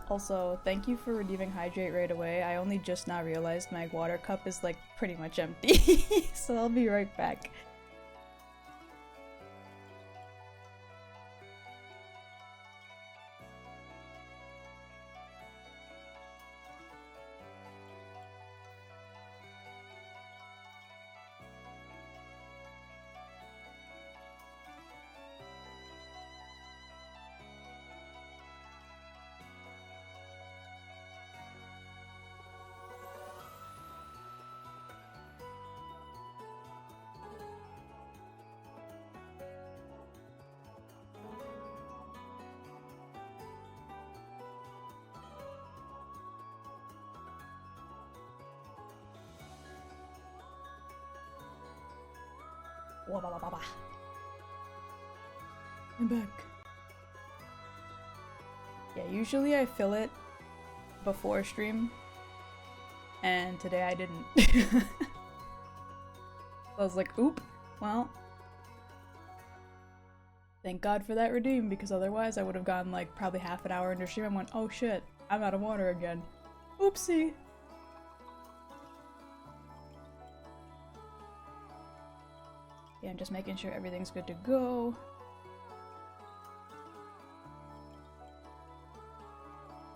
Also, thank you for redeeming hydrate right away. I only just now realized my water cup is like pretty much empty, so I'll be right back. I'm back. Yeah, usually I fill it before stream, and today I didn't. So I was like, oop, well, thank God for that redeem, because otherwise I would have gone like probably half an hour into stream and went, oh shit, I'm out of water again. Oopsie. Yeah, I'm just making sure everything's good to go.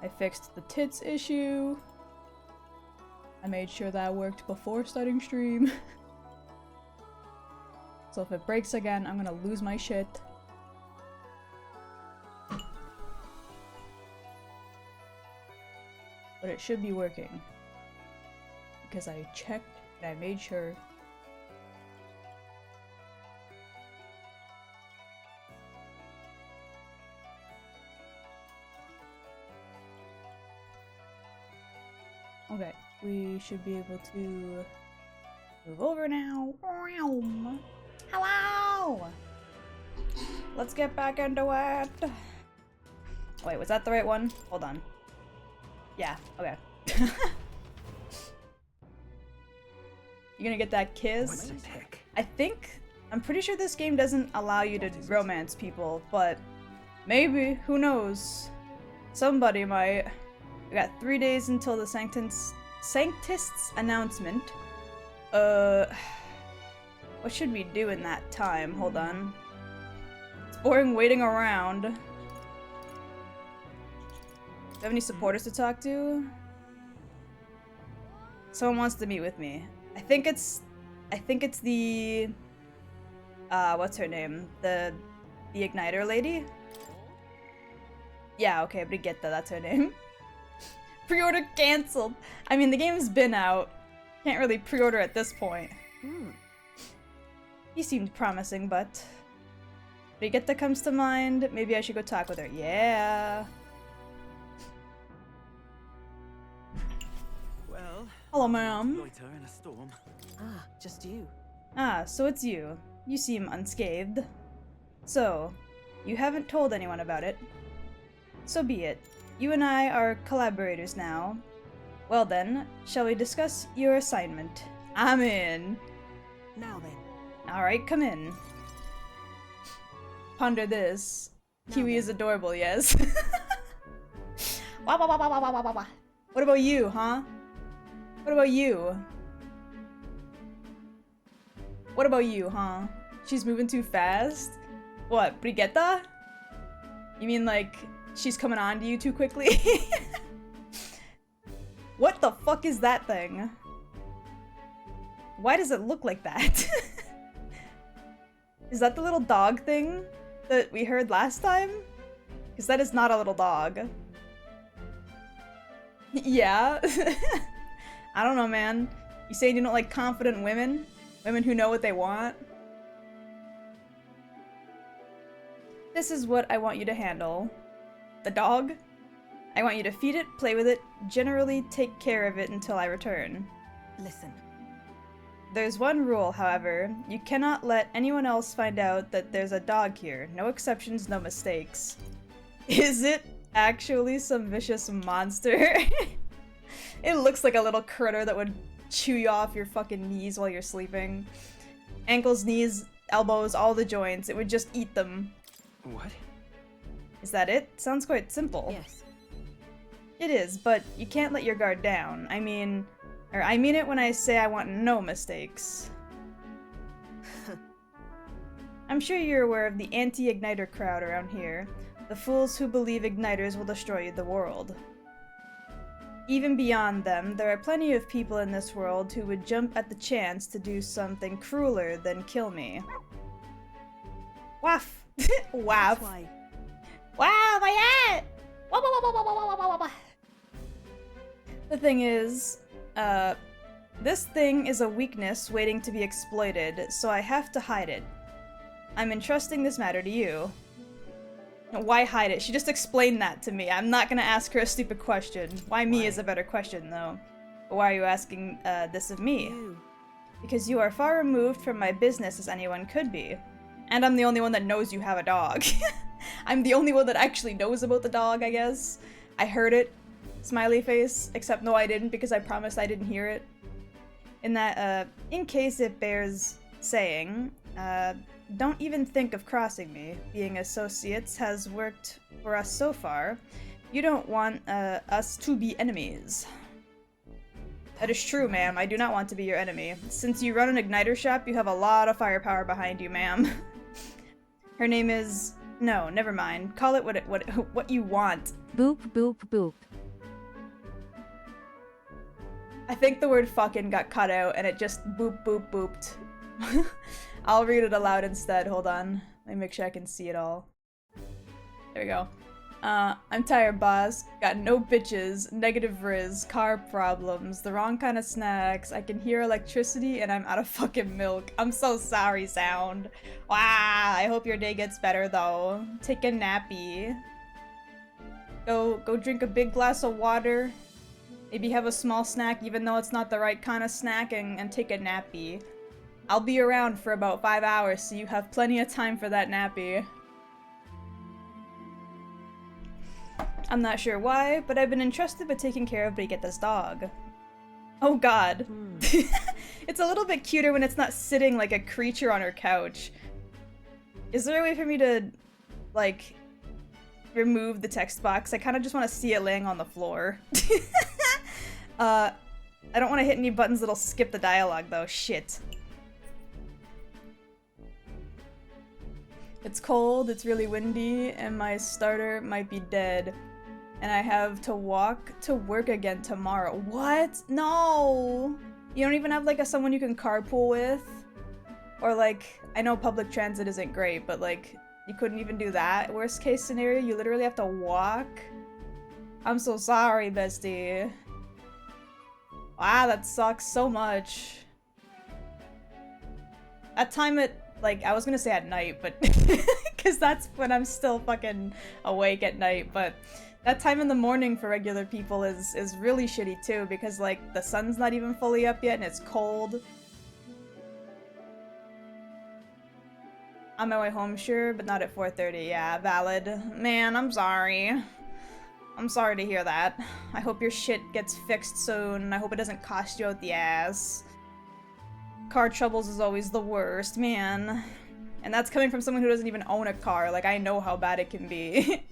I fixed the tits issue. I made sure that worked before starting stream. So if it breaks again, I'm gonna lose my shit. But it should be working. Because I checked and I made sure. Okay, we should be able to move over now. Hello! Let's get back into it. Wait, was that the right one? Hold on. Yeah, okay. You gonna get that kiss? I'm pretty sure this game doesn't allow you to romance people, but maybe, who knows? Somebody might. We got 3 days until the Sanctist's announcement. What should we do in that time? Hold on. It's boring waiting around. Do you have any supporters to talk to? Someone wants to meet with me. I think it's the what's her name? The Igniter lady? Yeah, okay, Brigitte, that's her name. Pre-order cancelled. I mean, the game's been out. Can't really pre-order at this point. He seemed promising, but Brigitte comes to mind. Maybe I should go talk with her. Yeah. Well, hello, ma'am. Loiter in a storm. Ah, just you. Ah, so it's you. You seem unscathed. So, you haven't told anyone about it. So be it. You and I are collaborators now. Well then, shall we discuss your assignment? I'm in. Now then. Alright, come in. Ponder this. Kiwi is adorable, yes. Wah, wah, wah, wah, wah, wah, wah, wah. What about you, huh? What about you? What about you, huh? She's moving too fast? What, Brigitte? You mean like she's coming on to you too quickly? What the fuck is that thing? Why does it look like that? Is that the little dog thing that we heard last time? Because that is not a little dog. Yeah? I don't know, man. You saying you don't like confident women? Women who know what they want? This is what I want you to handle. The dog? I want you to feed it, play with it, generally take care of it until I return. Listen. There's one rule, however. You cannot let anyone else find out that there's a dog here. No exceptions, no mistakes. Is it actually some vicious monster? It looks like a little critter that would chew you off your fucking knees while you're sleeping. Ankles, knees, elbows, all the joints. It would just eat them. What? Is that it? Sounds quite simple. Yes. It is, but you can't let your guard down. I mean it when I say I want no mistakes. I'm sure you're aware of the anti-igniter crowd around here. The fools who believe igniters will destroy the world. Even beyond them, there are plenty of people in this world who would jump at the chance to do something crueler than kill me. Waff! Waff! Wow, my hat! The thing is, this thing is a weakness waiting to be exploited, so I have to hide it. I'm entrusting this matter to you. Why hide it? She just explained that to me. I'm not gonna ask her a stupid question. Why me is a better question, though. But why are you asking this of me? Because you are far removed from my business as anyone could be. And I'm the only one that knows you have a dog. I'm the only one that actually knows about the dog, I guess. I heard it. Smiley face. Except no, I didn't, because I promised I didn't hear it. In that, in case it bears saying, don't even think of crossing me. Being associates has worked for us so far. You don't want us to be enemies. That is true, ma'am. I do not want to be your enemy. Since you run an igniter shop, you have a lot of firepower behind you, ma'am. Her name is... No, never mind. Call it what you want. Boop, boop, boop. I think the word fucking got cut out and it just boop, boop, booped. I'll read it aloud instead. Hold on. Let me make sure I can see it all. There we go. I'm tired, boss. Got no bitches, negative riz, car problems, the wrong kind of snacks, I can hear electricity, and I'm out of fucking milk. I'm so sorry, Sound. Wow, I hope your day gets better, though. Take a nappy. Go drink a big glass of water. Maybe have a small snack, even though it's not the right kind of snack, and take a nappy. I'll be around for about 5 hours, so you have plenty of time for that nappy. I'm not sure why, but I've been entrusted with taking care of Brigitta's dog. Oh god. It's a little bit cuter when it's not sitting like a creature on her couch. Is there a way for me to, like, remove the text box? I kind of just want to see it laying on the floor. I don't want to hit any buttons that'll skip the dialogue, though. Shit. It's cold, it's really windy, and my starter might be dead. And I have to walk to work again tomorrow. What? No! You don't even have, like, someone you can carpool with? Or, like, I know public transit isn't great, but, like, you couldn't even do that? Worst case scenario, you literally have to walk? I'm so sorry, bestie. Wow, that sucks so much. That time at, like, I was gonna say at night, but because that's when I'm still fucking awake at night, but that time in the morning for regular people is really shitty too, because, like, the sun's not even fully up yet and it's cold. On my way home, sure, but not at 4:30. Yeah, valid. Man, I'm sorry. I'm sorry to hear that. I hope your shit gets fixed soon. I hope it doesn't cost you out the ass. Car troubles is always the worst, man. And that's coming from someone who doesn't even own a car. Like, I know how bad it can be.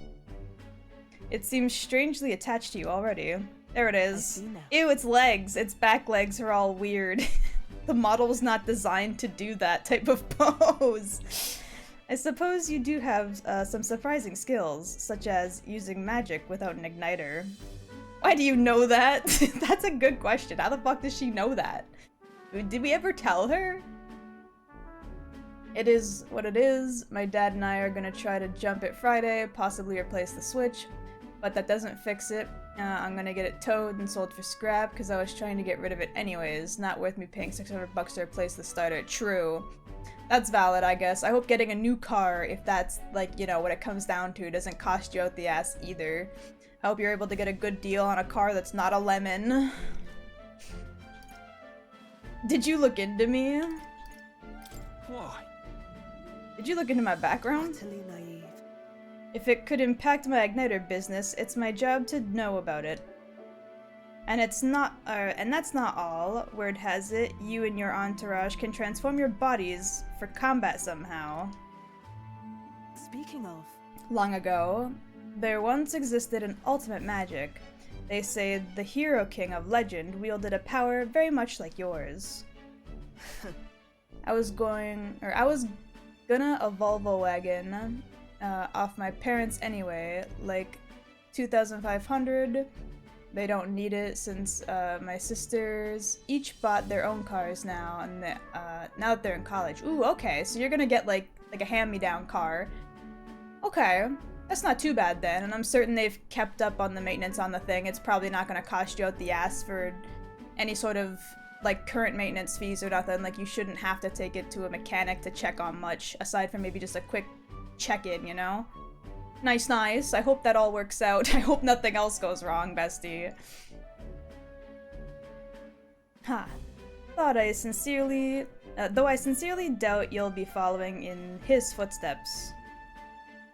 It seems strangely attached to you already. There it is. Ew, its legs. Its back legs are all weird. The model was not designed to do that type of pose. I suppose you do have some surprising skills, such as using magic without an igniter. Why do you know that? That's a good question. How the fuck does she know that? Did we ever tell her? It is what it is. My dad and I are gonna try to jump it Friday, possibly replace the Switch, but that doesn't fix it. I'm gonna get it towed and sold for scrap because I was trying to get rid of it anyways. Not worth me paying 600 bucks to replace the starter. True. That's valid, I guess. I hope getting a new car, if that's, like, you know, what it comes down to, doesn't cost you out the ass either. I hope you're able to get a good deal on a car that's not a lemon. Did you look into me? Why? Did you look into my background? Utterly naive. If it could impact my igniter business, it's my job to know about it. And it's not, and that's not all. Word has it, you and your entourage can transform your bodies for combat somehow. Speaking of, Long ago, there once existed an ultimate magic. They say the Hero King of legend wielded a power very much like yours. I was gonna a Volvo wagon off my parents anyway, like 2,500. They don't need it since my sisters each bought their own cars now, and now that they're in college. Ooh, okay, so you're gonna get like a hand-me-down car. Okay, that's not too bad then, and I'm certain they've kept up on the maintenance on the thing. It's probably not gonna cost you out the ass for any sort of like current maintenance fees or nothing. Like, you shouldn't have to take it to a mechanic to check on much, aside from maybe just a quick check-in, you know? Nice, nice. I hope that all works out. I hope nothing else goes wrong, bestie. Ha. Though I sincerely doubt you'll be following in his footsteps.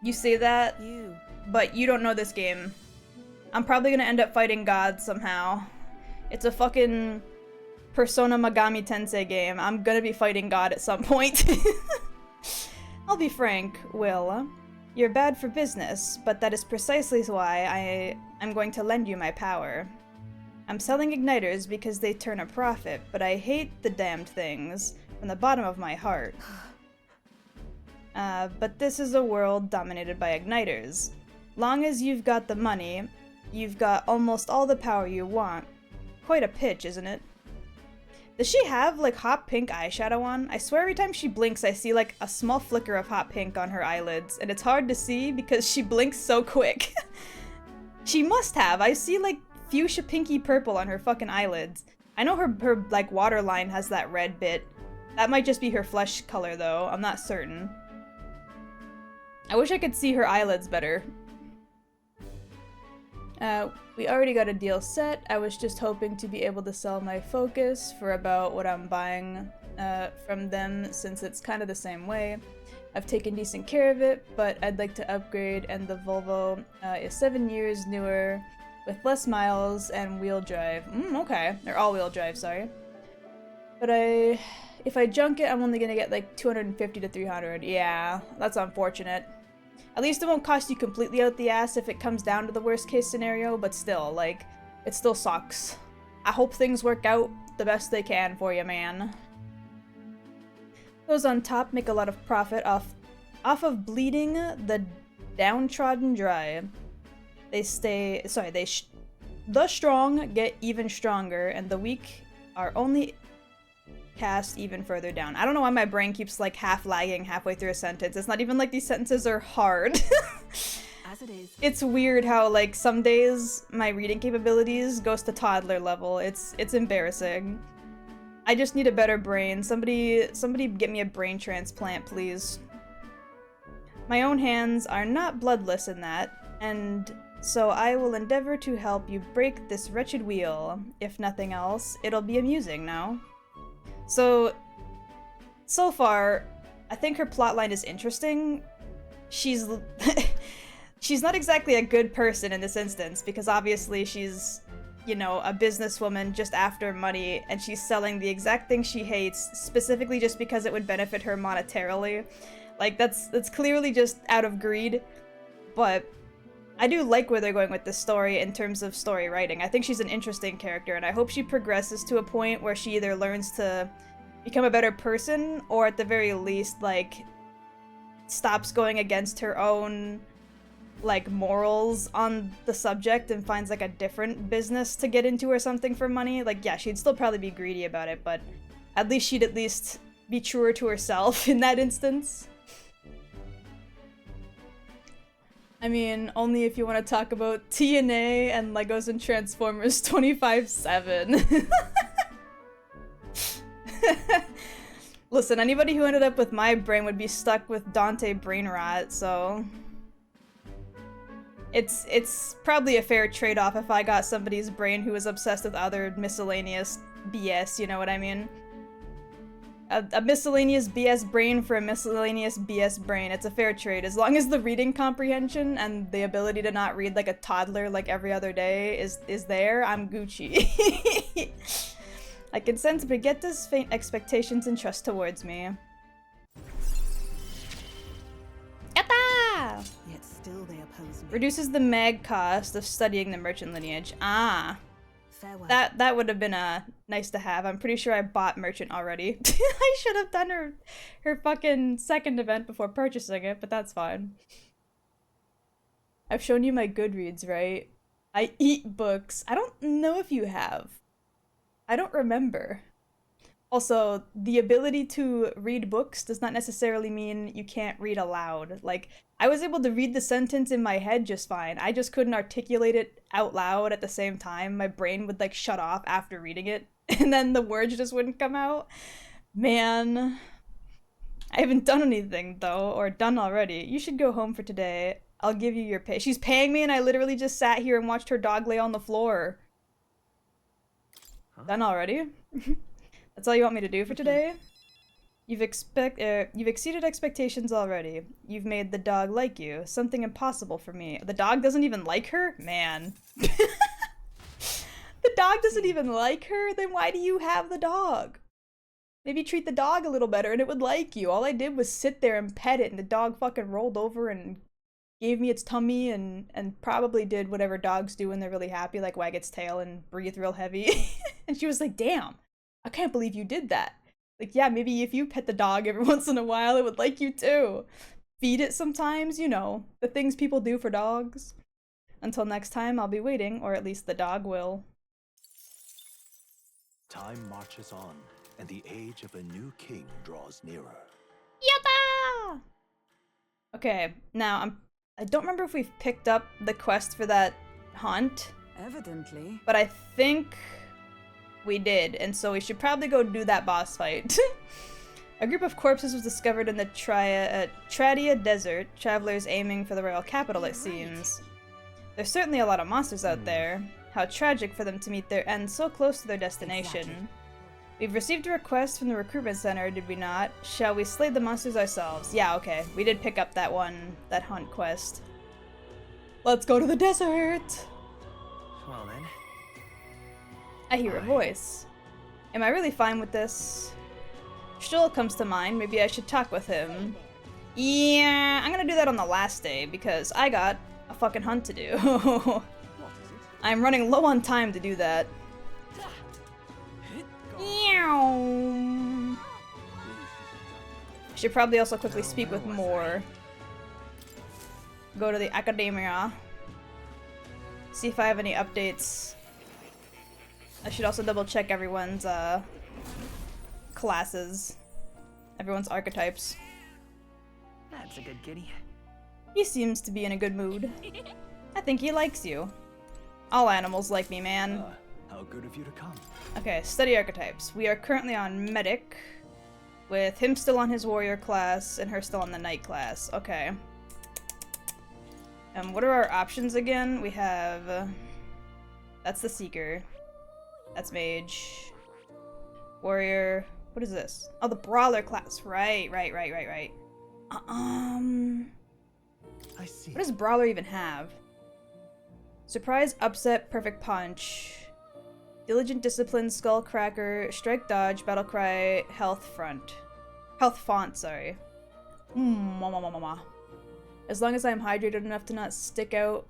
You say that, but you don't know this game. I'm probably gonna end up fighting God somehow. It's a fucking Persona Megami Tensei game. I'm gonna be fighting God at some point. I'll be frank, Will. You're bad for business, but that is precisely why I'm going to lend you my power. I'm selling igniters because they turn a profit, but I hate the damned things from the bottom of my heart. But this is a world dominated by igniters. Long as you've got the money, you've got almost all the power you want. Quite a pitch, isn't it? Does she have, like, hot pink eyeshadow on? I swear every time she blinks I see, like, a small flicker of hot pink on her eyelids, and it's hard to see because she blinks so quick. She must have. I see, like, fuchsia pinky purple on her fucking eyelids. I know her like, waterline has that red bit. That might just be her flesh color, though. I'm not certain. I wish I could see her eyelids better. We already got a deal set. I was just hoping to be able to sell my Focus for about what I'm buying from them, since it's kind of the same way. I've taken decent care of it, but I'd like to upgrade, and the Volvo is 7 years newer, with less miles and wheel drive. Okay. Or all-wheel drive, sorry. But if I junk it, I'm only gonna get like 250 to 300. Yeah, that's unfortunate. At least it won't cost you completely out the ass if it comes down to the worst case scenario, but still, like, it still sucks. I hope things work out the best they can for you, man. Those on top make a lot of profit off of bleeding the downtrodden dry. The strong get even stronger, and the weak are only cast even further down. I don't know why my brain keeps like half lagging halfway through a sentence. It's not even like these sentences are hard. As it is. It's weird how like some days my reading capabilities goes to toddler level. It's embarrassing. I just need a better brain. Somebody get me a brain transplant, please. My own hands are not bloodless in that, and so I will endeavor to help you break this wretched wheel. If nothing else, it'll be amusing, no? So far, I think her plotline is interesting. She's she's not exactly a good person in this instance, because obviously she's, you know, a businesswoman just after money, and she's selling the exact thing she hates, specifically just because it would benefit her monetarily. Like, that's clearly just out of greed, but I do like where they're going with this story in terms of story writing. I think she's an interesting character, and I hope she progresses to a point where she either learns to become a better person, or at the very least, like, stops going against her own, like, morals on the subject and finds, like, a different business to get into or something for money. Like, yeah, she'd still probably be greedy about it, but at least she'd be truer to herself in that instance. I mean, only if you want to talk about TNA and Legos and Transformers 25/7. Listen, anybody who ended up with my brain would be stuck with Dante brain rot, so it's probably a fair trade-off if I got somebody's brain who was obsessed with other miscellaneous BS, you know what I mean? A miscellaneous BS brain for a miscellaneous BS brain. It's a fair trade. As long as the reading comprehension and the ability to not read like a toddler like every other day is there, I'm Gucci. I can sense Brigette's faint expectations and trust towards me. Yatta! Yet still they oppose Reduces the mag cost of studying the merchant lineage. Ah. Farewell. That would have been nice to have. I'm pretty sure I bought merchant already. I should have done her fucking second event before purchasing it, but that's fine. I've shown you my Goodreads, right? I eat books. I don't know if you have. I don't remember. Also, the ability to read books does not necessarily mean you can't read aloud. Like, I was able to read the sentence in my head just fine. I just couldn't articulate it out loud at the same time. My brain would, like, shut off after reading it, and then the words just wouldn't come out. Man. I haven't done anything, though, or done already. You should go home for today. I'll give you your pay. She's paying me, and I literally just sat here and watched her dog lay on the floor. Huh? Done already? That's all you want me to do for today? You've exceeded expectations already. You've made the dog like you. Something impossible for me. The dog doesn't even like her? Man. The dog doesn't even like her? Then why do you have the dog? Maybe treat the dog a little better and it would like you. All I did was sit there and pet it and the dog fucking rolled over and gave me its tummy and probably did whatever dogs do when they're really happy, like wag its tail and breathe real heavy. And she was like, damn, I can't believe you did that. Like, yeah, maybe if you pet the dog every once in a while, it would like you too. Feed it sometimes, you know, the things people do for dogs. Until next time, I'll be waiting, or at least the dog will. Time marches on, and the age of a new king draws nearer. Yatta! Okay, now I don't remember if we've picked up the quest for that hunt, Evidently. but I think we did, and so we should probably go do that boss fight. A group of corpses was discovered in the Tradia Desert, travelers aiming for the royal capital, it seems. There's certainly a lot of monsters out there. How tragic for them to meet their end so close to their destination. Exactly. We've received a request from the recruitment center, did we not? Shall we slay the monsters ourselves? Yeah, okay. We did pick up that hunt quest. Let's go to the desert! Well then. I hear a voice. Am I really fine with this? Stroll comes to mind. Maybe I should talk with him. Yeah, I'm gonna do that on the last day because I got a fucking hunt to do. What is it? I'm running low on time to do that. Meow. Should probably also quickly speak with more. Go to the academia. See if I have any updates. I should also double check everyone's classes. Everyone's archetypes. That's a good kitty. He seems to be in a good mood. I think he likes you. All animals like me, man. How good of you to come. Okay, study archetypes. We are currently on medic, with him still on his warrior class and her still on the knight class. Okay. What are our options again? We have... that's the seeker. That's mage. Warrior. What is this? Oh, the brawler class. Right. I see. What does brawler even have? Surprise, upset, perfect punch. Diligent discipline, skull cracker, strike dodge, battle cry, health front. Health font, sorry. As long as I'm hydrated enough to not stick out,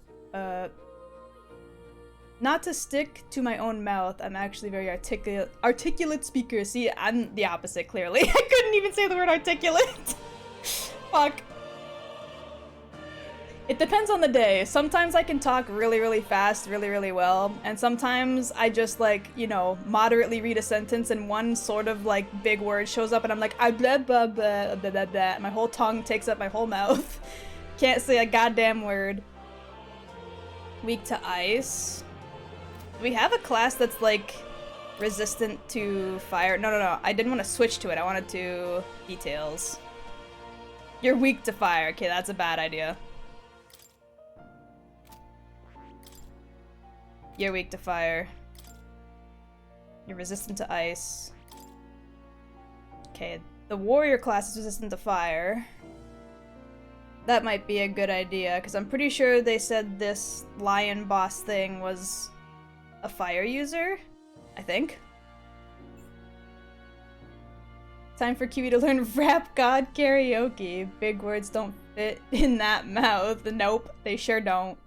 not to stick to my own mouth, I'm actually very articulate speaker. See, I'm the opposite, clearly. I couldn't even say the word articulate. Fuck. It depends on the day. Sometimes I can talk really, really fast, really, really well. And sometimes I just, like, you know, moderately read a sentence and one sort of, like, big word shows up and I'm like, ah, blah, blah, blah, blah, blah, blah. My whole tongue takes up my whole mouth. Can't say a goddamn word. Weak to ice. We have a class that's, like, resistant to fire. No. I didn't want to switch to it. I wanted to details. You're weak to fire. Okay, that's a bad idea. You're weak to fire. You're resistant to ice. Okay, the warrior class is resistant to fire. That might be a good idea, because I'm pretty sure they said this lion boss thing was a fire user, I think. Time for Kiwi to learn rap god karaoke. Big words don't fit in that mouth. Nope, they sure don't.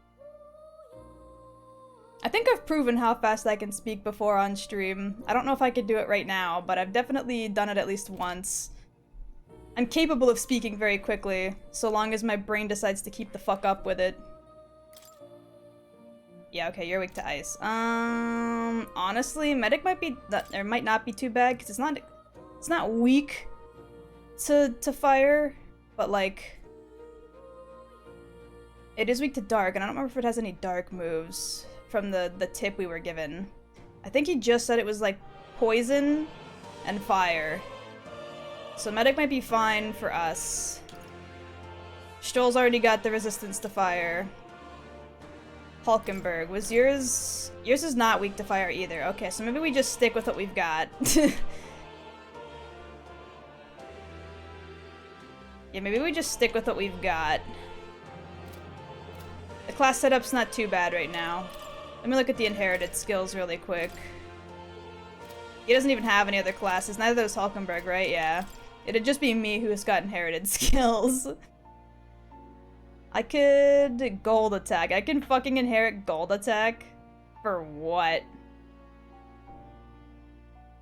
I think I've proven how fast I can speak before on stream. I don't know if I could do it right now, but I've definitely done it at least once. I'm capable of speaking very quickly, so long as my brain decides to keep the fuck up with it. Yeah, okay, you're weak to ice. Honestly, medic might be or might not be too bad because it's not weak to fire, but like it is weak to dark, and I don't remember if it has any dark moves from the tip we were given. I think he just said it was like poison and fire. So medic might be fine for us. Stoll's already got the resistance to fire. Hulkenberg, was yours... Yours is not weak to fire either. Okay, so maybe we just stick with what we've got. Yeah, maybe we just stick with what we've got. The class setup's not too bad right now. Let me look at the inherited skills really quick. He doesn't even have any other classes. Neither does Hulkenberg, right? Yeah. It'd just be me who's got inherited skills. I could gold attack. I can fucking inherit gold attack? For what?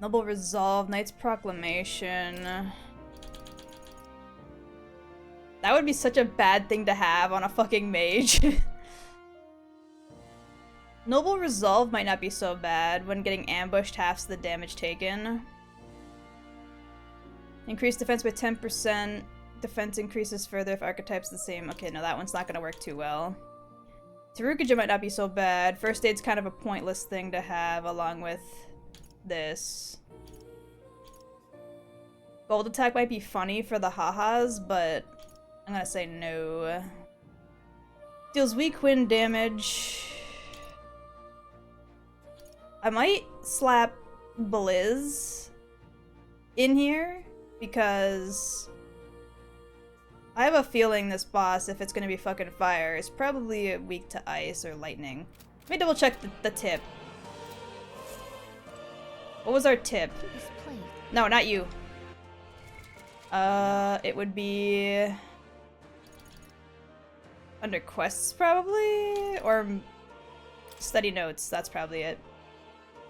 Noble Resolve, Knight's Proclamation. That would be such a bad thing to have on a fucking mage. Noble Resolve might not be so bad. When getting ambushed, halves the damage taken. Increase defense by 10%. Defense increases further if archetype's the same. Okay, no, that one's not gonna work too well. Tarukaja might not be so bad. First aid's kind of a pointless thing to have along with this. Gold attack might be funny for the ha-has, but I'm gonna say no. Deals weak wind damage. I might slap Blizz in here because I have a feeling this boss, if it's gonna be fucking fire, is probably weak to ice or lightning. Let me double check the tip. What was our tip? No, not you. It would be under quests probably, or study notes. That's probably it.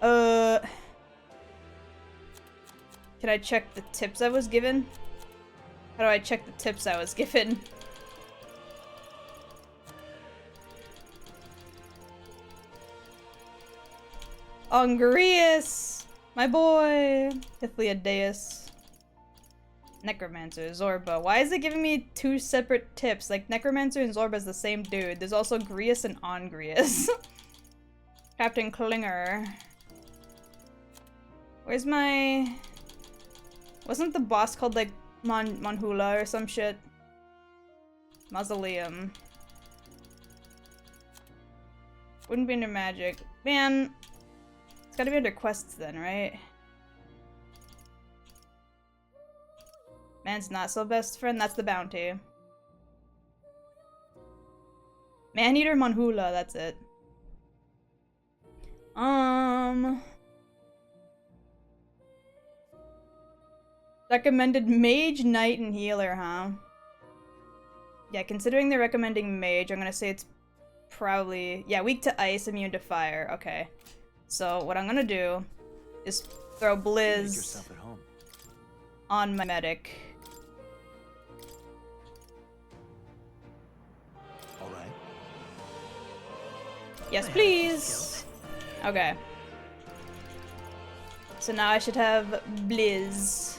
Can I check the tips I was given? How do I check the tips I was given? Ungrius! My boy! Hythliadeus. Necromancer, Zorba. Why is it giving me two separate tips? Like, Necromancer and Zorba is the same dude. There's also Grius and Ongrius. Captain Klinger. Where's my... Wasn't the boss called, like, Monhula or some shit? Mausoleum. Wouldn't be under magic. Man, it's gotta be under quests then, right? Man's not so best friend, that's the bounty. Maneater Monhula, that's it. Recommended mage, knight, and healer, huh? Yeah, considering they're recommending mage, I'm gonna say it's probably... Yeah, weak to ice, immune to fire. Okay. So, what I'm gonna do is throw Blizz on my medic. Alright. Yes, please! Okay. So now I should have Blizz.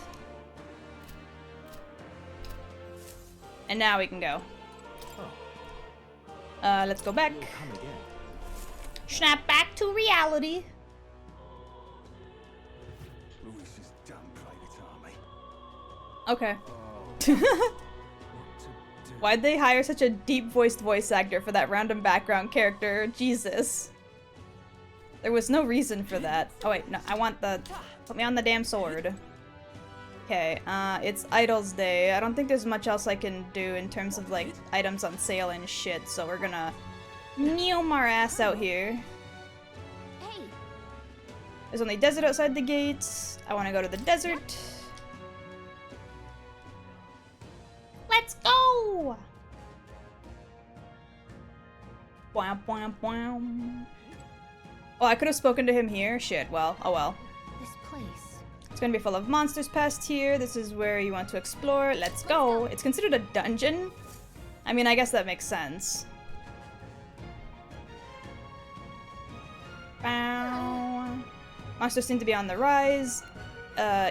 And now we can go. Let's go back. Snap back to reality. Okay. Why'd they hire such a deep-voiced voice actor for that random background character? Jesus. There was no reason for that. Oh wait, no, I want the... Put me on the damn sword. Okay, it's Idol's Day. I don't think there's much else I can do in terms of, like, items on sale and shit, so we're gonna meow our ass out here. Hey. There's only desert outside the gates. I want to go to the desert. Let's go! Oh, I could have spoken to him here? Shit, well, oh well. This place. It's gonna be full of monsters past here. This is where you want to explore. Let's go. It's considered a dungeon? I mean, I guess that makes sense. Bow. Monsters seem to be on the rise.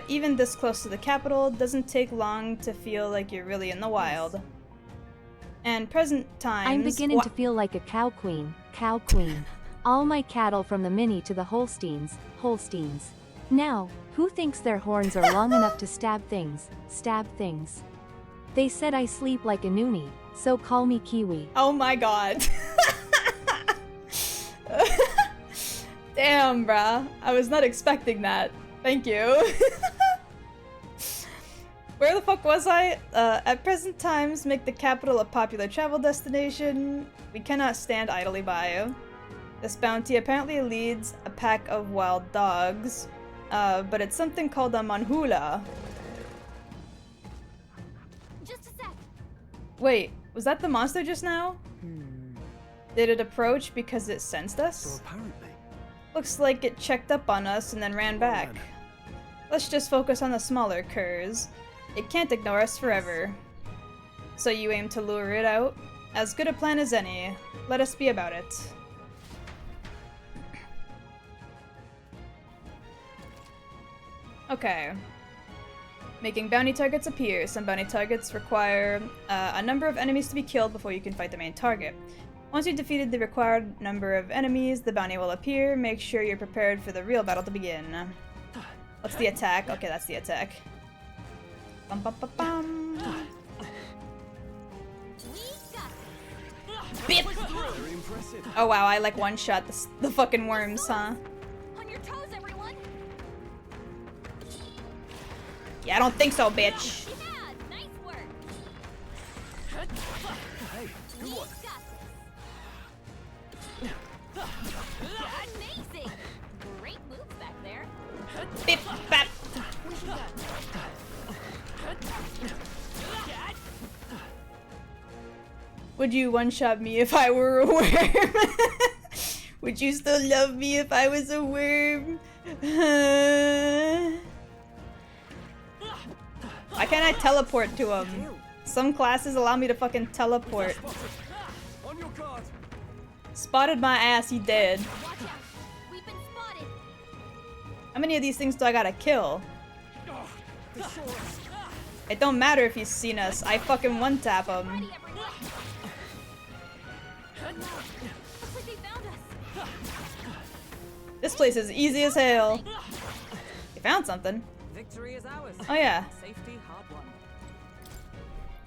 Even this close to the capital, doesn't take long to feel like you're really in the wild. And present times... I'm beginning to feel like a cow queen. Cow queen. All my cattle from the mini to the Holsteins. Holsteins. Now, who thinks their horns are long enough to stab things? Stab things. They said I sleep like a noonie, so call me Kiwi. Oh my god. Damn, bruh. I was not expecting that. Thank you. Where the fuck was I? At present times, make the capital a popular travel destination. We cannot stand idly by. This bounty apparently leads a pack of wild dogs, but it's something called a manhula. Just a sec. Wait, was that the monster just now? Did it approach because it sensed So us? apparently, Looks like it checked up on us and then ran back. Let's just focus on the smaller curs. It can't ignore us forever. So you aim to lure it out? As good a plan as any. Let us be about it. Okay. Making bounty targets appear. Some bounty targets require a number of enemies to be killed before you can fight the main target. Once you've defeated the required number of enemies, the bounty will appear. Make sure you're prepared for the real battle to begin. What's the attack? Okay, that's the attack. Bum, bum, bum, bum. We got Bip! very impressive. Oh wow, I like one-shot the fucking worms, huh? on your toes, everyone. Yeah, I don't think so, bitch. Yeah, nice work. Hey, We good one. got this. Amazing. Great moves back there. Bip, bap. Would you one-shot me if I were a worm? Would you still love me if I was a worm? Why can't I teleport to him? Some classes allow me to fucking teleport. On your guard. Spotted my ass, he dead. Watch out. We've been spotted. How many of these things do I gotta kill? They saw us. It don't matter if he's seen us. I fucking one-tap him. Ready, everyone. Looks like they found us. This place is easy as hell. You found something. Victory is ours. Oh yeah. Safety hard won.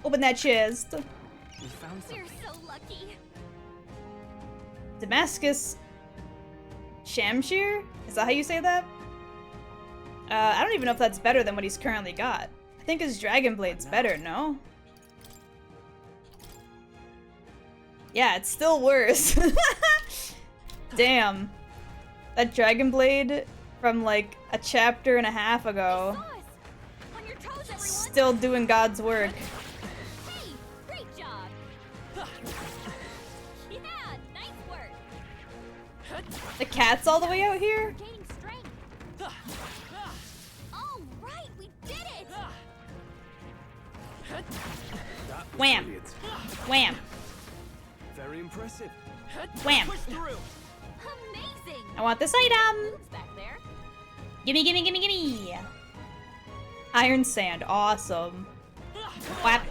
Open that chest. We found We're something. so lucky. Damascus Shamshir? Is that how you say that? I don't even know if that's better than what he's currently got. I think his Dragon Blade's better, no? Yeah, it's still worse. Damn. That Dragon Blade from like a chapter and a half ago. Saw us. On your toes, everyone. Still doing God's work. Hey, great job. Yeah, nice work. The cat's all the way out here? Gaining strength. All right, we did it. That was Wham. brilliant. Wham. Very impressive. Wham. Push through. Amazing. I want this item. Moves back there. Gimme, gimme, gimme, gimme. Iron sand, awesome. Whap.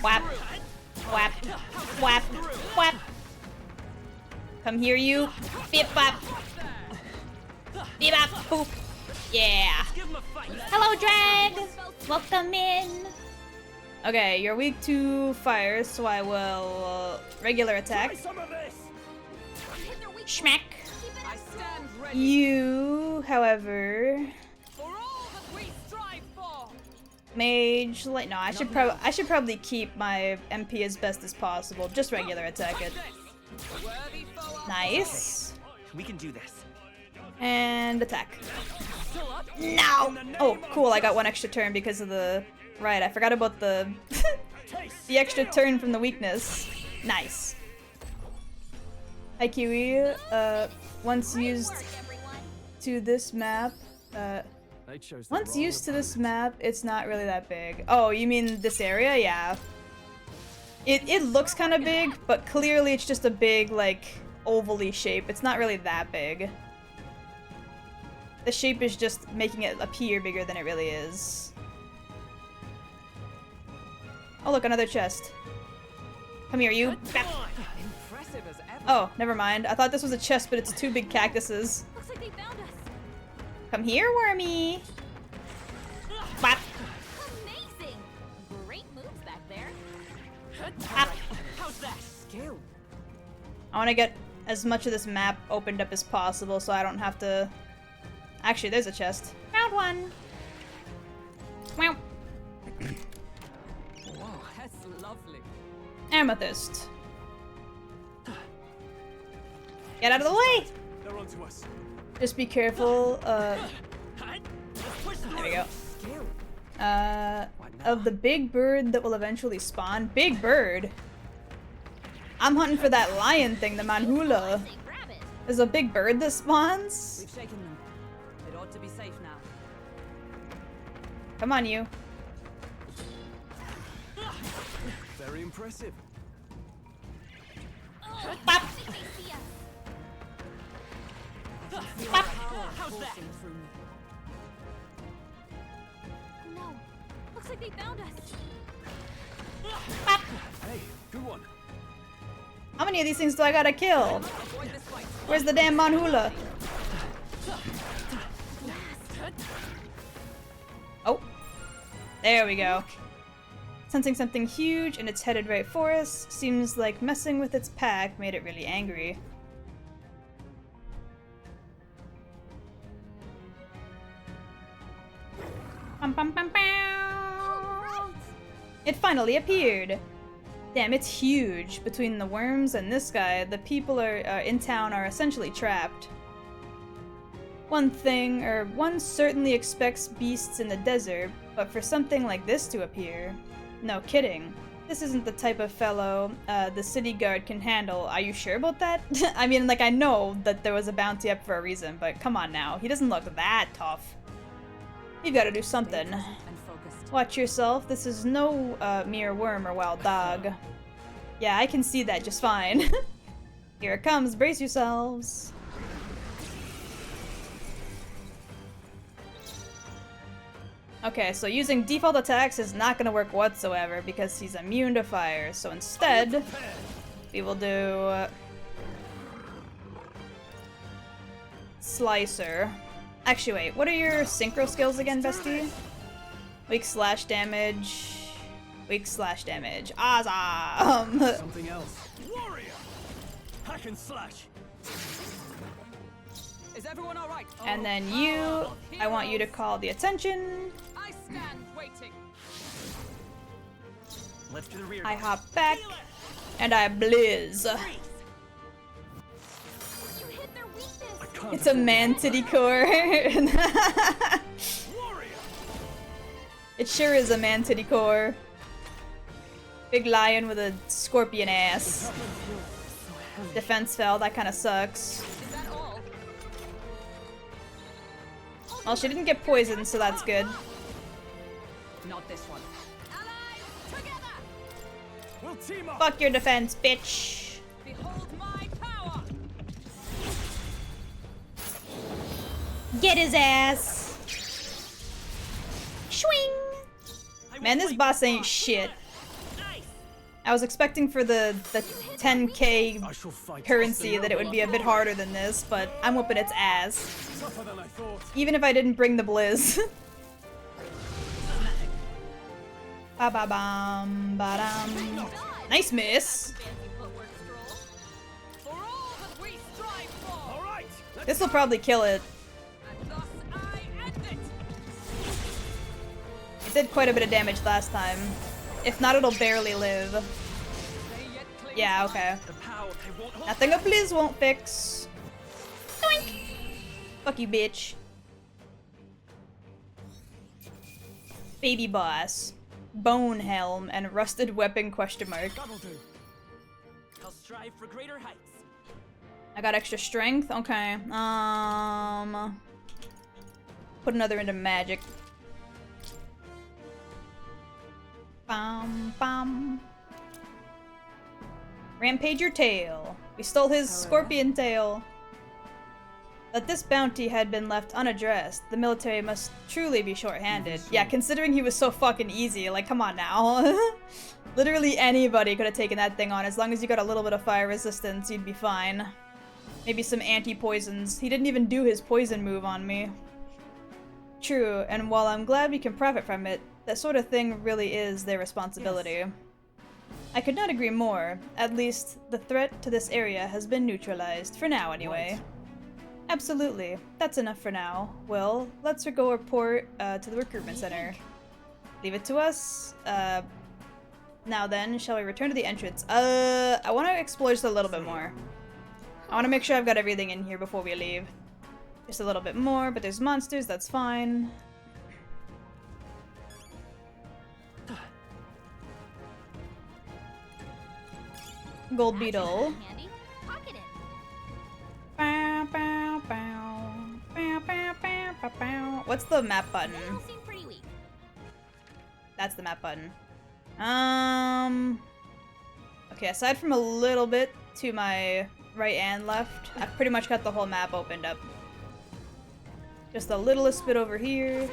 Whap. Whap. Whap. Whap. Come here, you. Bip bop. Bip bop. Boop. Yeah. Hello, Drag. Welcome in. Okay, you're weak to fire, so I will regular attack. Some of this. Hit their weak Schmack. Keep it I up. stand ready You, however, for all that we strive for. mage. Like, no, I should probably keep my MP as best as possible. Just regular attack it. This worthy foe. Nice. We can do this. And attack. Still up. No. Oh, cool. I got one extra turn because of the. Right, I forgot about the the extra turn from the weakness. Nice. Hi Kiwi. Once Great used work, everyone. to this map, They chose the once wrong used to this opponent. map, it's not really that big. Oh, you mean this area? Yeah. It looks kind of big, but clearly it's just a big, like, ovally shape. It's not really that big. The shape is just making it appear bigger than it really is. Oh look, another chest. Come here, you. Bap. Impressive as ever. Oh, never mind. I thought this was a chest, but it's two big cactuses. Looks like they found us. Come here, wormy. Bap. Amazing. Great moves back there. Bap. How's that? Skill. I want to get as much of this map opened up as possible so I don't have to... Actually, there's a chest. Found one. Wow. Wow, that's lovely. Amethyst. Get out of the way! They're onto us. Just be careful, Let's push there we go. Skill. Of the big bird that will eventually spawn. Big bird? I'm hunting for that lion thing, the manhula. Say grab it. There's a big bird that spawns? We've shaken them. It ought to be safe now. Come on, you. Very impressive. Oh, Bop. I think they see us. Bop. How's that? No. Looks like they found us. Bop. Hey, good one. How many of these things do I gotta kill? Avoid this fight. Where's the damn manhula? Oh. There we go. Sensing something huge and it's headed right for us. Seems like messing with its pack made it really angry. Bum, bum, bum, bow. It finally appeared. Damn, it's huge. Between the worms and this guy, the people in town are essentially trapped. One certainly expects beasts in the desert, but for something like this to appear, no kidding. This isn't the type of fellow the city guard can handle. Are you sure about that? I mean, like, I know that there was a bounty up for a reason, but come on now. He doesn't look that tough. You've got to do something. And focused. Watch yourself. This is no mere worm or wild dog. Yeah, I can see that just fine. Here it comes. Brace yourselves. Okay, so using default attacks is not going to work whatsoever because he's immune to fire. So instead, we will do... Slicer. Actually, wait. What are your synchro skills again, bestie? Weak slash damage. Weak slash damage. Awesome! Something else. Warrior! Hack and slash! Is everyone all right? And then you, I want you to call the attention. I stand waiting. Left to the rear. I hop back, and I blizz. You hit their weakness. Can't It's a manticore. Warrior! It sure is a manticore. Big lion with a scorpion ass. Defense fell, that kind of sucks. Is that all? Well, she didn't get poisoned, so that's good. Not this one. Allies, together! We'll team up! Fuck your defense, bitch. Behold my power! Get his ass. Swing. Man, this boss ain't shit. I was expecting for the 10k I shall fight currency that it would be a bit harder than this, but I'm whooping its ass. tougher than I thought. Even if I didn't bring the blizz. Ba ba bum ba dum. Nice miss. Fancy footwork stroll. For all that we strive for! All right. This will probably kill it. And thus I end it! It did quite a bit of damage last time. If not, it'll barely live. They yet cling Yeah, to okay. The power they won't hold. Nothing a blizz won't fix. Doink. Fuck you, bitch. Baby boss. Bone helm and rusted weapon question mark. That'll do. I'll strive for greater heights. I got extra strength? Okay. Put another into magic. Bam, bam. Rampage your tail. We stole his scorpion tail. That this bounty had been left unaddressed, the military must truly be short-handed. Yeah, considering he was so fucking easy, like, come on now. Literally anybody could have taken that thing on. As long as you got a little bit of fire resistance, you'd be fine. Maybe some anti-poisons. He didn't even do his poison move on me. True, and while I'm glad we can profit from it, that sort of thing really is their responsibility. Yes. I could not agree more. At least, the threat to this area has been neutralized, for now anyway. Right. Absolutely. That's enough for now. Well, let's go report to the recruitment center. Leave it to us. Now then, shall we return to the entrance? I want to explore just a little bit more. I want to make sure I've got everything in here before we leave. Just a little bit more, but there's monsters, that's fine. Gold beetle. Bow, bow, bow. Bow, bow, bow, bow, bow. What's the map button? That's the map button. Okay, aside from a little bit to my right and left, I've pretty much got the whole map opened up. Just the littlest bit over here.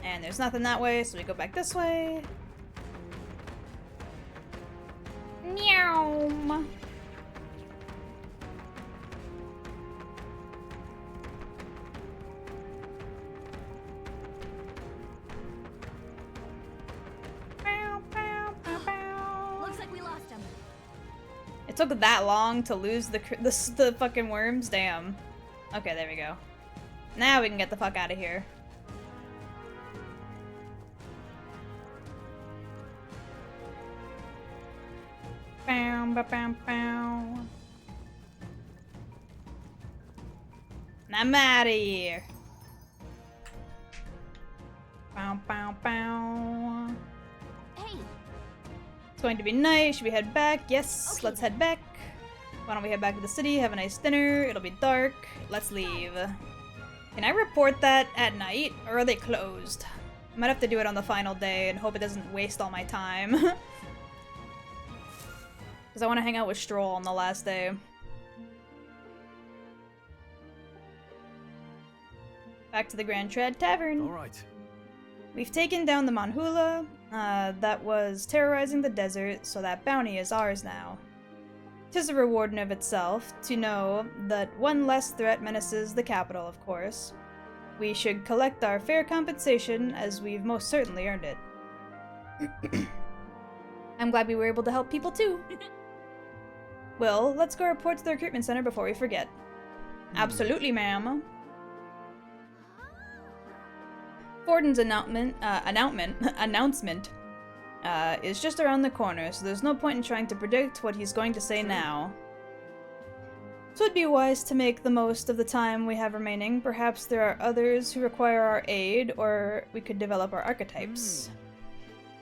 And there's nothing that way, so we go back this way. Meow. Looks like we lost him. It took that long to lose the fucking worms? Damn. Okay, there we go. Now we can get the fuck out of here. Bow, bow, bow, bow. I'm out of here. Bow, bow, bow. Hey. It's going to be night. Should we head back? Yes, Okay. Let's head back. Why don't we head back to the city, have a nice dinner. It'll be dark. Let's leave. Can I report that at night, or are they closed? I might have to do it on the final day and hope it doesn't waste all my time. Because I want to hang out with Stroll on the last day. Back to the Grand Tread Tavern. All right. We've taken down the Manhula that was terrorizing the desert, so that bounty is ours now. 'Tis a reward in of itself to know that one less threat menaces the capital, of course. We should collect our fair compensation, as we've most certainly earned it. I'm glad we were able to help people too. Well, let's go report to the recruitment center before we forget. Absolutely, ma'am. Forden's announcement is just around the corner, so there's no point in trying to predict what he's going to say now. So it'd be wise to make the most of the time we have remaining. Perhaps there are others who require our aid, or we could develop our archetypes.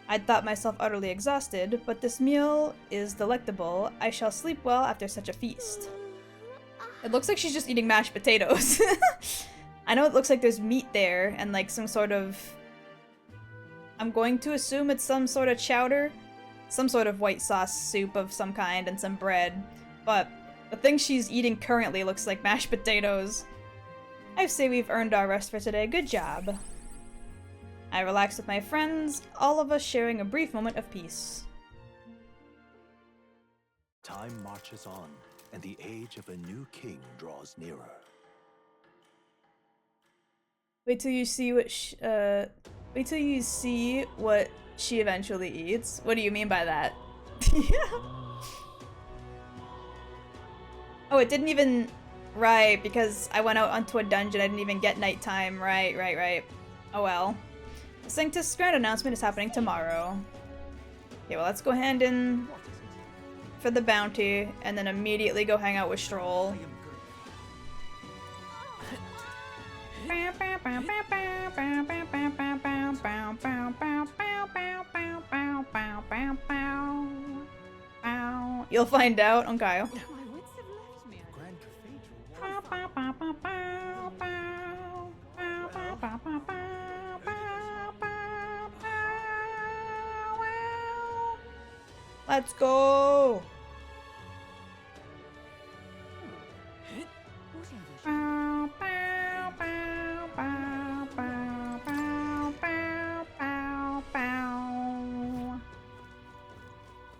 I'd thought myself utterly exhausted, but this meal is delectable. I shall sleep well after such a feast. It looks like she's just eating mashed potatoes. I know it looks like there's meat there, and like some sort of... I'm going to assume it's some sort of chowder. Some sort of white sauce soup of some kind and some bread. But the thing she's eating currently looks like mashed potatoes. I say we've earned our rest for today. Good job. I relaxed with my friends, all of us sharing a brief moment of peace. Time marches on, and the age of a new king draws nearer. Wait till you see what wait till you see what she eventually eats. What do you mean by that? Oh, it didn't even... Right, because I went out onto a dungeon, I didn't even get nighttime. Right. Oh well. The Sanctus Grand announcement is happening tomorrow. Okay, well let's go hand in for the bounty, and then immediately go hang out with Stroll. You'll find out. Okay. My wits have left me. Grand Cathedral. Let's go.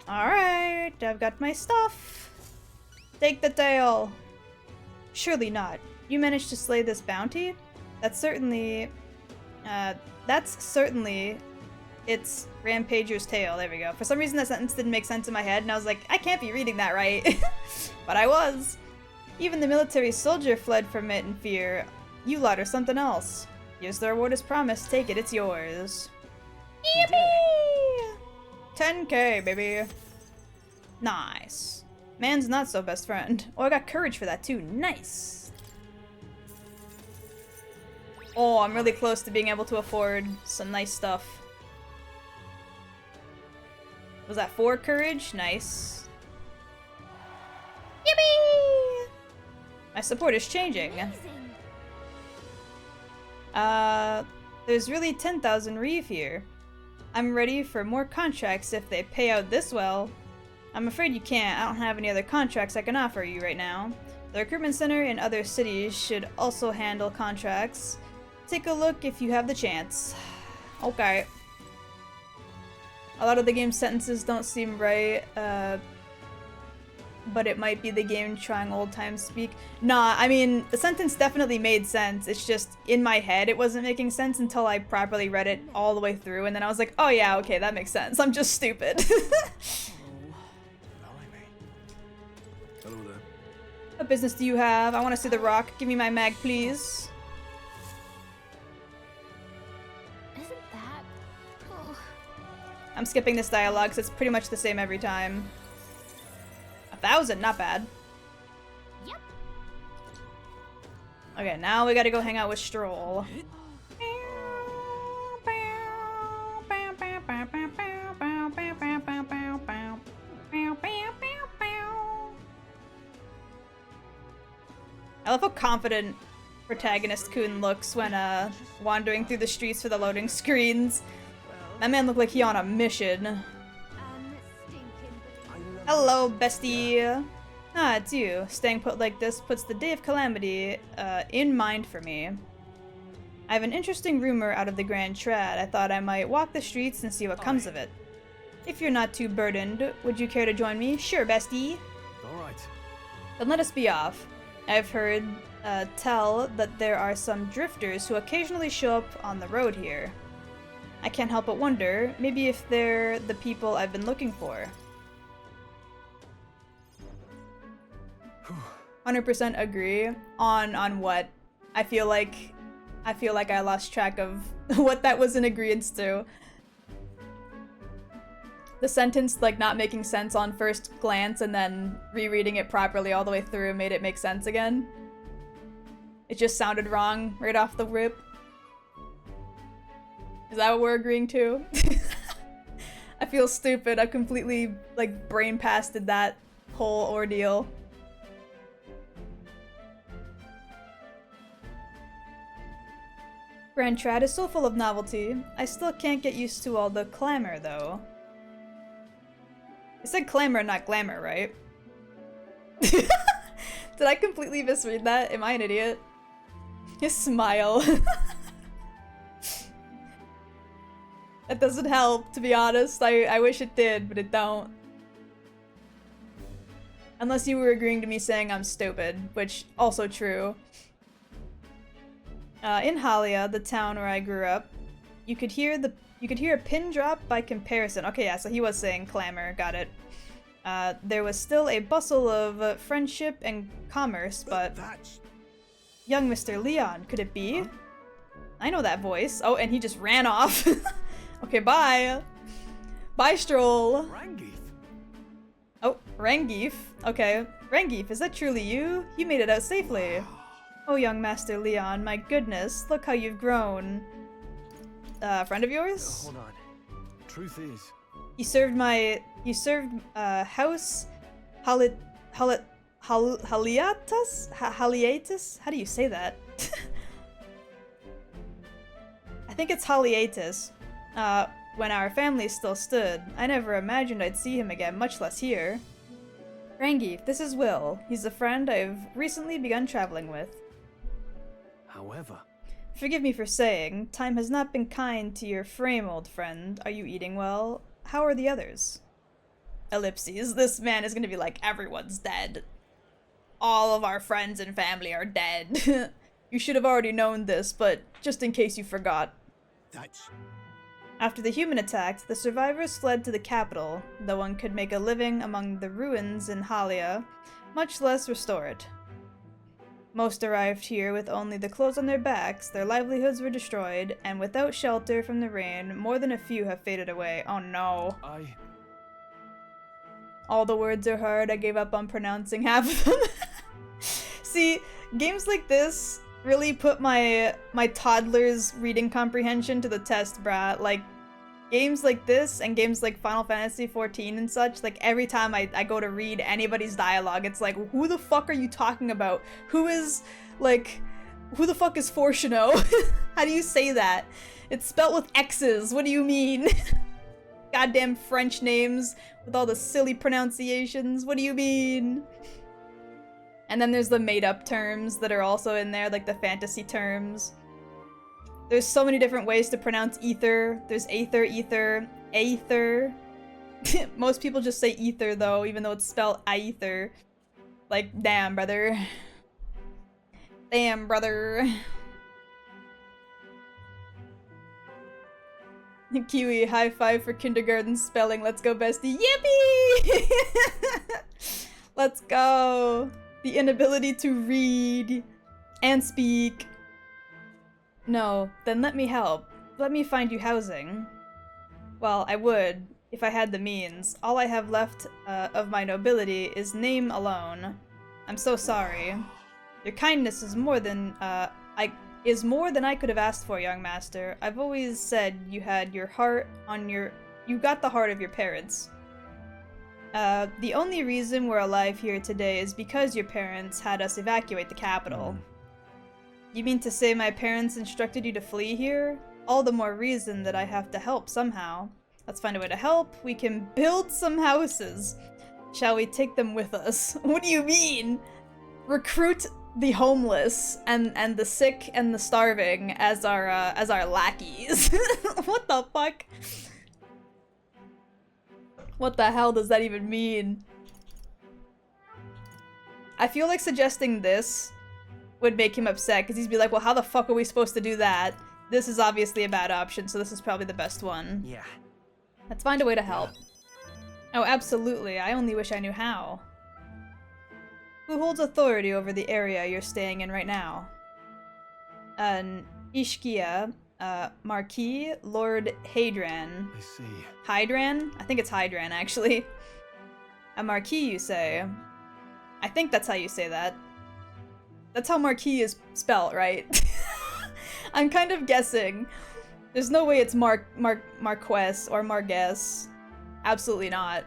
Alright, I've got my stuff. Take the tail. Surely not. You managed to slay this bounty? That's certainly it's Rampager's tail. There we go. For some reason that sentence didn't make sense in my head, and I was like, I can't be reading that right. But I was. Even the military soldier fled from it in fear. You lot are something else. Here's the reward as promised. Take it, it's yours. Yippee! 10k, baby. Nice. Man's not so best friend. Oh, I got courage for that too. Nice. Oh, I'm really close to being able to afford some nice stuff. Was that 4 courage? Nice. Yippee! My support is changing. There's really 10,000 reef here. I'm ready for more contracts if they pay out this well. I'm afraid you can't. I don't have any other contracts I can offer you right now. The recruitment center in other cities should also handle contracts. Take a look if you have the chance. Okay. A lot of the game's sentences don't seem right, but it might be the game trying old time speak. Nah, I mean, the sentence definitely made sense. It's just, in my head, it wasn't making sense until I properly read it all the way through, and then I was like, oh yeah, okay, that makes sense. I'm just stupid. Hello there. What business do you have? I want to see the rock. Give me my mag, please. Isn't that? Oh. I'm skipping this dialogue because it's pretty much the same every time. 1,000, not bad. Yep. Okay, now we gotta go hang out with Stroll. I love how confident protagonist Kun looks when wandering through the streets for the loading screens. That man looked like he on a mission. Hello, bestie. Ah, it's you. Staying put like this puts the day of calamity in mind for me. I have an interesting rumor out of the Grand Trad. I thought I might walk the streets and see what comes of it. If you're not too burdened, would you care to join me? Sure, bestie. Alright. Then let us be off. I've heard tell that there are some drifters who occasionally show up on the road here. I can't help but wonder, maybe if they're the people I've been looking for. 100% agree on what? I feel like I lost track of what that was in agreeance to. The sentence like not making sense on first glance and then rereading it properly all the way through made it make sense again. It just sounded wrong right off the rip. Is that what we're agreeing to? I feel stupid. I completely like brain pasted that whole ordeal. Grand Trad is so full of novelty. I still can't get used to all the clamor though. I said clamor, not glamour, right? Did I completely misread that? Am I an idiot? His smile. That doesn't help, to be honest. I wish it did, but it don't. Unless you were agreeing to me saying I'm stupid, which also true. In Halia, the town where I grew up, you could hear a pin drop by comparison. Okay, yeah, so he was saying clamor, got it. There was still a bustle of friendship and commerce, but That's... young Mr. Leon, could it be? I know that voice. Oh, and he just ran off. Okay, bye. Bye, Stroll. Rangeeth. Oh, Rangeef. Okay. Rangeef, is that truly you? You made it out safely. Oh, young Master Leon, my goodness, look how you've grown. Friend of yours? Hold on. Truth is, House Haliatus? How do you say that? I think it's Haliatus. When our family still stood, I never imagined I'd see him again, much less here. Rangi, this is Will. He's a friend I've recently begun traveling with. however, Forgive me for saying, time has not been kind to your frame, old friend. Are you eating well? How are the others? Ellipses. This man is gonna be like, everyone's dead. All of our friends and family are dead. You should have already known this, but just in case you forgot. That's After the human attacked, the survivors fled to the capital. No one could make a living among the ruins in Halia, much less restore it. Most arrived here with only the clothes on their backs, their livelihoods were destroyed, and without shelter from the rain, more than a few have faded away. Oh no. All the words are hard, I gave up on pronouncing half of them. See, games like this really put my toddler's reading comprehension to the test, brah. Like, games like this and games like Final Fantasy XIV and such, like every time I go to read anybody's dialogue, it's like, who the fuck are you talking about? Who the fuck is Fortuno? How do you say that? It's spelt with X's, what do you mean? Goddamn French names with all the silly pronunciations, what do you mean? And then there's the made-up terms that are also in there, like the fantasy terms. There's so many different ways to pronounce ether. There's aether, aether. Most people just say ether though, even though it's spelled aether. Like, damn, brother. Damn, brother. Kiwi, high five for kindergarten spelling. Let's go, bestie. Yippee! Let's go. The inability to read and speak. No, then let me help. Let me find you housing. Well, I would, if I had the means. All I have left of my nobility is name alone. I'm so sorry. Your kindness is more than I could have asked for, young master. I've always said you had your heart on your... You got the heart of your parents. The only reason we're alive here today is because your parents had us evacuate the capital. You mean to say my parents instructed you to flee here? All the more reason that I have to help somehow. Let's find a way to help. We can build some houses. Shall we take them with us? What do you mean? Recruit the homeless and the sick and the starving as our lackeys. What the fuck? What the hell does that even mean? I feel like suggesting this would make him upset, because he'd be like, well, how the fuck are we supposed to do that? This is obviously a bad option, so this is probably the best one. yeah. Let's find a way to help. Oh, absolutely. I only wish I knew how. Who holds authority over the area you're staying in right now? Ishkia, Marquis, Lord Hadran. I see. Hydran? I think it's Hydran, actually. A Marquis, you say? I think that's how you say that. That's how Marquis is spelt, right? I'm kind of guessing. There's no way it's Marquess or Marguess. Absolutely not.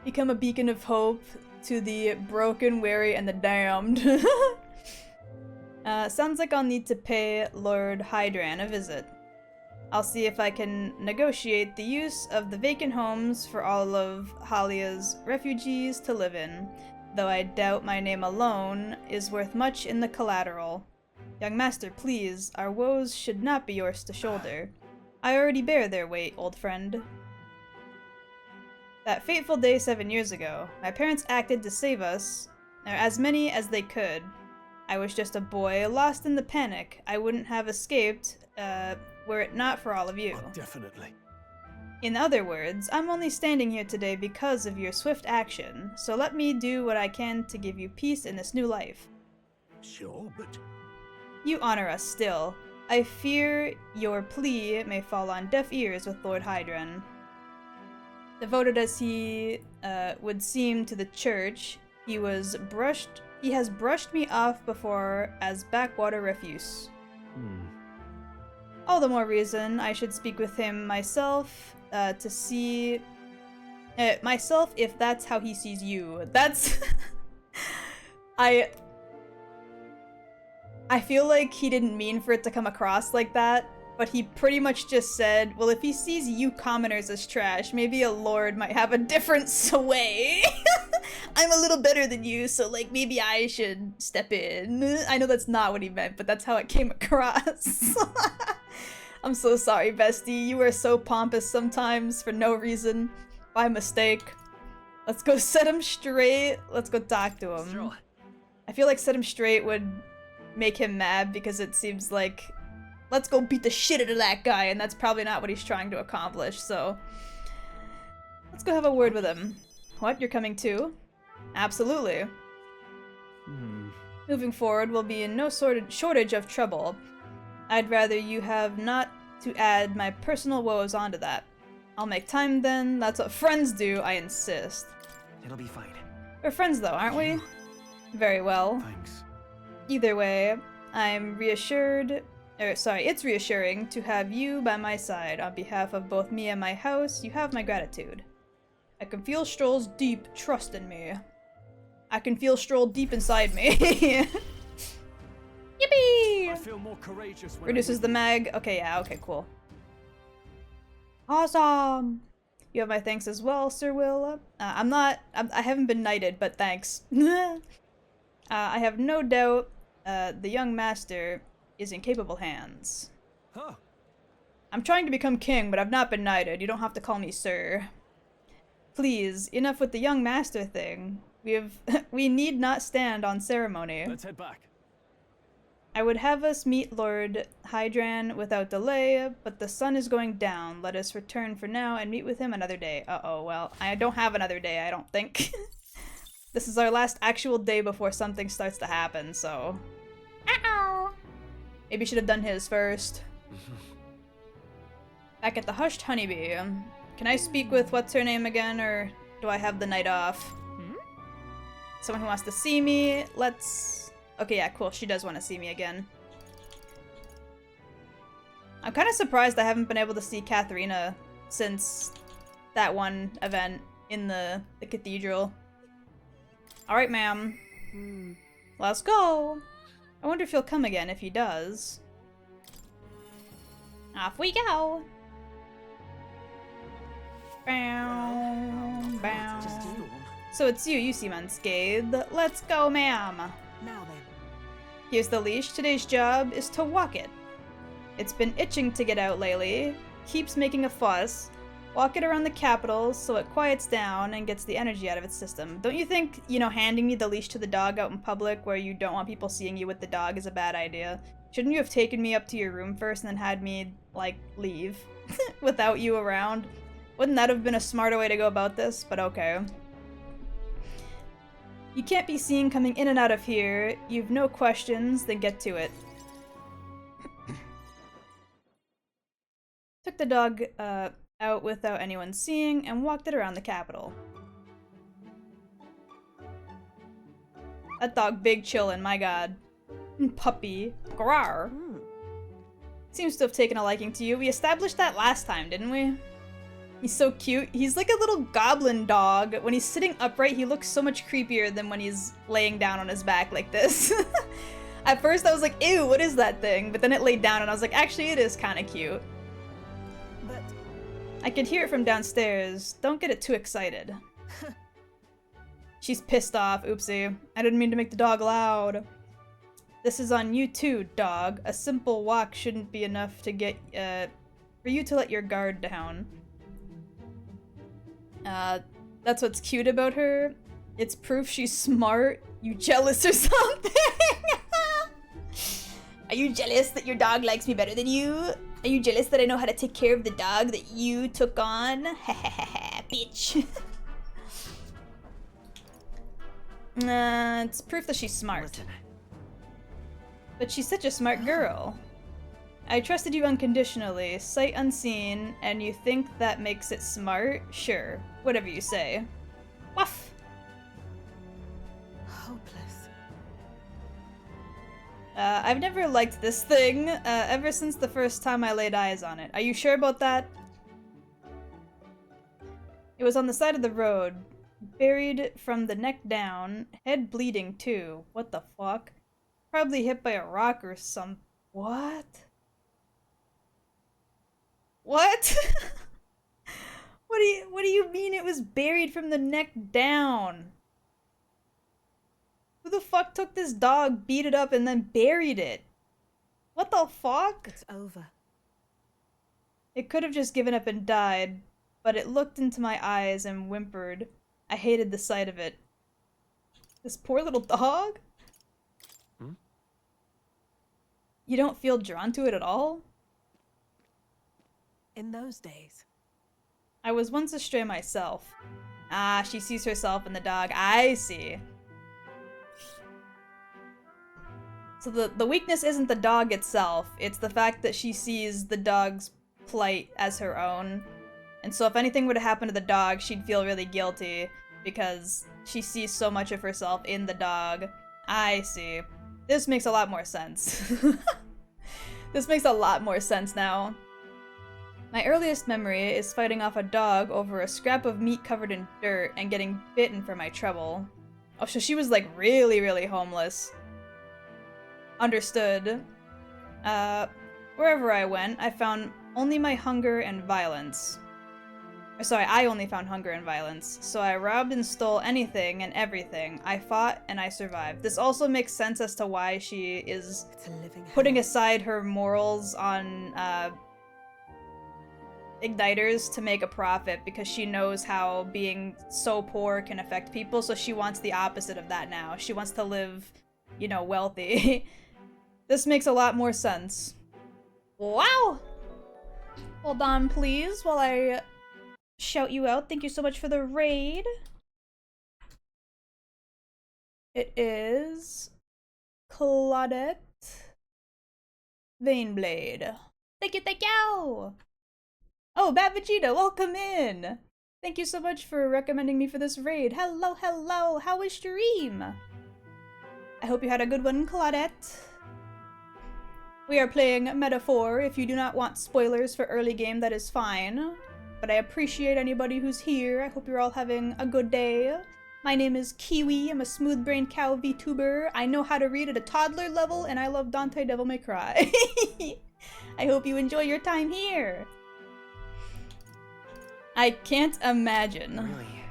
Become a beacon of hope to the broken, weary, and the damned. Sounds like I'll need to pay Lord Hydran a visit. I'll see if I can negotiate the use of the vacant homes for all of Halia's refugees to live in, though I doubt my name alone is worth much in the collateral. Young master, please, our woes should not be yours to shoulder. I already bear their weight, old friend. That fateful day 7 years ago, my parents acted to save us, or as many as they could. I was just a boy, lost in the panic. I wouldn't have escaped, were it not for all of you. Oh, definitely. In other words, I'm only standing here today because of your swift action, so let me do what I can to give you peace in this new life. Sure, but You honor us still. I fear your plea may fall on deaf ears with Lord Hydran. Devoted as he would seem to the church, he was brushed He has brushed me off before as backwater refuse. All the more reason I should speak with him myself, to see... myself if that's how he sees you. That's... I feel like he didn't mean for it to come across like that, but he pretty much just said, well, if he sees you commoners as trash, maybe a lord might have a different sway. I'm a little better than you, so like maybe I should step in. I know that's not what he meant, but that's how it came across. I'm so sorry, bestie. You are so pompous sometimes for no reason. By mistake. Let's go set him straight. Let's go talk to him. Sure. I feel like set him straight would make him mad because it seems like let's go beat the shit out of that guy, and that's probably not what he's trying to accomplish, so let's go have a word with him. What, you're coming too? Absolutely. Moving forward, we'll be in no shortage of trouble. I'd rather you have not to add my personal woes onto that. I'll make time then. That's what friends do, I insist. It'll be fine. We're friends though, aren't we? Very well. Thanks. Either way, it's reassuring to have you by my side. On behalf of both me and my house, you have my gratitude. I can feel Stroll's deep trust in me. I can feel Stroll deep inside me. Yippee! I feel more courageous when Reduces the mag. Okay, yeah, okay, cool. Awesome! You have my thanks as well, Sir Will. I haven't been knighted, but thanks. I have no doubt the young master is in capable hands. Huh. I'm trying to become king, but I've not been knighted. You don't have to call me sir. Please, enough with the young master thing. We need not stand on ceremony. Let's head back. I would have us meet Lord Hydran without delay, but the sun is going down. Let us return for now and meet with him another day. Uh-oh, well, I don't have another day, I don't think. This is our last actual day before something starts to happen, so... Uh-oh! Maybe should have done his first. Back at the Hushed Honeybee. Can I speak with what's her name again, or do I have the night off? Someone who wants to see me. Let's... Okay, yeah, cool. She does want to see me again. I'm kind of surprised I haven't been able to see Katharina since that one event in the cathedral. Alright, ma'am. Let's go! I wonder if he'll come again. If he does... Off we go! Bow, bow. Just a storm. So it's you. You seem unscathed. Let's go, ma'am! Now then. Here's the leash. Today's job is to walk it. It's been itching to get out lately. Keeps making a fuss. Walk it around the capital so it quiets down and gets the energy out of its system. Don't you think, you know, handing me the leash to the dog out in public where you don't want people seeing you with the dog is a bad idea? Shouldn't you have taken me up to your room first and then had me, like, leave without you around? Wouldn't that have been a smarter way to go about this? But okay. You can't be seen coming in and out of here. You've no questions, then get to it. Took the dog out without anyone seeing and walked it around the capital. That dog big chillin', my god. Puppy. Grar. Seems to have taken a liking to you. We established that last time, didn't we? He's so cute. He's like a little goblin dog. When he's sitting upright, he looks so much creepier than when he's laying down on his back like this. At first I was like, ew, what is that thing? But then it laid down and I was like, actually it is kind of cute. But I could hear it from downstairs. Don't get it too excited. She's pissed off. Oopsie. I didn't mean to make the dog loud. This is on you too, dog. A simple walk shouldn't be enough to get, for you to let your guard down. That's what's cute about her. It's proof she's smart. You jealous or something? Are you jealous that your dog likes me better than you? Are you jealous that I know how to take care of the dog that you took on? Bitch. It's proof that she's smart. Listen. But she's such a smart girl. I trusted you unconditionally, sight unseen, and you think that makes it smart? Sure, whatever you say. Woof! hopeless. I've never liked this thing, ever since the first time I laid eyes on it. Are you sure about that? It was on the side of the road, buried from the neck down, head bleeding too. What the fuck? Probably hit by a rock or some— What? What? What do you mean it was buried from the neck down? Who the fuck took this dog, beat it up, and then buried it? What the fuck? It's over. It could have just given up and died, but it looked into my eyes and whimpered. I hated the sight of it. This poor little dog? Hmm? You don't feel drawn to it at all? In those days. I was once a stray myself. Ah, she sees herself in the dog. I see. So the weakness isn't the dog itself, it's the fact that she sees the dog's plight as her own. And so if anything were to happen to the dog, she'd feel really guilty because she sees so much of herself in the dog. I see. This makes a lot more sense. This makes a lot more sense now. My earliest memory is fighting off a dog over a scrap of meat covered in dirt and getting bitten for my trouble. Oh, so she was like really, really homeless. Understood. Wherever I went, I found only my hunger and violence. Sorry, I only found hunger and violence. So I robbed and stole anything and everything. I fought and I survived. This also makes sense as to why she is It's a living putting hell. aside her morals on igniters to make a profit because she knows how being so poor can affect people, so she wants the opposite of that now. She wants to live, you know, wealthy. This makes a lot more sense. Wow! Hold on, please, while I shout you out. Thank you so much for the raid. It is Claudette Vaneblade. Thank you, thank you! Oh, Bad Vegeta, welcome in! Thank you so much for recommending me for this raid. Hello, hello, how was stream? I hope you had a good one, Claudette. We are playing Metaphor. If you do not want spoilers for early game, that is fine. But I appreciate anybody who's here. I hope you're all having a good day. My name is Kiwi. I'm a smooth-brained cow VTuber. I know how to read at a toddler level, and I love Dante Devil May Cry. I hope you enjoy your time here. I can't imagine. Really?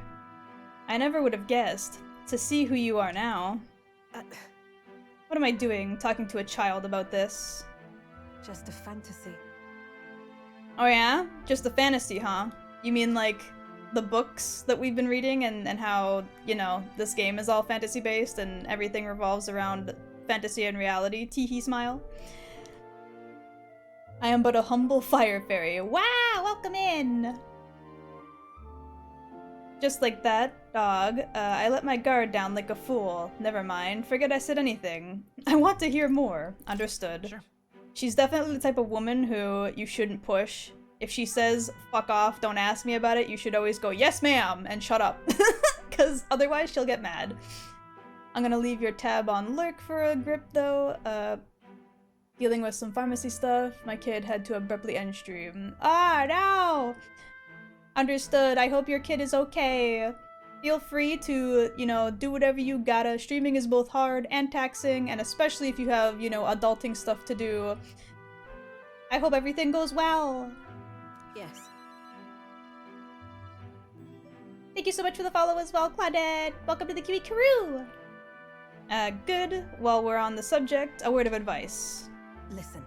I never would have guessed. To see who you are now. What am I doing, talking to a child about this? Just a fantasy. Oh yeah? Just a fantasy, huh? You mean like the books that we've been reading and how, you know, this game is all fantasy-based and everything revolves around fantasy and reality? Teehee smile. I am but a humble fire fairy. Wow! Welcome in! Just like that, dog, I let my guard down like a fool. Never mind, forget I said anything. I want to hear more. Understood. Sure. She's definitely the type of woman who you shouldn't push. If she says, fuck off, don't ask me about it, you should always go, yes ma'am, and shut up. Because otherwise she'll get mad. I'm gonna leave your tab on lurk for a grip though. Dealing with some pharmacy stuff, my kid had to abruptly end stream. Ah, no! Understood. I hope your kid is okay. Feel free to, you know, do whatever you gotta. Streaming is both hard and taxing, and especially if you have, you know, adulting stuff to do. I hope everything goes well. Yes. Thank you so much for the follow as well, Claudette. Welcome to the Kiwi crew. Good. While we're on the subject, a word of advice. Listen.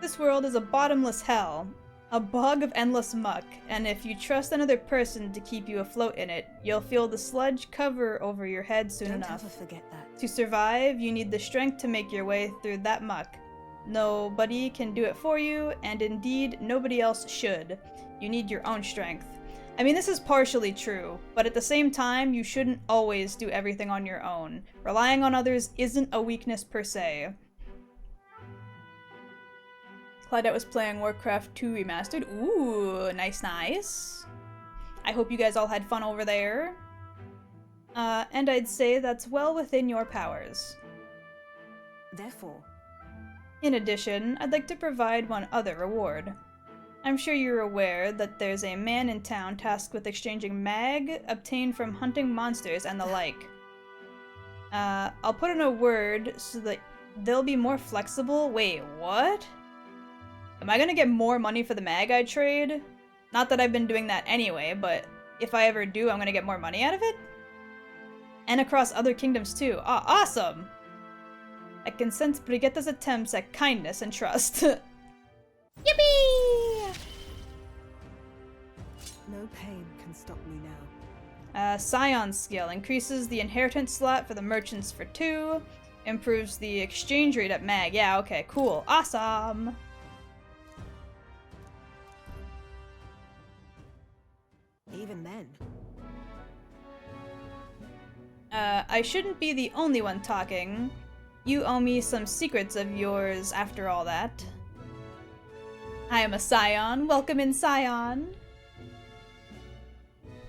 This world is a bottomless hell. A bog of endless muck, and if you trust another person to keep you afloat in it, you'll feel the sludge cover over your head soon Don't enough. ever forget that. To survive, you need the strength to make your way through that muck. Nobody can do it for you, and indeed, nobody else should. You need your own strength. I mean, this is partially true, but at the same time, you shouldn't always do everything on your own. Relying on others isn't a weakness per se. Claudette was playing Warcraft 2 Remastered. Ooh, nice, nice. I hope you guys all had fun over there. And I'd say that's well within your powers. Therefore, In addition, I'd like to provide one other reward. I'm sure you're aware that there's a man in town tasked with exchanging mag obtained from hunting monsters and the like. I'll put in a word so that they'll be more flexible. Wait, what? Am I gonna get more money for the mag I trade? Not that I've been doing that anyway, but if I ever do, I'm gonna get more money out of it? And across other kingdoms too. Ah, awesome! I can sense Brigitta's attempts at kindness and trust. Yippee! no pain can stop me now. Scion skill increases the inheritance slot for the merchants for 2. Improves the exchange rate at mag. Yeah, okay, cool. Awesome! Even then, I shouldn't be the only one talking. You owe me some secrets of yours after all that. I am a Scion. Welcome in, Scion.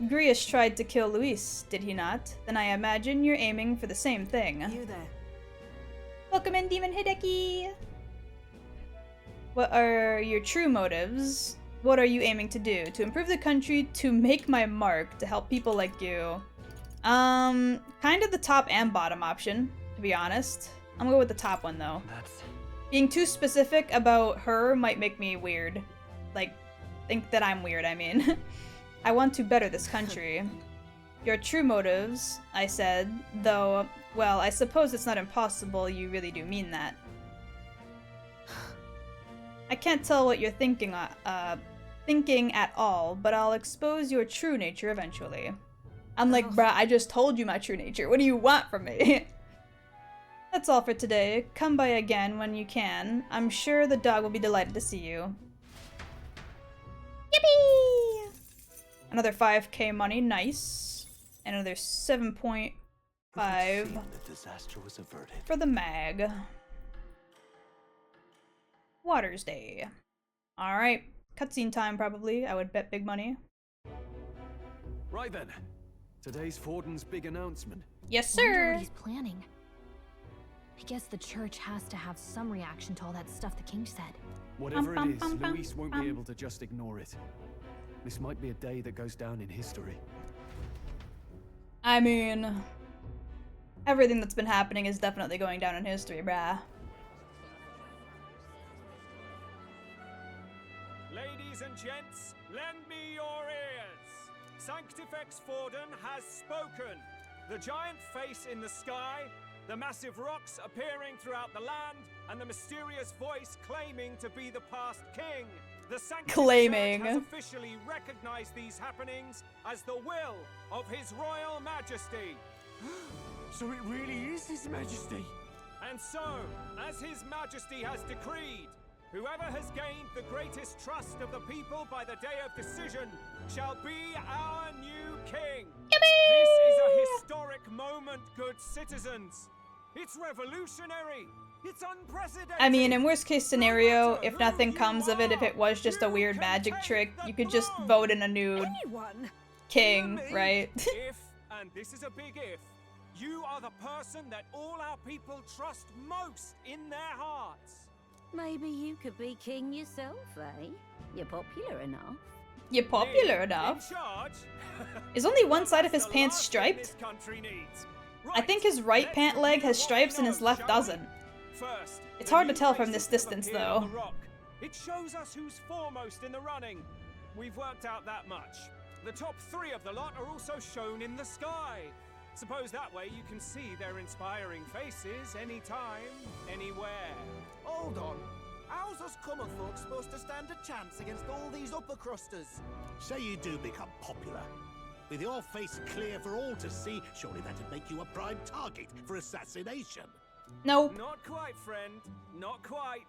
Grius tried to kill Luis, did he not? Then I imagine you're aiming for the same thing. you there. Welcome in, Demon Hideki! What are your true motives? What are you aiming to do? To improve the country, to make my mark, to help people like you? Kind of the top and bottom option, to be honest. I'm gonna go with the top one, though. That's... Being too specific about her might make me weird. Like, think that I'm weird, I mean. I want to better this country. Your true motives, I said, though, well, I suppose it's not impossible you really do mean that. I can't tell what you're thinking at all, but I'll expose your true nature eventually. I'm like, bruh, I just told you my true nature. What do you want from me? That's all for today. Come by again when you can. I'm sure the dog will be delighted to see you. Yippee! Another 5k money, nice. Another 7.5 The disaster was averted. for the mag. Waters Day. Alright, cutscene time probably. I would bet big money. Right then. Today's Forden's big announcement. Yes, Wonder sir! what he's planning. I guess the church has to have some reaction to all that stuff the king said. Whatever Bum, it bum, is, bum, Luis won't bum. be able to just ignore it. This might be a day that goes down in history. I mean, everything that's been happening is definitely going down in history, brah. Ladies and gents, lend me your ears. Sanctifex Forden has spoken. The giant face in the sky, the massive rocks appearing throughout the land, and the mysterious voice claiming to be the past king. The Sanctifex Claiming. Church has officially recognized these happenings as the will of His Royal Majesty. So it really is His Majesty! And so, as His Majesty has decreed, whoever has gained the greatest trust of the people by the day of decision shall be our new king. This is a historic moment, good citizens. It's revolutionary. It's unprecedented. I mean, in worst case scenario, if nothing comes of it, if it was just a weird magic trick, you could just vote in a new Anyone? king, right? If, and this is a big if, you are the person that all our people trust most in their hearts. Maybe you could be king yourself, eh? You're popular enough. You're popular Me, enough. In charge? Is only one side of his That's the pants last thing striped? this country needs. I think his right let's pant leg reveal has what stripes we and his know, left shall we? doesn't. First, It's the hard to new tell from this faces have distance, appeared on though. the rock. It shows us who's foremost in the running. We've worked out that much. The top 3 of the lot are also shown in the sky. Suppose that way you can see their inspiring faces anytime, anywhere. Hold on. How's us common folk supposed to stand a chance against all these upper crusters? Say you do become popular. With your face clear for all to see, surely that'd make you a prime target for assassination. Nope. Not quite, friend. Not quite.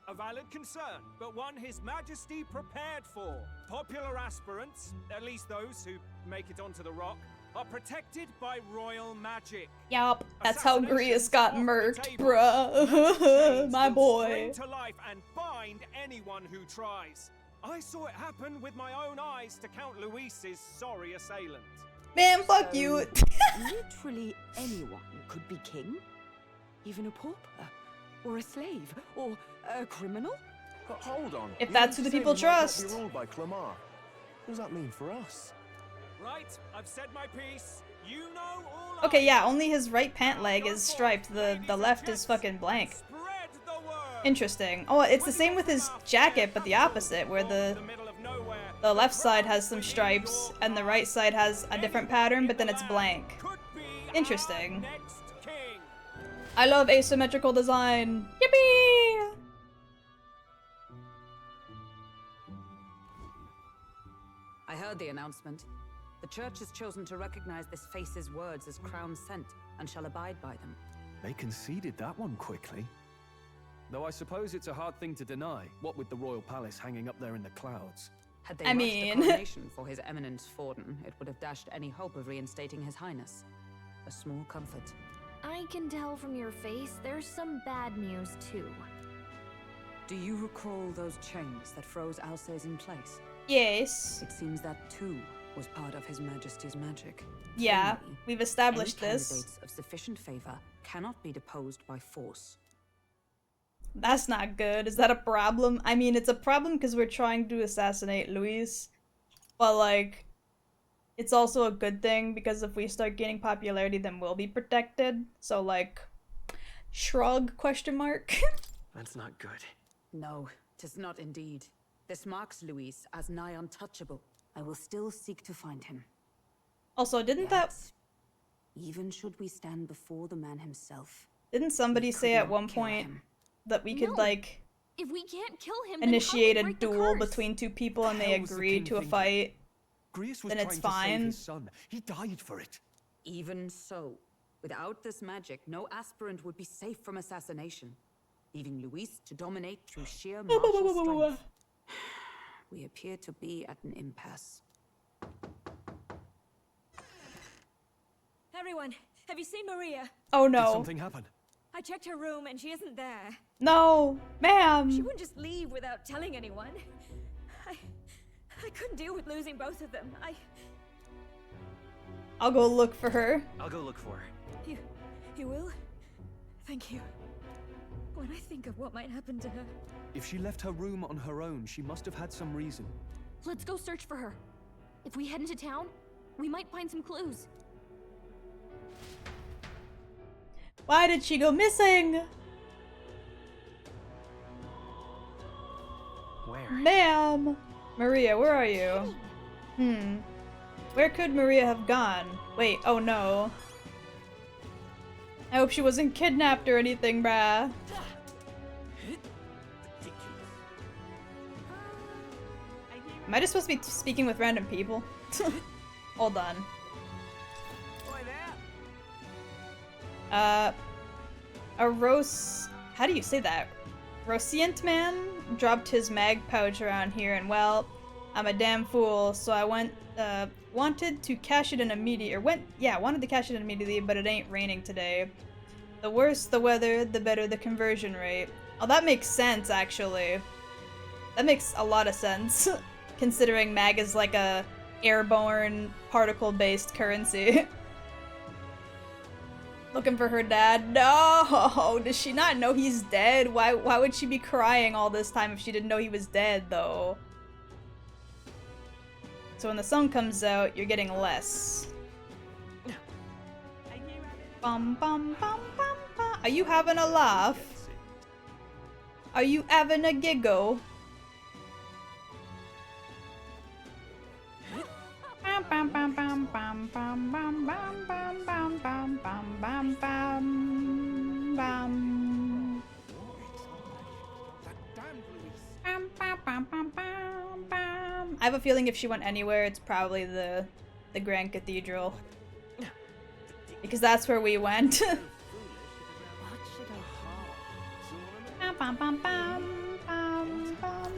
A valid concern, but one His Majesty prepared for. Popular aspirants, at least those who make it onto the rock, are protected by royal magic. Yup, that's how Grius Assassinations got off the murked, table. bruh. Chains My will boy. spring to life and bind anyone who tries. I saw it happen with my own eyes to Count Luis's sorry assailant. Man, fuck you. Literally anyone could be king? Even a pauper? or a slave, or a criminal? Hold on. If that's who the people trust. Be ruled by Clamar. What does that mean for us? Right, I've said my piece. You know all. Okay, yeah, only his right pant leg is striped. The left is fucking blank. Spread the word. Interesting. Oh, it's the same with his jacket, but the opposite, where the left side has some stripes and the right side has a different pattern, but then it's blank. Interesting. I love asymmetrical design. Yippee! I heard the announcement. The church has chosen to recognize this face's words as crown sent and shall abide by them. They conceded that one quickly. Though I suppose it's a hard thing to deny, what with the royal palace hanging up there in the clouds. Had they rushed the coronation for His Eminence Forden, it would have dashed any hope of reinstating His Highness. A small comfort. I can tell from your face there's some bad news too. Do you recall those chains that froze Alsace in place? Yes. It seems that too was part of His Majesty's magic. Yeah, Plainly, we've established any this. Candidates of sufficient favor cannot be deposed by force. That's not good. Is that a problem? I mean, it's a problem because we're trying to assassinate Luis. But, like, it's also a good thing because if we start gaining popularity, then we'll be protected. So, like, shrug, question mark. That's not good. No, 'tis not indeed. This marks Luis as nigh untouchable. I will still seek to find him. Also, didn't even should we stand before the man himself. Didn't somebody say at one point that we could, like, if we can't kill him, initiate a duel between two people and they Hell's the agreed king to a thinking? fight? Grius was Then it's trying to save fine. his son. He died for it. Even so, without this magic, no aspirant would be safe from assassination, leaving Luis to dominate through sheer martial strength. We appear to be at an impasse. Everyone, have you seen Maria? Oh Did no. something happen? I checked her room and she isn't there. No, ma'am. She wouldn't just leave without telling anyone. I couldn't deal with losing both of them. I'll go look for her. I'll go look for her. You will? Thank you. When I think of what might happen to her. If she left her room on her own, she must have had some reason. Let's go search for her. If we head into town, we might find some clues. Why did she go missing? Where? Ma'am! Maria, where are you? Where could Maria have gone? Wait, oh no. I hope she wasn't kidnapped or anything, bruh. Am I just supposed to be speaking with random people? Hold on. How do you say that? Rosient man dropped his mag pouch around here and well, I'm a damn fool, so I wanted to cash it in wanted to cash it in immediately, but it ain't raining today. The worse the weather, the better the conversion rate. Oh, that makes sense, actually. That makes a lot of sense, considering mag is like a airborne, particle-based currency. Looking for her dad. No! Does she not know he's dead? Why would she be crying all this time if she didn't know he was dead, though? So when the sun comes out, you're getting less. Bum bum bum bum bum. Are you having a laugh? Are you having a giggle? Bam bam bam bam bam bam bam bam bam bam bam bam bam bam. Bam bam bam bam bam bam. I have a feeling if she went anywhere, it's probably the Grand Cathedral. Because that's where we went. Bam bam bam bam bam bam.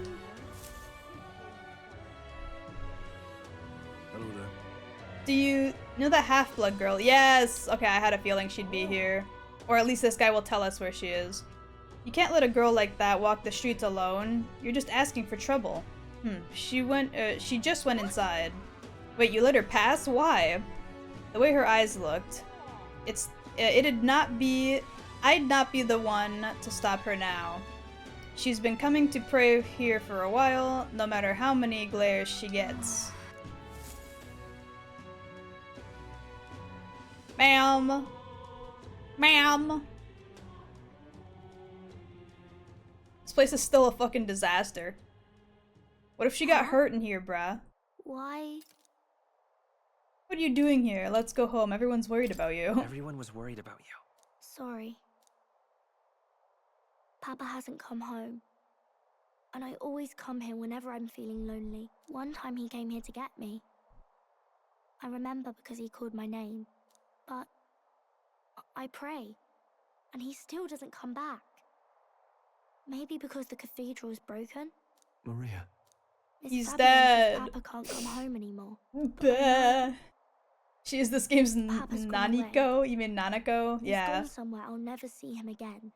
Do you know that half-blood girl? Yes! Okay, I had a feeling she'd be here. Or at least this guy will tell us where she is. You can't let a girl like that walk the streets alone. You're just asking for trouble. She just went inside. Wait, you let her pass? Why? The way her eyes looked. It'd not be I'd not be the one to stop her now. She's been coming to pray here for a while, no matter how many glares she gets. Ma'am. Ma'am. This place is still a fucking disaster. What if she got hurt in here, bruh? Why? What are you doing here? Let's go home. Everyone's worried about you. Everyone was worried about you. Sorry. Papa hasn't come home. And I always come here whenever I'm feeling lonely. One time he came here to get me. I remember because he called my name. But I pray. And he still doesn't come back. Maybe because the cathedral's broken? Maria. He's dead. Papa can't come home anymore. Bah. She is this game's Naniko? You mean Nanako? He's Yeah. gone somewhere I'll never see him again.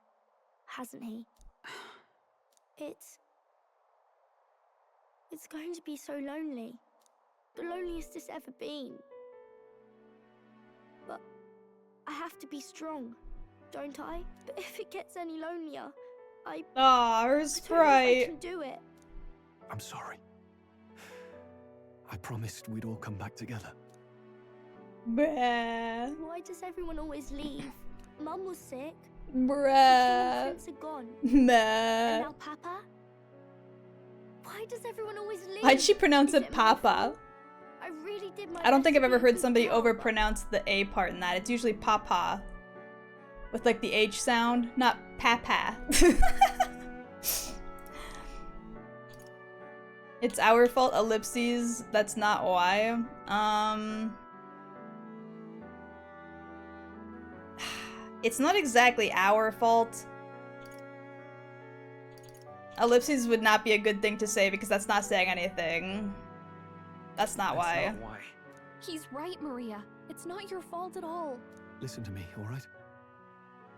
Hasn't he? It's going to be so lonely. The loneliest it's ever been. But I have to be strong, don't I? But if it gets any lonelier, her sprite. I can do it. I'm sorry. I promised we'd all come back together. Bruh. Why does everyone always leave? Mum was sick. Bruh. The prince are gone. Nah. And now Papa? Why does everyone always leave? Why'd she pronounce it Papa? I really did my I don't best think I've to ever be a heard good somebody girl, but overpronounce the A part in that. It's usually Papa. With like the H sound, not Papa. It's our fault, ellipses. That's not why. It's not exactly our fault. Ellipses would not be a good thing to say because that's not saying anything. That's not why. That's not why. He's right, Maria. It's not your fault at all. Listen to me, all right?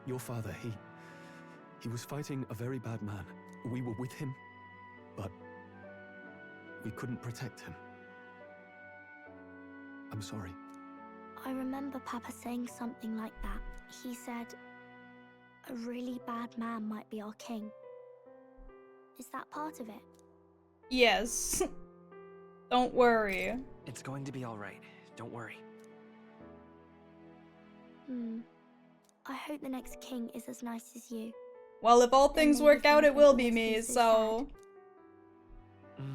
Your father, he was fighting a very bad man. We were with him, but we couldn't protect him. I'm sorry. I remember Papa saying something like that. He said, a really bad man might be our king. Is that part of it? Yes. Don't worry. It's going to be all right. Don't worry. I hope the next king is as nice as you. Well, if all things maybe work out, things it will won't be always me, be so so...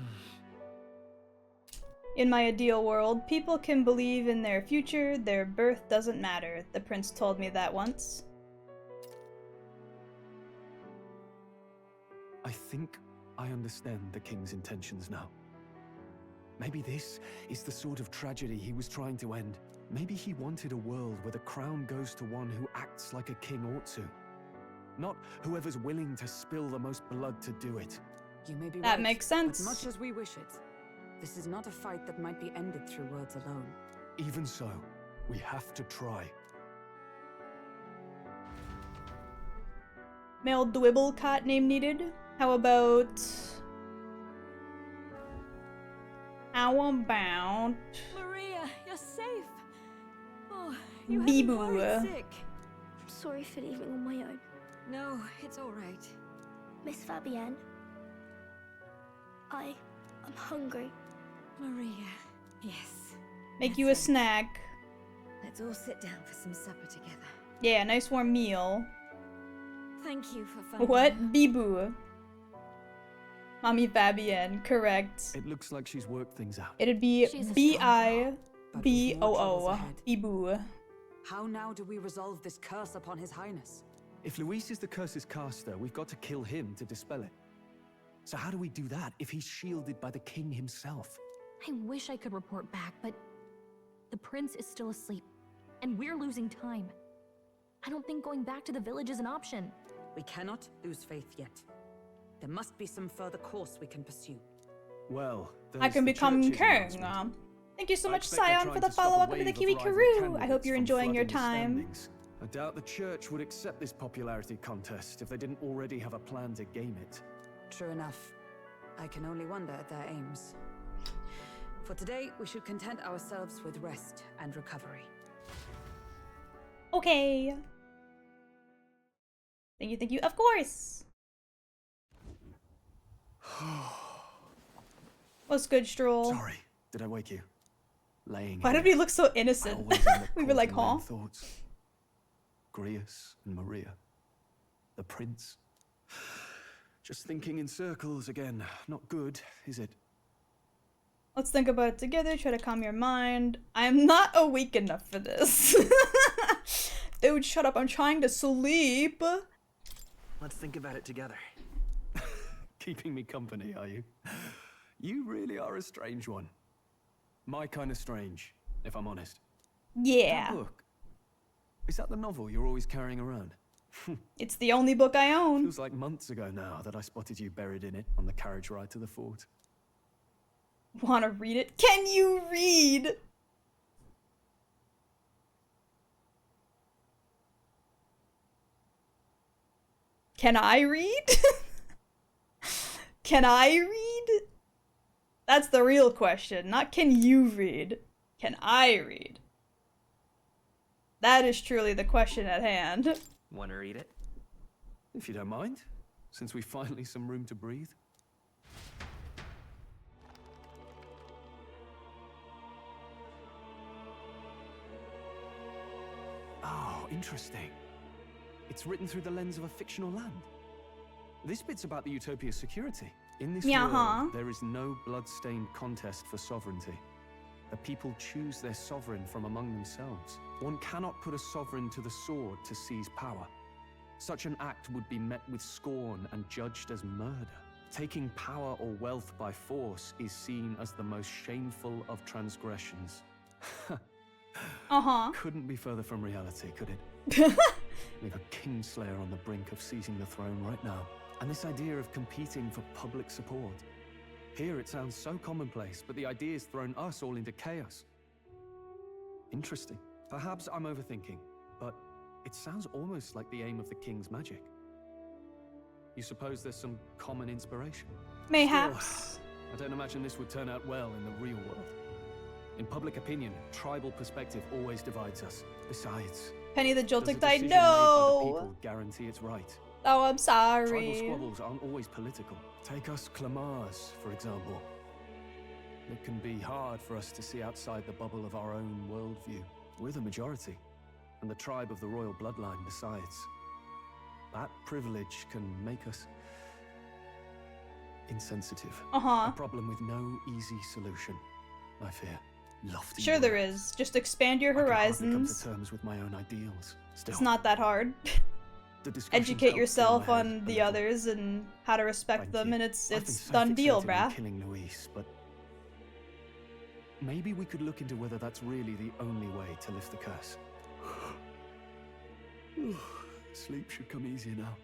In my ideal world, people can believe in their future, their birth doesn't matter. The prince told me that once. I think I understand the king's intentions now. Maybe this is the sort of tragedy he was trying to end. Maybe he wanted a world where the crown goes to one who acts like a king ought to. Not whoever's willing to spill the most blood to do it. You may be That right, makes sense. But much as we wish it, this is not a fight that might be ended through words alone. Even so, we have to try. Male Dwibble cat name needed? How about... Maria, you're safe. Oh, you Bibu. haven't worried sick. I'm sorry for leaving on my own. No, it's all right. Miss Fabienne, I'm hungry. Maria, yes. Make you a snack. Let's all sit down for some supper together. Yeah, nice warm meal. Thank you for finding What? Bibu. Mommy Fabienne, correct. It looks like she's worked things out. It'd be She's a B-I-B-O-O. ahead. Bibu. How now do we resolve this curse upon His Highness? If Luis is the curse's caster, we've got to kill him to dispel it. So how do we do that if he's shielded by the king himself? I wish I could report back, but the prince is still asleep, and we're losing time. I don't think going back to the village is an option. We cannot lose faith yet. There must be some further course we can pursue. Well, I can the become church's king. announcement. Thank you so I much, expect they're Scion, for trying the to stop a follow. Welcome to the wave Kiwi of rival Karoo. I candidates hope you're from enjoying your flooding the time. standings. I doubt the church would accept this popularity contest if they didn't already have a plan to game it. True enough. I can only wonder at their aims. For today, we should content ourselves with rest and recovery. Okay. Thank you. Of course. What's good, Stroll? Sorry, did I wake you? Laying Why here, did we look so I innocent? always end up We were like, caught in my huh? own thoughts. Grius and Maria. The prince. Just thinking in circles again. Not good, is it? Let's think about it together, try to calm your mind. I'm not awake enough for this. Dude, shut up, I'm trying to sleep. Let's think about it together. Keeping me company, are you? You really are a strange one. My kind of strange, if I'm honest. Yeah. That book. Is that the novel you're always carrying around? It's the only book I own. Feels like months ago now that I spotted you buried in it on the carriage ride to the fort. Wanna read it? Can you read? Can I read? Can I read? That's the real question. Not can you read. Can I read? That is truly the question at hand. Want to read it? If you don't mind, since we've finally some room to breathe. Oh, interesting. It's written through the lens of a fictional land. This bit's about the Utopia's security. In this world, there is no blood-stained contest for sovereignty. The people choose their sovereign from among themselves. One cannot put a sovereign to the sword to seize power. Such an act would be met with scorn and judged as murder. Taking power or wealth by force is seen as the most shameful of transgressions. Couldn't be further from reality, could it? We have a kingslayer on the brink of seizing the throne right now. And this idea of competing for public support. Here it sounds so commonplace, but the idea's thrown us all into chaos. Interesting. Perhaps I'm overthinking, but it sounds almost like the aim of the king's magic. You suppose there's some common inspiration? Mayhaps. Still, I don't imagine this would turn out well in the real world. In public opinion, tribal perspective always divides us. Besides, Penny the Joltic died. decision made by the No! people guarantee it's right. Oh, I'm Tribal sorry. squabbles aren't always political. Take us Clamars, for example. It can be hard for us to see outside the bubble of our own worldview. We're the majority, and the tribe of the royal bloodline besides. That privilege can make us insensitive. A problem with no easy solution, I fear. Lofty Sure there words. is. Just expand your I can hardly come to horizons. terms with my own ideals. Still, It's not that hard. the discussions Educate help clear yourself my head on a the little. others and how to respect Thank them, you. and it's I've been so done deal, fixated on bruh. killing Luis, but maybe we could look into whether that's really the only way to lift the curse. Sleep should come easier now.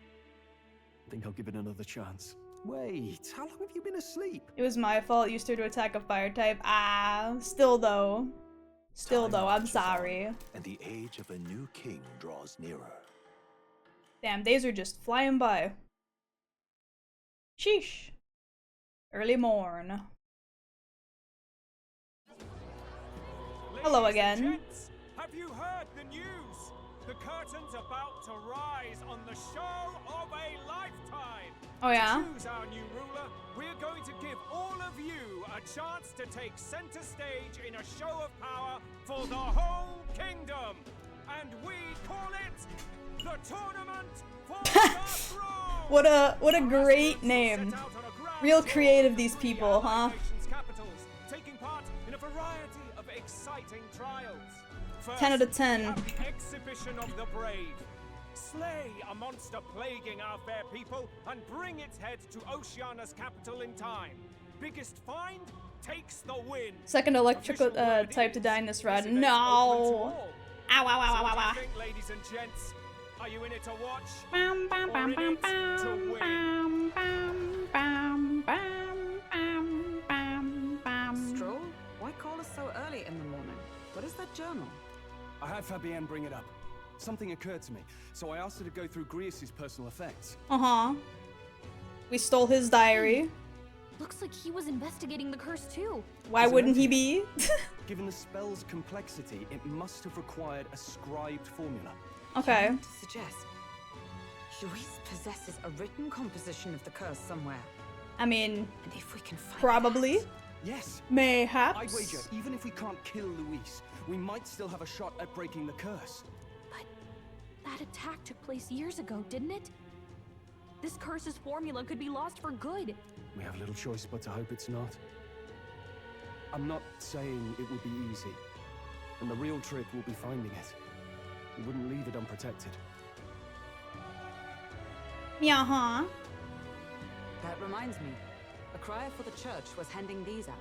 Think I'll give it another chance. Wait, how long have you been asleep? It was my fault. Used her to attack a fire type. Ah, still though. I'm sorry. And the age of a new king draws nearer. Damn, days are just flying by. Sheesh. Early morn. Hello Ladies again. and gents, have you heard the news? The curtain's about to rise on the show of a lifetime. Oh, yeah? To choose our new ruler, we're going to give all of you a chance to take center stage in a show of power for the whole kingdom. And we call it the Tournament for the Throne. What a great name. Real creative, these people, huh? Nations' capitals, taking part in a variety of exciting trials. 10 out of 10. We have the exhibition of the brave. Slay a monster plaguing our fair people and bring its head to Oceania's capital in time. Biggest find takes the win. Second electrical type to die in this ride. No. Ow, ow, ow, ow, ow, ow. Think, ladies and gents, are you in it to watch? Bam, bam, or bam, in bam, it to win? bam, bam, bam, bam, bam, bam, bam. Stroll, why call us so early in the morning? What is that journal? I had Fabienne bring it up. Something occurred to me, so I asked her to go through Grius' personal effects. We stole his diary. Looks like he was investigating the curse too. Why wouldn't he be? Given the spell's complexity, it must have required a scribed formula. Okay. To suggest Luis possesses a written composition of the curse somewhere. I mean, and if we can find probably. that... Yes. Mayhaps. I'd wager, even if we can't kill Luis, we might still have a shot at breaking the curse. But that attack took place years ago, didn't it? This curse's formula could be lost for good. We have little choice but to hope it's not. I'm not saying it would be easy. And the real trick will be finding it. We wouldn't leave it unprotected. Yeah. That reminds me. A crier for the church was handing these out.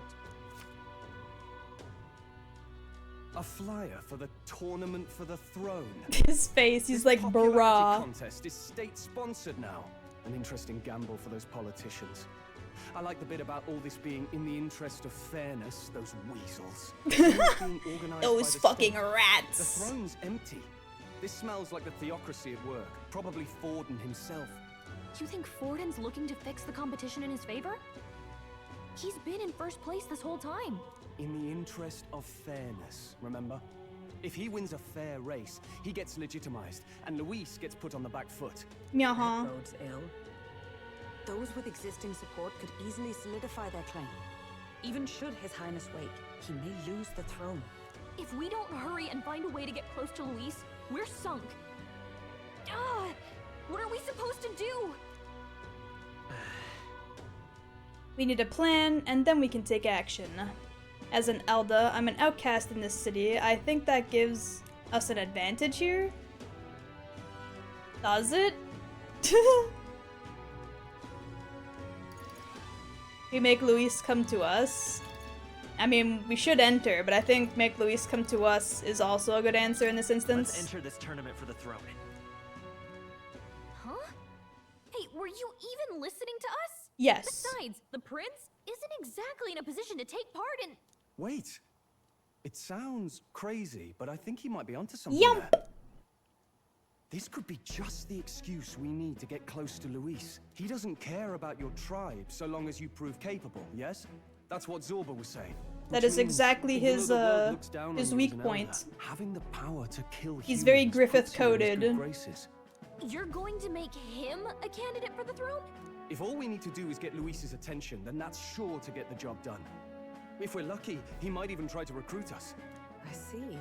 A flyer for the tournament for the throne. His face, he's like, bruh. Contest is state-sponsored now. An interesting gamble for those politicians. I like the bit about all this being in the interest of fairness, those weasels. Those fucking rats. The throne's empty. This smells like the theocracy at work. Probably Forden himself. You think Forden's looking to fix the competition in his favor? He's been in first place this whole time. In the interest of fairness, remember? If he wins a fair race, he gets legitimized, and Luis gets put on the back foot. That bodes ill. Those with existing support could easily solidify their claim. Even should His Highness wake, he may lose the throne. If we don't hurry and find a way to get close to Luis, we're sunk. What are we supposed to do? We need a plan, and then we can take action. As an Elda, I'm an outcast in this city. I think that gives us an advantage here. Does it? We make Luis come to us. I mean, we should enter, but I think make Luis come to us is also a good answer in this instance. Let's enter this tournament for the throne. Huh? Hey, were you even listening to us? Yes. Besides, the prince isn't exactly in a position to take part in... Wait. It sounds crazy, but I think he might be onto something there. This could be just the excuse we need to get close to Luis. He doesn't care about your tribe so long as you prove capable, yes? That's what Zorba was saying. That is exactly his weak point. Having the power to kill He's very Griffith-coded. You're going to make him a candidate for the throne? If all we need to do is get Luis's attention, then that's sure to get the job done. If we're lucky, he might even try to recruit us. I see.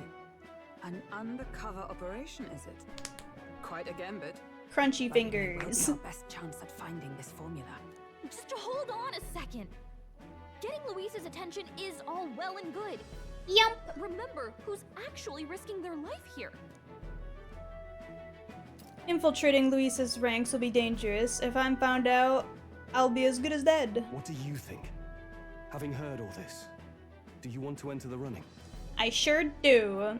An undercover operation, is it? Quite a gambit. Crunchy fingers. Our best chance at finding this formula. Just hold on a second. Getting Luis's attention is all well and good. Yup. Remember who's actually risking their life here. Infiltrating Luis's ranks will be dangerous. If I'm found out, I'll be as good as dead. What do you think? Having heard all this, do you want to enter the running? I sure do.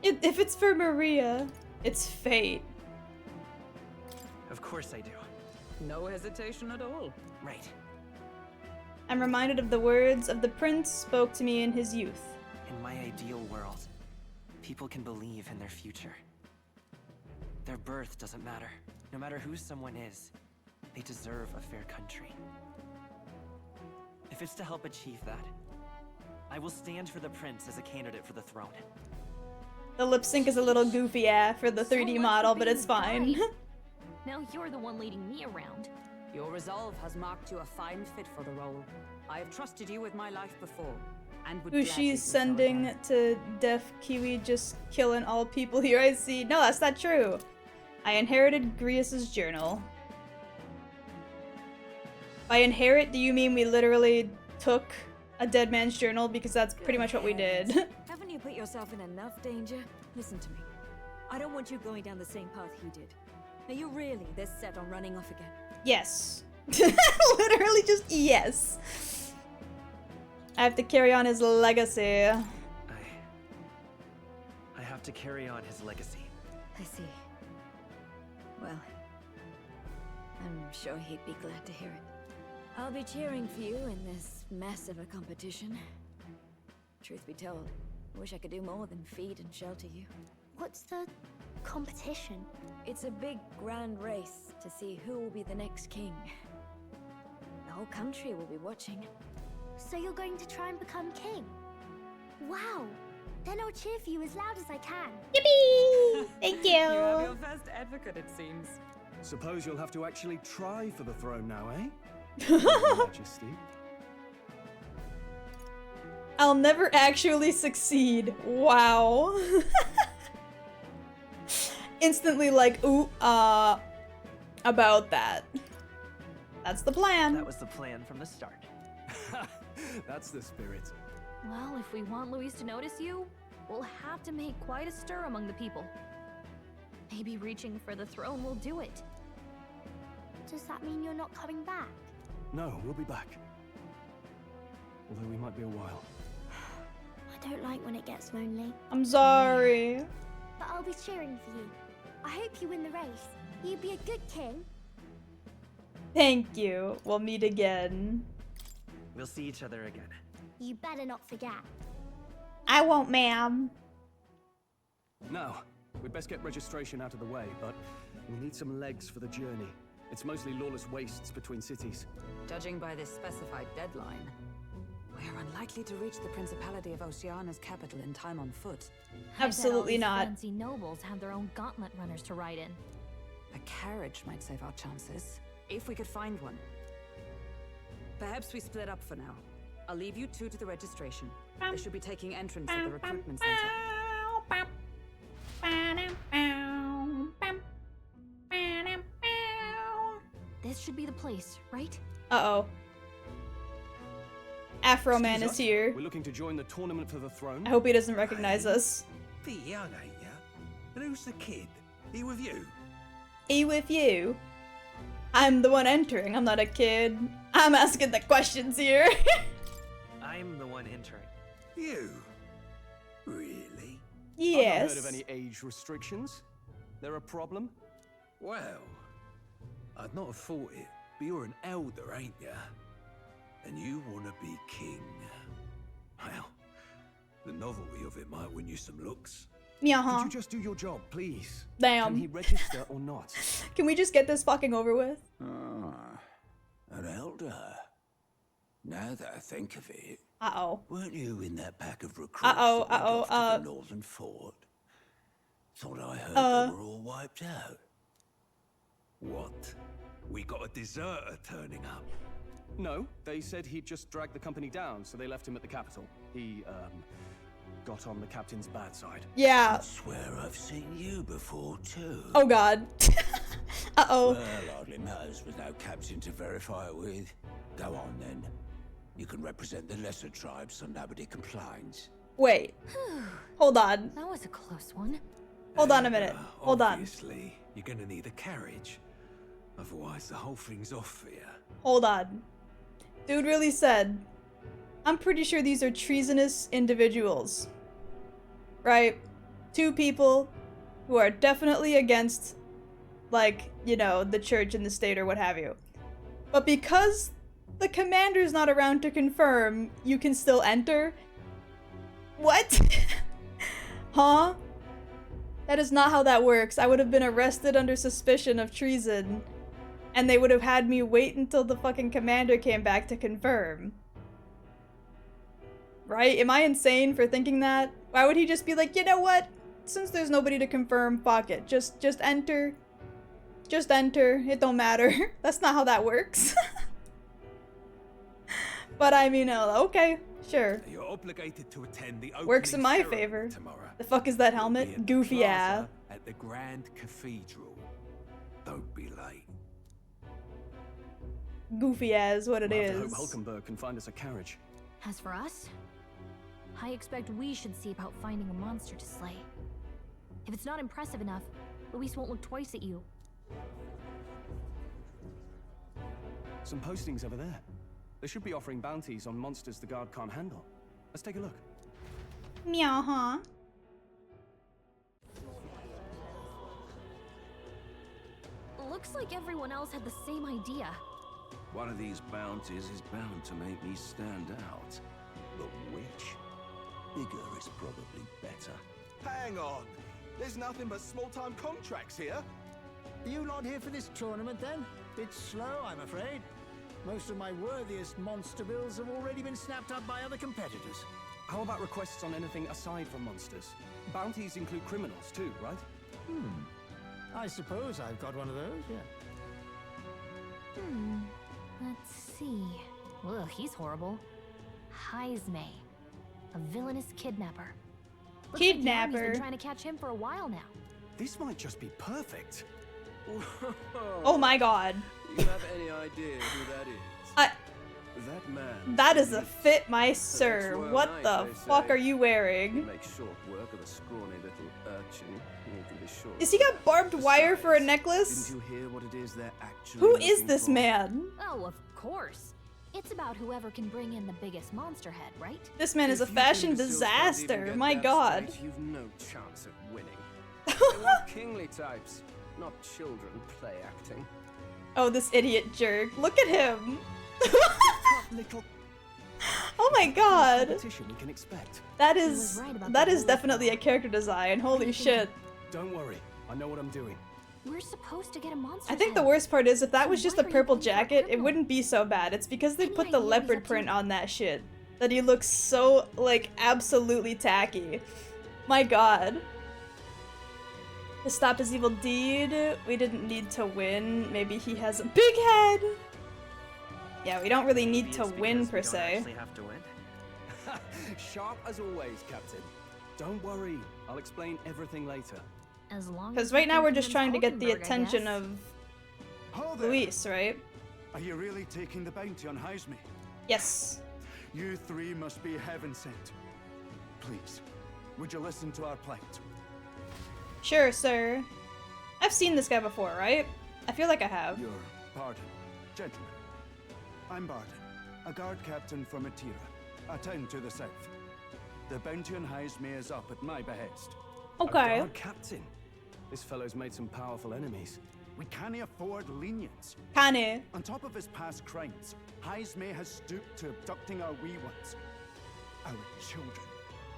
If it's for Maria, it's fate. Of course I do. No hesitation at all. Right. I'm reminded of the words of the prince spoke to me in his youth. In my ideal world, people can believe in their future. Their birth doesn't matter. No matter who someone is, they deserve a fair country. If it's to help achieve that, I will stand for the prince as a candidate for the throne. The lip sync is a little goofy, for the 3D model, but it's fine. Now you're the one leading me around. Your resolve has marked you a fine fit for the role. I have trusted you with my life before, and would Who gladly she's do so sending again. to Deaf Kiwi, just killing all people here. I see. No, that's not true. I inherited Grius's journal. By inherit, do you mean we literally took a dead man's journal? Because that's pretty much what we did. Haven't you put yourself in enough danger? Listen to me. I don't want you going down the same path he did. Are you really this set on running off again? Yes. Literally just yes. I have to carry on his legacy. I have to carry on his legacy. I see. Well, I'm sure he'd be glad to hear it. I'll be cheering for you in this mess of a competition. Truth be told, I wish I could do more than feed and shelter you. What's the competition? It's a big, grand race to see who will be the next king. The whole country will be watching. So you're going to try and become king? Wow! Then I'll cheer for you as loud as I can. Yippee! Thank you! You have your first advocate, it seems. Suppose you'll have to actually try for the throne now, eh? Your Majesty. I'll never actually succeed. Wow. Instantly like, ooh, about that. That's the plan. That was the plan from the start. That's the spirit. Well, if we want Luis to notice you, we'll have to make quite a stir among the people. Maybe reaching for the throne will do it. Does that mean you're not coming back? No, we'll be back. Although we might be a while. I don't like when it gets lonely. I'm sorry. But I'll be cheering for you. I hope you win the race. You'd be a good king. Thank you. We'll meet again. We'll see each other again. You better not forget. I won't, ma'am. Now, we'd best get registration out of the way, but we'll need some legs for the journey. It's mostly lawless wastes between cities. Judging by this specified deadline, we're unlikely to reach the Principality of Oceana's capital in time on foot. Absolutely not. Fancy nobles have their own gauntlet runners to ride in. A carriage might save our chances, if we could find one. Perhaps we split up for now. I'll leave you two to the registration. They should be taking entrance at the recruitment center. This should be the place, right? Uh-oh. Afro Man is here. We're looking to join the tournament for the throne. I hope he doesn't recognize us. The young, ain't ya? And who's the kid? He with you? He with you? I'm the one entering. I'm not a kid. I'm asking the questions here. I'm the one entering. You? Really? Yes. I've not heard of any age restrictions. There a problem? Well, I'd not have thought it, but you're an elder, ain't ya? And you want to be king. Well, the novelty of it might win you some looks. Yeah. Could you just do your job, please? Damn. Can he register or not? Can we just get this fucking over with? Ah, an elder. Now that I think of it. Uh-oh. Weren't you in that pack of recruits Uh-oh, that went uh-oh, off to the northern fort? Thought I heard they were all wiped out. What? We got a deserter turning up. No, they said he'd just dragged the company down, so they left him at the capital. He, got on the captain's bad side. Yeah. I swear I've seen you before, too. Oh, God. Uh-oh. Well, hardly matters with no captain to verify it with. Go on, then. You can represent the lesser tribes so nobody complains. Wait. Hold on. That was a close one. Hold on a minute. Hold on. Obviously, you're gonna need a carriage. Otherwise, the whole thing's off for you. Hold on. Dude really said, I'm pretty sure these are treasonous individuals. Right? Two people who are definitely against, like, you know, the church and the state or what have you. But because the commander's not around to confirm, you can still enter? What? Huh? That is not how that works. I would have been arrested under suspicion of treason. And they would have had me wait until the fucking commander came back to confirm. Right? Am I insane for thinking that? Why would he just be like, you know what? Since there's nobody to confirm, fuck it. Just enter. Just enter. It don't matter. That's not how that works. But I mean, okay. Sure. You're obligated to attend the Works in my ceremony favor. tomorrow. The fuck is that It'll helmet? be at the Goofy ass. plaza at the Grand Cathedral. Don't be late. Goofy as what it We'll have to is. hope Hulkenberg can find us a carriage. As for us, I expect we should see about finding a monster to slay. If it's not impressive enough, Luis won't look twice at you. Some postings over there. They should be offering bounties on monsters the guard can't handle. Let's take a look. Meow, huh? Looks like everyone else had the same idea. One of these bounties is bound to make me stand out. But which? Bigger is probably better. Hang on. There's nothing but small-time contracts here. You not here for this tournament, then? Bit slow, I'm afraid. Most of my worthiest monster bills have already been snapped up by other competitors. How about requests on anything aside from monsters? Bounties include criminals too, right? I suppose I've got one of those, yeah. Let's see. Ugh, he's horrible. Heisme. A villainous kidnapper. Looks like the army's been trying to catch him for a while now. This might just be perfect. Oh my god. You have any idea who that is? That man. That is a fit, my sir. What the fuck are you wearing? Make short work of a scrawny little urchin. You can be sure. Is he got barbed wire for a necklace? Didn't you hear what it is they're actually Who is looking this for? man? Oh, of course. It's about whoever can bring in the biggest monster head, right? This man is a If you fashion think the Silk can't even disaster. get My that god. straight, you've no chance at winning. They want kingly types, not children play acting. Oh, this idiot jerk. Look at him. Oh my god. Competition we can expect. That is definitely a character design. Holy shit. Don't worry, I know what I'm doing. We're supposed to get a monster I think the worst part is if that was just a purple jacket, it wouldn't be so bad. It's because they put the leopard print on that shit that he looks so, like, absolutely tacky. My god. To stop his evil deed, we didn't need to win. Maybe he has a big head. Yeah, we don't really need to win per se. Have to win. Sharp as always, Captain. Don't worry, I'll explain everything later. As long Because as right now we're just trying to get the attention of Ho there. Luis, right? Are you really taking the bounty on Heisme? Yes. You three must be heaven sent. Please, would you listen to our plight? Sure, sir. I've seen this guy before, right? I feel like I have. Your pardon, gentlemen. I'm Barden, a guard captain from Atira, a town to the south. The bounty on Heisme is up at my behest. Okay. A guard captain. This fellow's made some powerful enemies. We can't afford lenience. Can't. On top of his past crimes, Heisme has stooped to abducting our wee ones. Our children.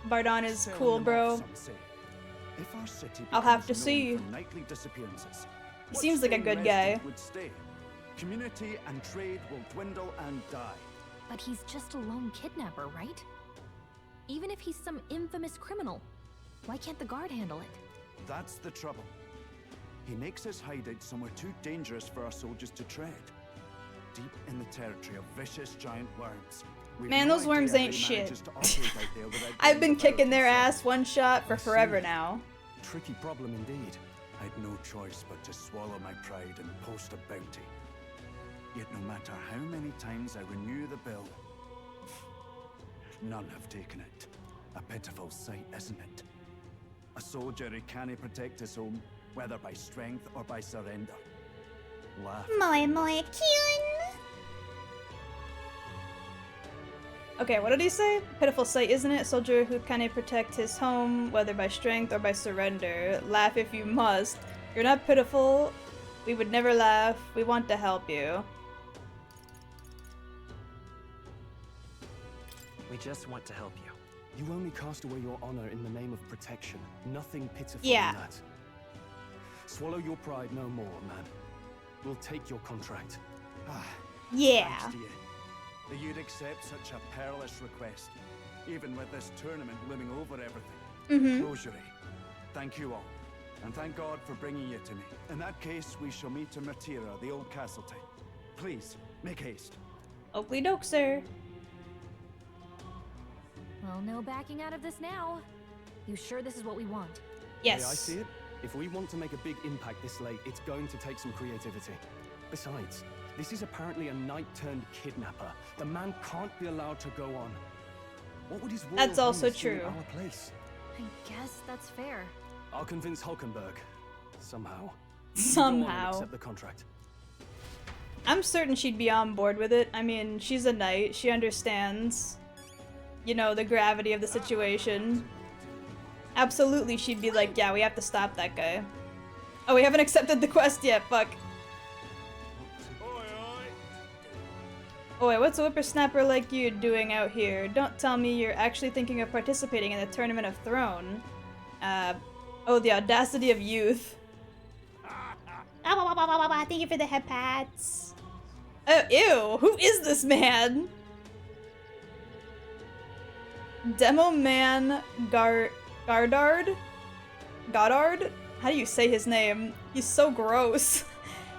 Bardon is Selling cool, them bro. off, some say. If our city I'll have to becomes known see. for nightly disappearances, He what seems like a staying good guy. resident would stay. Community and trade will dwindle and die. But he's just a lone kidnapper, right? Even if he's some infamous criminal, why can't the guard handle it? That's the trouble. He makes his hideout somewhere too dangerous for our soldiers to tread. Deep in the territory of vicious giant worms. We've Man, no those worms idea ain't how he shit. manages to operate out there without I've getting been kicking their devoured ass one shot for forever now. Tricky problem indeed. I'd no choice but to swallow my pride and post a bounty. Yet no matter how many times I renew the bill, none have taken it. A pitiful sight, isn't it? A soldier who can't protect his home, whether by strength or by surrender. Laugh. Cute. Okay, what did he say? Pitiful sight, isn't it? Soldier who can't protect his home, whether by strength or by surrender. Laugh if you must. You're not pitiful. We would never laugh. We want to help you. We just want to help you. You only cast away your honor in the name of protection. Nothing pitiful Yeah. in that. Swallow your pride no more, man. We'll take your contract. Yeah. Thanks to you. That you'd accept such a perilous request, even with this tournament looming over everything. Rosary, thank you all, and thank God for bringing you to me. In that case, we shall meet in Matira, the old castle town. Please, make haste. Oakley doke, sir. Well, no backing out of this now. You sure this is what we want? Yes. The way I see it, if we want to make a big impact this late, it's going to take some creativity. Besides, this is apparently a knight-turned-kidnapper. The man can't be allowed to go on. What would his royal That's also highness do in true. our place? I guess that's fair. I'll convince Hulkenberg. Somehow. Somehow. Accept the contract. I'm certain she'd be on board with it. I mean, she's a knight. She understands, you know, the gravity of the situation. Absolutely, she'd be like, yeah, we have to stop that guy. Oh, we haven't accepted the quest yet, fuck. Oh wait, what's a whippersnapper like you doing out here? Don't tell me you're actually thinking of participating in the Tournament of Throne. Oh, the audacity of youth. Thank you for the head pats. Oh, ew, who is this man? Demo Man Goddard? How do you say his name? He's so gross.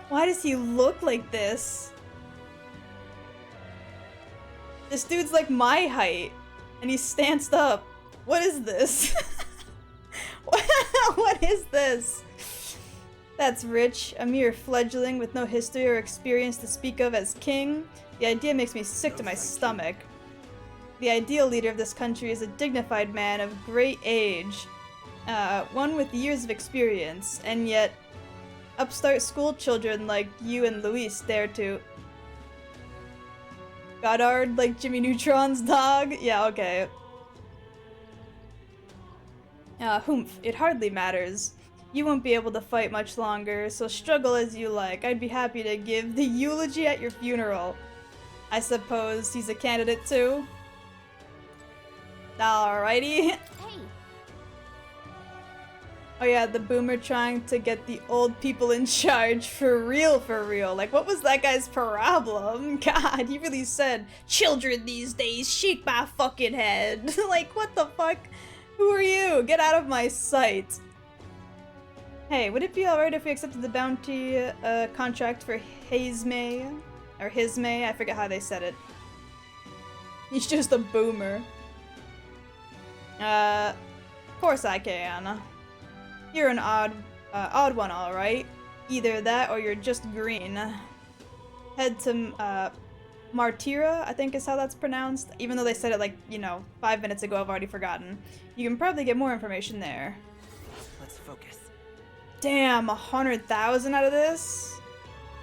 Why does he look like this? This dude's like my height, and he stanced up. What is this? What is this? That's rich. A mere fledgling with no history or experience to speak of as king. The idea makes me sick to my stomach. The ideal leader of this country is a dignified man of great age. One with years of experience, and yet upstart school children like you and Luis dare to. Goddard like Jimmy Neutron's dog? Yeah, okay. Humph, it hardly matters. You won't be able to fight much longer, so struggle as you like. I'd be happy to give the eulogy at your funeral. I suppose he's a candidate too? Alrighty. Hey. Oh yeah, the boomer trying to get the old people in charge for real, for real. Like, what was that guy's problem? God, he really said, children these days, shake my fucking head. Like, what the fuck? Who are you? Get out of my sight. Hey, would it be alright if we accepted the bounty contract for Hazme? Or Hisme? I forget how they said it. He's just a boomer. Of course I can. You're an odd one, alright. Either that or you're just green. Head to, Martira, I think is how that's pronounced. Even though they said it like, you know, 5 minutes ago, I've already forgotten. You can probably get more information there. Let's focus. Damn, 100,000 out of this?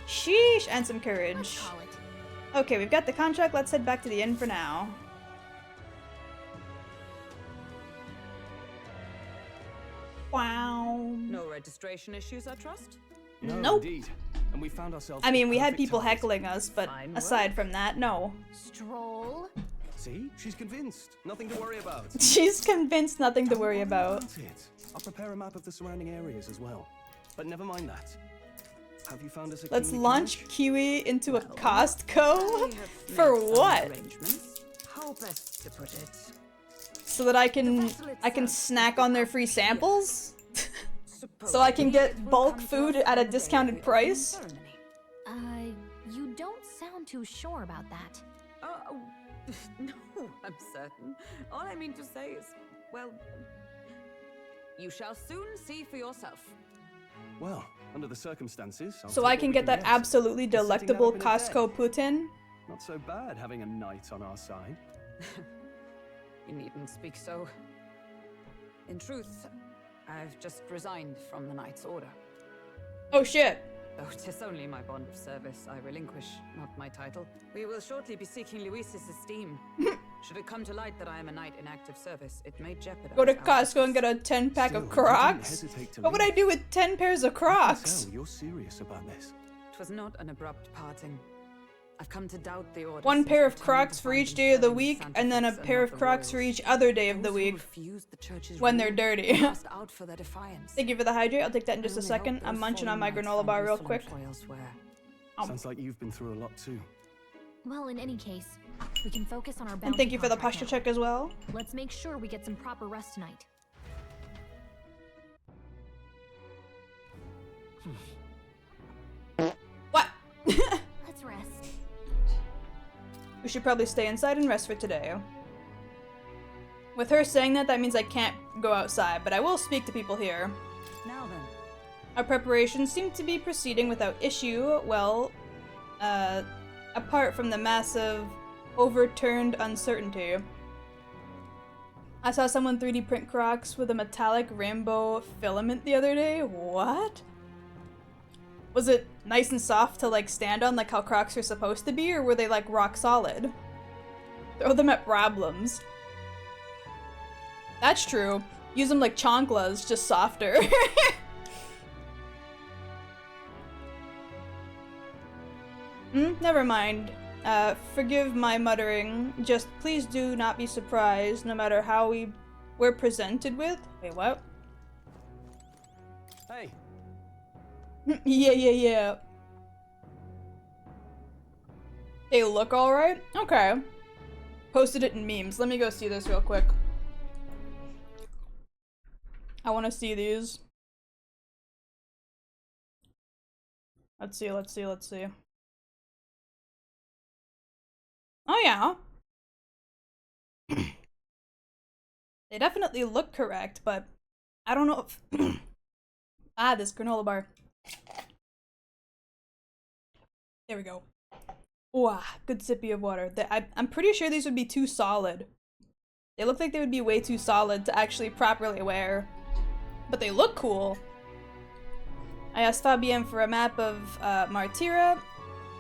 Sheesh, and some courage. Let's call it. Okay, we've got the contract. Let's head back to the inn for now. Wow. No registration issues, I trust? No, Nope. indeed. And we found ourselves. I mean, we had perfect people target. heckling us, but Fine aside work. from that, no. Stroll. See, she's convinced. Nothing to worry about. She's convinced, nothing to worry about. I'll prepare a map of the surrounding areas as well. But never mind that. Have you found us a Let's kingly launch carriage? Kiwi into a I Costco? have For made some what? arrangements. How best to put it? So that I can snack on their free samples? So I can get bulk food at a discounted price? You don't sound too sure about that. No, I'm certain. All I mean to say is, well, you shall soon see for yourself. Well, under the circumstances. I'll So take I what can we get that get. absolutely Just setting that delectable up in a Costco day. Putin. Not so bad having a knight on our side. You needn't speak so. In truth, I've just resigned from the Knight's Order. Oh shit. Though 'tis only my bond of service I relinquish, not my title. We will shortly be seeking Luis's esteem. Should it come to light that I am a knight in active service, it may jeopardize. Go to our Costco and get a 10-pack Still, of you didn't Crocs? hesitate to What would I leave. do with 10 pairs of Crocs? So you're serious about this? 'Twas not an abrupt parting. I've come to doubt the order. One since pair of returning Crocs to for find each them day of the serving week, Santa and then a Fix and pair not of the Crocs for royals. each other day of the Those who week. refuse the church's When they're rule dirty. cast out for their defiance. Thank you for the hydrate. I'll take that in I just a only second. hope I'm those munching on my fallen knights granola find bar real useful quick. employ elsewhere. Sounds like you've been through a lot too. Well, in any case, we can focus on our bounty And thank you for the contract posture now. check as well. Let's make sure we get some proper rest tonight. What? Let's rest. We should probably stay inside and rest for today. With her saying that, that means I can't go outside, but I will speak to people here. Now then. Our preparations seem to be proceeding without issue, well, apart from the massive, overturned uncertainty. I saw someone 3D print Crocs with a metallic rainbow filament the other day. What? Was it nice and soft to, like, stand on like how Crocs are supposed to be, or were they, like, rock solid? Throw them at problems. That's true. Use them like chanclas, just softer. Never mind. Forgive my muttering. Just please do not be surprised, no matter how we're presented with. Wait, what? Hey. Yeah. They look alright? Okay. Posted it in memes. Let me go see this real quick. I want to see these. Let's see, let's see, let's see. Oh yeah. They definitely look correct, but I don't know if ah, this granola bar. There we go. Wow, good sippy of water. I'm pretty sure these would be too solid. They look like they would be way too solid to actually properly wear. But they look cool. I asked Fabienne for a map of Martira,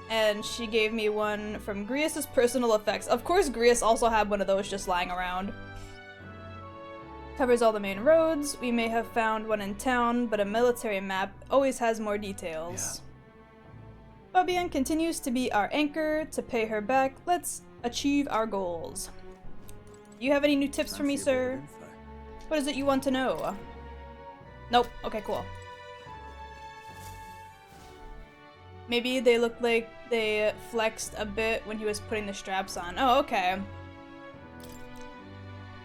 and she gave me one from Grius' personal effects. Of course, Grius also had one of those just lying around. Covers all the main roads. We may have found one in town, but a military map always has more details. Yeah. Fabienne continues to be our anchor. To pay her back, let's achieve our goals. Do you have any new tips for me, sir? What is it you want to know? Nope. Okay, cool. Maybe they look like they flexed a bit when he was putting the straps on. Oh, okay.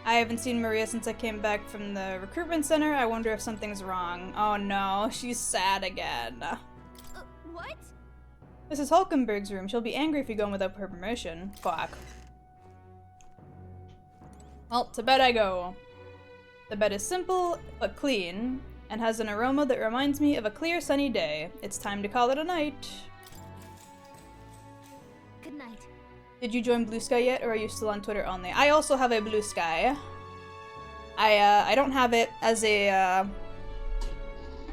I haven't seen Maria since I came back from the recruitment center. I wonder if something's wrong. Oh no, she's sad again. What? This is Hulkenberg's room. She'll be angry if you go in without her permission. Fuck. Well, to bed I go. The bed is simple, but clean, and has an aroma that reminds me of a clear sunny day. It's time to call it a night. Good night. Did you join Blue Sky yet, or are you still on Twitter only? I also have a Blue Sky. I don't have it as a,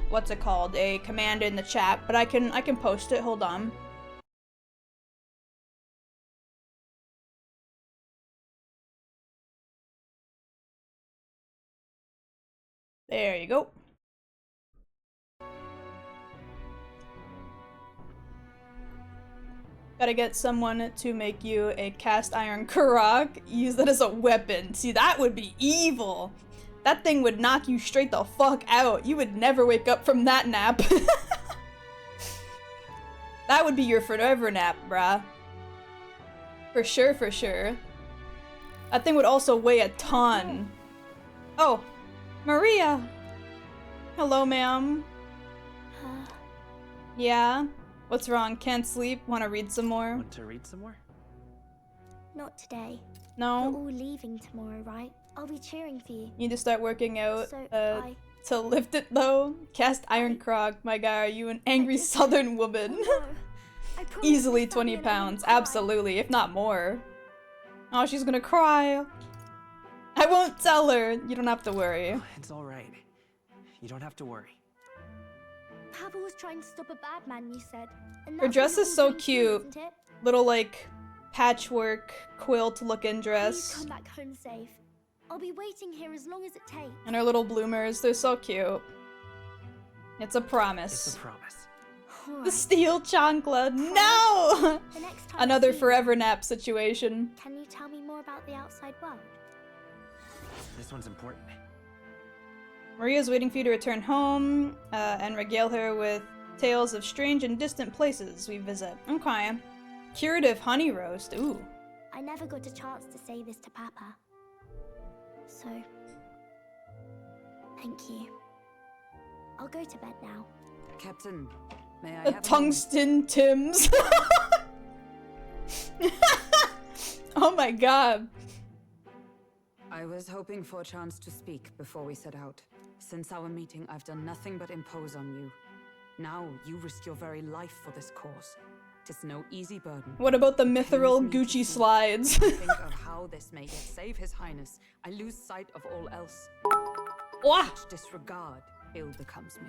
what's it called? A command in the chat, but I can post it. Hold on. There you go. Gotta get someone to make you a cast iron Karok. Use that as a weapon. See, that would be evil. That thing would knock you straight the fuck out. You would never wake up from that nap. That would be your forever nap, bruh. For sure, for sure. That thing would also weigh a ton. Oh, Maria. Hello, ma'am. Yeah? What's wrong? Can't sleep? Want to read some more? Want to read some more? Not today. No? We're all leaving tomorrow, right? I'll be cheering for you. Need to start working out So to lift it though. Cast iron Krog. My guy, are you an angry southern woman? Oh, no. Easily 20 pounds. Absolutely, if not more. Oh, she's gonna cry. I won't tell her. You don't have to worry. Oh, it's alright. You don't have to worry. Papa was trying to stop a bad man, you said. And Her that's dress what is so we're all cute. doing, isn't it? Little, like, patchwork, quilt-looking dress. Please come back home safe. I'll be waiting here as long as it takes. And her little bloomers, they're so cute. It's a promise. It's a promise. Right. The steel chancla. No! The next time Another I see forever nap situation. you, can you tell me more about the outside world? This one's important. Maria's waiting for you to return home and regale her with tales of strange and distant places we visit. Okay. Curative honey roast. Ooh. I never got a chance to say this to Papa. So, thank you. I'll go to bed now. Captain, may I The have tungsten Tims. Oh my god. I was hoping for a chance to speak before we set out. Since our meeting, I've done nothing but impose on you. Now, you risk your very life for this cause. 'Tis no easy burden. What about the mithril Gucci slides? Think of how this may yet save His Highness. I lose sight of all else. Such disregard ill becomes me.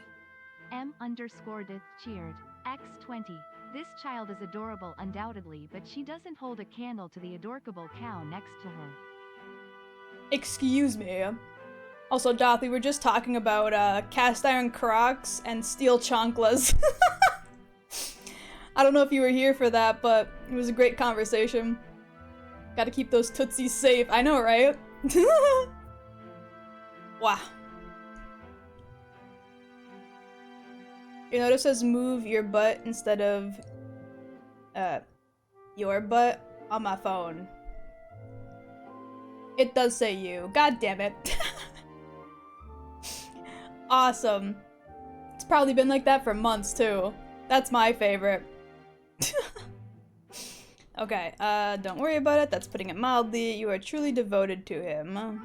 M_Dith cheered. X20. This child is adorable undoubtedly, but she doesn't hold a candle to the adorable cow next to her. Excuse me. Also, Doth, we were just talking about cast iron Crocs and steel chanclas. I don't know if you were here for that, but it was a great conversation. Gotta keep those tootsies safe. I know, right? Wow. You notice it says move your butt instead of your butt on my phone. It does say you. God damn it. Awesome. It's probably been like that for months too. That's my favorite. Okay, don't worry about it. That's putting it mildly. You are truly devoted to him.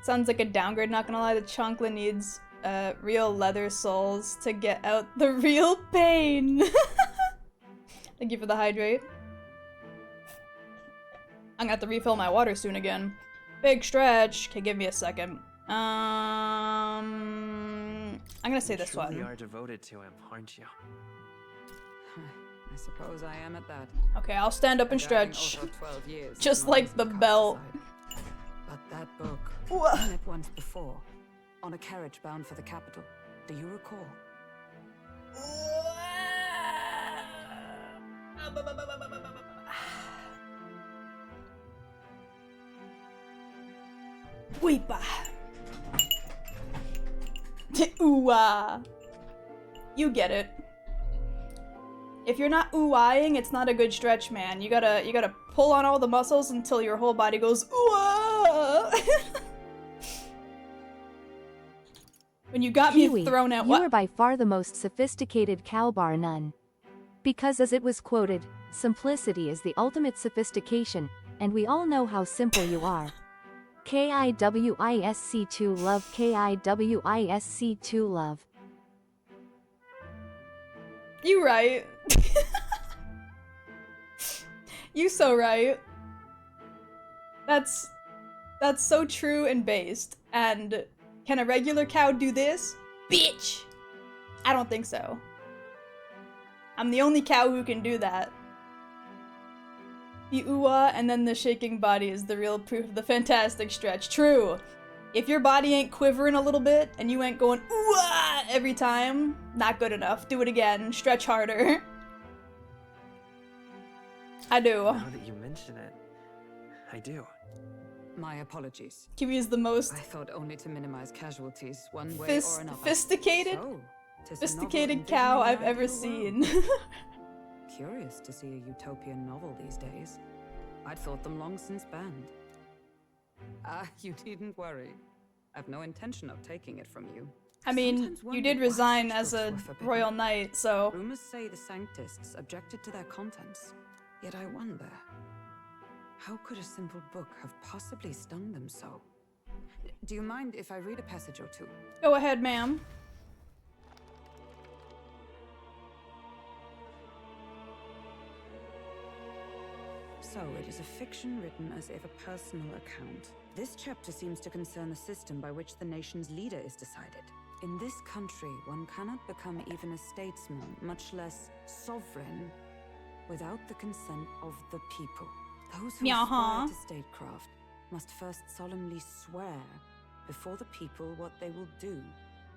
Sounds like a downgrade, not gonna lie. The Chonkla needs real leather soles to get out the real pain. Thank you for the hydrate. I'm gonna have to refill my water soon again. Big stretch. Okay, give me a second. I'm gonna say this one. You are devoted to him, aren't you? I suppose I am at that. Okay, I'll stand up and stretch. Just like the belt. But that book, I met once before, on a carriage bound for the capital. Do you recall? Weepa. Ooh-ah. You get it. If you're not ooh-ahing, it's not a good stretch, man. You gotta pull on all the muscles until your whole body goes ooh-ah. When you got Kiwi, me thrown at you are by far the most sophisticated cow bar none. Because as it was quoted, simplicity is the ultimate sophistication, and we all know how simple you are. KIWISC2 love, KIWISC2 love. You right. You so right. That's so true and based. And can a regular cow do this? Bitch! I don't think so. I'm the only cow who can do that. The ooh-ah and then the shaking body is the real proof of the fantastic stretch. True. If your body ain't quivering a little bit and you ain't going ooh-ah every time, not good enough. Do it again. Stretch harder. I do. Now that you mention it, I do. My apologies. Kiwi is the most I thought only to minimize casualties one way or another. Sophisticated cow I've ever seen. Curious to see a utopian novel these days. I'd thought them long since banned. You needn't worry. I've no intention of taking it from you. I mean, you did resign as a royal knight, so... Rumors say the Sanctists objected to their contents. Yet I wonder, how could a simple book have possibly stung them so? Do you mind if I read a passage or two? Go ahead, ma'am. So, it is a fiction written as if a personal account. This chapter seems to concern the system by which the nation's leader is decided. In this country, one cannot become even a statesman, much less sovereign, without the consent of the people. Those who aspire to statecraft must first solemnly swear before the people what they will do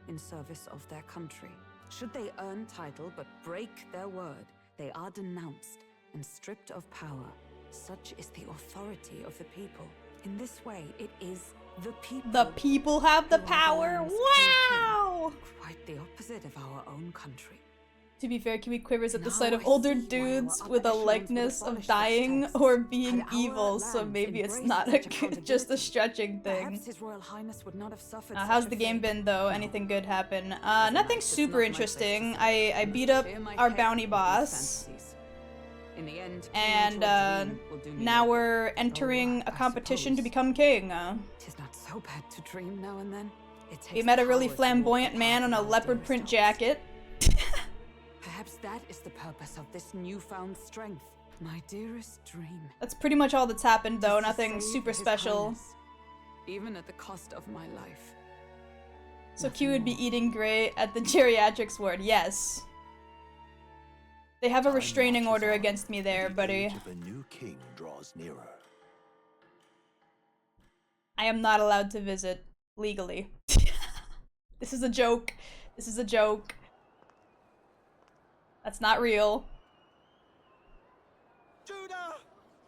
in service of their country. Should they earn title but break their word, they are denounced and stripped of power. Such is the authority of the people. In this way, it is the people. The people have the power. Wow! Quite the opposite of our own country. To be fair, Kiwi quivers at the sight of older dudes with a likeness of dying or being evil, so maybe it's not just a stretching thing. How's the game been, though? Anything good happen? Nothing super interesting. I beat up our bounty boss. And now we're entering a competition to become king. Tis not so bad to dream now and then. We met a really flamboyant man on a leopard print jacket. Perhaps that is the purpose of this newfound strength. My dearest dream. That's pretty much all that's happened, though. Nothing super special. Even at the cost of my life. So Q would be eating great at the geriatrics ward. Yes. They have a restraining order against me there, buddy. The new king draws nearer. I am not allowed to visit legally. This is a joke. This is a joke. That's not real. Judah!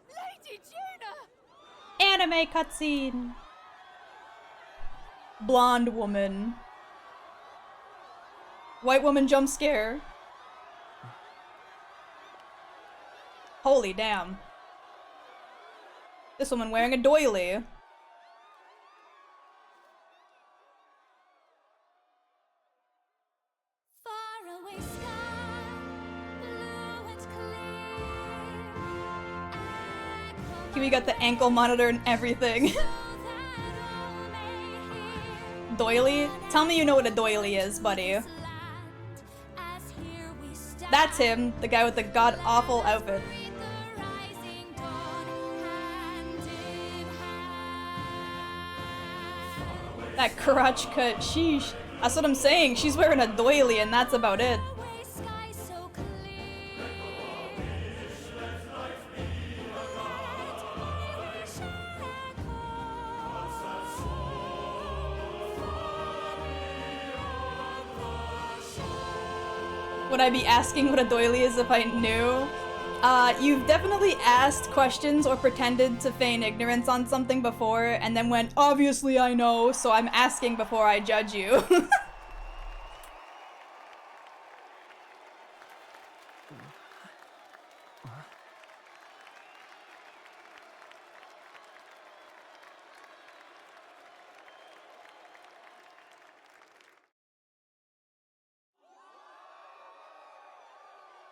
Lady Judah! Anime cutscene. Blonde woman. White woman jump scare. Holy damn. This woman wearing a doily. Kiwi got the ankle monitor and everything. Doily? Tell me you know what a doily is, buddy. That's him, the guy with the god-awful outfit. That crotch cut, sheesh. That's what I'm saying, she's wearing a doily and that's about it. Would I be asking what a doily is if I knew? You've definitely asked questions or pretended to feign ignorance on something before and then went, obviously I know, so I'm asking before I judge you.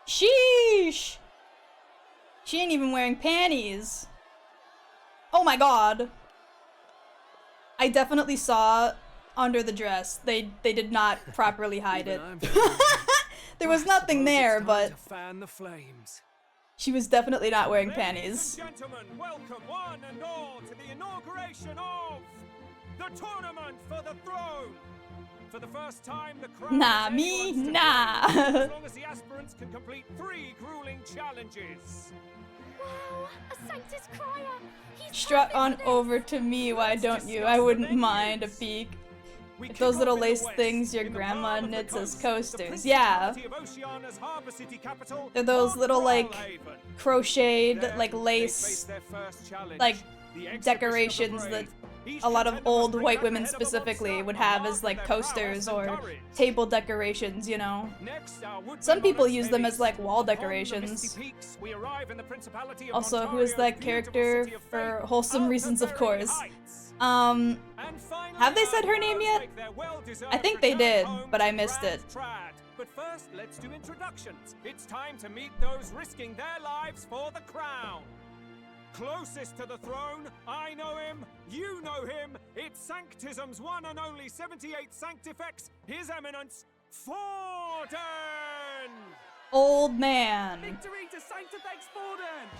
Sheesh! She ain't even wearing panties. Oh my god. I definitely saw under the dress. They did not properly hide it. There was nothing there, but fan the flames. She was definitely not wearing panties. Ladies and gentlemen, welcome one and all to the inauguration of the tournament for the throne. For the first time, the crown Nah, me, nah. as long as the aspirants can complete 3 grueling challenges. Wow, a Sanctus Crier! He's Strut on over to me, why don't you? I wouldn't mind a peek. If those little lace things your grandma knits as coasters. Yeah. They're those little, like, crocheted, like, lace, like, decorations that a lot of old white women specifically would have as, like, coasters or table decorations, you know? Some people use them as, like, wall decorations. Also, who is that character for wholesome reasons, of course? Have they said her name yet? I think they did, but I missed it. But first, let's do introductions. It's time to meet those risking their lives for the crown. Closest to the throne, I know him, you know him. It's Sanctism's one and only 78 Sanctifex, His Eminence, Forden! Old man. Victory to Sanctifex Forden!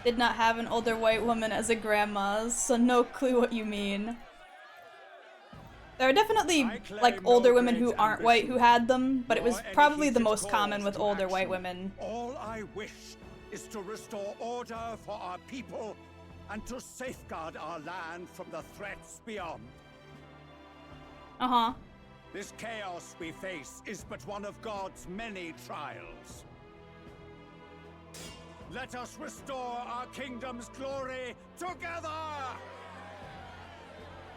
Did not have an older white woman as a grandma, so no clue what you mean. There are definitely, like, older women who aren't white who had them, but it was probably the most common with older white women. All I wish is to restore order for our people and to safeguard our land from the threats beyond. Uh-huh. This chaos we face is but one of God's many trials. Let us restore our kingdom's glory together!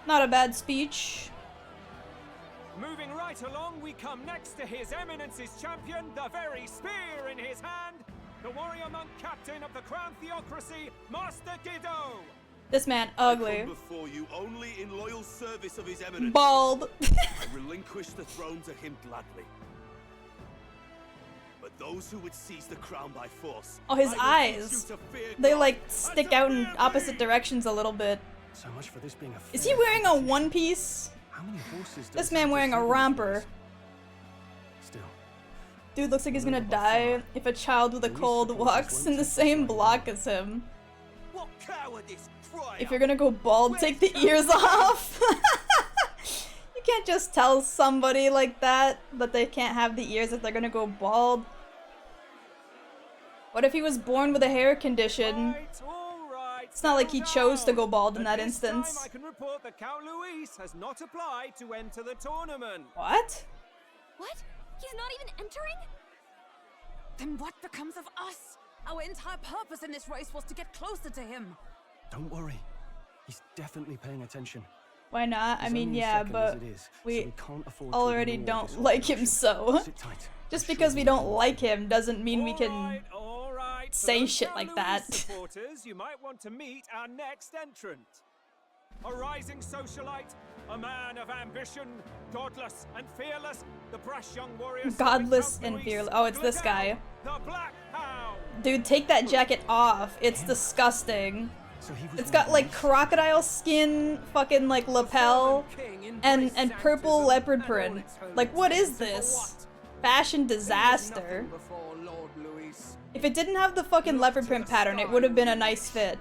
Not a bad speech. Moving right along, we come next to His Eminence's champion, the very spear in his hand, the warrior monk captain of the Crown Theocracy, Master Giddo! This man ugly. I come before you only in loyal service of His Eminence. Bald. I relinquish the throne to him gladly. But those who would seize the crown by force... Oh, his eyes. They, like, stick out in opposite directions a little bit. So much for this being a Is he wearing a one piece? How many horses This man wearing a romper. Still. Dude looks like he's gonna die if a child with a cold walks in the same block as him. What cowardice, crier! If you're gonna go bald, take the ears off! You can't just tell somebody like that they can't have the ears if they're gonna go bald. What if he was born with a hair condition? It's not like he chose to go bald in that instance. I can report that Count Luis has not applied to enter the tournament. What? What? He's not even entering? Then what becomes of us? Our entire purpose in this race was to get closer to him. Don't worry. He's definitely paying attention. Why not? I mean, yeah, but we can't afford to already ignore don't this like him, so Sit tight. just because we don't like him doesn't mean we can say shit like that. Supporters, you might want to meet our next entrant. A rising socialite, a man of ambition, godless and fearless, the brash young warrior. Godless and fearless. Oh, it's this guy. The Black Hound. Dude, take that jacket off. It's disgusting. It's got like crocodile skin, fucking like lapel, and purple leopard print. Like, what is this? Fashion disaster. If it didn't have the fucking leopard print pattern, it would have been a nice fit.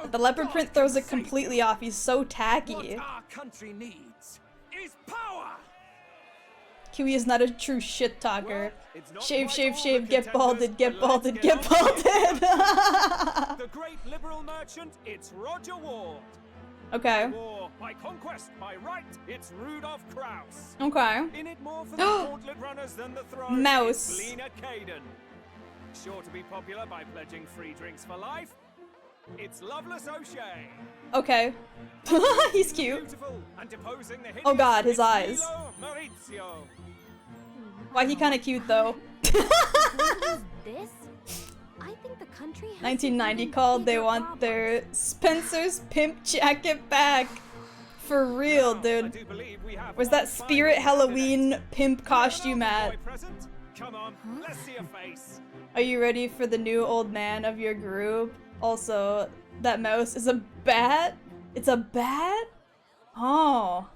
But the leopard print throws it completely off. He's so tacky. Our country needs is power. Kiwi is not a true shit talker. Shave, shave, shave, get balded, get balded, get balded. The great liberal merchant, it's Roger Ward. Okay. By war, by conquest, by right, it's Rudolph Kraus. Okay. In it more for the gauntlet runners than the throne. Mouse. It's Lena Caden. Sure to be popular by pledging free drinks for life. It's Loveless O'Shea. Okay. He's cute. Beautiful and deposing the Oh god, his eyes. Milo Maurizio. Why he kinda cute though. This? I think the country has 1990 called, they want their Spencer's pimp jacket back. For real, dude. Where's that Spirit Halloween pimp costume at? Come on, let's see your face. Are you ready for the new old man of your group? Also, that mouse is a bat? It's a bat? Oh.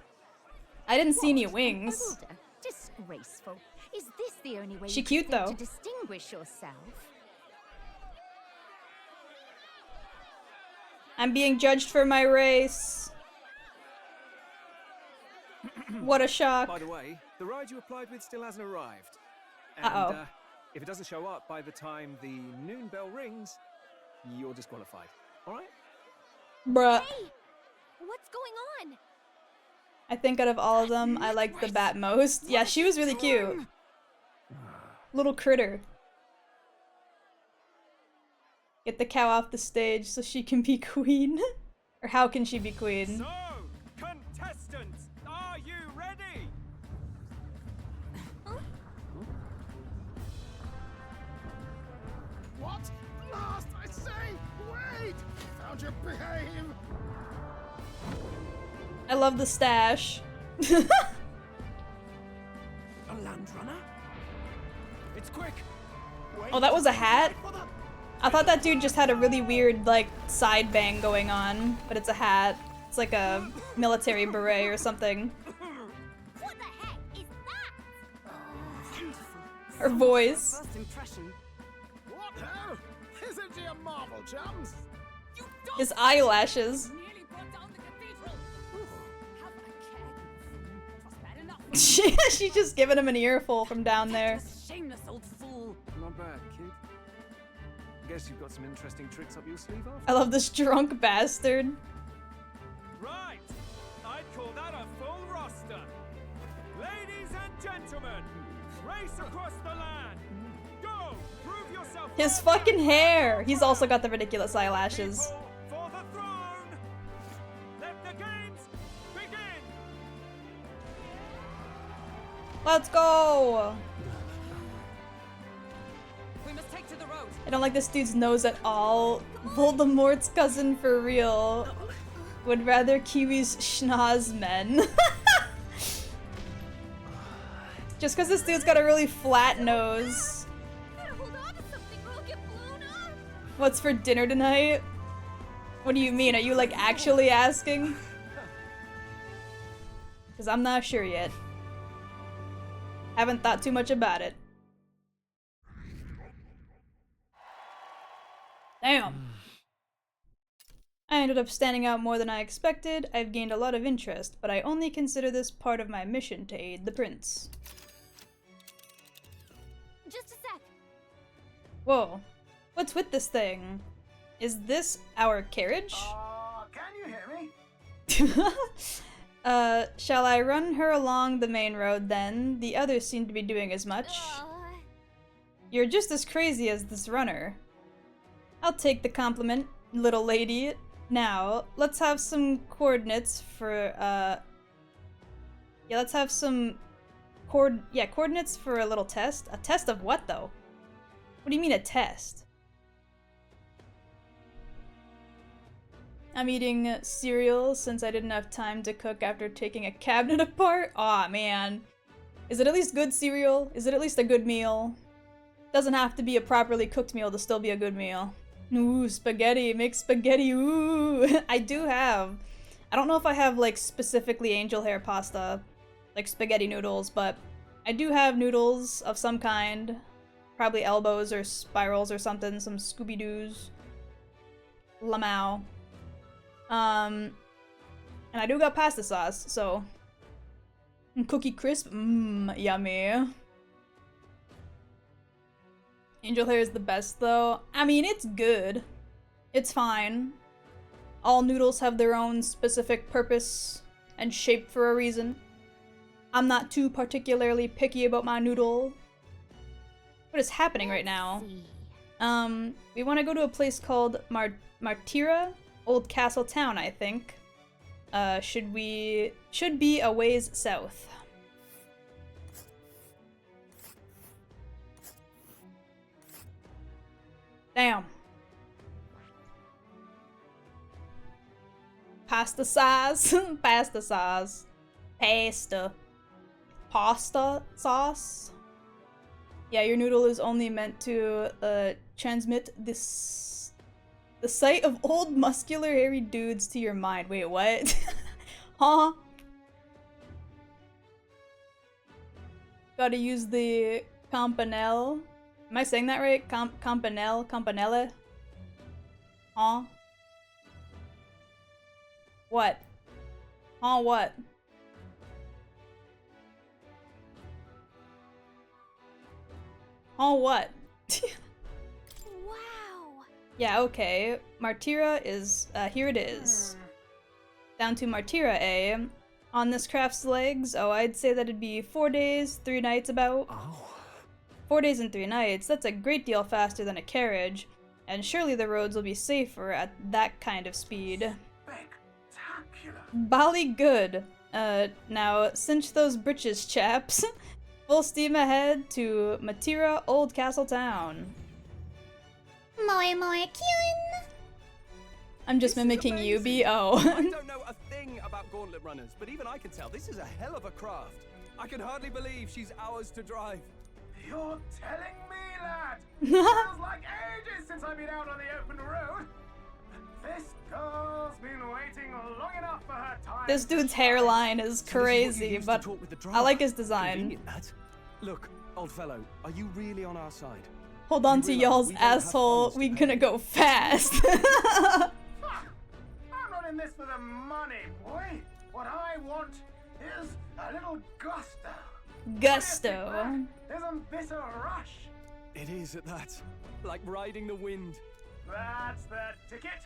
I didn't see any wings. Disgraceful. Is this the only way She you cute, think though. to distinguish yourself? I'm being judged for my race. What a shock. By the way, the ride you applied with still hasn't arrived. And, Uh-oh. If it doesn't show up by the time the noon bell rings, you're disqualified. All right? Bruh. Hey! What's going on? I think out of all of them, I like the bat most. Yeah, she was really cute. Little critter. Get the cow off the stage so she can be queen. Or how can she be queen? So, contestants, are you ready? What? Last, I say! Wait! Found your behave! I love the stash. A land runner? It's quick. Oh, that was a hat? I thought that dude just had a really weird, like, side bang going on, but it's a hat. It's like a military beret or something. What the heck is that? Her voice. First impression. What hell? Isn't he a marvel, chums? His eyelashes. She's just giving him an earful from down there. Shameless old fool. Not bad, kid. Guess you've got some interesting tricks up your sleeve, after. I love this drunk bastard. Right, I'd call that a full roster. Ladies and gentlemen, race across the land. Go, prove yourself. His fucking hair! He's also got the ridiculous eyelashes. For the throne. Let the games begin. Let's go! We must take to the road. I don't like this dude's nose at all. Voldemort's cousin for real. Would rather Kiwis schnoz men. Just because this dude's got a really flat nose. What's for dinner tonight? What do you mean? Are you like actually asking? Because I'm not sure yet. Haven't thought too much about it. Damn. I ended up standing out more than I expected. I've gained a lot of interest, but I only consider this part of my mission to aid the prince. Just a sec. Whoa. What's with this thing? Is this our carriage? Can you hear me? Shall I run her along the main road then? The others seem to be doing as much. You're just as crazy as this runner. I'll take the compliment, little lady. Now, let's have some coordinates for, yeah, let's have some coordinates for a little test. A test of what, though? What do you mean, a test? I'm eating cereal since I didn't have time to cook after taking a cabinet apart. Aw, man. Is it at least good cereal? Is it at least a good meal? Doesn't have to be a properly cooked meal to still be a good meal. Ooh, spaghetti, make spaghetti, ooh. I do have, I don't know if I have like specifically angel hair pasta, like spaghetti noodles, but I do have noodles of some kind. Probably elbows or spirals or something, some Scooby-Doos. Lamau. And I do got pasta sauce, so. Cookie crisp, yummy. Angel hair is the best though. I mean, it's good. It's fine. All noodles have their own specific purpose and shape for a reason. I'm not too particularly picky about my noodle. What is happening right now? We want to go to a place called Martira, Old Castle Town, I think. Should be a ways south. Damn. Pasta sauce. Pasta sauce. Pasta. Pasta sauce. Yeah, your noodle is only meant to transmit the sight of old muscular hairy dudes to your mind. Wait, what? Huh? Gotta use the campanelle. Am I saying that right? Campanelle? Campanelle? Huh? What? Huh, what? Huh, what? Wow. Yeah, okay. Martira is, here it is. Down to Martira, eh? On this craft's legs, oh, I'd say that'd be 4 days, 3 nights about. Oh. 4 days and 3 nights, that's a great deal faster than a carriage. And surely the roads will be safer at that kind of speed. Spectacular. Bally good. Now, cinch those britches, chaps. Full steam ahead to Matira, Old Castle Town. Moi moi kyun. I'm just mimicking you, B.O. I don't know a thing about gauntlet runners, but even I can tell this is a hell of a craft. I can hardly believe she's ours to drive. You're telling me, lad? Feels like ages since I've been out on the open road. This girl's been waiting long enough for her time. This dude's hairline is crazy, but I like his design. Look, old fellow, are you really on our side? Hold on to y'all's asshole, we gonna go fast. I'm not in this for the money, boy. What I want is a little gusto. Gusto. Isn't this a rush? It is at that. Like riding the wind. That's the ticket.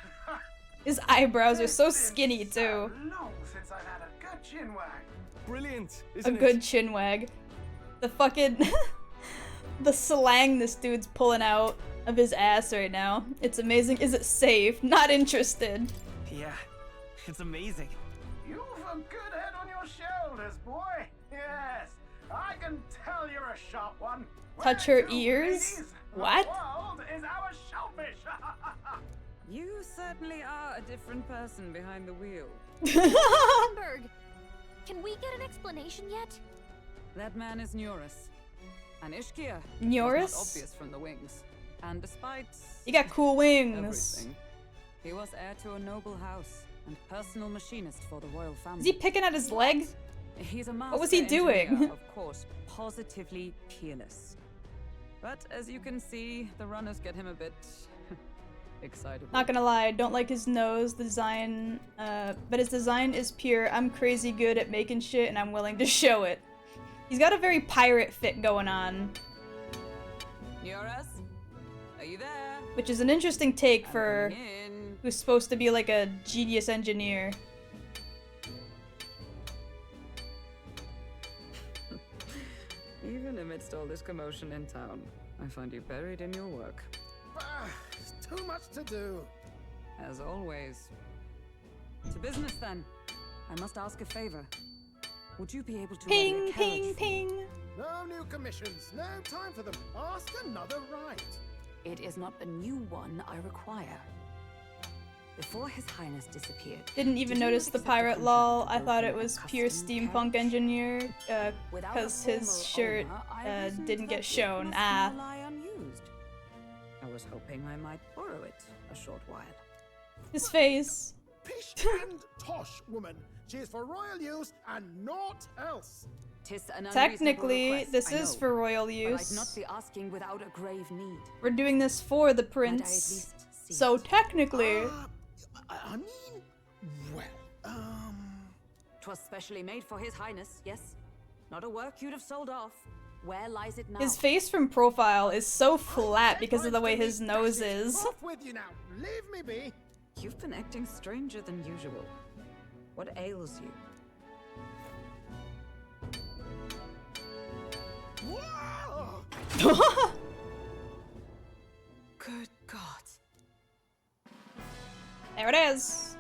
His eyebrows are so skinny too. So long since I've had a good chin wag. Brilliant, isn't it? A good chin wag. The fucking the slang this dude's pulling out of his ass right now. It's amazing. Is it safe? Not interested. Yeah, it's amazing. You've a good head on your shoulders, boy. Yes, I can tell you're a sharp one. Touch her ears? What? The world is our shellfish. You certainly are a different person behind the wheel. Hamburg! Can we get an explanation yet? That man is Norris. And Ishkia. Norris? Not obvious from the wings. And despite he got cool wings. He was heir to a noble house and personal machinist for the royal family. Is he picking at his leg? He's a master what was he doing? engineer, of course, positively peerless. But as you can see, the runners get him a bit excited. Not gonna lie, I don't like his nose design, but his design is pure. I'm crazy good at making shit and I'm willing to show it. He's got a very pirate fit going on. Norris, are you there? Which is an interesting take for who's supposed to be like a genius engineer. Even amidst all this commotion in town, I find you buried in your work. Too much to do. As always. To business then. I must ask a favor. Would you be able to ping, ping, ping. No new commissions. No time for them. Ask another right. It is not a new one I require. Before His Highness disappeared. Didn't even notice the pirate lol. I thought it was pure steampunk engineer, because his shirt didn't get shown. Ah. used. I was hoping I might borrow it a short while. His face. Pish and tosh, woman. She is for royal use and naught else. Technically, this is for royal use. But I'd not be asking without a grave need. We're doing this for the prince. So technically... I mean, well, 'Twas specially made for His Highness, yes? Not a work you'd have sold off. Where lies it now? His face from profile is so flat because of the way his nose is. Off with you now. Leave me be. You've been acting stranger than usual. What ails you? Whoa! Good God. There it is.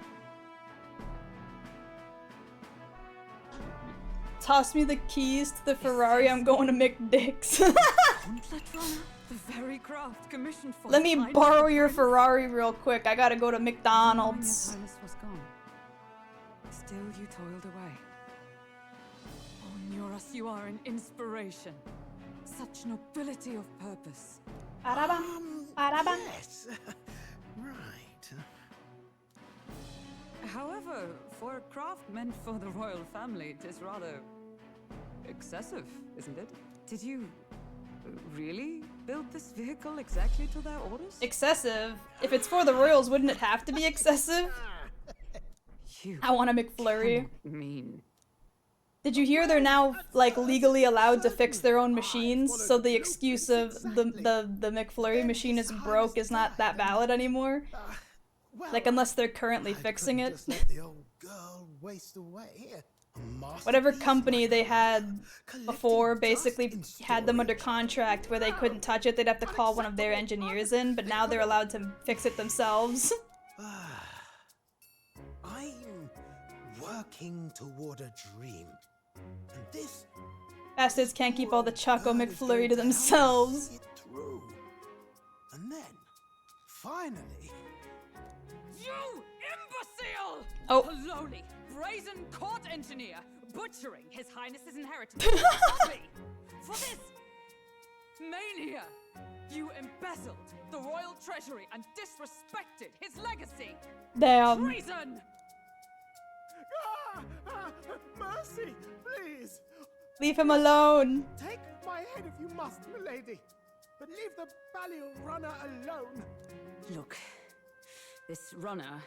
Toss me the keys to the Ferrari, I'm going to McDick's. Gauntlet runner? The very craft commissioned for Let me borrow your Ferrari real quick. I gotta go to McDonald's. His Highness was gone. Still you toiled away. Oh, Nuras, you are an inspiration. Such nobility of purpose. Yes. Right. However, for a craft meant for the royal family, it is rather excessive, isn't it? Did you really build this vehicle exactly to their orders? Excessive? If it's for the royals, wouldn't it have to be excessive? I want a McFlurry. Mean. Did you hear they're now, like, legally allowed to fix their own machines? So the excuse of the McFlurry machine is broke is not that valid anymore? Like, unless they're currently fixing it. Just let the old girl waste away. Whatever company they had before basically had them under contract where they couldn't touch it. They'd have to call one of their engineers in, but now they're allowed to fix it themselves. I'm working toward a dream. And this Bastards can't keep all the Choco McFlurry to themselves. it through. And then, finally... You imbecile! Oh. A lowly, brazen court engineer butchering His Highness's inheritance. Ugly! For this mania, you embezzled the royal treasury and disrespected his legacy. Damn. Treason! Mercy, please. Leave him alone. Take my head if you must, milady. But leave the Balliol runner alone. Look, this runner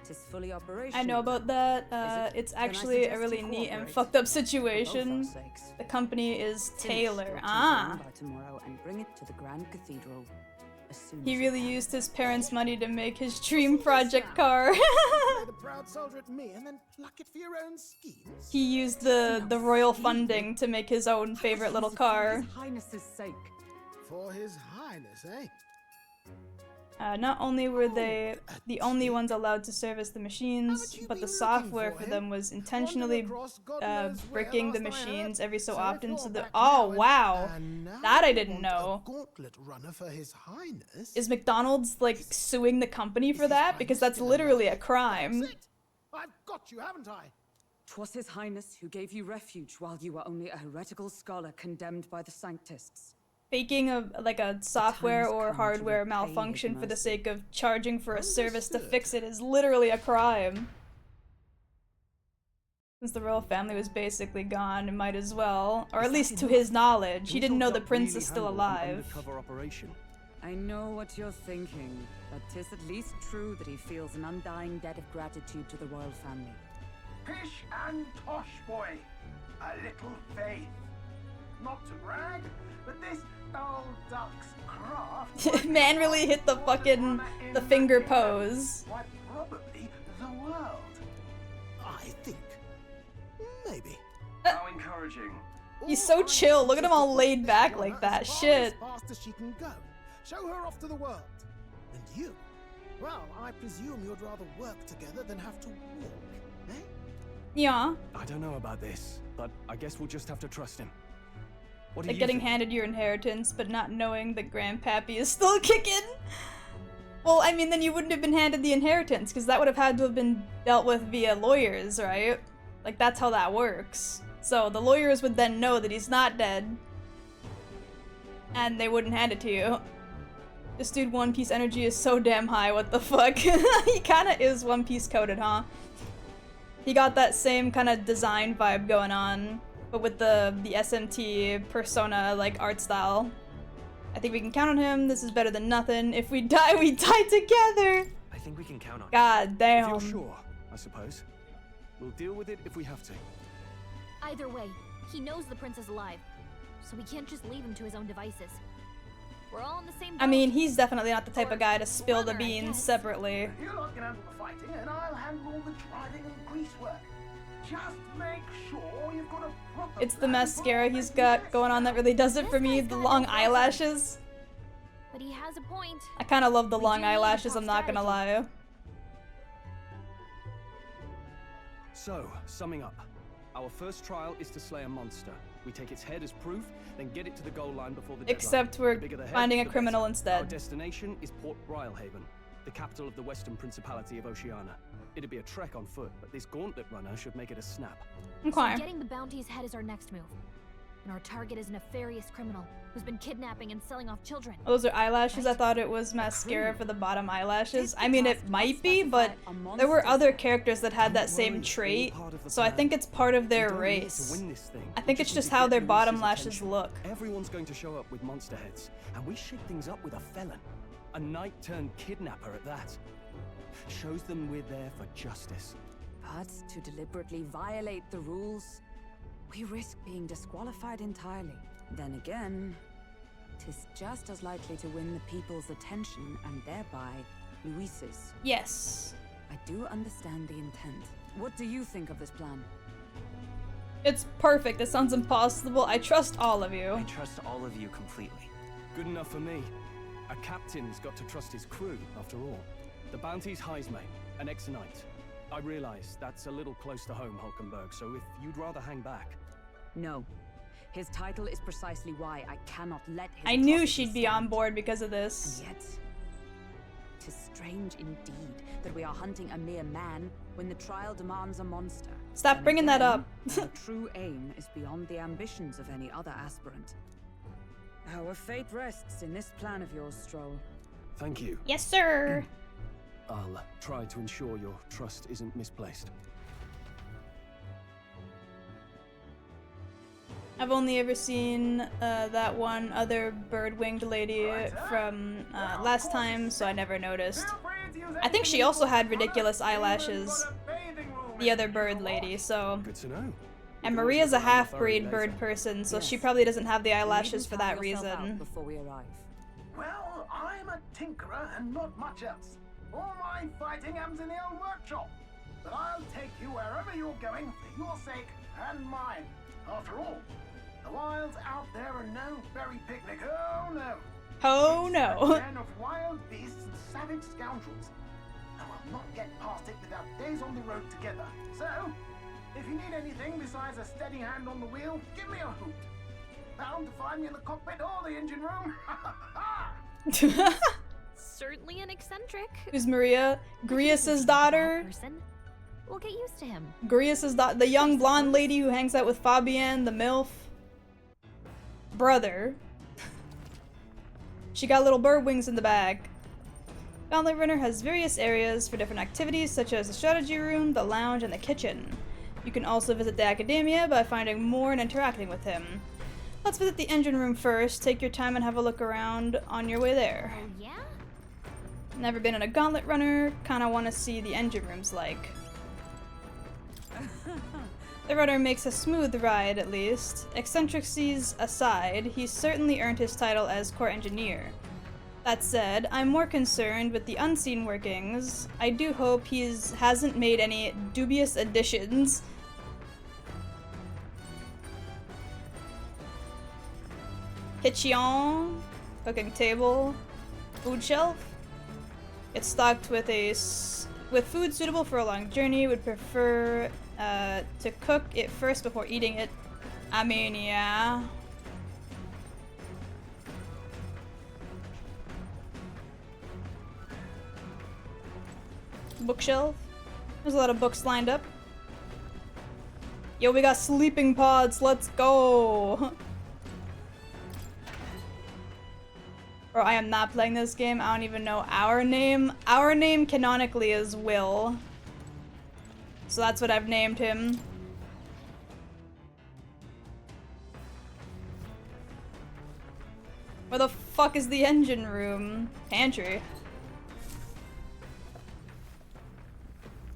is fully operational. I know about that. It's actually a really neat and fucked up situation. The company is Taylor. Ah. By tomorrow and bring it to the Grand Cathedral as soon He as really used his parents' money to make his dream project car. Play the proud soldier at me and then pluck it for your own schemes. He used the royal funding to make his own favorite little car. His Highness's sake. For His Highness, eh? Not only were they the only ones allowed to service the machines, but the software for them was intentionally bricking the machines every so often so that— oh wow! That I didn't know. Gauntlet runner for His Highness. Is McDonald's like suing the company for that? Because that's literally a crime. I've got you, haven't I? 'Twas His Highness who gave you refuge while you were only a heretical scholar condemned by the Sanctists. Faking a software or hardware malfunction for the sake of charging for a service to fix it is literally a crime. Since the royal family was basically gone, it might as well. Or at least to his knowledge. He didn't know the prince is still alive. I know what you're thinking, but 'tis at least true that he feels an undying debt of gratitude to the royal family. Pish and tosh, boy. A little faith. Not to brag, but this old duck's craft... Man really hit the fucking finger pose. Why, probably the world. I think. Maybe. How encouraging. He's so chill. Look at him all laid back like that. Shit. As fast as she can go. Show her off to the world. And you? Well, I presume you'd rather work together than have to walk, eh? Yeah. I don't know about this, but I guess we'll just have to trust him. Like getting handed your inheritance, but not knowing that Grandpappy is still kicking? Well, I mean, then you wouldn't have been handed the inheritance, because that would have had to have been dealt with via lawyers, right? Like, that's how that works. So, the lawyers would then know that he's not dead. and they wouldn't hand it to you. This dude One Piece energy is so damn high, what the fuck? He kinda is One Piece coded, huh? He got that same kind of design vibe going on, but with the SMT Persona like art style. I think we can count on him. This is better than nothing. If we die, we die together. I think we can count on. God damn. If you're sure, I suppose. We'll deal with it if we have to. Either way, he knows the prince is alive, so we can't just leave him to his own devices. We're all in the same boat. I mean, he's definitely not the type of guy to spill the beans separately. You lot can handle the fighting, and I'll handle all the driving and grease work. Just make sure you've got a proper It's the mascara he's got going on that really does it for me. The long eyelashes. But he has a point. I kind of love the long eyelashes, I'm not gonna lie. So, summing up. Our first trial is to slay a monster. We take its head as proof, then get it to the goal line before the deadline. Except we're The bigger the head, finding a the criminal better. instead. Our destination is Port Brylehaven, the capital of the Western Principality of Oceania. It'd be a trek on foot, but this gauntlet runner should make it a snap. So getting the bounty's head is our next move. And our target is a nefarious criminal who's been kidnapping and selling off children. Those are eyelashes. I thought it was mascara for the bottom eyelashes. I mean, it might be, but there were other characters that had that same trait, so I think it's part of their race. I think it's just how their bottom lashes look. Everyone's going to show up with monster heads, and we shake things up with a felon. A knight-turned-kidnapper at that. Shows them we're there for justice. But to deliberately violate the rules, we risk being disqualified entirely. Then again, 'tis just as likely to win the people's attention and thereby Luis's. Yes. I do understand the intent. What do you think of this plan? It's perfect. It sounds impossible. I trust all of you. I trust all of you completely. Good enough for me. A captain's got to trust his crew, after all. The bounty's Heisme, an ex-knight. I realize that's a little close to home, Hulkenberg, so if you'd rather hang back... No. His title is precisely why I cannot let his I knew she'd be on board because of this. And yet, 'tis strange indeed that we are hunting a mere man when the trial demands a monster. Stop bringing that up. Our true aim is beyond the ambitions of any other aspirant. Our fate rests in this plan of yours, Stroll. Thank you. Yes, sir. I'll try to ensure your trust isn't misplaced. I've only ever seen that one other bird-winged lady from last time, so I never noticed. I think she also had ridiculous eyelashes, the other bird lady, so... Good to know. And Maria's a half-breed bird person, so she probably doesn't have the eyelashes for that reason. Before we arrive. Well, I'm a tinkerer and not much else. All my fighting happens in the old workshop. But I'll take you wherever you're going for your sake and mine. After all, the wilds out there are no berry picnic. Oh no. Oh no. A den of wild beasts and savage scoundrels. I will not get past it without days on the road together. So, if you need anything besides a steady hand on the wheel, give me a hoot. Bound to find me in the cockpit or the engine room. Certainly an eccentric. Who's Maria? Grius's daughter? We'll get used to him. Grius's daughter, the young blonde lady who hangs out with Fabienne, the MILF. Brother. She got little bird wings in the bag. Gauntlet Runner has various areas for different activities, such as the strategy room, the lounge, and the kitchen. You can also visit the academia by finding more and interacting with him. Let's visit the engine room first. Take your time and have a look around on your way there. Oh, yeah? Never been in a Gauntlet Runner. Kinda wanna see the engine room's like. The runner makes a smooth ride, at least. Eccentricities aside, he's certainly earned his title as core engineer. That said, I'm more concerned with the unseen workings. I do hope he hasn't made any dubious additions. Kitchen, cooking table, food shelf. It's stocked with food suitable for a long journey. Would prefer to cook it first before eating it. I mean, yeah. Bookshelf. There's a lot of books lined up. Yo, we got sleeping pods. Let's go. Or I am not playing this game. I don't even know our name. Our name canonically is Will. So that's what I've named him. Where the fuck is the engine room? Pantry.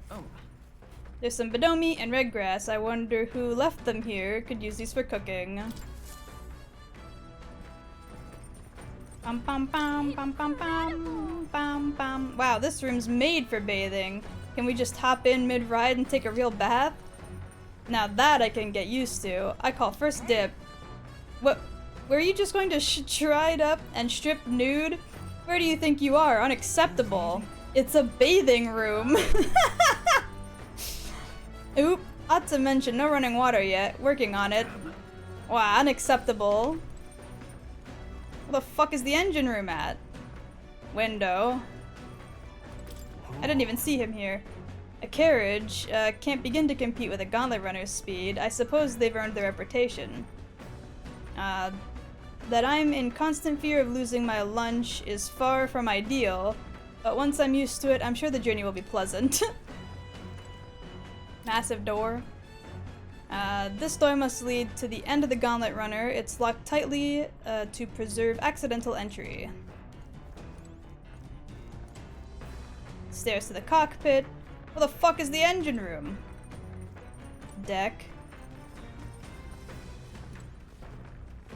Oh. There's some Bedomi and red grass. I wonder who left them here. Could use these for cooking. Bum bum bum bum bum bum bum bum. Wow, this room's made for bathing. Can we just hop in mid-ride and take a real bath? Now that I can get used to. I call first dip. What? Were you just going to try it up and strip nude? Where do you think you are? Unacceptable. It's a bathing room. Oop. Not to mention no running water yet. Working on it. Wow, unacceptable. Where the fuck is the engine room at? Window. I didn't even see him here. A carriage can't begin to compete with a gauntlet runner's speed. I suppose they've earned their reputation. That I'm in constant fear of losing my lunch is far from ideal, but once I'm used to it, I'm sure the journey will be pleasant. Massive door. This door must lead to the end of the gauntlet runner. It's locked tightly to preserve accidental entry. Stairs to the cockpit. Where the fuck is the engine room? Deck.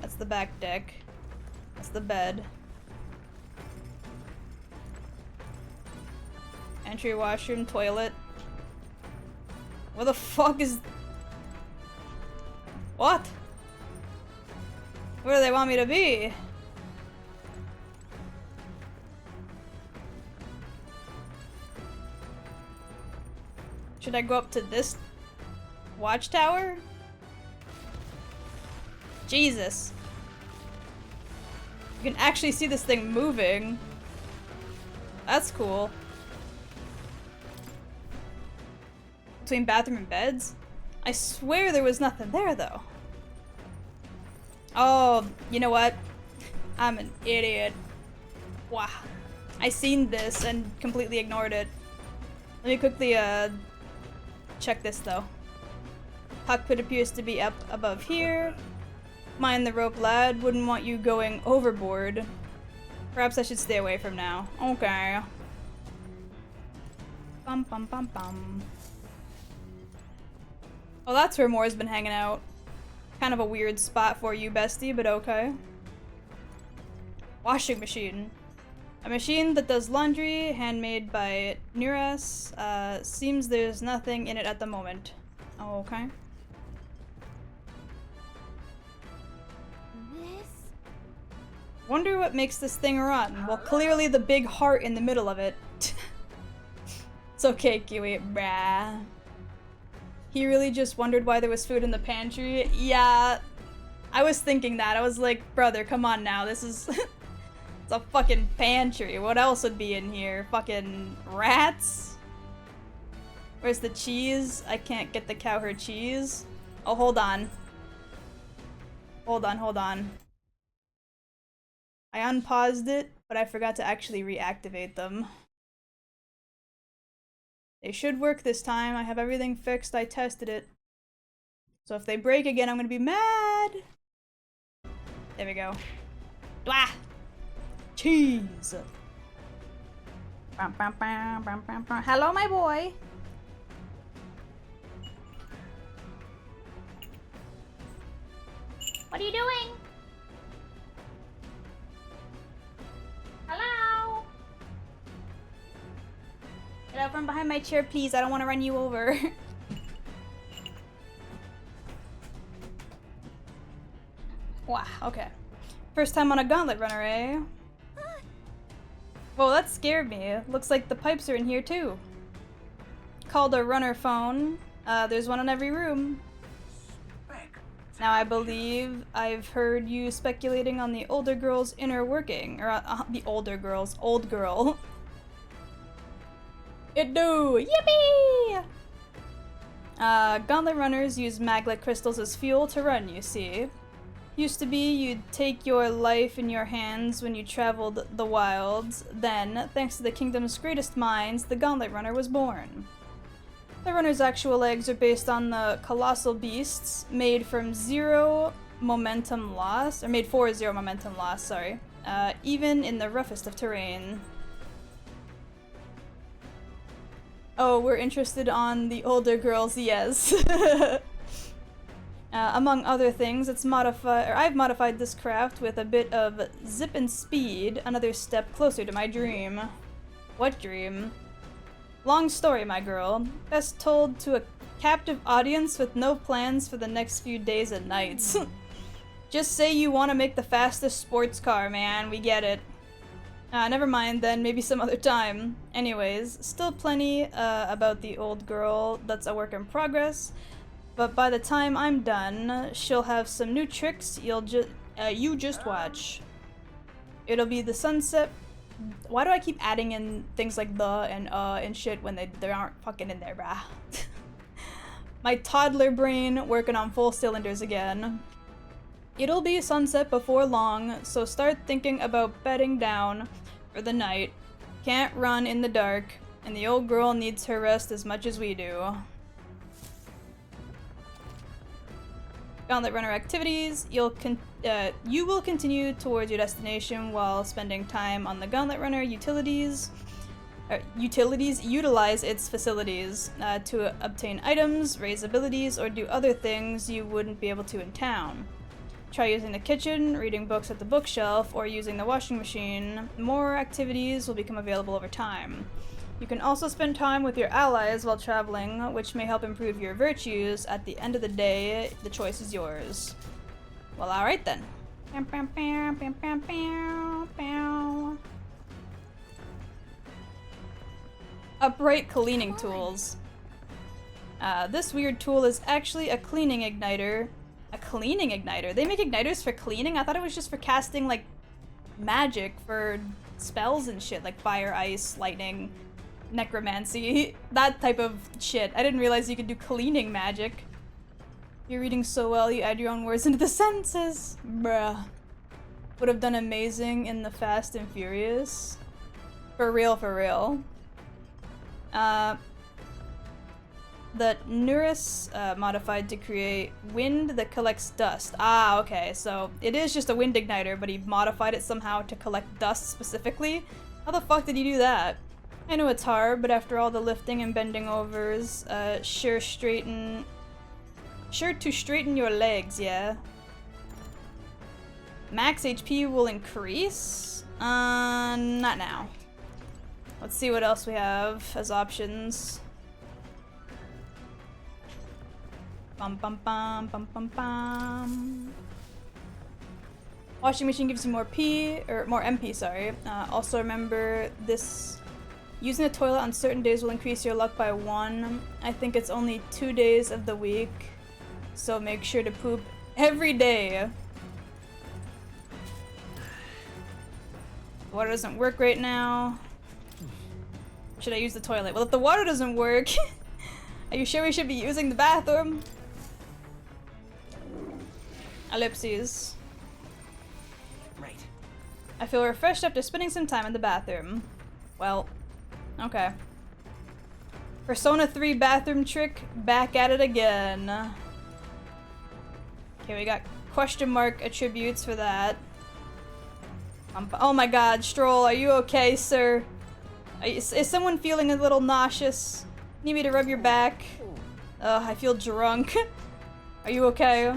That's the back deck. That's the bed. Entry washroom, toilet. Where the fuck is... What? Where do they want me to be? Should I go up to this watchtower? Jesus. You can actually see this thing moving. That's cool. Between bathroom and beds? I swear there was nothing there, though. Oh, you know what? I'm an idiot. Wow. I seen this and completely ignored it. Let me quickly, check this, though. Cockpit appears to be up above here. Mind the rope, lad. Wouldn't want you going overboard. Perhaps I should stay away from now. Okay. Bum bum bum bum. Oh, that's where Moore's been hanging out. Kind of a weird spot for you, bestie, but okay. Washing machine. A machine that does laundry, handmade by Nuras. Seems there's nothing in it at the moment. Oh, okay. Wonder what makes this thing run. Well, clearly the big heart in the middle of it. It's okay, Kiwi. Brah. He really just wondered why there was food in the pantry. Yeah, I was thinking that. I was like, brother, come on now. This is... It's a fucking pantry. What else would be in here? Fucking rats? Where's the cheese? I can't get the cow her cheese. Oh, hold on. Hold on, hold on. I unpaused it, but I forgot to actually reactivate them. They should work this time. I have everything fixed. I tested it. So if they break again, I'm gonna be mad. There we go. Blah! Cheese! Hello, my boy! What are you doing? Hello? Get out from behind my chair, please. I don't want to run you over. Wow, okay. First time on a gauntlet runner, eh? Whoa, that scared me. Looks like the pipes are in here too. Called a runner phone. There's one in every room. Now I believe I've heard you speculating on the older girl's inner working. Or the older girl's old girl. It do! Yippee! Gauntlet runners use maglet crystals as fuel to run, you see. Used to be you'd take your life in your hands when you traveled the wilds. Then, thanks to the kingdom's greatest minds, the Gauntlet Runner was born. The runner's actual legs are based on the colossal beasts, made for zero momentum loss, sorry, even in the roughest of terrain. Oh, we're interested on the older girls, yes. Among other things, I've modified this craft with a bit of zip and speed, another step closer to my dream. What dream? Long story, my girl. Best told to a captive audience with no plans for the next few days and nights. Just say you want to make the fastest sports car, man. We get it. Never mind then, maybe some other time. Anyways, still plenty about the old girl that's a work in progress. But by the time I'm done, she'll have some new tricks you just watch. It'll be the sunset. Why do I keep adding in things like the and shit when they aren't fucking in there, brah? My toddler brain working on full cylinders again. It'll be sunset before long, so start thinking about bedding down for the night. Can't run in the dark, and the old girl needs her rest as much as we do. Gauntlet Runner activities. You will continue towards your destination while spending time on the Gauntlet Runner utilities. Utilize its facilities to obtain items, raise abilities, or do other things you wouldn't be able to in town. Try using the kitchen, reading books at the bookshelf, or using the washing machine. More activities will become available over time. You can also spend time with your allies while traveling, which may help improve your virtues. At the end of the day, the choice is yours. Well, alright then. Upright cleaning tools. This weird tool is actually a cleaning igniter. A cleaning igniter? They make igniters for cleaning? I thought it was just for casting, like, magic for spells and shit, like fire, ice, lightning, necromancy, that type of shit. I didn't realize you could do cleaning magic. You're reading so well, you add your own words into the sentences. Bruh. Would have done amazing in the Fast and Furious. For real, for real. The Neuris modified to create wind that collects dust. Ah, okay, so it is just a wind igniter, but he modified it somehow to collect dust specifically? How the fuck did he do that? I know it's hard, but after all the lifting and bending overs, sure to straighten your legs, yeah. Max HP will increase? Not now. Let's see what else we have as options. Bum bum bum bum bum bum. Washing machine gives you more MP, sorry. Also remember this. Using the toilet on certain days will increase your luck by 1. I think it's only 2 days of the week, so make sure to poop every day. The water doesn't work right now. Should I use the toilet? Well, if the water doesn't work, are you sure we should be using the bathroom? Ellipses. Right. I feel refreshed after spending some time in the bathroom. Well, okay. Persona 3 bathroom trick, back at it again. Okay, we got question mark attributes for that. Oh my god, Stroll, are you okay, sir? Is someone feeling a little nauseous? Need me to rub your back? I feel drunk. Are you okay?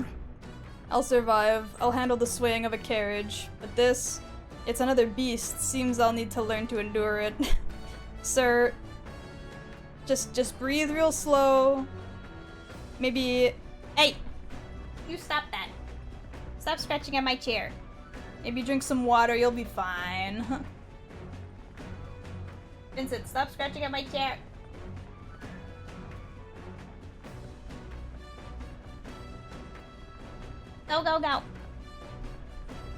I'll survive. I'll handle the swaying of a carriage. But this, it's another beast. Seems I'll need to learn to endure it. Sir, just breathe real slow. Maybe... Hey! You stop that. Stop scratching at my chair. Maybe drink some water, you'll be fine. Vincent, stop scratching at my chair. Go, go, go.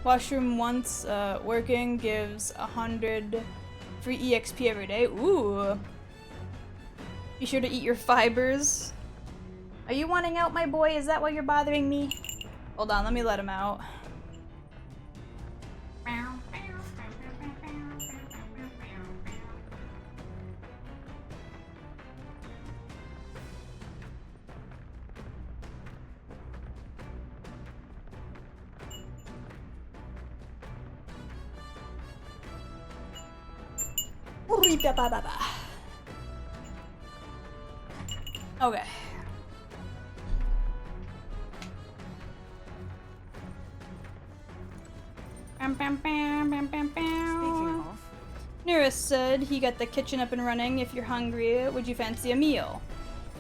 Washroom once working gives 100 free EXP every day. Ooh. Be sure to eat your fibers. Are you wanting out, my boy? Is that why you're bothering me? Hold on, let me let him out. Okay. Nurse said he got the kitchen up and running. If you're hungry, would you fancy a meal?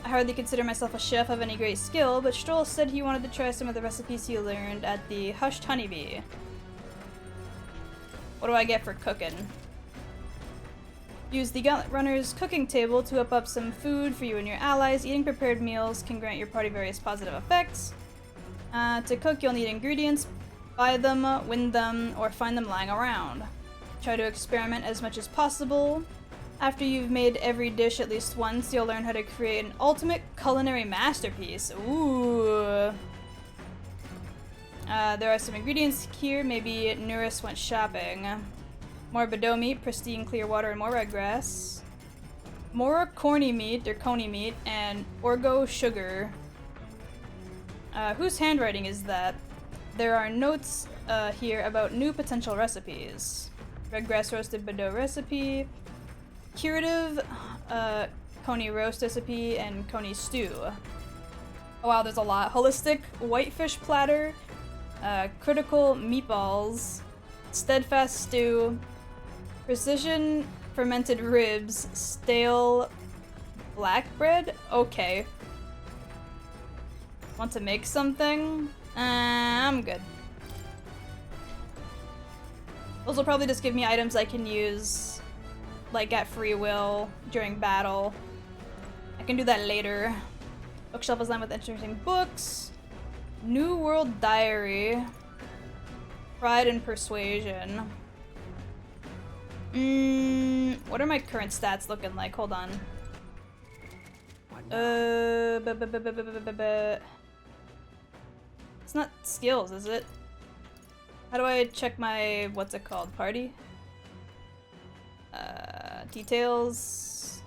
I hardly consider myself a chef of any great skill, but Stroll said he wanted to try some of the recipes he learned at the Hushed Honeybee. What do I get for cooking? Use the Gauntlet Runner's cooking table to whip up some food for you and your allies. Eating prepared meals can grant your party various positive effects. To cook, you'll need ingredients. Buy them, win them, or find them lying around. Try to experiment as much as possible. After you've made every dish at least once, you'll learn how to create an ultimate culinary masterpiece. Ooh. There are some ingredients here. Maybe Nuris went shopping. More Bedeau meat, pristine clear water, and more red grass. More corny meat, or coney meat, and orgo sugar. Whose handwriting is that? There are notes here about new potential recipes. Red grass roasted Bedeau recipe. Curative coney roast recipe, and coney stew. Oh wow, there's a lot. Holistic whitefish platter. Critical meatballs. Steadfast stew. Precision fermented ribs. Stale black bread? Okay. Want to make something? I'm good. Those will probably just give me items I can use, like at free will during battle. I can do that later. Bookshelf is lined with interesting books. New World Diary. Pride and Persuasion. What are my current stats looking like? Hold on. It's not skills, is it? How do I check my, what's it called, party? Details.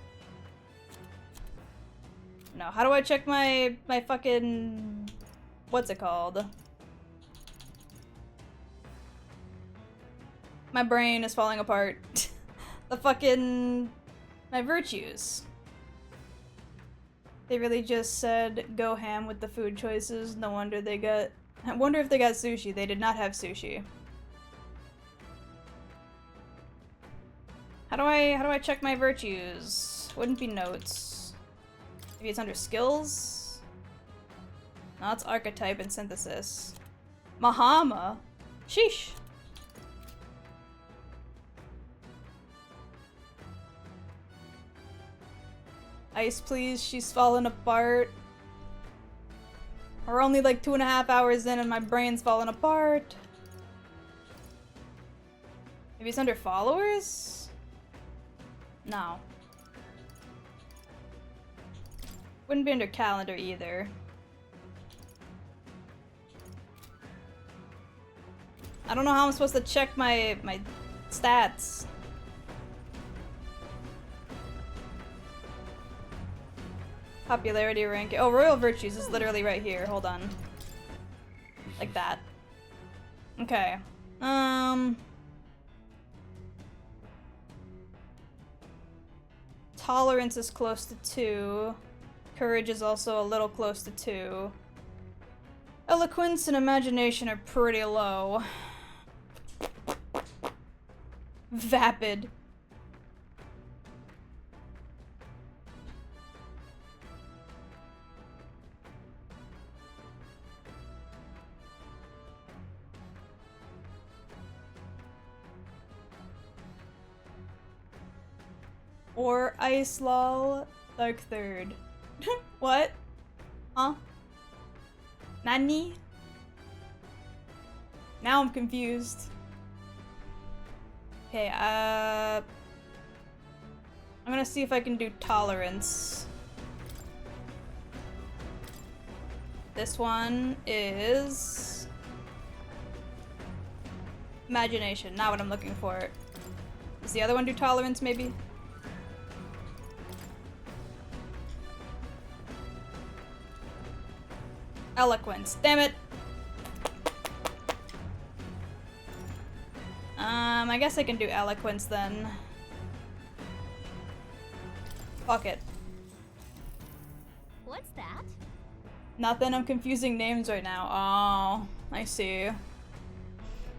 No, how do I check my fucking, what's it called? My brain is falling apart. The fucking, my virtues. They really just said go ham with the food choices. No wonder they got, I wonder if they got sushi. They did not have sushi. How do I check my virtues? Wouldn't be notes. Maybe it's under skills? No, it's archetype and synthesis. Mahama? Sheesh. Ice, please. She's falling apart. We're only like 2.5 hours in and my brain's falling apart. Maybe it's under followers? No. Wouldn't be under calendar either. I don't know how I'm supposed to check my stats. Popularity rank. Oh, Royal Virtues is literally right here. Hold on. Like that. Okay. Tolerance is close to 2. Courage is also a little close to 2. Eloquence and imagination are pretty low. Vapid. Or Ice Lol, Dark Third. What? Huh? Nani? Now I'm confused. Okay, I'm gonna see if I can do tolerance. This one is Imagination, not what I'm looking for. Does the other one do tolerance, maybe? Eloquence, damn it! I guess I can do eloquence then. Fuck it. What's that? Nothing, I'm confusing names right now. Oh, I see.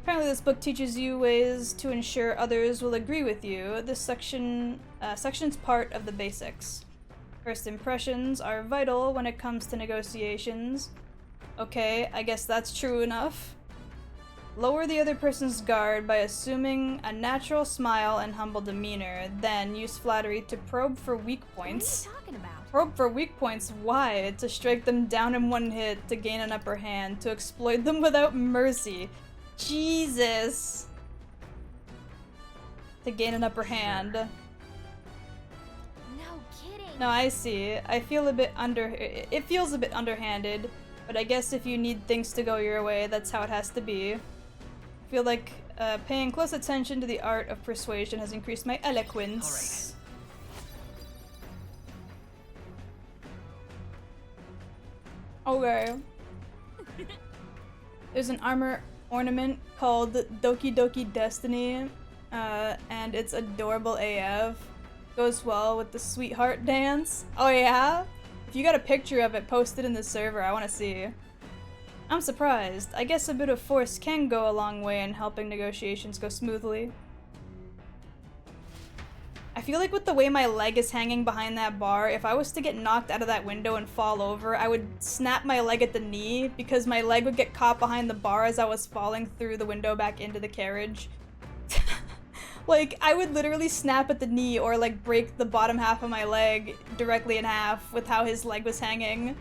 Apparently this book teaches you ways to ensure others will agree with you. This section's part of the basics. First impressions are vital when it comes to negotiations. Okay, I guess that's true enough. Lower the other person's guard by assuming a natural smile and humble demeanor, then use flattery to probe for weak points. What are you talking about? Probe for weak points? Why? To strike them down in one hit, to gain an upper hand, to exploit them without mercy. Jesus! To gain an upper hand. No kidding. No, I see. I feel a bit it feels a bit underhanded, but I guess if you need things to go your way, that's how it has to be. I feel like paying close attention to the art of persuasion has increased my eloquence. Okay. There's an armor ornament called Doki Doki Destiny, and it's adorable AF. Goes well with the sweetheart dance. Oh yeah? If you got a picture of it, post it in the server, I want to see. I'm surprised. I guess a bit of force can go a long way in helping negotiations go smoothly. I feel like with the way my leg is hanging behind that bar, if I was to get knocked out of that window and fall over, I would snap my leg at the knee because my leg would get caught behind the bar as I was falling through the window back into the carriage. Like, I would literally snap at the knee or like break the bottom half of my leg directly in half with how his leg was hanging.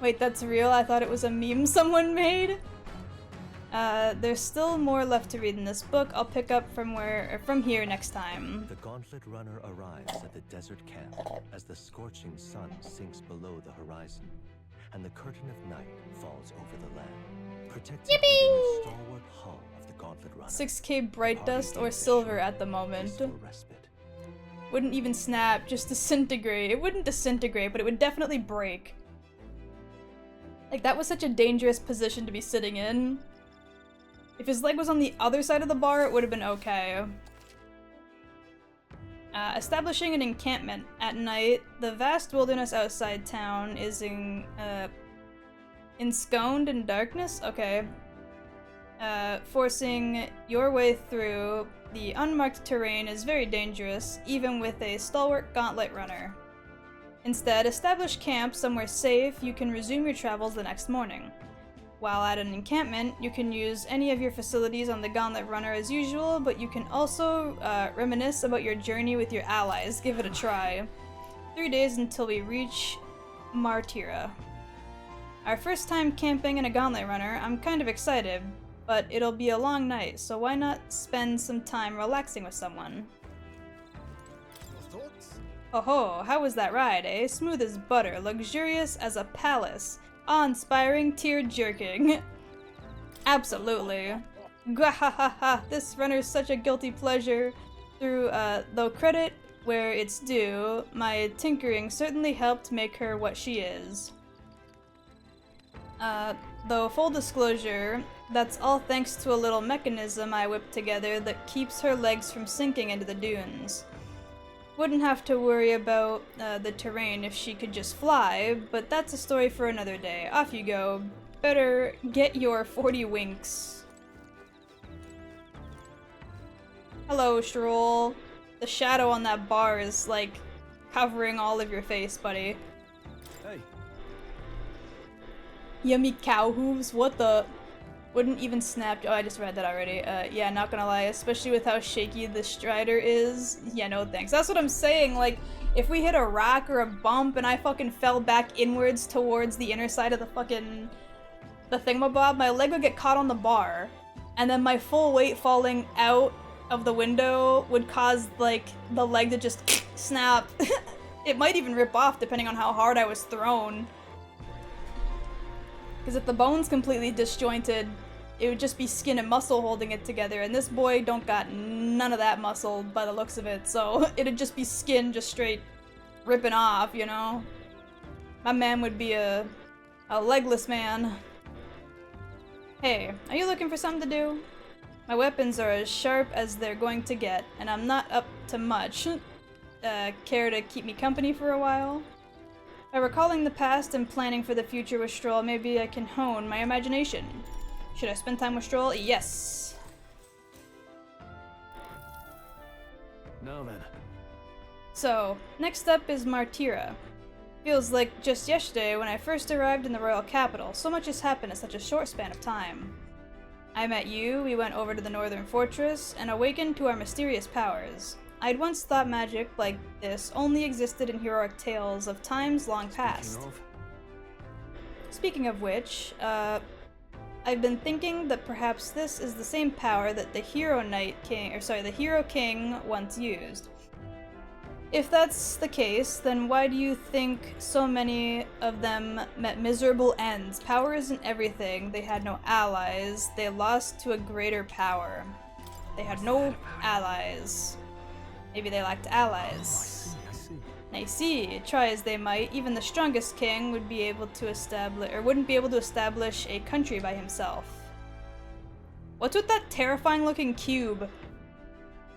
Wait, that's real? I thought it was a meme someone made? There's still more left to read in this book. I'll pick up from here next time. The Gauntlet Runner arrives at the desert camp as the scorching sun sinks below the horizon, and the curtain of night falls over the land, protected within the stalwart hull of the Gauntlet Runner. 6K bright dust or silver at the moment. Wouldn't even snap, just disintegrate. It wouldn't disintegrate, but it would definitely break. Like, that was such a dangerous position to be sitting in. If his leg was on the other side of the bar, it would have been okay. Establishing an encampment at night. The vast wilderness outside town is ensconced in darkness? Okay. Forcing your way through the unmarked terrain is very dangerous, even with a stalwart gauntlet runner. Instead, establish camp somewhere safe. You can resume your travels the next morning. While at an encampment, you can use any of your facilities on the Gauntlet Runner as usual, but you can also reminisce about your journey with your allies. Give it a try. 3 days until we reach Martira. Our first time camping in a Gauntlet Runner. I'm kind of excited, but it'll be a long night, so why not spend some time relaxing with someone? Oh ho, how was that ride, eh? Smooth as butter, luxurious as a palace. Awe-inspiring, tear-jerking. Absolutely. Gwahahaha, this runner's such a guilty pleasure. Though credit where it's due, my tinkering certainly helped make her what she is. Though full disclosure, that's all thanks to a little mechanism I whipped together that keeps her legs from sinking into the dunes. Wouldn't have to worry about the terrain if she could just fly, but that's a story for another day. Off you go. Better get your 40 winks. Hello, Stroll. The shadow on that bar is, like, covering all of your face, buddy. Hey. Yummy cow hooves? What the... Wouldn't even snap. Oh, I just read that already. Yeah, not gonna lie, especially with how shaky the Strider is. Yeah, no thanks. That's what I'm saying, like, if we hit a rock or a bump and I fucking fell back inwards towards the inner side of the fucking... the thingamabob, my leg would get caught on the bar. And then my full weight falling out of the window would cause, like, the leg to just snap. It might even rip off depending on how hard I was thrown. Because if the bone's completely disjointed, it would just be skin and muscle holding it together, and this boy don't got none of that muscle by the looks of it, so it'd just be skin just straight ripping off, you know? My man would be a legless man. Hey, are you looking for something to do? My weapons are as sharp as they're going to get, and I'm not up to much. Care to keep me company for a while? By recalling the past and planning for the future with Stroll, maybe I can hone my imagination. Should I spend time with Stroll? Yes. Now then. So, next up is Martira. Feels like just yesterday when I first arrived in the royal capital. So much has happened in such a short span of time. I met you, we went over to the northern fortress, and awakened to our mysterious powers. I'd once thought magic like this only existed in heroic tales of times long past. Speaking of which, I've been thinking that perhaps this is the same power that the Hero King once used. If that's the case, then why do you think so many of them met miserable ends? Power isn't everything. They had no allies. They lost to a greater power. They had no allies. Maybe they lacked allies. I see. Try as they might, even the strongest king wouldn't be able to establish a country by himself. What's with that terrifying looking cube?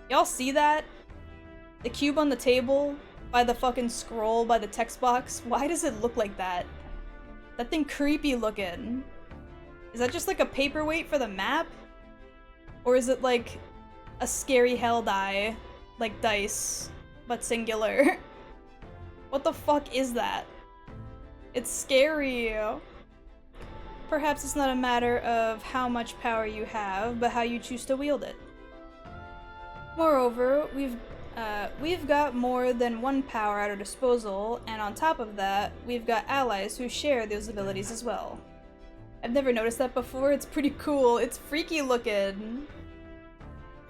Y'all see that? The cube on the table, by the fucking scroll, by the text box. Why does it look like that? That thing creepy looking. Is that just like a paperweight for the map? Or is it like a scary hell die? Like dice, but singular. What the fuck is that? It's scary. Perhaps it's not a matter of how much power you have, but how you choose to wield it. Moreover, we've got more than one power at our disposal, and on top of that, we've got allies who share those abilities as well. I've never noticed that before. It's pretty cool. It's freaky looking.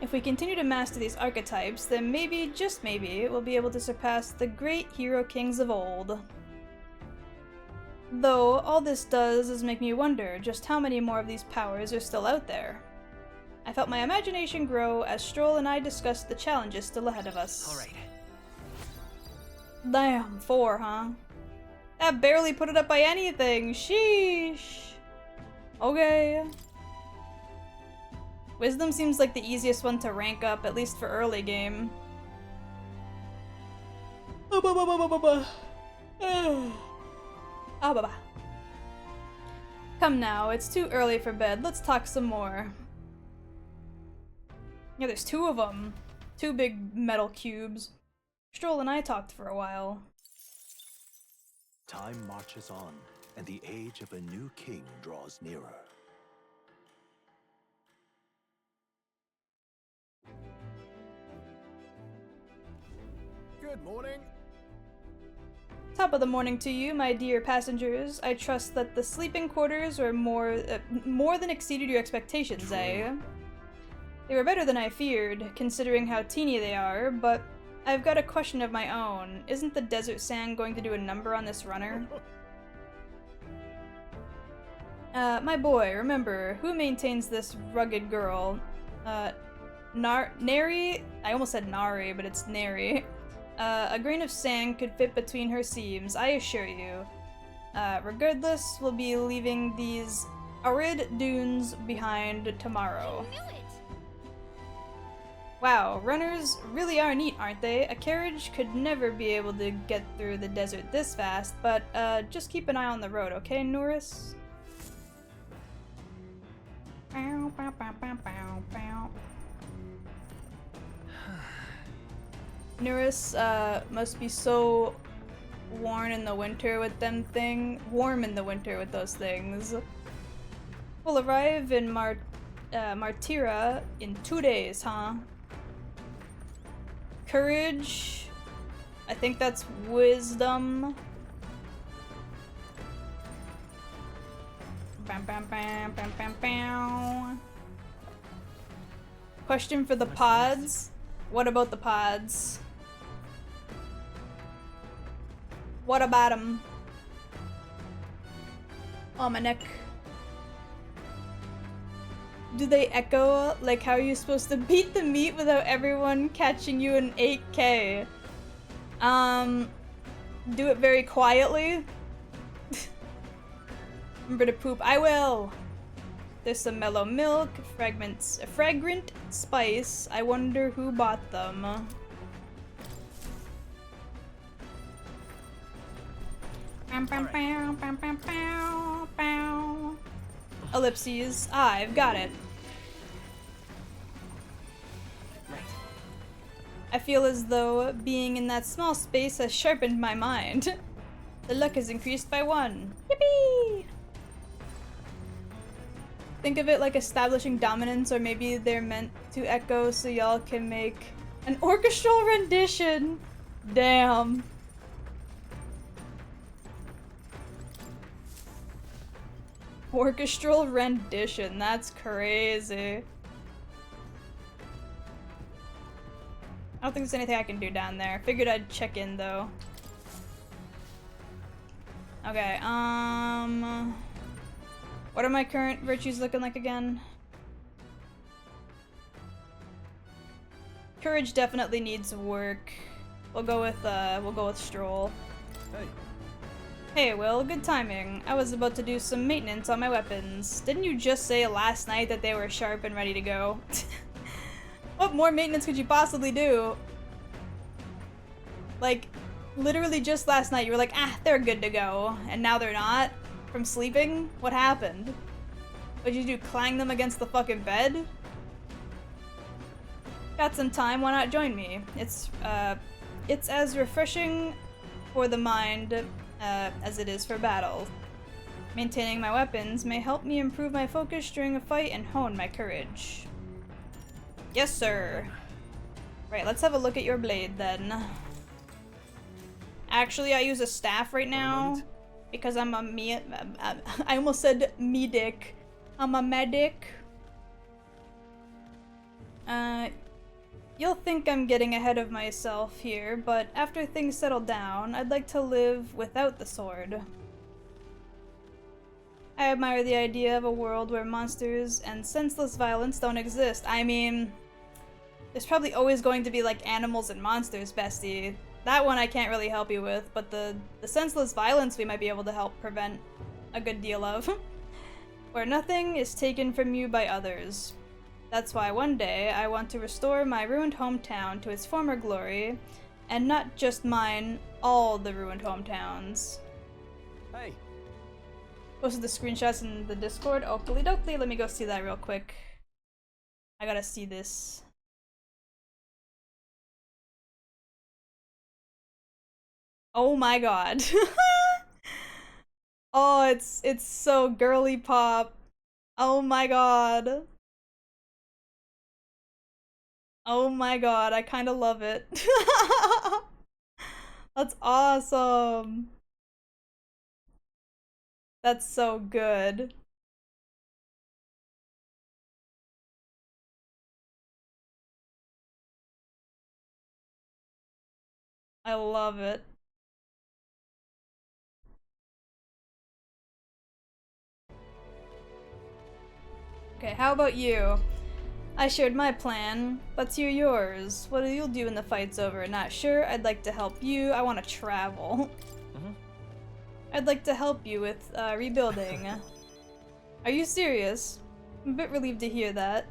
If we continue to master these archetypes, then maybe, just maybe, we'll be able to surpass the great hero kings of old. Though, all this does is make me wonder just how many more of these powers are still out there. I felt my imagination grow as Stroll and I discussed the challenges still ahead of us. Alright. Damn, 4, huh? That barely put it up by anything. Sheesh. Okay. Wisdom seems like the easiest one to rank up, at least for early game. Come now, it's too early for bed. Let's talk some more. Yeah, there's 2 of them. 2 big metal cubes. Stroll and I talked for a while. Time marches on, and the age of a new king draws nearer. Good morning. Top of the morning to you, my dear passengers. I trust that the sleeping quarters are more than exceeded your expectations, eh? They were better than I feared, considering how teeny they are, but I've got a question of my own. Isn't the desert sand going to do a number on this runner? My boy, remember, who maintains this rugged girl? Nary? I almost said Nari, but it's Nary. A grain of sand could fit between her seams, I assure you. Regardless, we'll be leaving these arid dunes behind tomorrow. Wow, runners really are neat, aren't they? A carriage could never be able to get through the desert this fast, but just keep an eye on the road, okay, Norris? Norris must be so warm in the winter with those things. We'll arrive in Martira in 2 days, huh? Courage. I think that's wisdom. Bam, bam, bam, bam, bam, bam. Question for the pods. What about the pods? What about them? Oh, my neck. Do they echo? Like, how are you supposed to beat the meat without everyone catching you in 8K? Do it very quietly. Remember to poop. I will! There's some mellow milk, fragments, a fragrant spice. I wonder who bought them. Ellipses. I've got it. Right. I feel as though being in that small space has sharpened my mind. The luck has increased by 1. Yippee! Think of it like establishing dominance, or maybe they're meant to echo so y'all can make an orchestral rendition. Damn. Orchestral rendition, that's crazy. I don't think there's anything I can do down there. Figured I'd check in though. Okay, what are my current virtues looking like again? Courage definitely needs work. We'll go with Stroll. Hey. Hey, Will, good timing. I was about to do some maintenance on my weapons. Didn't you just say last night that they were sharp and ready to go? What more maintenance could you possibly do? Like, literally just last night you were like, ah, they're good to go. And now they're not? From sleeping? What happened? What'd you do, clang them against the fucking bed? Got some time, why not join me? It's as refreshing for the mind as it is for battle. Maintaining my weapons may help me improve my focus during a fight and hone my courage. Yes, sir. Right, let's have a look at your blade then. Actually, I use a staff right now because I'm a I almost said medic. I'm a medic. You'll think I'm getting ahead of myself here, but after things settle down, I'd like to live without the sword. I admire the idea of a world where monsters and senseless violence don't exist. I mean, there's probably always going to be like animals and monsters, bestie. That one I can't really help you with, but the senseless violence we might be able to help prevent a good deal of. Where nothing is taken from you by others. That's why one day I want to restore my ruined hometown to its former glory, and not just mine, all the ruined hometowns. Hey. Posted the screenshots in the Discord. Oakley dokley, let me go see that real quick. I gotta see this. Oh my god. Oh, it's so girly pop. Oh my god. Oh my god, I kinda love it. That's awesome. That's so good. I love it. Okay, how about you? I shared my plan. Let's hear yours. What you'll do when the fight's over? Not sure. I'd like to help you. I want to travel. I'd like to help you with rebuilding. Are you serious? I'm a bit relieved to hear that.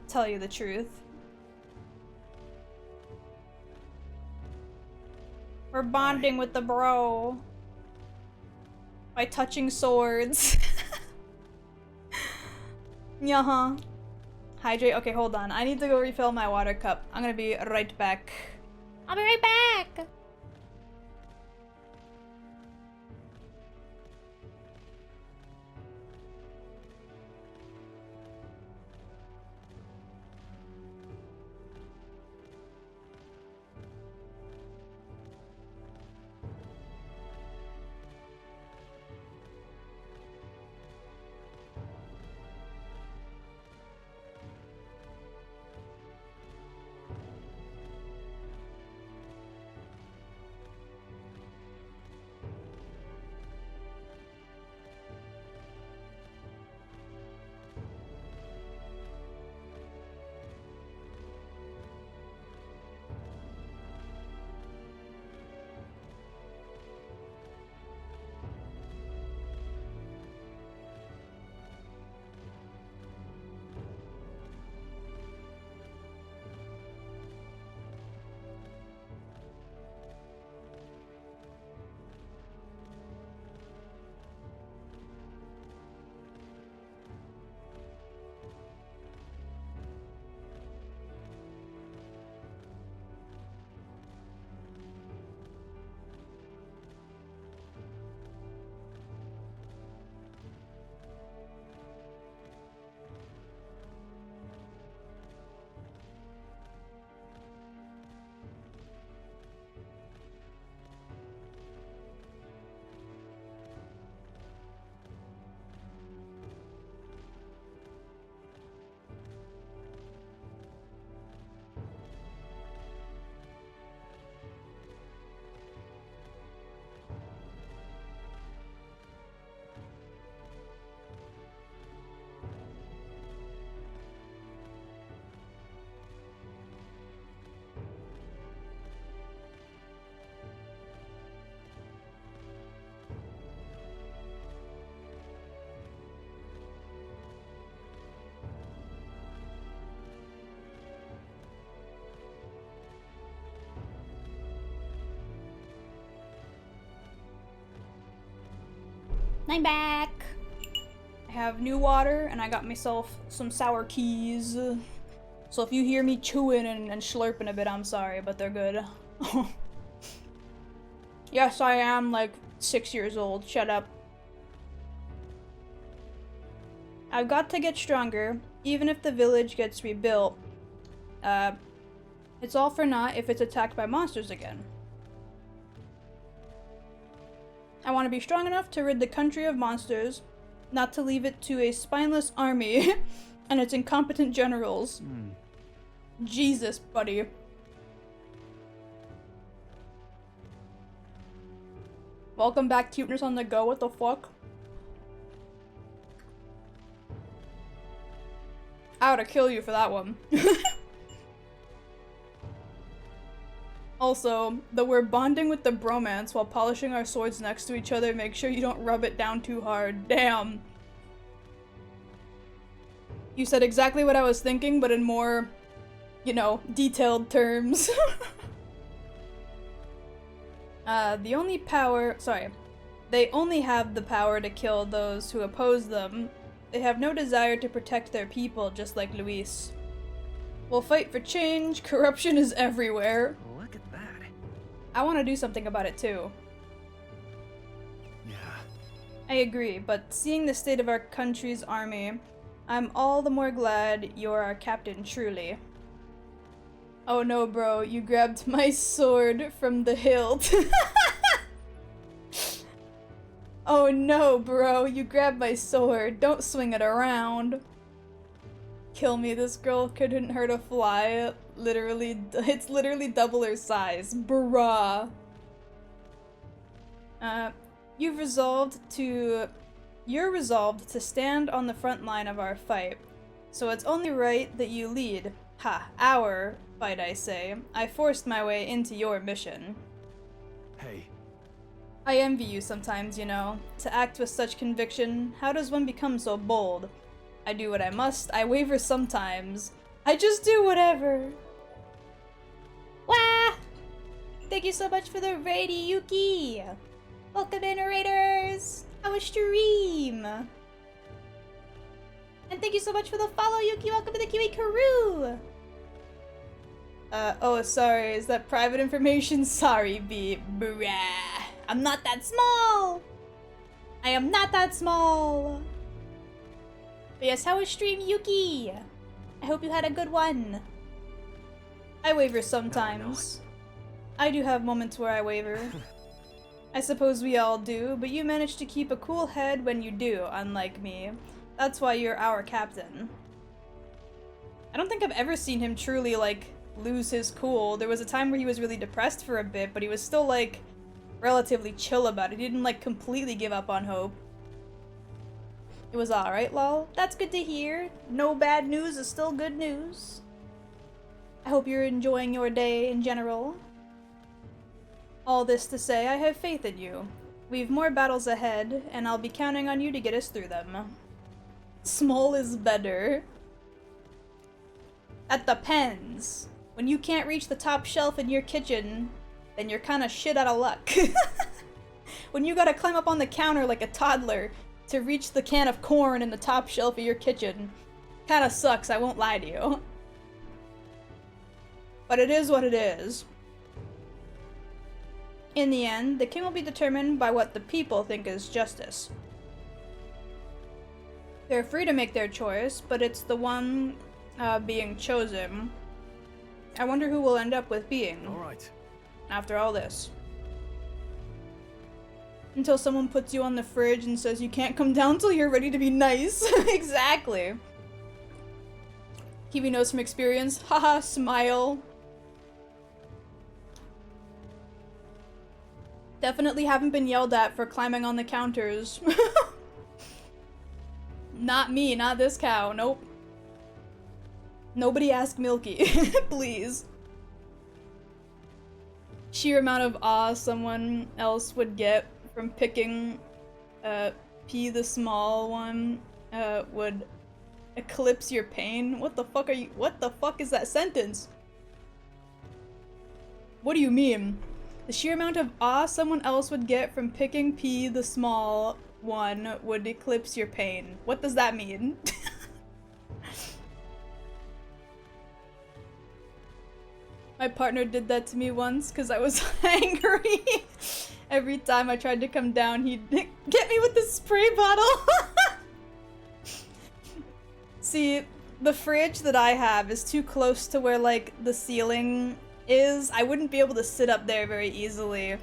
Tell you the truth. We're bonding with the bro. By touching swords. Yeah-huh. Hydrate. Okay, hold on. I need to go refill my water cup. I'm gonna be right back. I'll be right back! I'm back. I have new water and I got myself some sour keys. So if you hear me chewing and slurping a bit, I'm sorry, but they're good. Yes, I am like 6 years old. Shut up. I've got to get stronger, even if the village gets rebuilt. It's all for naught if it's attacked by monsters again. I want to be strong enough to rid the country of monsters, not to leave it to a spineless army and its incompetent generals. Jesus, buddy. Welcome back, cuteness on the go. What the fuck? I oughta kill you for that one. Also, though we're bonding with the bromance while polishing our swords next to each other, make sure you don't rub it down too hard. Damn. You said exactly what I was thinking, but in more, you know, detailed terms. They only have the power to kill those who oppose them. They have no desire to protect their people, just like Luis. We'll fight for change. Corruption is everywhere. Look at that. I want to do something about it too. Yeah. I agree, but seeing the state of our country's army, I'm all the more glad you're our captain, truly. Oh no, bro, you grabbed my sword from the hilt. Oh no, bro, you grabbed my sword. Don't swing it around. Kill me, this girl couldn't hurt a fly. It's literally double her size. Bruh. You're resolved to stand on the front line of our fight. So it's only right that you lead. Ha, our fight, I say. I forced my way into your mission. Hey. I envy you sometimes, you know. To act with such conviction, how does one become so bold? I do what I must, I waver sometimes. I just do whatever. Wah! Thank you so much for the raid, Yuki! Welcome in, raiders! How was stream? And thank you so much for the follow, Yuki! Welcome to the Kiwi crew! Oh, sorry, is that private information? Sorry, B. Bruh. I'm not that small! I am not that small! But yes, how was stream, Yuki? I hope you had a good one. I waver sometimes. I do have moments where I waver. I suppose we all do, but you manage to keep a cool head when you do, unlike me. That's why you're our captain. I don't think I've ever seen him truly, like, lose his cool. There was a time where he was really depressed for a bit, but he was still, like, relatively chill about it. He didn't, like, completely give up on hope. It was alright, lol. That's good to hear. No bad news is still good news. I hope you're enjoying your day in general. All this to say, I have faith in you. We've more battles ahead, and I'll be counting on you to get us through them. Small is better. That depends. When you can't reach the top shelf in your kitchen, then you're kinda shit out of luck. When you gotta climb up on the counter like a toddler to reach the can of corn in the top shelf of your kitchen, kinda sucks, I won't lie to you. But it is what it is. In the end, the king will be determined by what the people think is justice. They're free to make their choice, but it's the one being chosen. I wonder who we'll end up with being. Alright. After all this. Until someone puts you on the fridge and says you can't come down till you're ready to be nice. Exactly. Kiwi knows from experience. Haha, smile. Definitely haven't been yelled at for climbing on the counters. Not me, not this cow, nope. Nobody ask Milky, please. Sheer amount of awe someone else would get from picking P the small one would eclipse your pain. What the fuck is that sentence? What do you mean? The sheer amount of awe someone else would get from picking P the small one would eclipse your pain. What does that mean? My partner did that to me once because I was angry. Every time I tried to come down, he'd get me with the spray bottle. See, the fridge that I have is too close to where, like, the ceiling is. I wouldn't be able to sit up there very easily.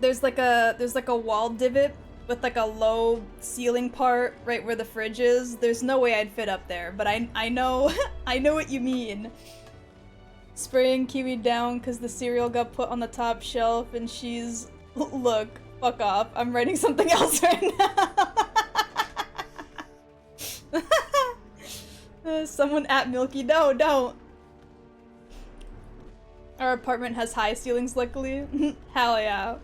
There's like a wall divot with like a low ceiling part right where the fridge is. There's no way I'd fit up there, but I know I know what you mean. Spraying Kiwi down because the cereal got put on the top shelf and she's... Look, fuck off. I'm writing something else right now. Someone at Milky. No, don't. Our apartment has high ceilings, luckily. Hell yeah.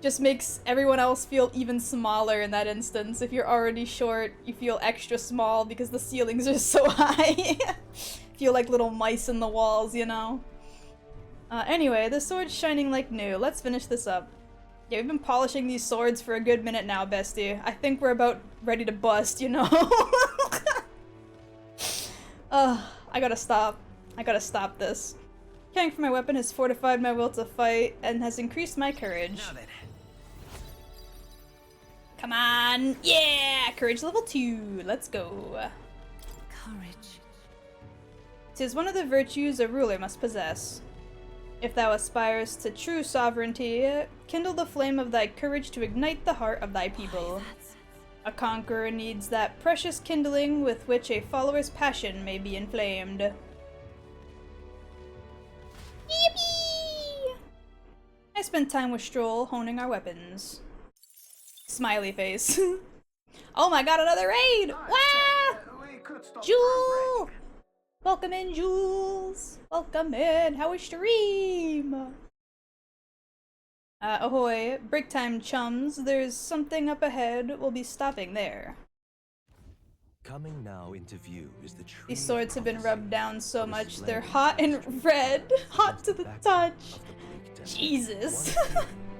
Just makes everyone else feel even smaller in that instance. If you're already short, you feel extra small because the ceilings are so high. Feel like little mice in the walls, you know? Anyway, the sword's shining like new. Let's finish this up. Yeah, we've been polishing these swords for a good minute now, bestie. I think we're about ready to bust, you know? I gotta stop. I gotta stop this. Caring for my weapon has fortified my will to fight and has increased my courage. Now then. Come on! Yeah! Courage level 2. Let's go. Courage. 'Tis one of the virtues a ruler must possess. If thou aspires to true sovereignty, kindle the flame of thy courage to ignite the heart of thy people. A conqueror needs that precious kindling with which a follower's passion may be inflamed. Yippee! I spent time with Stroll honing our weapons. Smiley face. Oh my god, another raid! Wow! Jewel! Welcome in, Jules! Welcome in! How was stream? Ahoy. Break time, chums. There's something up ahead. We'll be stopping there. Coming now into view is the tree. These swords have been rubbed down so much they're hot and red. Hot to the touch. Jesus.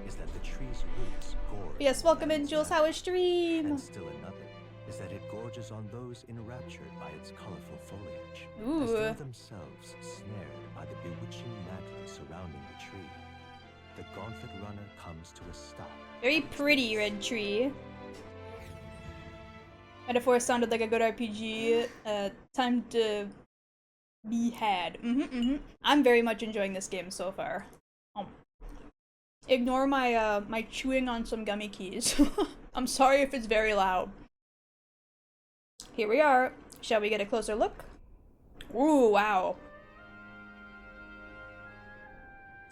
Is that the tree's roots gorge. Yes, welcome in, Jules. How was stream? And still another is that it gorges on those enraptured by its colorful foliage. Ooh. As though themselves snared by the bewitching magic surrounding the tree. The gauntlet runner comes to a stop. Very pretty red tree. Metaphor sounded like a good RPG. Time to be had. I'm very much enjoying this game so far. Ignore my my chewing on some gummy keys. I'm sorry if it's very loud. Here we are. Shall we get a closer look? Ooh, wow.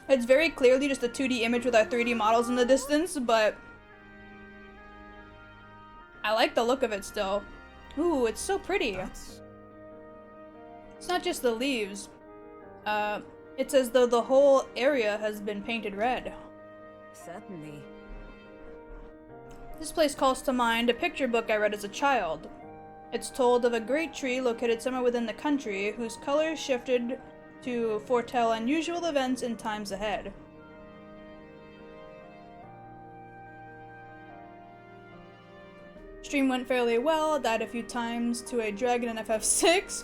It's very clearly just a 2D image with our 3D models in the distance, but I like the look of it still. Ooh, it's so pretty. It's not just the leaves. It's as though the whole area has been painted red. Certainly. This place calls to mind a picture book I read as a child. It's told of a great tree located somewhere within the country whose colors shifted to foretell unusual events in times ahead. Stream went fairly well, died a few times to a dragon in FF6,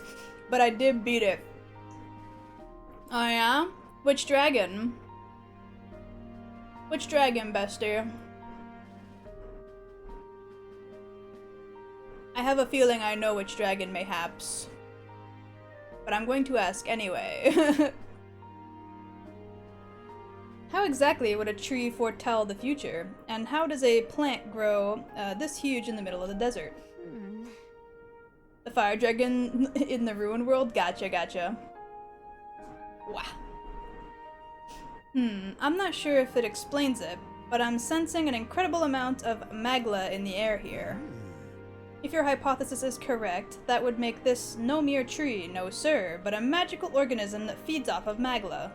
but I did beat it. Oh yeah? Which dragon? Which dragon, bestie? I have a feeling I know which dragon mayhaps. But I'm going to ask anyway. How exactly would a tree foretell the future? And how does a plant grow this huge in the middle of the desert? The fire dragon in the ruin world? Gotcha, gotcha. Wow. I'm not sure if it explains it, but I'm sensing an incredible amount of magla in the air here. If your hypothesis is correct, that would make this no mere tree, no sir, but a magical organism that feeds off of magla.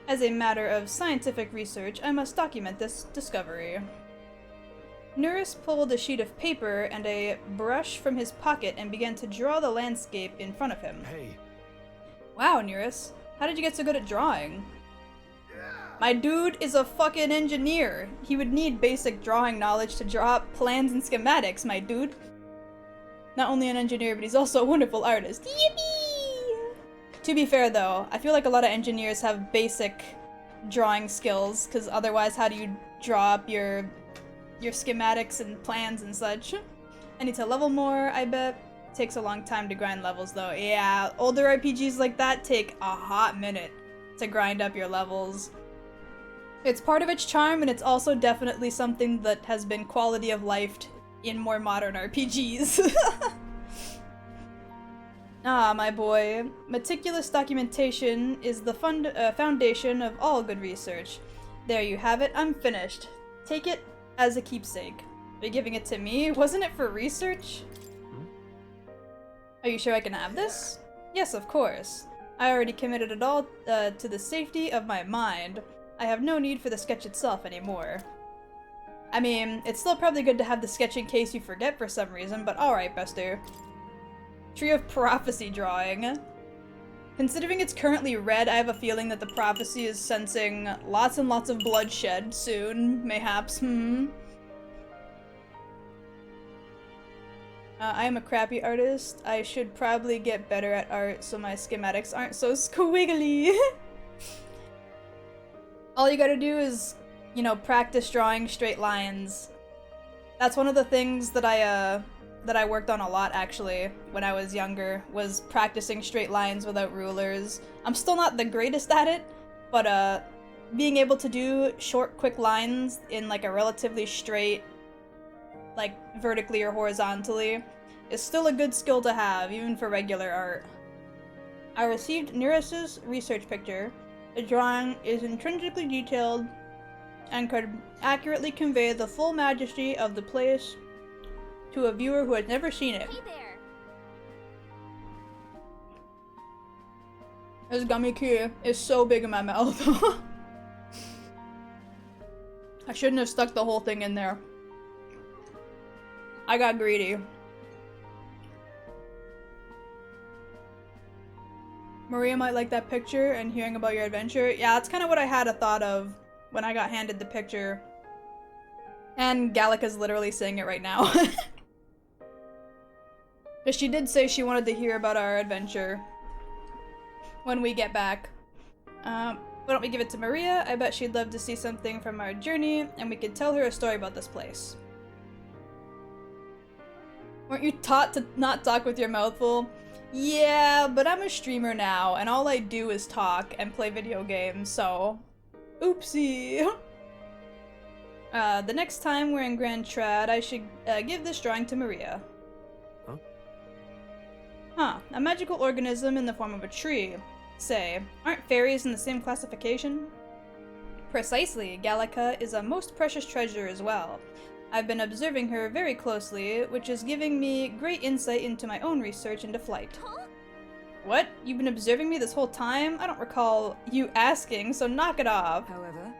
As a matter of scientific research, I must document this discovery. Nuris pulled a sheet of paper and a brush from his pocket and began to draw the landscape in front of him. Hey. Wow, Nuris. How did you get so good at drawing? My dude is a fucking engineer. He would need basic drawing knowledge to draw up plans and schematics, my dude. Not only an engineer, but he's also a wonderful artist. Yippee! To be fair though, I feel like a lot of engineers have basic drawing skills, because otherwise how do you draw up your schematics and plans and such? I need to level more, I bet. Takes a long time to grind levels though. Yeah, older RPGs like that take a hot minute to grind up your levels. It's part of its charm, and it's also definitely something that has been quality of lifed in more modern RPGs. Ah, my boy. Meticulous documentation is the foundation of all good research. There you have it, I'm finished. Take it as a keepsake. Are you giving it to me? Wasn't it for research? Are you sure I can have this? Yes, of course. I already committed it all to the safety of my mind. I have no need for the sketch itself anymore. I mean, it's still probably good to have the sketch in case you forget for some reason, but alright, Buster. Tree of Prophecy drawing. Considering it's currently red, I have a feeling that the prophecy is sensing lots and lots of bloodshed soon, mayhaps, I am a crappy artist. I should probably get better at art so my schematics aren't so squiggly. All you gotta do is, you know, practice drawing straight lines. That's one of the things that I worked on a lot actually when I was younger, was practicing straight lines without rulers. I'm still not the greatest at it, but being able to do short, quick lines in like a relatively straight, like vertically or horizontally, is still a good skill to have, even for regular art. I received Neris's research picture. The drawing is intrinsically detailed and could accurately convey the full majesty of the place to a viewer who has never seen it. Hey there. This gummy key is so big in my mouth. I shouldn't have stuck the whole thing in there. I got greedy. Maria might like that picture and hearing about your adventure. Yeah, that's kind of what I had a thought of when I got handed the picture. And Gallica's literally saying it right now. But she did say she wanted to hear about our adventure when we get back. Why don't we give it to Maria? I bet she'd love to see something from our journey, and we could tell her a story about this place. Weren't you taught to not talk with your mouth full? Yeah, but I'm a streamer now, and all I do is talk and play video games, so... Oopsie! The next time we're in Grand Trad, I should give this drawing to Maria. Huh, a magical organism in the form of a tree. Say, aren't fairies in the same classification? Precisely, Gallica is a most precious treasure as well. I've been observing her very closely, which is giving me great insight into my own research into flight. Huh? What? You've been observing me this whole time? I don't recall you asking, so knock it off. However,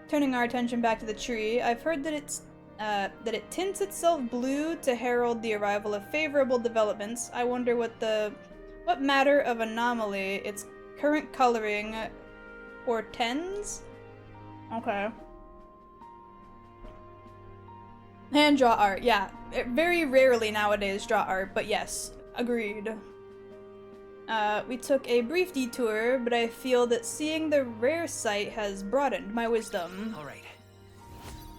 turning our attention back to the tree, I've heard that it tints itself blue to herald the arrival of favorable developments. I wonder what matter of anomaly its current coloring portends? Okay. And draw art, yeah. Very rarely nowadays draw art, but yes, agreed. We took a brief detour, but I feel that seeing the rare sight has broadened my wisdom. All right.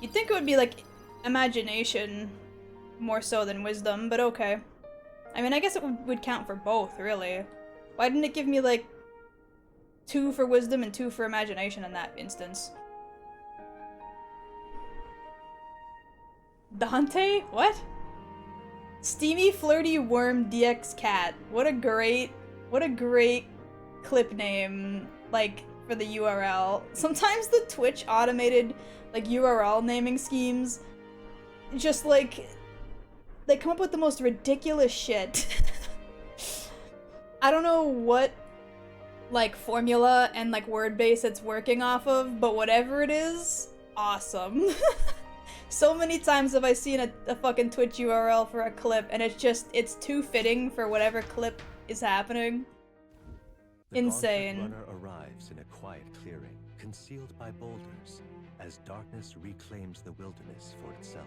You'd think it would be like imagination more so than wisdom, but okay. I mean, I guess it would count for both, really. Why didn't it give me like 2 for wisdom and 2 for imagination in that instance? Dante? What? Steamy Flirty Worm DX Cat. What a great clip name, like, for the URL. Sometimes the Twitch automated, like, URL naming schemes, just, like, they come up with the most ridiculous shit. I don't know what, like, formula and, like, word base it's working off of, but whatever it is, awesome. So many times have I seen a fucking Twitch URL for a clip, and it's too fitting for whatever clip is happening. The Insane. Runner arrives in a quiet clearing, concealed by boulders, as darkness reclaims the wilderness for itself.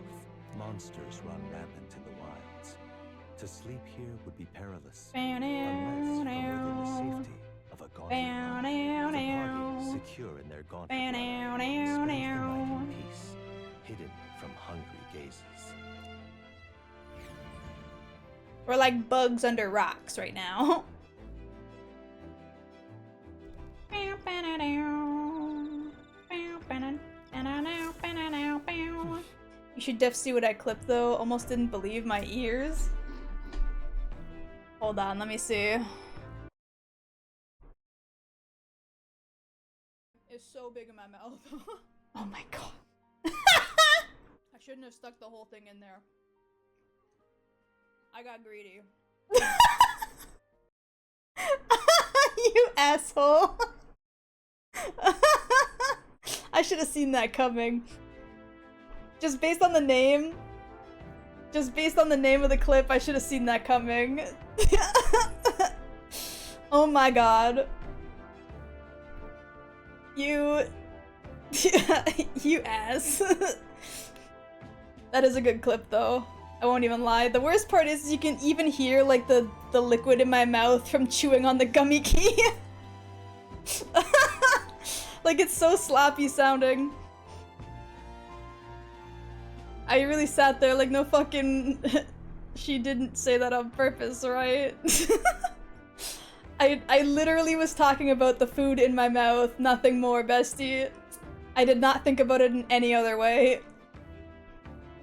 Monsters run rampant in the wilds. To sleep here would be perilous, unless from within the safety of a godly home. The party, secure in their gauntlet, spends the night in peace, hidden from hungry gazes. We're like bugs under rocks right now. You should def see what I clipped though. Almost didn't believe my ears. Hold on, let me see. It's so big in my mouth. Oh my god. I shouldn't have stuck the whole thing in there. I got greedy. You asshole. I should have seen that coming. Just based on the name. Just based on the name of the clip, I should have seen that coming. Oh my god. You... you ass. That is a good clip though. I won't even lie. The worst part is you can even hear like the liquid in my mouth from chewing on the gummy key. Like it's so sloppy sounding. I really sat there like no fucking... She didn't say that on purpose, right? I literally was talking about the food in my mouth, nothing more, bestie. I did not think about it in any other way.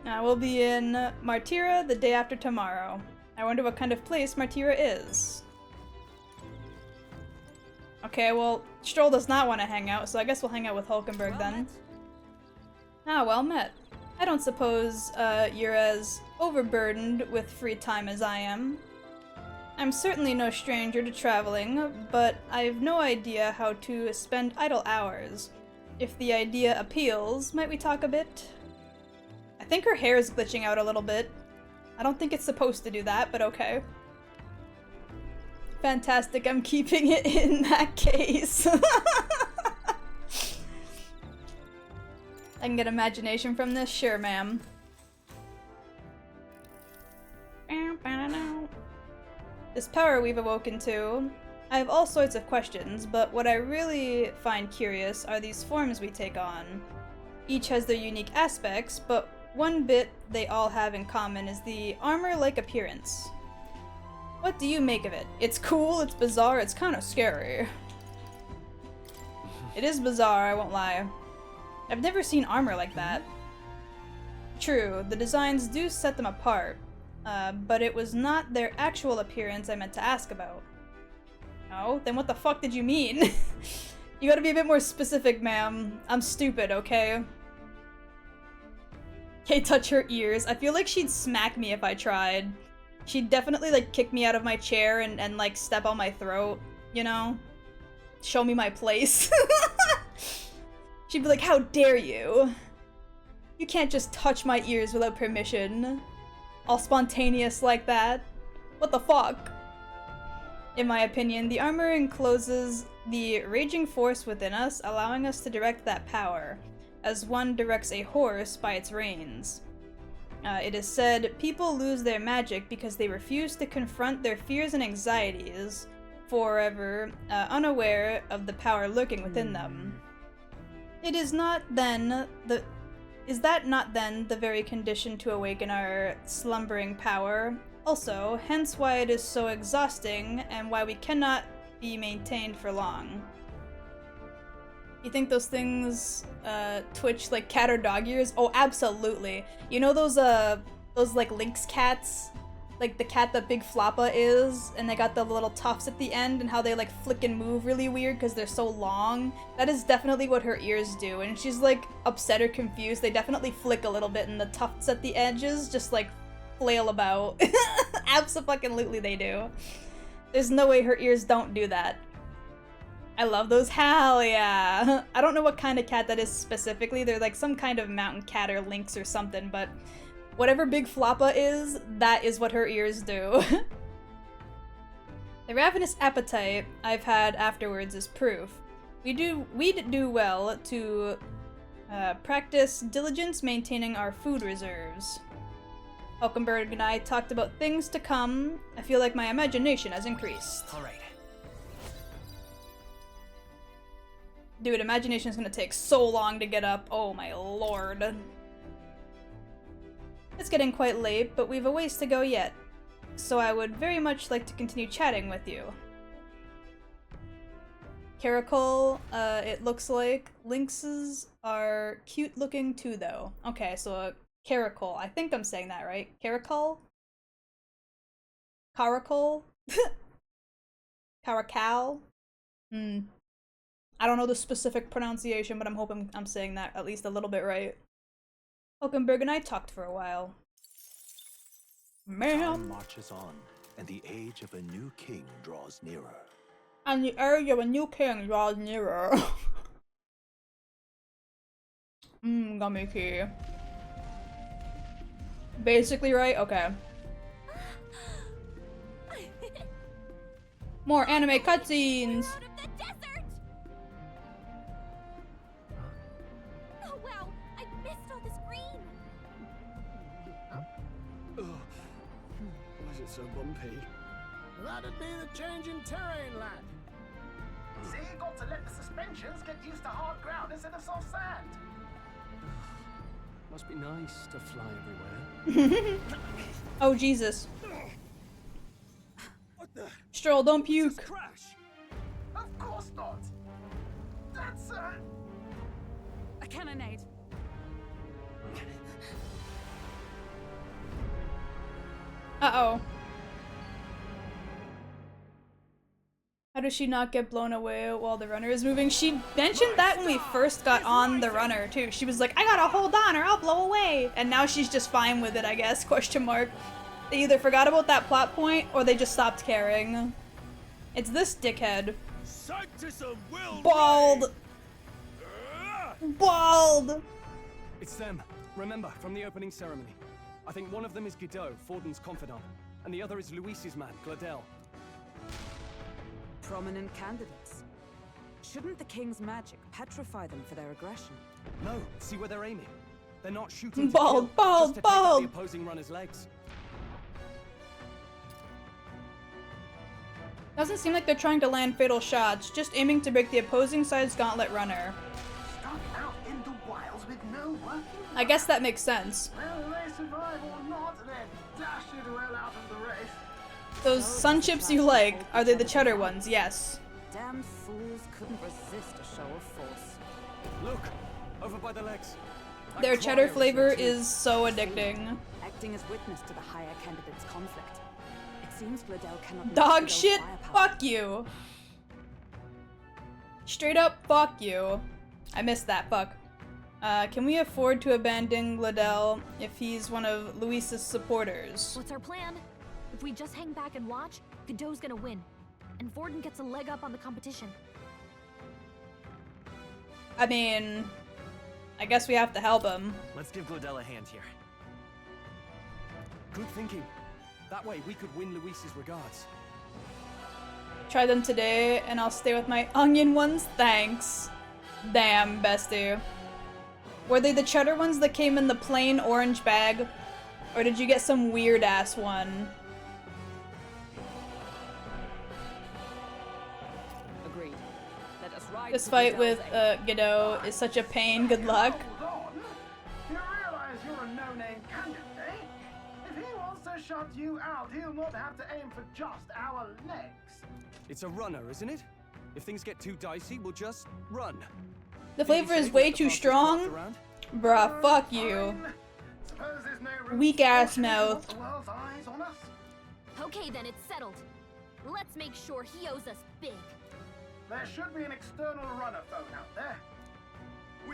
We'll be in Martira the day after tomorrow. I wonder what kind of place Martira is. Okay, well, Stroll does not want to hang out, so I guess we'll hang out with Hulkenberg then. Ah, well met. I don't suppose you're as overburdened with free time as I am. I'm certainly no stranger to traveling, but I've no idea how to spend idle hours. If the idea appeals, might we talk a bit? I think her hair is glitching out a little bit. I don't think it's supposed to do that, but okay. Fantastic, I'm keeping it in that case. I can get imagination from this? Sure, ma'am. This power we've awoken to. I have all sorts of questions, but what I really find curious are these forms we take on. Each has their unique aspects, but one bit they all have in common is the armor-like appearance. What do you make of it? It's cool, it's bizarre, it's kind of scary. It is bizarre, I won't lie. I've never seen armor like that. True, the designs do set them apart, but it was not their actual appearance I meant to ask about. Oh, then what the fuck did you mean? You gotta be a bit more specific, ma'am. I'm stupid, okay? Okay, touch her ears. I feel like she'd smack me if I tried. She'd definitely, like, kick me out of my chair and like, step on my throat, you know? Show me my place. She'd be like, how dare you? You can't just touch my ears without permission. All spontaneous like that. What the fuck? In my opinion, the armor encloses the raging force within us, allowing us to direct that power, as one directs a horse by its reins. It is said people lose their magic because they refuse to confront their fears and anxieties, forever unaware of the power lurking within them. Is that not then the very condition to awaken our slumbering power? Also, hence why it is so exhausting and why we cannot be maintained for long. You think those things twitch like cat or dog ears? Oh, absolutely. You know those like lynx cats? Like the cat that Big Floppa is, and they got the little tufts at the end and how they like flick and move really weird because they're so long? That is definitely what her ears do, and she's like upset or confused. They definitely flick a little bit and the tufts at the edges just like flail about. Abso-fucking-lutely they do. There's no way her ears don't do that. I love those. Hell yeah. I don't know what kind of cat that is specifically. They're like some kind of mountain cat or lynx or something, but whatever Big Floppa is, that is what her ears do. The ravenous appetite I've had afterwards is proof. We'd do well to practice diligence maintaining our food reserves. Hulkenberg and I talked about things to come. I feel like my imagination has increased. All right. Dude, imagination is gonna take so long to get up. Oh my lord. It's getting quite late, but we've a ways to go yet. So I would very much like to continue chatting with you. Caracol, it looks like. Lynxes are cute looking too, though. Okay, so Caracol. I think I'm saying that right. Caracol? Caracol? Caracal? I don't know the specific pronunciation, but I'm hoping I'm saying that at least a little bit right. Hulkenberg and I talked for a while. Time marches on, and the age of a new king draws nearer. And the age of a new king draws nearer. Gummy key. Basically right? Okay. More anime cutscenes! Oh wow, I missed all this green. Why is it so bumpy? That'd be the change in terrain, lad. See, you got to let the suspensions get used to hard ground instead of soft sand. Must be nice to fly everywhere. Oh Jesus. Stroll, don't puke. Of course not. That's a cannonade. Uh-oh. How does she not get blown away while the runner is moving? She mentioned that when we first got on the runner, too. She was like, I gotta hold on or I'll blow away. And now she's just fine with it, I guess, question mark. They either forgot about that plot point or they just stopped caring. It's this dickhead. Bald! Bald! It's them. Remember, from the opening ceremony. I think one of them is Guido, Forden's confidant, and the other is Luis's man, Gladel. Prominent candidates. Shouldn't the king's magic petrify them for their aggression? No, see where they're aiming. They're not shooting bald, to kill, bald, just to bald. take out the opposing runner's legs. Doesn't seem like they're trying to land fatal shots, just aiming to break the opposing side's gauntlet runner. Starting out in the wilds with no working. I guess that makes sense. Whether they survive or not, they're dashing well out of the race. Those sun chips you like, are they the cheddar ones? Yes. Damn fools couldn't resist a show of force. Look, over by the legs. Their cheddar flavor is so addicting. Acting as witness to the higher candidate's conflict. It seems Gladel cannot Dog shit, fuck you. Straight up, fuck you. I missed that, fuck. Can we afford to abandon Gladel if he's one of Luis's supporters? What's our plan? If we just hang back and watch, Godot's gonna win. And Forden gets a leg up on the competition. I mean, I guess we have to help him. Let's give Gladel a hand here. Good thinking. That way we could win Luis's regards. Try them today, and I'll stay with my onion ones, thanks. Damn, bestie. Were they the cheddar ones that came in the plain orange bag? Or did you get some weird-ass one? Agreed. Let us ride This fight with Godot is such a pain, good luck. Hold on. You realize you're a no-name candidate, eh? If he wants to shut you out, he'll not have to aim for just our legs. It's a runner, isn't it? If things get too dicey, we'll just run. The flavor is way too strong? Bruh, fuck you. Weak ass mouth. Okay then, it's settled. Let's make sure he owes us big. There should be an external runner phone out there.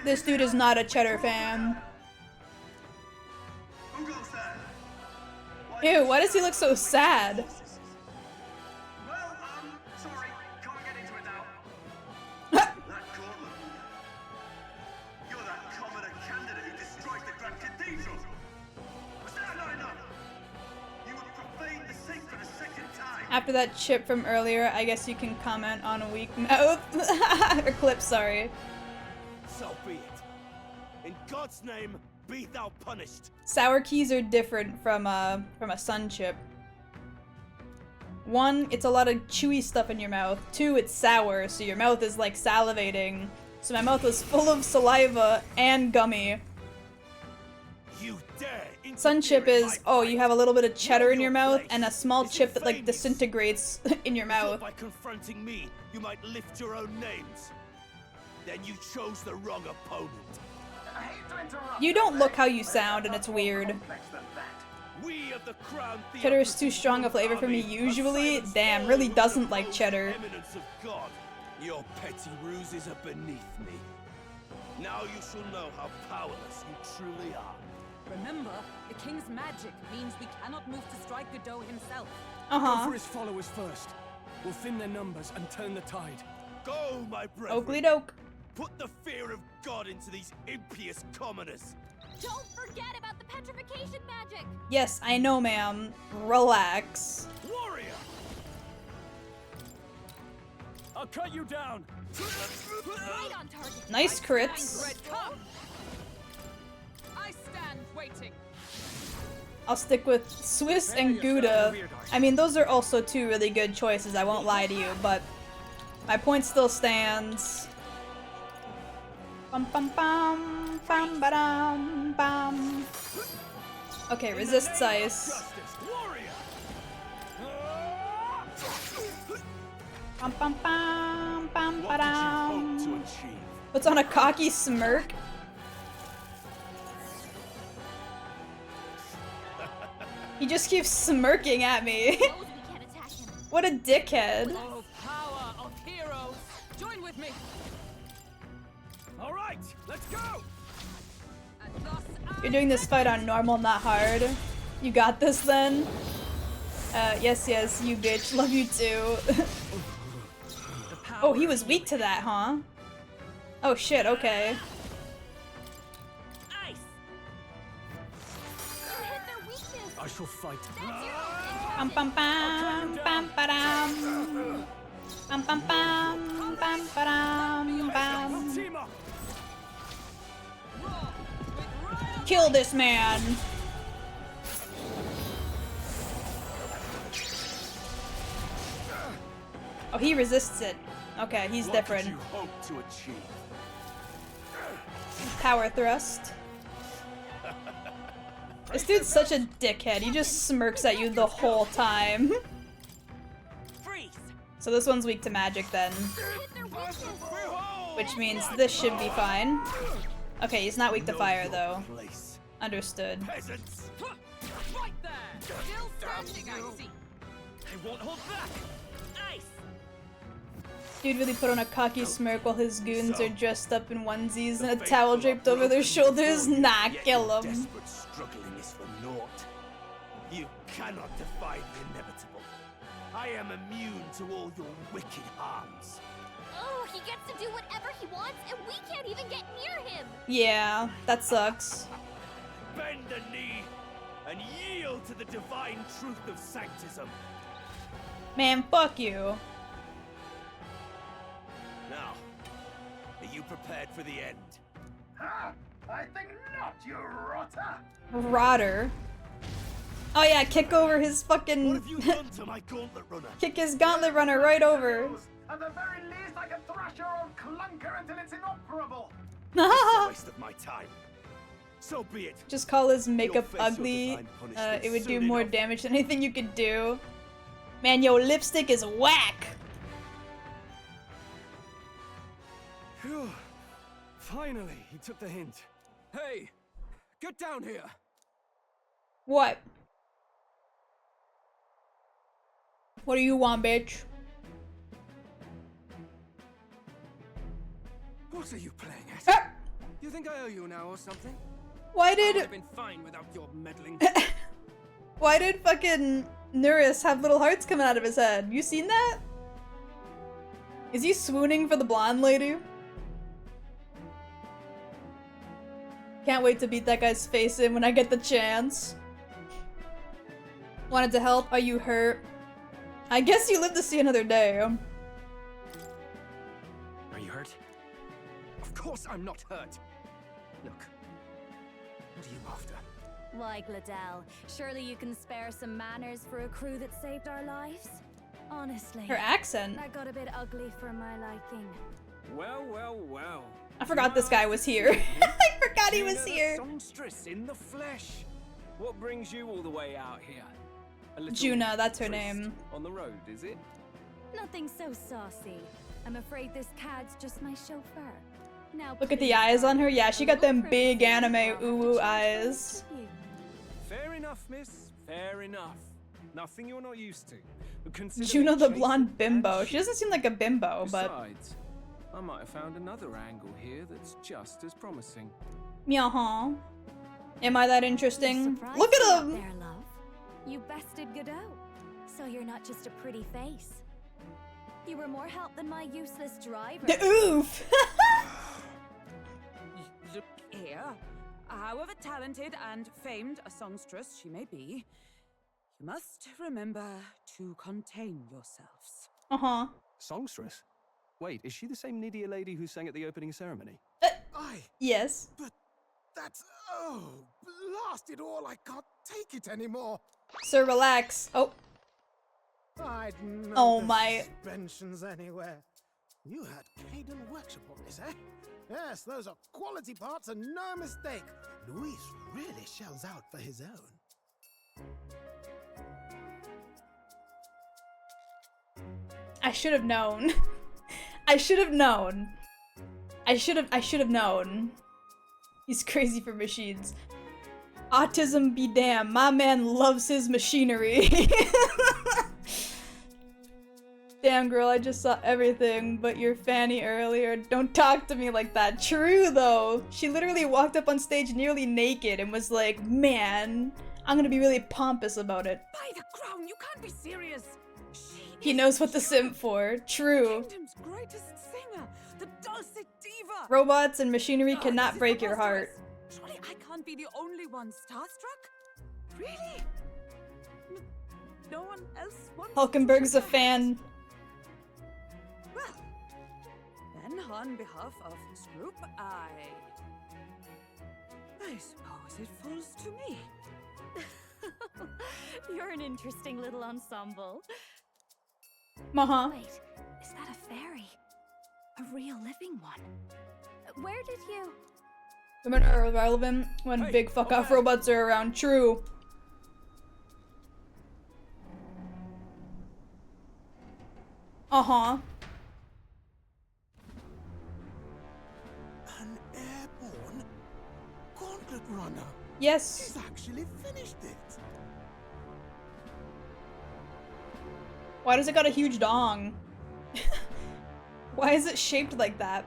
This dude is not a cheddar fan. Ew, why does he look so sad? After that chip from earlier, I guess you can comment on a weak mouth. Or clip, sorry. So be it. In God's name, be thou punished. Sour keys are different from a sun chip. 1, it's a lot of chewy stuff in your mouth. 2, it's sour, so your mouth is like salivating. So my mouth was full of saliva and gummy. You dare! Sun chip is, oh, you have a little bit of cheddar in your mouth and a small chip that like disintegrates in your mouth. By confronting me, you might lift your own names. Then you chose the wrong opponent. You don't look how you sound and it's weird. We of the Crown Cheddar is too strong a flavor for me usually. Damn, really doesn't like cheddar. Eminence of God. Your petty ruses are beneath me. Now you shall know how powerless you truly are. Remember, the king's magic means we cannot move to strike Godot himself. Go for his followers first. We'll thin their numbers and turn the tide. Go, my brethren. Oakley doke. Put the fear of God into these impious commoners. Don't forget about the petrification magic. Yes, I know, ma'am. Relax. Warrior. I'll cut you down. Right on target. Nice crits. I stand waiting. I'll stick with Swiss and Gouda. I mean, those are also 2 really good choices, I won't lie to you, but my point still stands. Bum bum bum, bum ba-dum, bum. Okay, resists ice. Bum bum bum, bum ba-dum. Puts on a cocky smirk. He just keeps smirking at me. What a dickhead. Oh, power of heroes! Join with me. All right, let's go. You're doing this fight on normal, not hard. You got this then? Yes, you bitch. Love you too. Oh, he was weak to that, huh? Oh shit, okay. I shall fight. Bum bum bum, bum ba-dum. Bum bum bum, bum ba-dum, bum. Kill this man! Oh, he resists it. Okay, he's different. What did you hope to achieve? Power thrust. This dude's such a dickhead. He just smirks at you the whole time. So this one's weak to magic then. Which means this should be fine. Okay, he's not weak to fire though. Understood. Peasants. Right there. Still standing, I see. I won't hold back. Ice. Dude really put on a cocky smirk while his goons are dressed up in onesies and a towel draped over their shoulders. Nah, kill him. Desperate struggling is for naught. You cannot defy the inevitable. I am immune to all your wicked harms. Oh, he gets to do whatever he wants, and we can't even get near him. Yeah, that sucks. Bend the knee and yield to the divine truth of sanctism. Man, fuck you. Now, are you prepared for the end? Ha! I think not, you rotter! Rotter. Oh yeah, kick over his fucking... What have you done to my gauntlet runner? Kick his gauntlet runner right over. At the very least, I can thrash your old clunker until it's inoperable. It's a waste of my time. So be it. Just call his makeup You'll face your ugly. divine punishment It would do soon more enough. damage than anything you could do. Man, yo, lipstick is whack. Phew. Finally, he took the hint. Hey, get down here. What? What do you want, bitch? What are you playing at? You think I owe you now or something? Why I did... would have been fine without your meddling. Why did fucking Nuris have little hearts coming out of his head? You seen that? Is he swooning for the blonde lady? Can't wait to beat that guy's face in when I get the chance. Wanted to help? Are you hurt? I guess you live to see another day. Are you hurt? Of course I'm not hurt. Look, what are you after? Why, Gladell, surely you can spare some manners for a crew that saved our lives? Honestly. Her accent. That got a bit ugly for my liking. Well, well, well. I forgot this guy was here. I forgot he was here. Songstress in the flesh. What brings you all the way out here? Juna, that's her name. On the road, is it? Nothing so saucy. I'm afraid this cad's just my chauffeur. Now look at the eyes on her. Yeah, she got them big anime ooh eyes. Fair enough, miss. Fair enough. Nothing you're not used to. Juno the blonde bimbo. She doesn't seem like a bimbo, but... Besides, I might have found another angle here that's just as promising. Meow. Am I that interesting? Look at him! There, love. You bested Godot. So you're not just a pretty face. You were more help than my useless driver. The oof! Look here. However talented and famed a songstress she may be, you must remember to contain yourselves. Uh-huh. Songstress? Wait, is she the same Nydia lady who sang at the opening ceremony? Yes. But that's... oh, blast it all, I can't take it anymore. Sir, relax. Oh. I'd know oh my... suspensions anywhere. You had Caden workshop on this, eh? Yes, those are quality parts and no mistake. Luis really shells out for his own. I should have known. I should have known. I should have known. He's crazy for machines. Autism be damned. My man loves his machinery. Damn, girl, I just saw everything but your fanny earlier. Don't talk to me like that. True, though. She literally walked up on stage nearly naked and was like, man, I'm gonna be really pompous about it. By the crown, you can't be serious. He knows what to simp for. True. Kingdom's greatest singer, the dulcet diva. Robots and machinery cannot break your heart. Surely I can't be the only one starstruck? Really? No one else wants Hulkenberg's a fan. Well, then on behalf of this group, I suppose it falls to me. You're an interesting little ensemble. Wait, is that a fairy? A real living one? Where did you... Women are irrelevant when big fuck-off robots are around. True. Uh-huh. An airborne gauntlet runner. Yes. He's actually finished it. Why does it got a huge dong? Why is it shaped like that?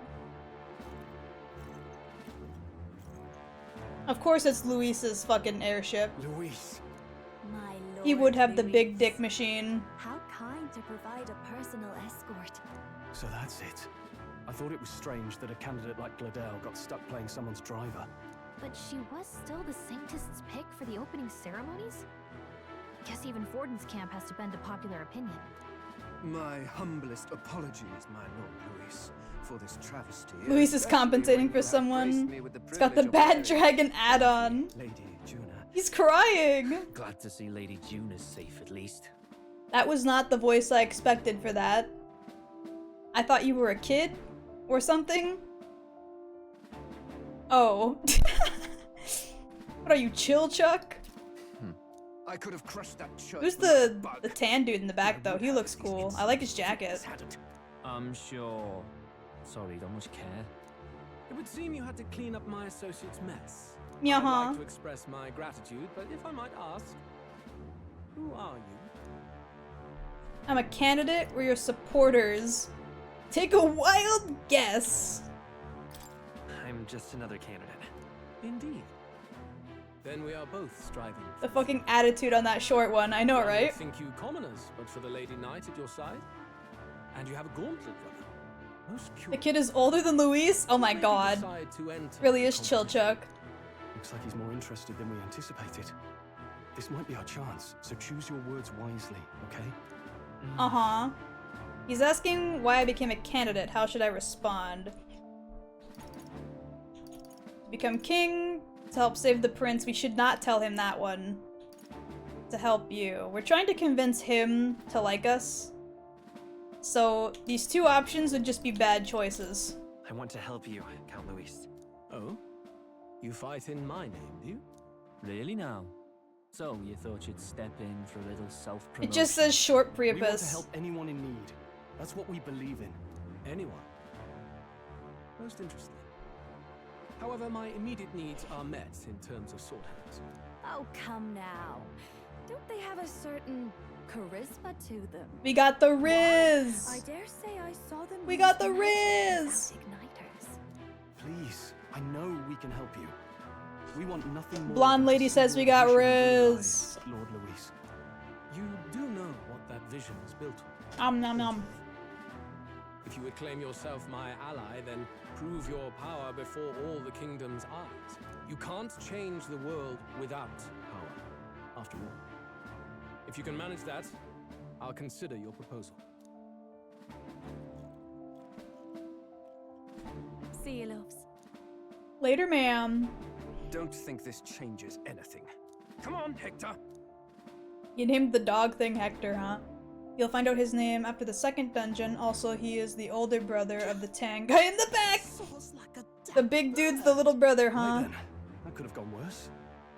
Of course it's Luis's fucking airship. Luis. My lord, He would have the Luis. big dick machine. How kind to provide a personal escort. So that's it. I thought it was strange that a candidate like Gladell got stuck playing someone's driver. But she was still the Saintist's pick for the opening ceremonies? Guess even Forden's camp has to bend to popular opinion. My humblest apologies, my Lord Luis, for this travesty. Luis is compensating for someone. He's got the Bad Dragon add-on. Lady Juna. He's crying. Glad to see Lady Juna's safe at least. That was not the voice I expected for that. I thought you were a kid or something. Oh. What are you, Chill Chuck? I could have crushed that church. Who's the tan dude in the back though? He looks cool. I like his jacket. I'm sure. Sorry, don't much care. It would seem you had to clean up my associate's mess. Yeah. I'd like to express my gratitude, but if I might ask, who are you? I'm a candidate. We're your supporters. Take a wild guess. I'm just another candidate. Indeed. Then we are both striving. The fucking attitude on that short one. I know, I right? think you commoners, but for the Lady Knight at your side. And you have a gauntlet runner. Most The kid is older than Luis? Oh my god. Really is Chill Chuck. Looks like he's more interested than we anticipated. This might be our chance, so choose your words wisely, okay? Uh-huh. He's asking why I became a candidate. How should I respond? To become king, to help save the prince. We should not tell him that one. To help you. We're trying to convince him to like us. So these two options would just be bad choices. I want to help you, Count Luis. Oh? You fight in my name, do you? Really now? So, you thought you'd step in for a little self-promotion? It just says short We want to Priapus. help anyone in need. That's what we believe in. Anyone? Most interesting. However, my immediate needs are met in terms of sword hands. Oh, come now. Don't they have a certain charisma to them? We got the Riz! I dare say I saw them. We got the use magic Riz! without igniters. Please, I know we can help you. We want nothing more. Blonde than lady to see says your we got vision Riz. realized, Lord Luis. You do know what that vision is built on. Nom nom. If you would claim yourself my ally, then prove your power before all the kingdom's eyes. You can't change the world without power, after all. If you can manage that, I'll consider your proposal. See you, loves. Later, ma'am. Don't think this changes anything. Come on, Hector. You named the dog thing Hector, huh? You'll find out his name after the second dungeon. Also, he is the older brother of the Tang guy in the back! The big dude's the little brother, huh? Right then. That could have gone worse.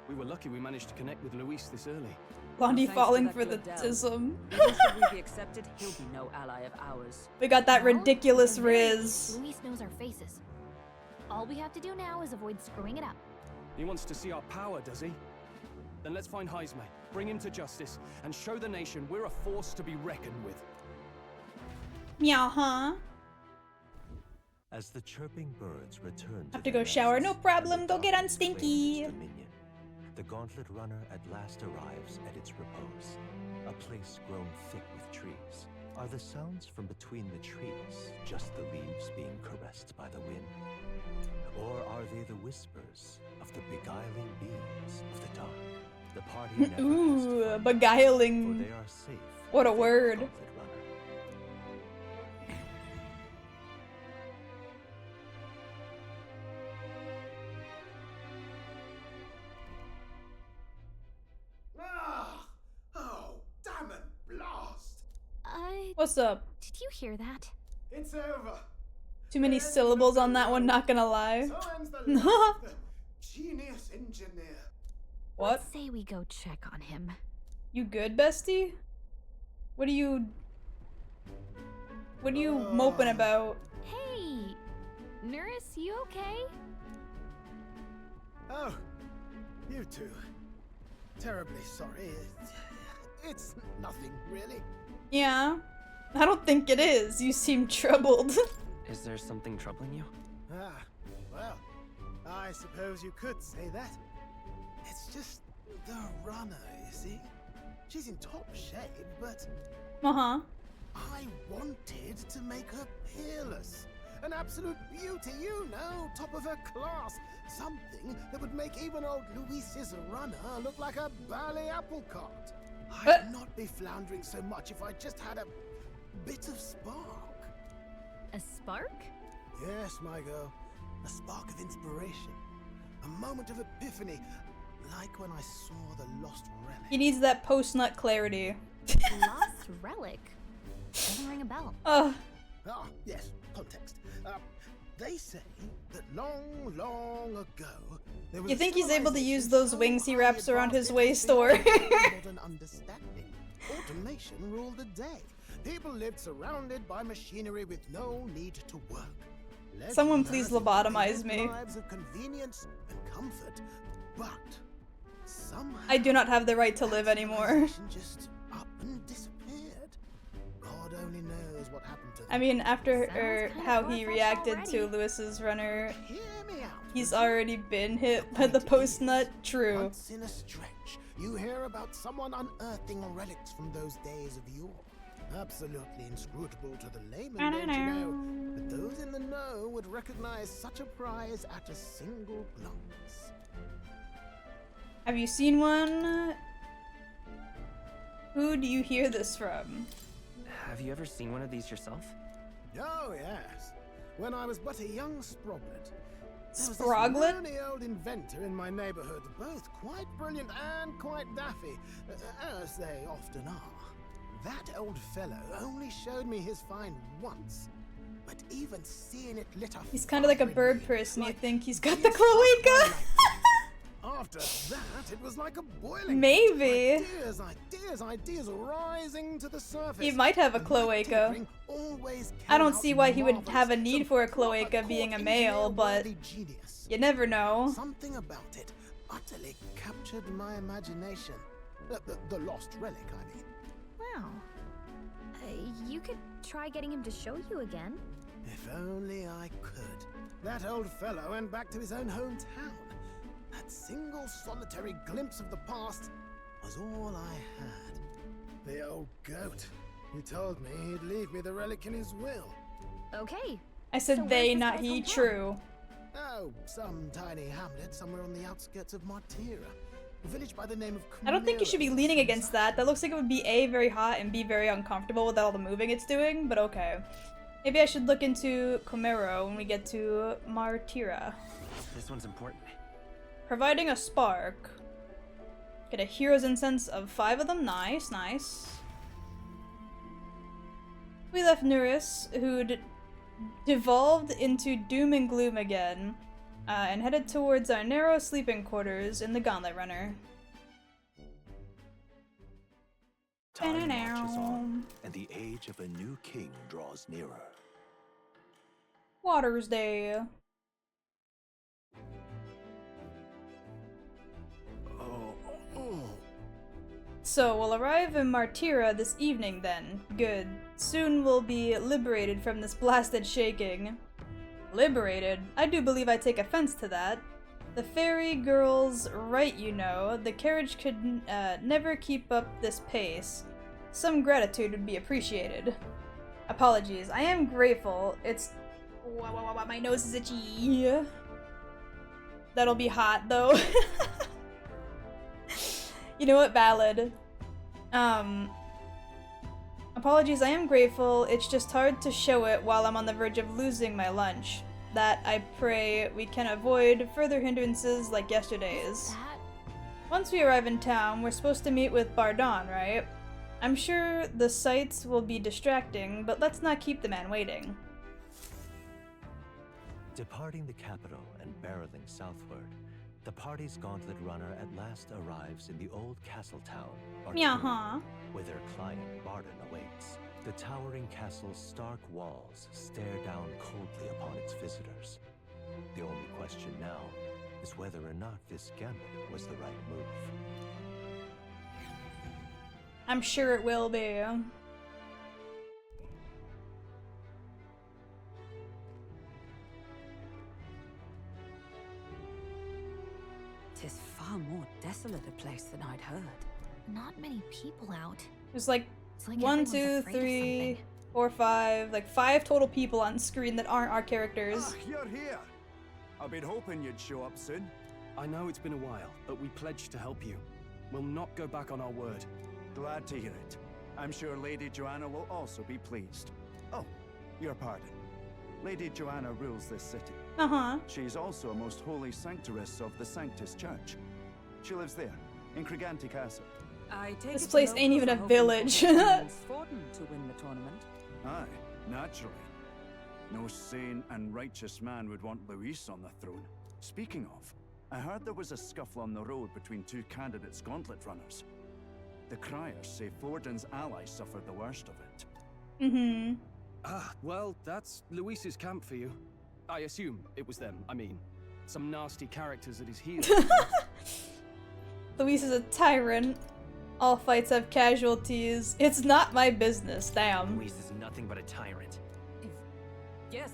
We were lucky we managed to connect with Luis this early. Blondie Thanks falling to for that the good tism. Even should we be accepted, he'll be no ally of ours. We got that Well, ridiculous at the very Riz. least, Luis knows our faces. All we have to do now is avoid screwing it up. He wants to see our power, does he? Then let's find Heisme, bring him to justice, and show the nation we're a force to be reckoned with. Meow, huh? As the chirping birds return Have to go shower. No problem. Go get on Stinky. dominion, the gauntlet runner at last arrives at its repose, a place grown thick with trees. Are the sounds from between the trees just the leaves being caressed by the wind? Or are they the whispers of the beguiling beams of the dark? The party never has to Ooh, fight, beguiling. for they are safe. What a with the word. gauntlet runner. Ah! Oh, damn it, blast! What's up? Did you hear that? It's over. Too many syllables on that one, not gonna lie. So ends the life of the genius engineer. What? Let's say we go check on him. You good, bestie? What are you moping about? Hey! Nurse, you okay? Oh, you two. Terribly sorry. It's nothing, really. Yeah. I don't think it is. You seem troubled. Is there something troubling you? Ah, well, I suppose you could say that. It's just the runner, you see? She's in top shape, but Uh-huh. I wanted to make her peerless. An absolute beauty, you know, top of her class. Something that would make even old Luis's runner look like a bally apple cart. I'd not be floundering so much if I just had a bit of spark. A spark? Yes, my girl. A spark of inspiration. A moment of epiphany. Like when I saw the lost relic. He needs that post-nut clarity. Lost relic? Doesn't ring a bell. Ah, yes, context. They say that long, long ago, there was You a think he's able to use civilization those so wings he highly wraps around his advanced waist, or? it was beyond modern understanding. Automation ruled the day. People lived surrounded by machinery with no need to work. Someone Legend please has it that they lobotomize lived me. Lives of convenience and comfort, but somehow I do not have the right to live anymore. civilization just up and disappeared. God only knows what happened to them. I mean, after kinda how he far-fetched reacted to already. Lewis's runner, Hear me out. he's already been hit by the post-nut. True. Once in a stretch, you hear about someone unearthing relics from those days of yore. Absolutely inscrutable to the layman, don't you know? But those in the know would recognize such a prize at a single glance. Have you seen one? Who do you hear this from? Have you ever seen one of these yourself? Oh, yes. When I was but a young sproglet. There was this Sproglet? loony old inventor in my neighborhood, both quite brilliant and quite daffy, as they often are. That old fellow only showed me his find once, but even seeing it lit up. He's kind of like a bird person. You think he's got the cloaca? After that, it was like a boiling. Maybe. Ideas rising to the surface. He might have a cloaca. I don't see why he would have a need for a cloaca being a male, but you never know. Something about it utterly captured my imagination. The lost relic, I mean. Wow. You could try getting him to show you again. If only I could. That old fellow went back to his own hometown. That single solitary glimpse of the past was all I had. The old goat. He told me he'd leave me the relic in his will. Okay. I said So they, where's this not guy's he. hometown? True. Oh, some tiny hamlet somewhere on the outskirts of Martira. A village by the name of I don't think you should be leaning against that. That looks like it would be A, very hot, and B, very uncomfortable with all the moving it's doing, but okay. Maybe I should look into Comero when we get to Martira. This one's important. Providing a spark. Get a hero's incense of 5 of them. Nice, nice. We left Nuris, who'd devolved into doom and gloom again, and headed towards our narrow sleeping quarters in the Gauntlet Runner. Time marches on, and the age of a new king draws nearer. Water's Day. So we'll arrive in Martira this evening then. Good. Soon we'll be liberated from this blasted shaking. Liberated? I do believe I take offense to that. The fairy girl's right, you know. The carriage could never keep up this pace. Some gratitude would be appreciated. Apologies. I am grateful. It's... my nose is itchy. That'll be hot, though. You know what, Ballad? Apologies, I am grateful. It's just hard to show it while I'm on the verge of losing my lunch. That I pray we can avoid further hindrances like yesterday's. Once we arrive in town, we're supposed to meet with Bardon, right? I'm sure the sights will be distracting, but let's not keep the man waiting. Departing the capital and barreling southward, the party's gauntlet runner at last arrives in the old castle town, Meow-huh. where their client Bardon awaits. The towering castle's stark walls stare down coldly upon its visitors. The only question now is whether or not this gambit was the right move. I'm sure it will be. 'Tis far more desolate a place than I'd heard. Not many people out. There's like, It's like 1, everyone's 2, afraid of 3, something. 4, 5, like 5 total people on screen that aren't our characters. Ah, you're here. I've been hoping you'd show up soon. I know it's been a while, but we pledged to help you. We'll not go back on our word. Glad to hear it. I'm sure Lady Joanna will also be pleased. Oh, your pardon. Lady Joanna rules this city. Uh-huh. She's also a most holy sanctoress of the Sanctus Church. She lives there, in Criganti Castle. I take This it place the ain't locals even are a hoping village. for Prince Forden to win the tournament. Aye, naturally. No sane and righteous man would want Luis on the throne. Speaking of, I heard there was a scuffle on the road between two candidates gauntlet runners. The criers say Forden's allies suffered the worst of it. Mm-hmm. Ah, well, that's Luis's camp for you. I assume it was them, I mean. Some nasty characters at his heels. Luis is a tyrant. All fights have casualties. It's not my business, damn. Luis is nothing but a tyrant. Yes,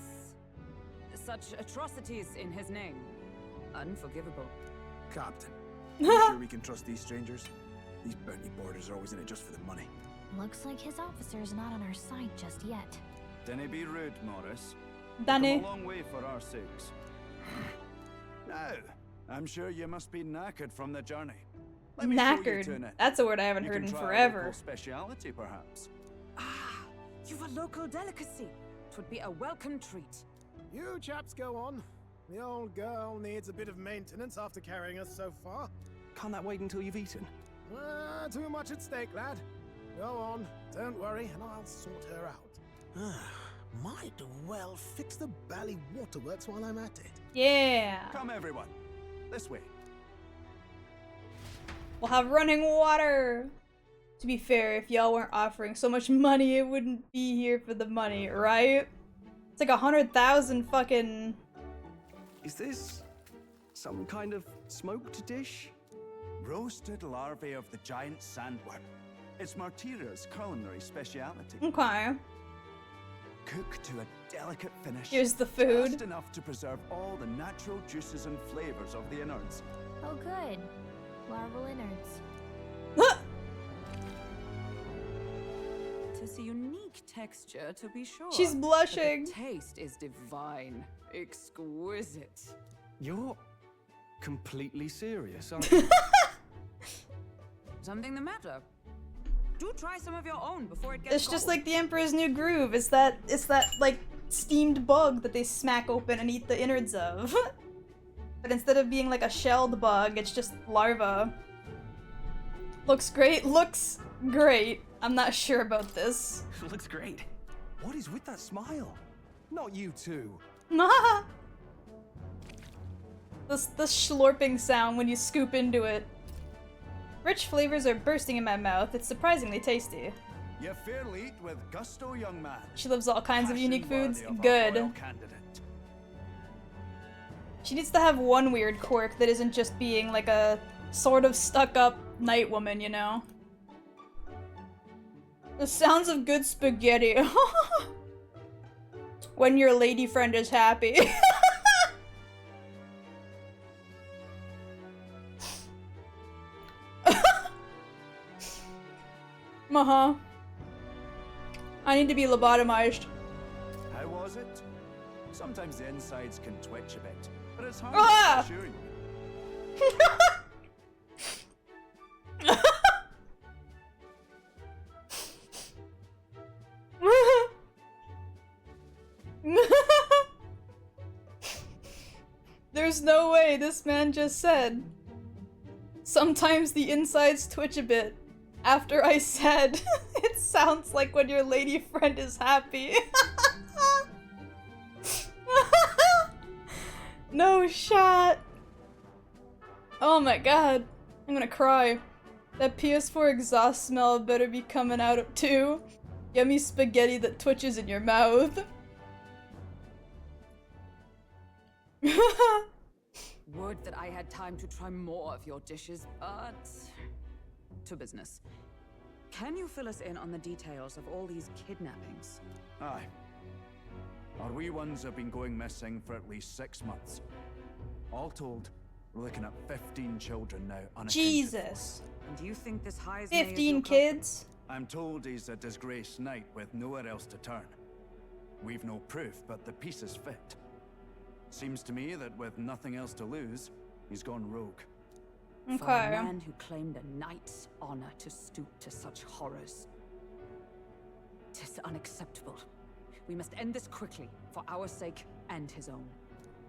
such atrocities in his name. Unforgivable. Captain, you sure we can trust these strangers? These bounty boarders are always in it just for the money. Looks like his officer's not on our side just yet. Dinna be rude, Morris. Danny. Come a long way for our sakes. Now, I'm sure you must be knackered from the journey. Let me show you to Knackered. an inn. That's a word I haven't You heard can in try a forever. local speciality, perhaps. You've a local delicacy. Twould be a welcome treat. You chaps go on. The old girl needs a bit of maintenance after carrying us so far. Can't that wait until you've eaten? Too much at stake, lad. Go on, don't worry, and I'll sort her out. Might well fix the Bally Waterworks while I'm at it. Yeah. Come everyone, this way. We'll have running water. To be fair, if y'all weren't offering so much money, it wouldn't be here for the money, right? It's like 100,000 fucking... Is this some kind of smoked dish? Roasted larvae of the giant sandworm. It's Martira's culinary speciality. Okay. Cooked to a delicate finish. Here's the food. Just enough to preserve all the natural juices and flavors of the innards. Oh good. Larval innards. Tis a unique texture, to be sure. She's blushing. But the taste is divine. Exquisite. You're completely serious, aren't you? Something the matter? Do try some of your own before it gets It's just cold. like the Emperor's New Groove. It's that like steamed bug that they smack open and eat the innards of. But instead of being like a shelled bug, it's just larva. Looks great. Looks great. I'm not sure about this. Looks great. What is with that smile? Not you too. This slurping sound when you scoop into it. Rich flavors are bursting in my mouth. It's surprisingly tasty. You fairly eat with gusto, young man. She loves all kinds of unique foods. Passion worthy of our Good. royal candidate. She needs to have one weird quirk that isn't just being like a sort of stuck-up night woman, you know? The sounds of good spaghetti. When your lady friend is happy. I need to be lobotomized. How was it? Sometimes the insides can twitch a bit, but it's hard Ah! to assure you. There's no way, this man just said. Sometimes the insides twitch a bit. After I said, it sounds like when your lady friend is happy. No shot. Oh my god. I'm gonna cry. That PS4 exhaust smell better be coming out of too. Yummy spaghetti that twitches in your mouth. Would that I had time to try more of your dishes, but... to business. Can you fill us in on the details of all these kidnappings? Aye. Our wee ones have been going missing for at least 6 months. All told, we're looking at 15 children now unaccounted Jesus. And do you think this Heismay is 15 your kids? I'm told he's a disgraced knight with nowhere else to turn. We've no proof, but the pieces fit. Seems to me that with nothing else to lose, he's gone rogue. For a man who claimed a knight's honor to stoop to such horrors. 'Tis unacceptable. We must end this quickly, for our sake and his own.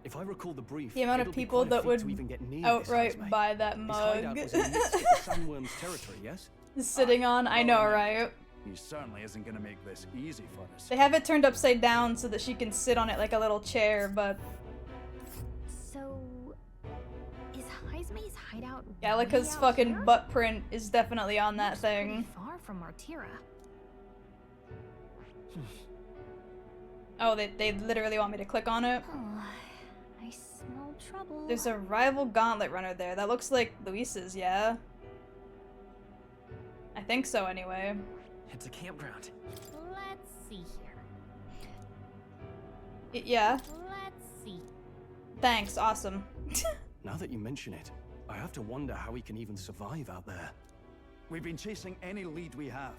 If I recall the brief, The amount of it'll be people quite a that feat would to even get near outright this buy that His hideout mug. was in the midst of the sandworm's territory, yes? Sitting on, I know, right? He certainly isn't gonna make this easy for us. They have it turned upside down so that she can sit on it like a little chair, but So, is Heismay's hideout Gallica's way out fucking here? butt print is definitely on that Looks thing. pretty far from Martira. Oh, they literally want me to click on it? Oh, I smell trouble. There's a rival gauntlet runner there. That looks like Luis's, yeah? I think so, anyway. It's a campground. Let's see here. Yeah. Let's see. Thanks, awesome. Now that you mention it, I have to wonder how he can even survive out there. We've been chasing any lead we have.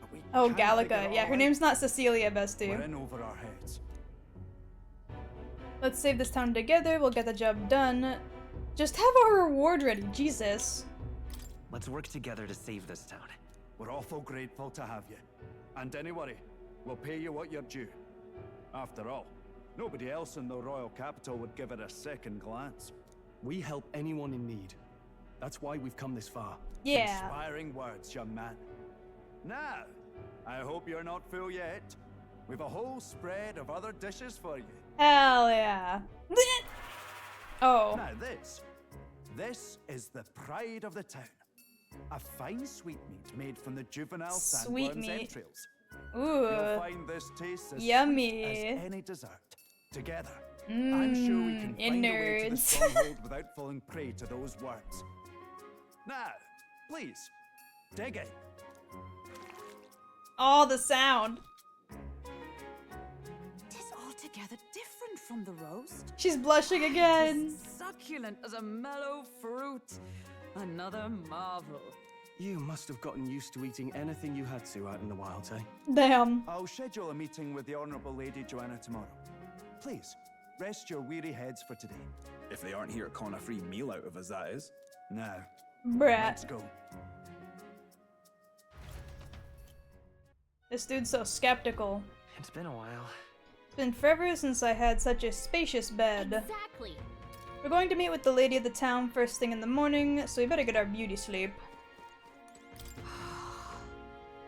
But we Oh, can't figure Gallica. it Yeah, all her out. name's not Cecilia, We're bestie. in over our heads. Let's save this town together, we'll get the job done. Just have our reward ready, Jesus. Let's work together to save this town. We're awful grateful to have you. And don't worry, We'll pay you what you're due. After all, nobody else in the royal capital would give it a second glance. We help anyone in need. That's why we've come this far. Yeah. Inspiring words, young man. Now, I hope you're not full yet. We've a whole spread of other dishes for you. Hell yeah. Oh. Now this is the pride of the town. A fine sweetmeat made from the juvenile sandworm's entrails. Ooh. You'll find this taste as yummy sweet as any dessert. Together, I'm sure we can find a way to the stronghold without falling prey to those worms. Now, please, dig in. Oh, the sound. Tis altogether different from the roast. She's blushing again. Succulent as a mellow fruit. Another marvel. You must have gotten used to eating anything you had to out in the wilds, eh? Damn. I'll schedule a meeting with the Honourable Lady Joanna tomorrow. Please, rest your weary heads for today. If they aren't here to con a free meal out of us, that is. Now, let's go. This dude's so skeptical. It's been a while. It's been forever since I had such a spacious bed. Exactly. We're going to meet with the lady of the town first thing in the morning, so we better get our beauty sleep.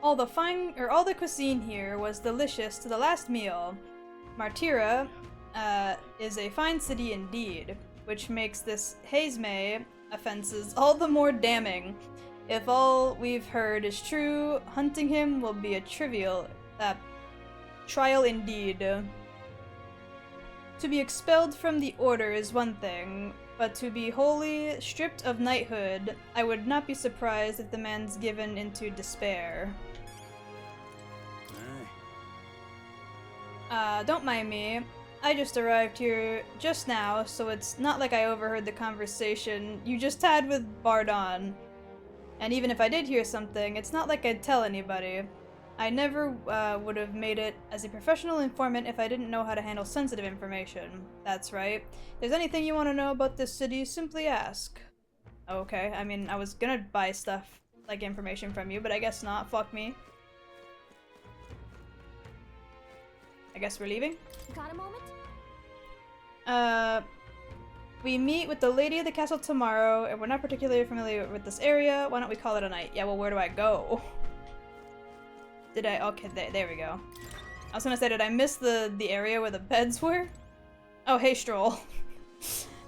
All the cuisine here was delicious to the last meal. Martira is a fine city indeed, which makes this Hazme offenses all the more damning. If all we've heard is true, hunting him will be a trial indeed. To be expelled from the order is one thing, but to be wholly stripped of knighthood, I would not be surprised if the man's given into despair. Don't mind me. I just arrived here just now, so it's not like I overheard the conversation you just had with Bardon. And even if I did hear something, it's not like I'd tell anybody. I never would have made it as a professional informant if I didn't know how to handle sensitive information. That's right. If there's anything you want to know about this city, simply ask. Okay, I mean, I was gonna buy stuff, like information from you, but I guess not. Fuck me. I guess we're leaving? Got a moment? We meet with the lady of the castle tomorrow, and we're not particularly familiar with this area. Why don't we call it a night? Yeah, well, where do I go? Did I? Okay, there we go. I was gonna say, did I miss the area where the beds were? Oh, hey, Stroll.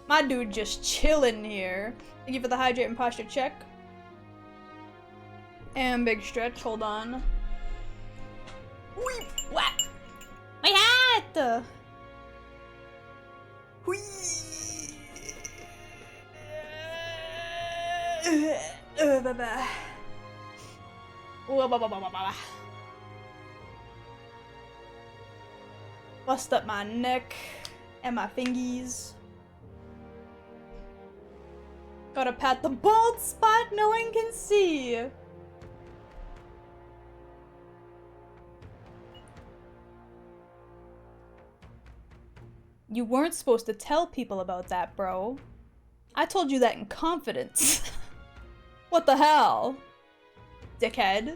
My dude just chilling here. Thank you for the hydrate and posture check. And big stretch, hold on. Weep! Whack! My hat! Whee! Bust up my neck and my fingies. Gotta pat the bald spot no one can see. You weren't supposed to tell people about that, bro. I told you that in confidence. What the hell? Dickhead.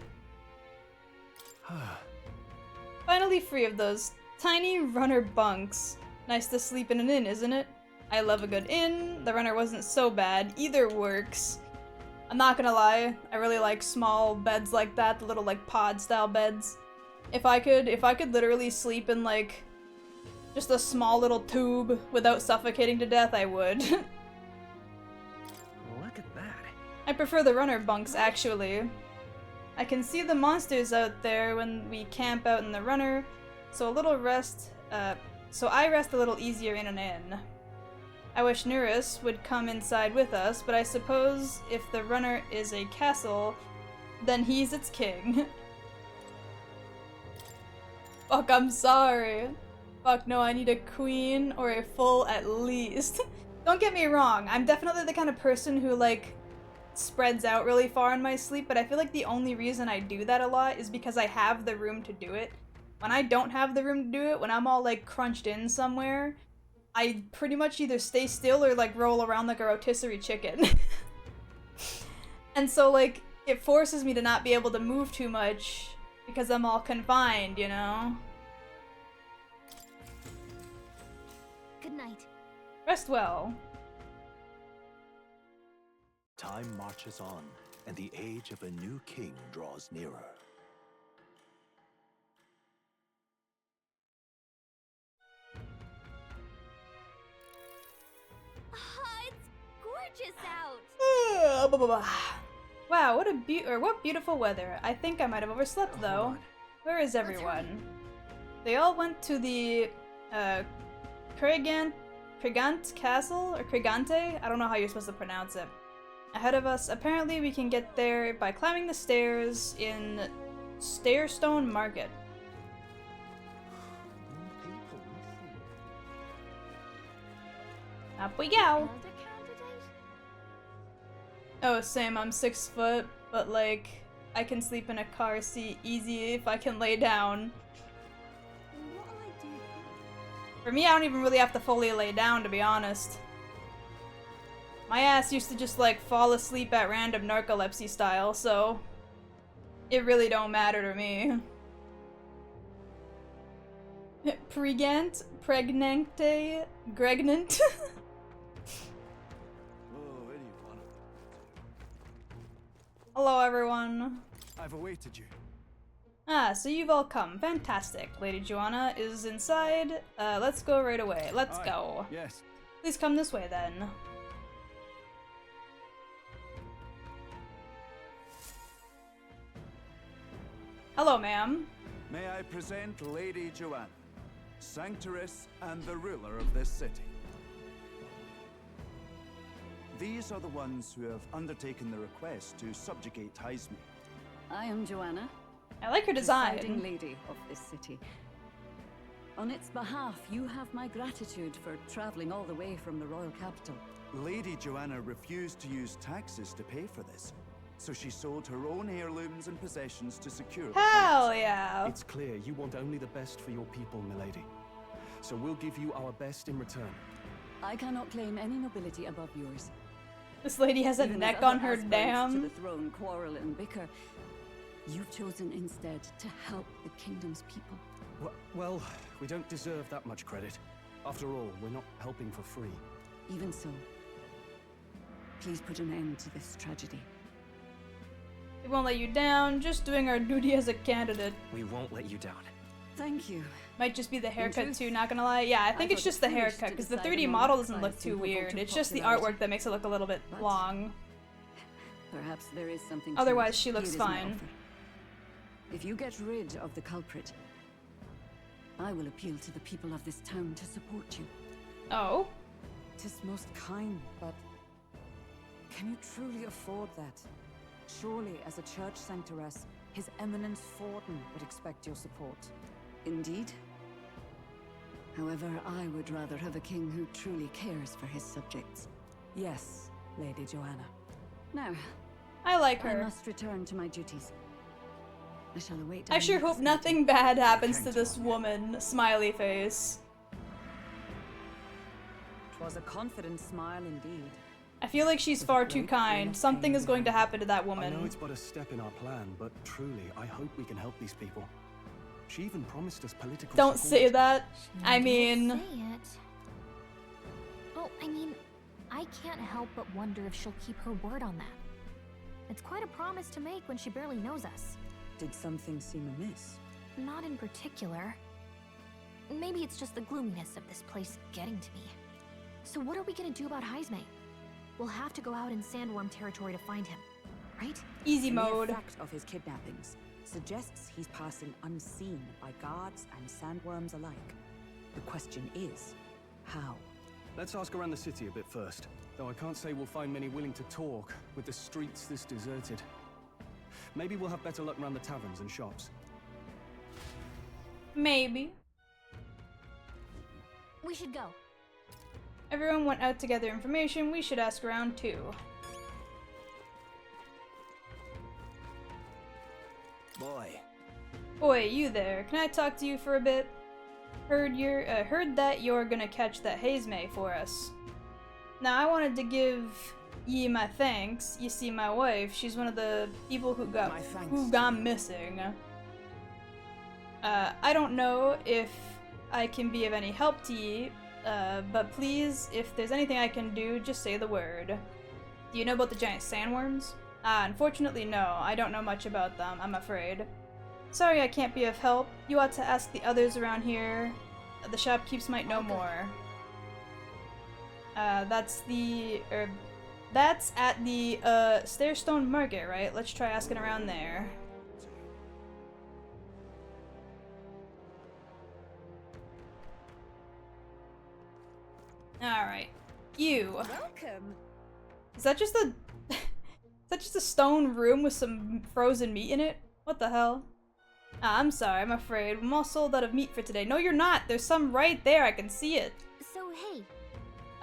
Finally free of those tiny runner bunks. Nice to sleep in an inn, isn't it? I love a good inn. The runner wasn't so bad. Either works. I'm not gonna lie. I really like small beds like that, the little like pod style beds. If I could literally sleep in like just a small little tube without suffocating to death, I would. Look at that. I prefer the runner bunks, actually. I can see the monsters out there when we camp out in the runner, so I rest a little easier in an inn. I wish Nurus would come inside with us, but I suppose if the runner is a castle, then he's its king. Fuck, I'm sorry. Fuck no, I need a queen or a full at least. Don't get me wrong, I'm definitely the kind of person who like spreads out really far in my sleep, but I feel like the only reason I do that a lot is because I have the room to do it. When I don't have the room to do it, when I'm all like crunched in somewhere, I pretty much either stay still or like roll around like a rotisserie chicken. And so like it forces me to not be able to move too much Because I'm all confined, you know? Good night. Rest well. Time marches on, and the age of a new king draws nearer. It's gorgeous out. Wow, what beautiful weather. I think I might have overslept though. Where is everyone? They all went to the Cragant Castle or Cragante? I don't know how you're supposed to pronounce it. Ahead of us. Apparently we can get there by climbing the stairs in Stairstone Market. Up we go! Oh, same, I'm 6 foot, but like, I can sleep in a car seat easy if I can lay down. For me, I don't even really have to fully lay down, to be honest. My ass used to just like fall asleep at random narcolepsy style, so it really don't matter to me. Pregnant? Gregnant? Hello, everyone. I've awaited you. Ah, so you've all come. Fantastic. Lady Joanna is inside. Let's go right away. Let's go. Yes. Please come this way, then. Hello, ma'am. May I present Lady Joanna, Sanctoress and the ruler of this city. These are the ones who have undertaken the request to subjugate Heisme. I am Joanna. I like her design. Presiding lady of this city. On its behalf, you have my gratitude for traveling all the way from the royal capital. Lady Joanna refused to use taxes to pay for this, so she sold her own heirlooms and possessions to secure the Hell funds. yeah! It's clear you want only the best for your people, milady. So we'll give you our best in return. I cannot claim any nobility above yours. This lady has a Even neck as on other her aspirants dam. to the throne quarrel and bicker, you've chosen instead to help the kingdom's people. Well, we don't deserve that much credit. After all, we're not helping for free. Even so, please put an end to this tragedy. We won't let you down, just doing our duty as a candidate. We won't let you down. Thank you. Might just be the haircut truth, too, not gonna lie. Yeah, I think it's just the foolish haircut, to because the decide 3D on model one doesn't look size too and vote weird. to It's just the popularity. artwork that makes it look a little bit But- long. Perhaps there is something to Otherwise, it. she looks Here is my fine. offer. If you get rid of the culprit, I will appeal to the people of this town to support you. Oh? 'Tis most kind, but can you truly afford that? Surely, as a church sanctoress, His Eminence Forden would expect your support. Indeed. However, I would rather have a king who truly cares for his subjects. Yes, Lady Joanna. Now, I like I her. must return to my duties. I shall await. I our sure next hope meeting. nothing bad happens to this woman. Smiley face. 'Twas a confident smile indeed. I feel like she's far too kind. Something is going to happen to that I know woman. it's but a step in our plan, but truly, I hope we can help these people. She even promised us political Don't support. say that. I Don't mean... say it. Oh, I mean, I can't help but wonder if she'll keep her word on that. It's quite a promise to make when she barely knows us. Did something seem amiss? Not in particular. Maybe it's just the gloominess of this place getting to me. So what are we gonna do about Heisme? We'll have to go out in Sandworm territory to find him, right? Easy The mere mode. fact of his kidnappings suggests he's passing unseen by guards and sandworms alike. The question is, how? Let's ask around the city a bit first. Though I can't say we'll find many willing to talk, with the streets this deserted. Maybe we'll have better luck around the taverns and shops. Maybe. We should go. Everyone went out to gather information. We should ask around too. Boy. Oi, you there. Can I talk to you for a bit? Heard that you're gonna catch that Heisme for us. Now, I wanted to give ye my thanks. You see, my wife, she's one of the people who got missing. I don't know if I can be of any help to ye, but please, if there's anything I can do, just say the word. Do you know about the giant sandworms? Unfortunately no, I don't know much about them, I'm afraid. Sorry I can't be of help. You ought to ask the others around here. The shopkeepers might know more. That's at the, Stairstone Market, right? Let's try asking around there. Alright. You. Welcome. Is that just a... is that just a stone room with some frozen meat in it? What the hell? I'm sorry, I'm afraid. I'm all sold out of meat for today. No, you're not! There's some right there, I can see it. So, hey.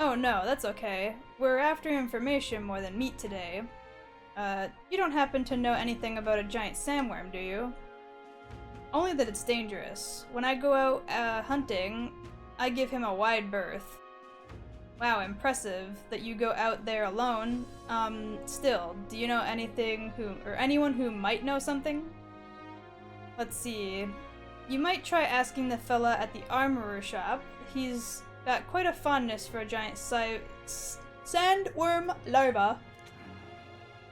Oh no, that's okay. We're after information more than meat today. You don't happen to know anything about a giant sandworm, do you? Only that it's dangerous. When I go out, hunting, I give him a wide berth. Wow, impressive that you go out there alone. Still, do you know anyone who might know something? Let's see. You might try asking the fella at the armorer shop. He's got quite a fondness for a giant sandworm larva.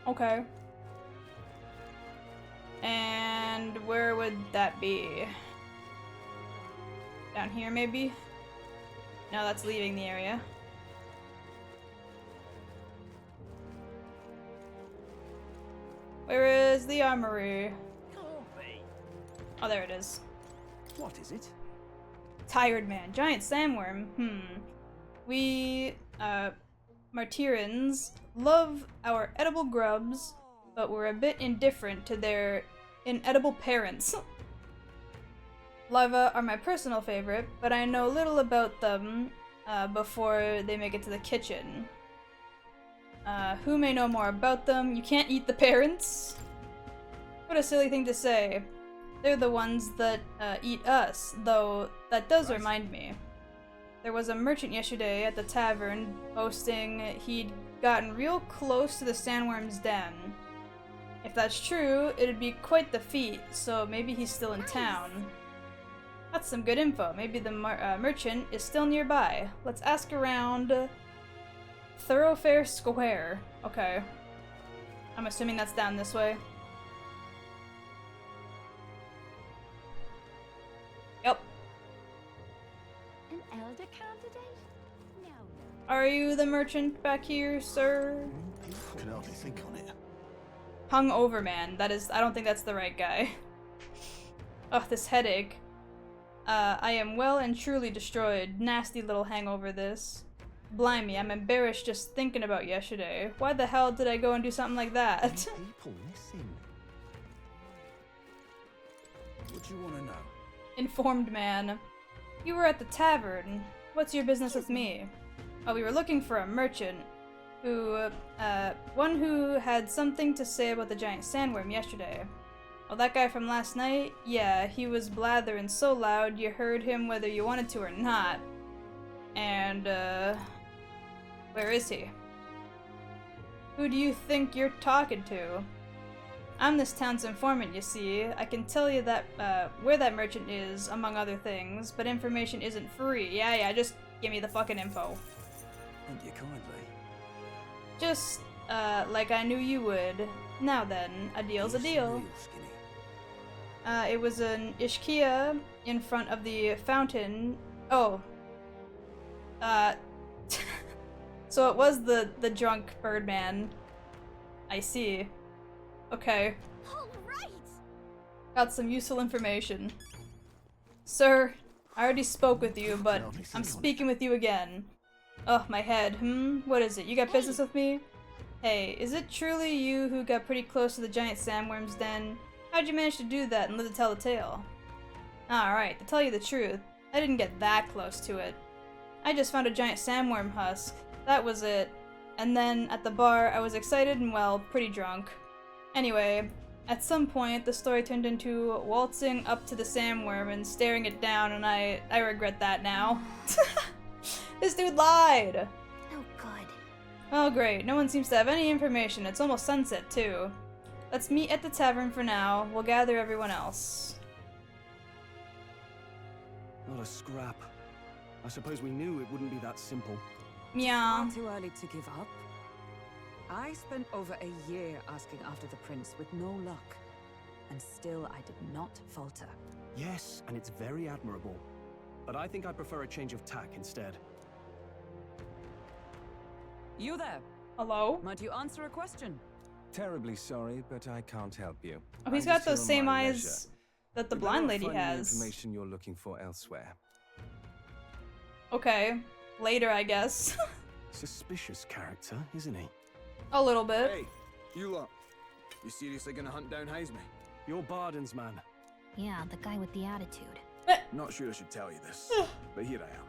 Okay. And where would that be? Down here, maybe? No, that's leaving the area. Where is the armory? Oh, there it is. What is it? Tired man. Giant sandworm. We, Martyrans, love our edible grubs, but we're a bit indifferent to their inedible parents. Larvae are my personal favorite, but I know little about them before they make it to the kitchen. Who may know more about them? You can't eat the parents? What a silly thing to say. They're the ones that eat us, though that does remind me. There was a merchant yesterday at the tavern boasting he'd gotten real close to the sandworm's den. If that's true, it'd be quite the feat, so maybe he's still in town. That's some good info. Maybe the merchant is still nearby. Let's ask around Thoroughfare Square. Okay. I'm assuming that's down this way. Yep. An elder candidate? No. Are you the merchant back here, sir? I can hardly think on it. Hungover man. That is, I don't think that's the right guy. Ugh, this headache. I am well and truly destroyed. Nasty little hangover this. Blimey, I'm embarrassed just thinking about yesterday. Why the hell did I go and do something like that? People missing. What do you want to know? Informed man. You were at the tavern. What's your business with me? Oh, we were looking for a merchant one who had something to say about the giant sandworm yesterday. Oh, that guy from last night? Yeah, he was blathering so loud you heard him whether you wanted to or not. And, where is he? Who do you think you're talking to? I'm this town's informant, you see. I can tell you that, where that merchant is, among other things, but information isn't free. Yeah, just give me the fucking info. Thank you kindly. Just, like I knew you would. Now then, a deal's a deal. It was an Ishkia in front of the fountain. Oh. So it was the drunk birdman. I see. Okay. All right. Got some useful information. Sir, I already spoke with you, but I'm speaking with you again. Ugh, my head. What is it? You got business with me? Hey, is it truly you who got pretty close to the giant sandworm's den? How'd you manage to do that and live to tell the tale? Alright, to tell you the truth, I didn't get that close to it. I just found a giant sandworm husk. That was it. And then, at the bar, I was excited and, well, pretty drunk. Anyway, at some point, the story turned into waltzing up to the sandworm and staring it down, and I regret that now. This dude lied! Oh, good. Oh, great. No one seems to have any information. It's almost sunset, too. Let's meet at the tavern for now. We'll gather everyone else. Not a scrap. I suppose we knew it wouldn't be that simple. Yeah. Far too early to give up. I spent over a year asking after the prince with no luck. And still I did not falter. Yes, and it's very admirable. But I think I prefer a change of tack instead. You there? Hello? Might you answer a question? Terribly sorry, but I can't help you. Oh, he's got those same eyes that the blind lady has. The information you're looking for elsewhere. Okay. Later, I guess. Suspicious character, isn't he? A little bit. Hey, you lot. You seriously gonna hunt down Heisme? You're Barden's man. Yeah, the guy with the attitude. Not sure I should tell you this, but here I am.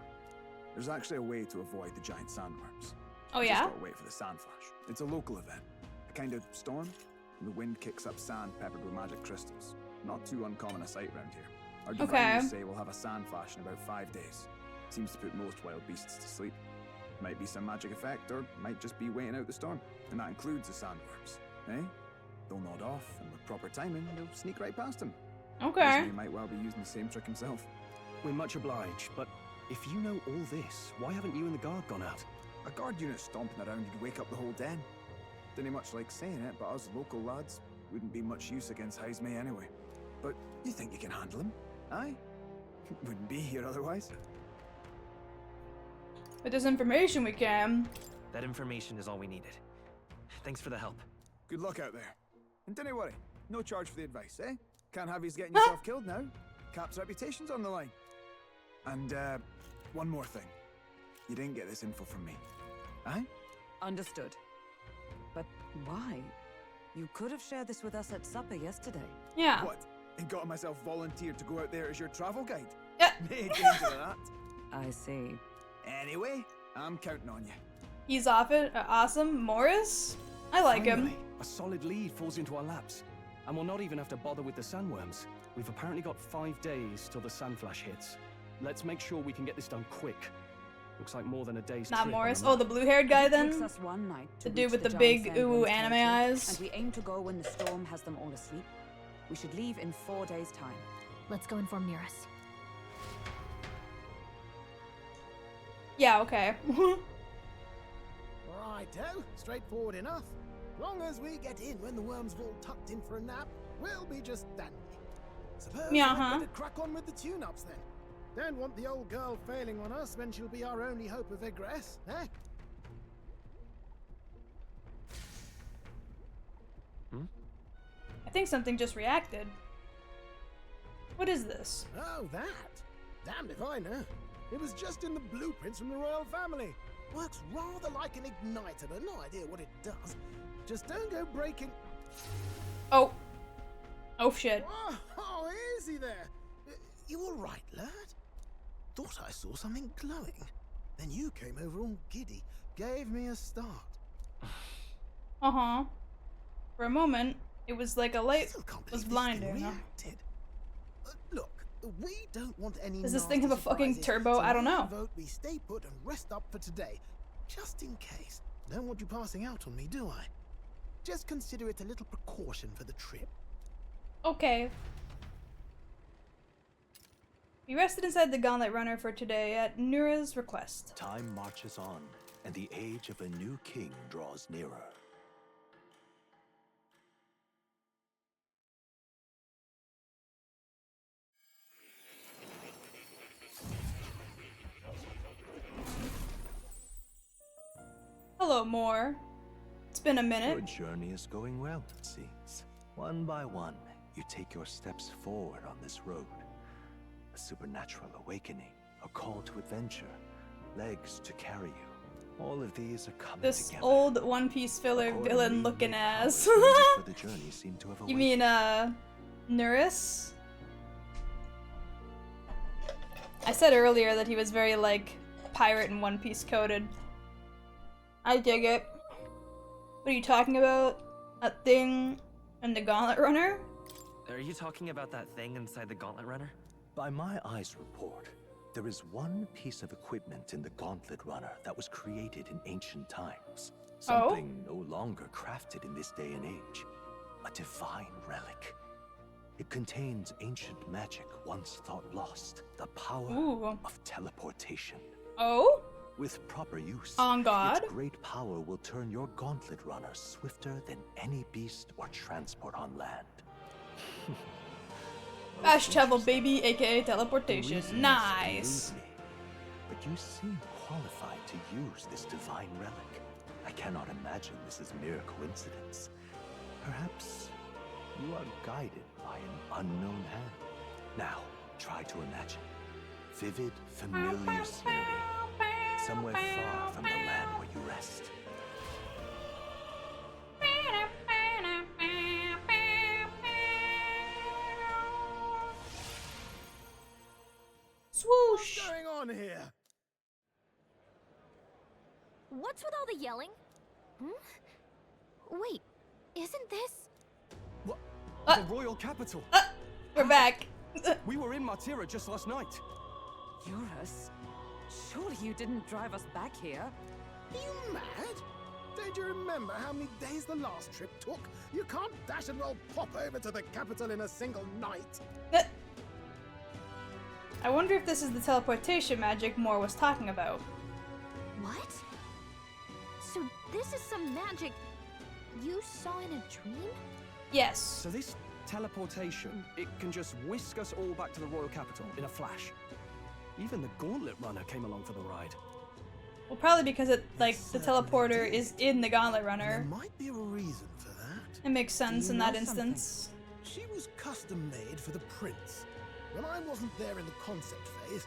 There's actually a way to avoid the giant sandworms. Oh You yeah? just gotta wait for the sand flash. It's a local event. A kind of storm. And the wind kicks up sand peppered with magic crystals. Not too uncommon a sight around here. Our diviners say we'll have a sand flash in about 5 days. Seems to put most wild beasts to sleep. Might be some magic effect, or might just be waiting out the storm. And that includes the sandworms. Eh? They'll nod off, and with proper timing, they'll sneak right past him. Okay. He might well be using the same trick himself. We're much obliged, but if you know all this, why haven't you and the guard gone out? A guard unit stomping around would wake up the whole den. Didn't much like saying it, but us local lads wouldn't be much use against Heisme anyway. But you think you can handle him? Aye? Wouldn't be here otherwise. With this information we can. That information is all we needed. Thanks for the help. Good luck out there. And don't worry, no charge for the advice, eh? Can't have yous getting yourself killed now. Cap's reputation's on the line. And, one more thing. You didn't get this info from me. Aye? Understood. But why? You could have shared this with us at supper yesterday. Yeah. What? And got myself volunteered to go out there as your travel guide? Yeah. No danger of that. I see. Anyway, I'm counting on you. He's off it. Awesome. Morris? I like him. Finally, a solid lead falls into our laps. And we'll not even have to bother with the sandworms. We've apparently got 5 days till the sand flash hits. Let's make sure we can get this done quick. Looks like more than a day's Not trip Morris. on the Oh, the blue-haired guy It then? takes us one night to The dude reach with the giant big sandworms ooh anime territory, eyes. And we aim to go when the storm has them all asleep. We should leave in 4 days' time. Let's go inform Nearest. Yeah, okay. Righto, straightforward enough. Long as we get in when the worms have all tucked in for a nap, we'll be just dandy. Suppose Yeah, I'd huh? better crack on with the tune-ups then. Don't want the old girl failing on us when she'll be our only hope of egress, eh? I think something just reacted. What is this? Oh, that? Damned if I know. It was just in the blueprints from the royal family. Works rather like an igniter, but no idea what it does. Just don't go breaking... Oh. Oh, shit. Oh, easy there. You all right, lad? Thought I saw something glowing. Then you came over all giddy, gave me a start. Uh-huh. For a moment, it was like a light Still can't was believe this thing blinding. Huh? reacted. Look, we don't want any. Does this thing nasty have a fucking surprises, turbo? so I don't my know. Vote we stay put and rest up for today, just in case. Don't want you passing out on me, do I? Just consider it a little precaution for the trip. Okay. We rested inside the Gauntlet Runner for today at Nura's request. Time marches on, and the age of a new king draws nearer. Hello, Moore. It's been a minute. Your journey is going well, it seems. One by one, you take your steps forward on this road. A supernatural awakening, a call to adventure, legs to carry you. All of these are coming This together. old One Piece filler villain looking ass. For the journey seem to have You mean, Nuris? I said earlier that he was very, like, pirate and One Piece coded. I dig it. What are you talking about? That thing in the Gauntlet Runner? Are you talking about that thing inside the Gauntlet Runner? By my eyes report, there is one piece of equipment in the Gauntlet Runner that was created in ancient times. Something no longer crafted in this day and age. A divine relic. It contains ancient magic once thought lost. The power of teleportation. Oh? With proper use, On God. its great power will turn your gauntlet runner swifter than any beast or transport on land. Fast travel, baby, aka teleportation. Nice. But you seem qualified to use this divine relic. I cannot imagine this is mere coincidence. Perhaps you are guided by an unknown hand. Now, try to imagine. Vivid, familiar scenery. Somewhere far from the land where you rest. Swoosh! What's going on here? What's with all the yelling? Wait, isn't this... What? The royal capital! We're back. We were in Martira just last night. Eurus? Surely you didn't drive us back here? Are you mad? Don't you remember how many days the last trip took? You can't dash and roll pop over to the capital in a single night. I wonder if this is the teleportation magic Moore was talking about. What? So this is some magic you saw in a dream? Yes. So this teleportation, it can just whisk us all back to the royal capital in a flash. Even the gauntlet runner came along for the ride. Well, probably because it, like, the teleporter is in the gauntlet runner. There might be a reason for that. It makes sense in that instance. She was custom made for the prince. When I wasn't there in the concept phase,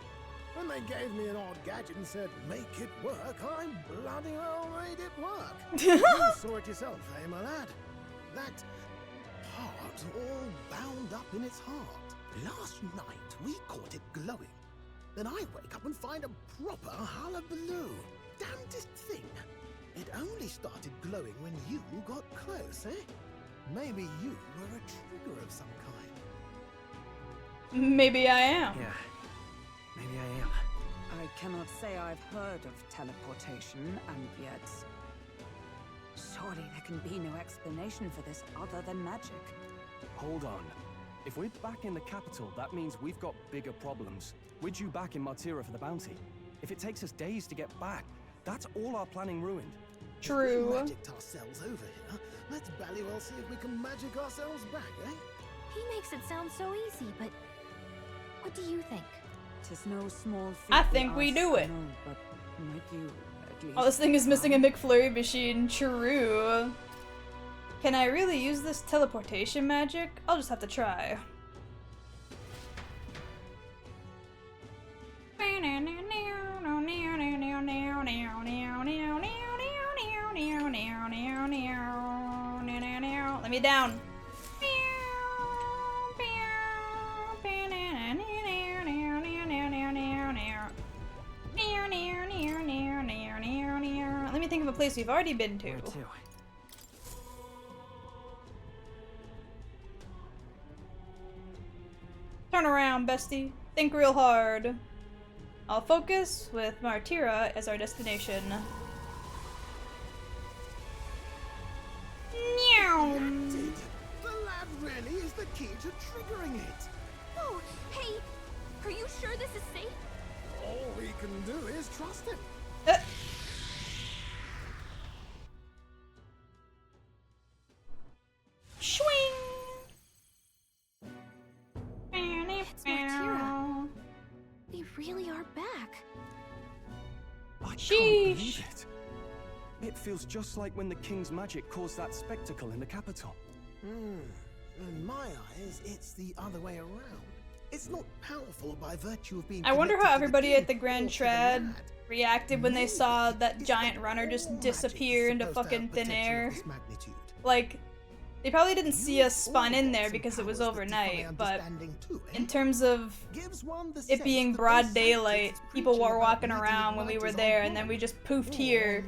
when they gave me an odd gadget and said, make it work, I bloody well made it work. You saw it yourself, eh, my lad? That heart all bound up in its heart. Last night, we caught it glowing. Then I wake up and find a proper hullabaloo. Damnedest thing. It only started glowing when you got close, eh? Maybe you were a trigger of some kind. Maybe I am. Yeah, maybe I am. I cannot say I've heard of teleportation, and yet... Surely there can be no explanation for this other than magic. Hold on. If we're back in the capital, that means we've got bigger problems. We're due back in Martira for the bounty. If it takes us days to get back, that's all our planning ruined. True. If we magicked ourselves over here, let's bally well see if we can magic ourselves back, eh? He makes it sound so easy, but what do you think? 'Tis no small feat. I think we do it. But might you at least... Oh, this thing is missing a McFlurry machine. True. Can I really use this teleportation magic? I'll just have to try. Let me down. Let me think of a place we've already been to. Turn around, bestie. Think real hard. I'll focus with Martira as our destination. Meow. The lad really is the key to triggering it. Oh, hey, are you sure this is safe? All we can do is trust him. Swing. It's Martira. They really are back. I can't believe it. It feels just like when the king's magic caused that spectacle in the capital. In my eyes, it's the other way around. It's not powerful by virtue of being. I wonder how everybody at the king Grand or to the Trad lad. reacted when they saw that giant runner just disappear into fucking thin air. Like, they probably didn't see us spawn in there because it was overnight, but in terms of it being broad daylight, people were walking around when we were there, and then we just poofed here.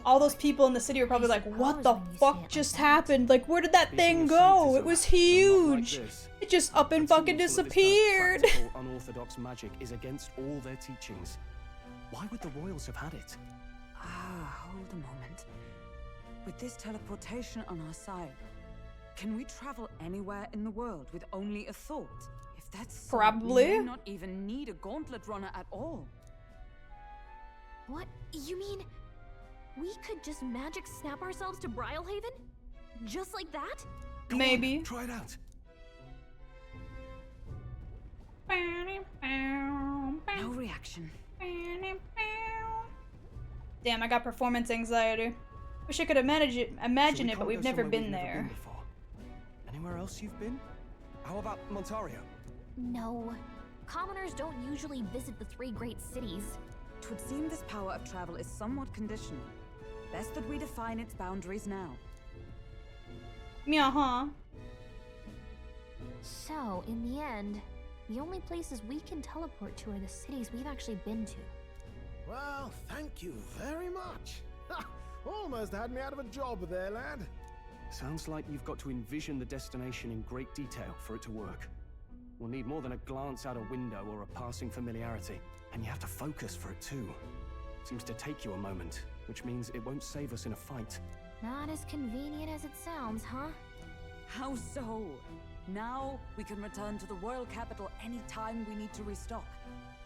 All those people in the city were probably like, what the fuck just happened? Like, where did that thing go? It was huge! It just up and fucking disappeared! Unorthodox magic is against all their teachings. Why would the royals have had it? Ah, hold a moment. With this teleportation on our side, Can we travel anywhere in the world with only a thought? If that's so, Probably. we may not even need a gauntlet runner at all. What? You mean we could just magic snap ourselves to Brylehaven? Just like that? Maybe. Try it out. No reaction. Damn, I got performance anxiety. Wish I could imagine it, but we've never been there. Anywhere else you've been? How about Montario? No. Commoners don't usually visit the 3 great cities. It would seem this power of travel is somewhat conditional. Best that we define its boundaries now. Yeah, huh? So, in the end, the only places we can teleport to are the cities we've actually been to. Well, thank you very much. Ha! Almost had me out of a job there, lad. Sounds like you've got to envision the destination in great detail for it to work. We'll need more than a glance out a window or a passing familiarity. And you have to focus for it too. Seems to take you a moment, which means it won't save us in a fight. Not as convenient as it sounds, huh? How so? Now we can return to the world capital anytime we need to restock.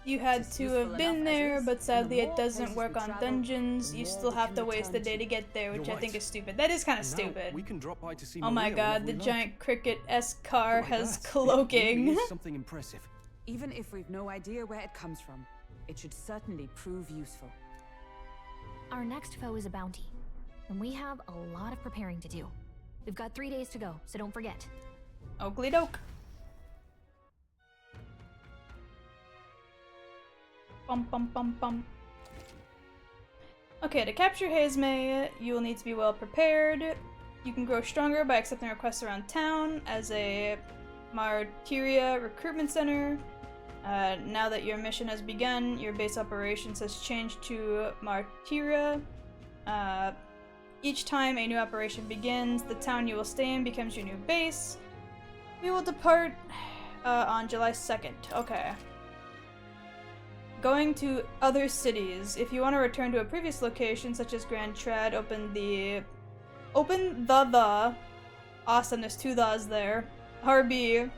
You had to have been there, but sadly it doesn't work on dungeons. You still have to waste a day to get there, which I think is stupid. That is kind of stupid. We can drop by to see Oh my Maria god, whenever the we like. giant cricket-esque car has It cloaking. really is something impressive. Even if we've no idea where it comes from, it should certainly prove useful. Our next foe is a bounty, and we have a lot of preparing to do. We've got 3 days to go, so don't forget. Oakley doke. Bum bum bum bum. Okay, to capture Hazme, you will need to be well prepared. You can grow stronger by accepting requests around town as a Martyria recruitment center. Now that your mission has begun, your base operations has changed to Martyria. Each time a new operation begins, the town you will stay in becomes your new base. We will depart on July 2nd. Okay. Going to other cities. If you want to return to a previous location, such as Grand Trad, open the awesome, there's 2 thes there, RB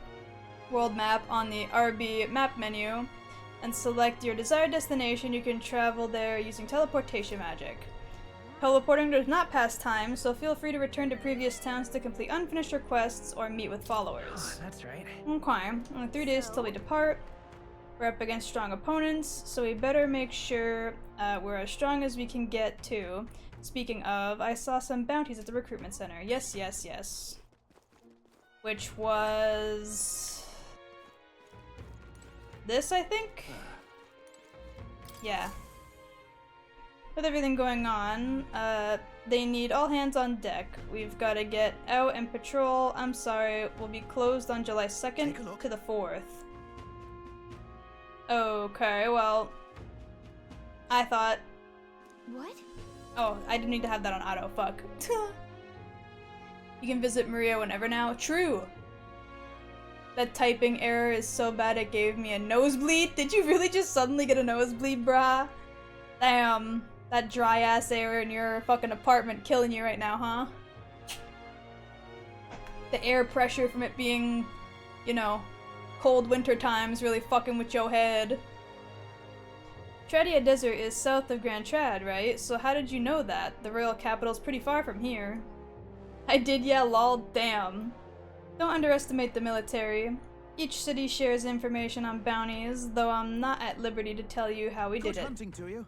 world map on the RB map menu, and select your desired destination. You can travel there using teleportation magic. Teleporting does not pass time, so feel free to return to previous towns to complete unfinished requests or meet with followers. That's right. Okay, only 3 days till we depart. We're up against strong opponents, so we better make sure we're as strong as we can get too. Speaking of, I saw some bounties at the recruitment center. Yes, yes, yes. Which was... this, I think? Yeah. With everything going on, they need all hands on deck. We've got to get out and patrol. I'm sorry, we'll be closed on July 2nd to the 4th. Okay, well, I thought... What? Oh, I didn't need to have that on auto, fuck. You can visit Maria whenever now. True! That typing error is so bad it gave me a nosebleed. Did you really just suddenly get a nosebleed, brah? Damn, that dry-ass air in your fucking apartment killing you right now, huh? The air pressure from it being, you know, cold winter times really fucking with your head. Tradia Desert is south of Grand Trad, right? So how did you know that? The royal capital's pretty far from here. I did, yeah, lol, damn. Don't underestimate the military. Each city shares information on bounties, though I'm not at liberty to tell you how we did it. Hunting to you.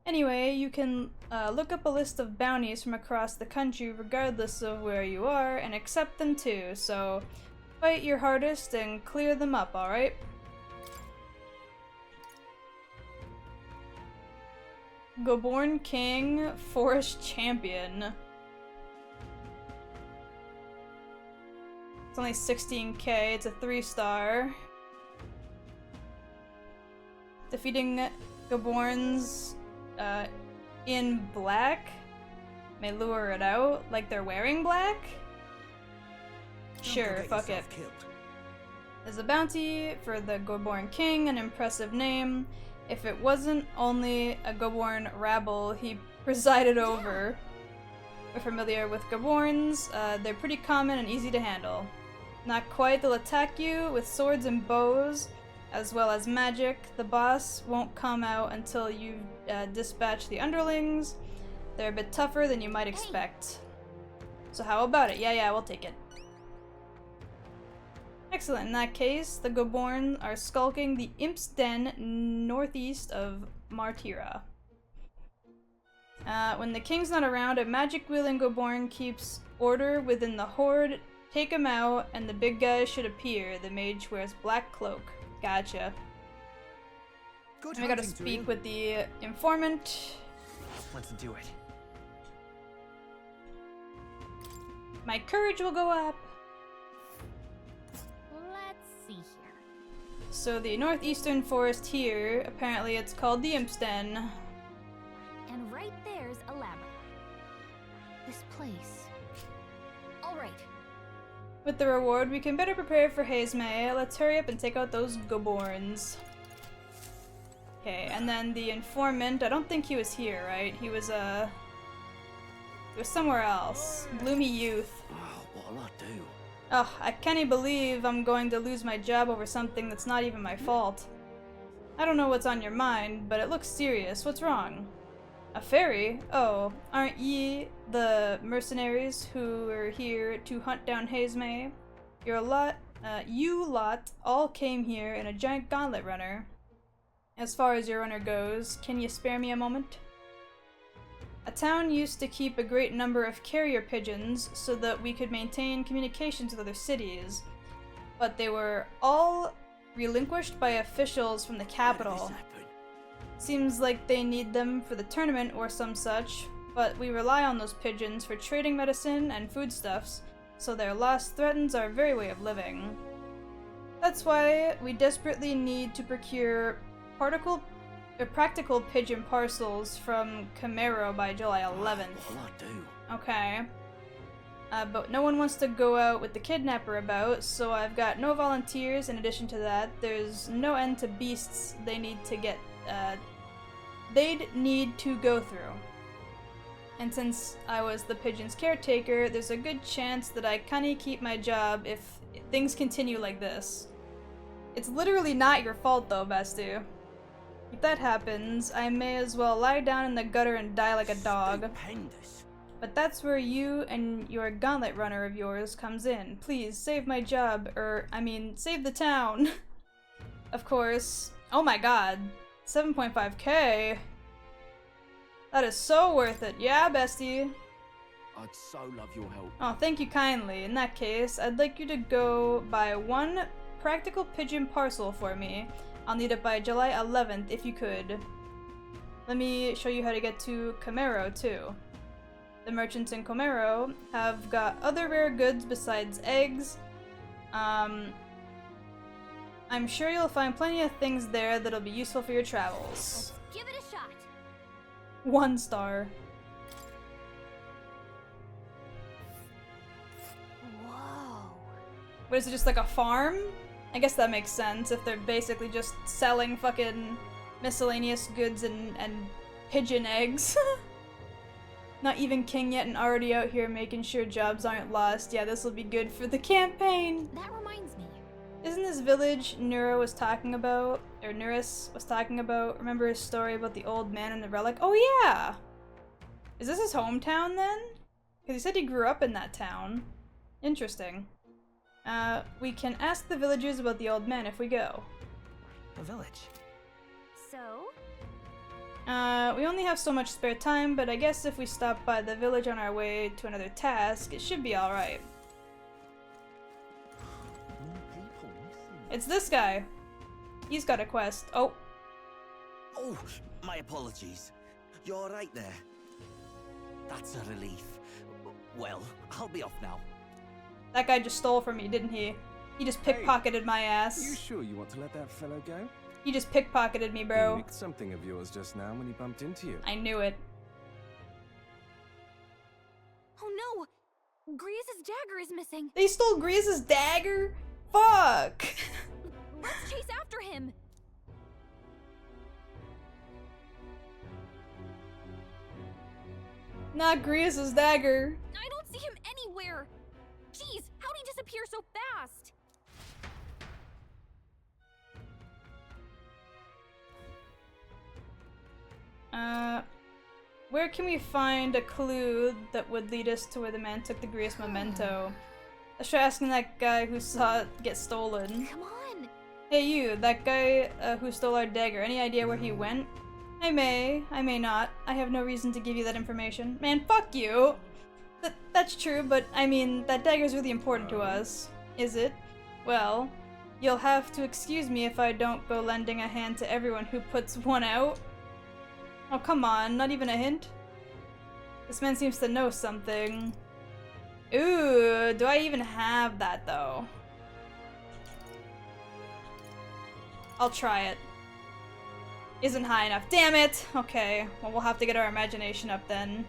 Anyway, you can look up a list of bounties from across the country regardless of where you are, and accept them too, so fight your hardest and clear them up, alright? Goborn King, Forest Champion. It's only 16k, it's a 3-star. Defeating Goborns in black may lure it out, like they're wearing black? Sure, fuck it. There's a bounty for the Goborn King, an impressive name. If it wasn't only a Goborn rabble he presided over. are familiar with Gaborns. They're pretty common and easy to handle. Not quite, they'll attack you with swords and bows, as well as magic. The boss won't come out until you've dispatched the underlings. They're a bit tougher than you might expect. So how about it? Yeah, we'll take it. Excellent. In that case, the Gaborn are skulking the Imp's Den northeast of Martira. When the king's not around, a magic-wielding Gaborn keeps order within the horde. Take him out, and the big guy should appear. The mage wears black cloak. Gotcha. I gotta speak with the informant. Let's do it. My courage will go up. Let's see here. So the northeastern forest here, apparently it's called the Imp's Den. And right there's a labyrinth. This place. Alright. With the reward, we can better prepare for Hazemay. Let's hurry up and take out those Gaborns. Okay, and then the informant, I don't think he was here, right? He was somewhere else. Gloomy youth. Oh, what'll I do? Ugh, I can't believe I'm going to lose my job over something that's not even my fault. I don't know what's on your mind, but it looks serious. What's wrong? A fairy? Oh, aren't ye the mercenaries who are here to hunt down Hazemay? You lot all came here in a giant gauntlet runner. As far as your runner goes, can you spare me a moment? A town used to keep a great number of carrier pigeons so that we could maintain communications with other cities, but they were all relinquished by officials from the capital. Seems like they need them for the tournament or some such, but we rely on those pigeons for trading medicine and foodstuffs, so their loss threatens our very way of living. That's why we desperately need to procure practical pigeon parcels from Camaro by July 11th. What'll I do? Okay. But no one wants to go out with the kidnapper about, so I've got no volunteers. In addition to that, there's no end to beasts they'd need to go through. And since I was the pigeon's caretaker, there's a good chance that I kinda keep my job if things continue like this. It's literally not your fault though, Bastu. If that happens, I may as well lie down in the gutter and die like a dog. Stupendous. But that's where you and your gauntlet runner of yours comes in. Please, save my job, save the town. Of course. Oh my god. 7.5k. That is so worth it. Yeah, bestie. I'd so love your help. Oh, thank you kindly. In that case, I'd like you to go buy one practical pigeon parcel for me. I'll need it by July 11th if you could. Let me show you how to get to Camaro too. The merchants in Camaro have got other rare goods besides eggs. I'm sure you'll find plenty of things there that'll be useful for your travels. Give it a shot. 1 star. Whoa. What is it, just like a farm? I guess that makes sense if they're basically just selling fucking miscellaneous goods and pigeon eggs. Not even king yet and already out here making sure jobs aren't lost. Yeah, this will be good for the campaign. That reminds me. Isn't this village Nura was talking about, or Nuris was talking about? Remember his story about the old man and the relic? Oh yeah! Is this his hometown then? Because he said he grew up in that town. Interesting. We can ask the villagers about the old man if we go. A village. So? We only have so much spare time, but I guess if we stop by the village on our way to another task, it should be alright. It's this guy. He's got a quest. Oh. Oh, my apologies. You're all right there. That's a relief. Well, I'll be off now. That guy just stole from me, didn't he? He just pickpocketed my ass. You sure you want to let that fellow go? He just pickpocketed me, bro. He nicked something of yours just now when he bumped into you. I knew it. Oh no! Griez's dagger is missing. They stole Griez's dagger? Fuck! Let's chase after him. Not Grievous' dagger. I don't see him anywhere. Jeez, how'd he disappear so fast? Where can we find a clue that would lead us to where the man took the Grievous memento? Let's try asking that guy who saw it get stolen. Come on. Hey you, that guy who stole our dagger, any idea where he went? I may not. I have no reason to give you that information. Man, fuck you! That's true, but I mean, that dagger's really important to us. Is it? Well, you'll have to excuse me if I don't go lending a hand to everyone who puts one out. Oh, come on, not even a hint? This man seems to know something. Ooh, do I even have that, though? I'll try it. Isn't high enough. Damn it! Okay, well, we'll have to get our imagination up then.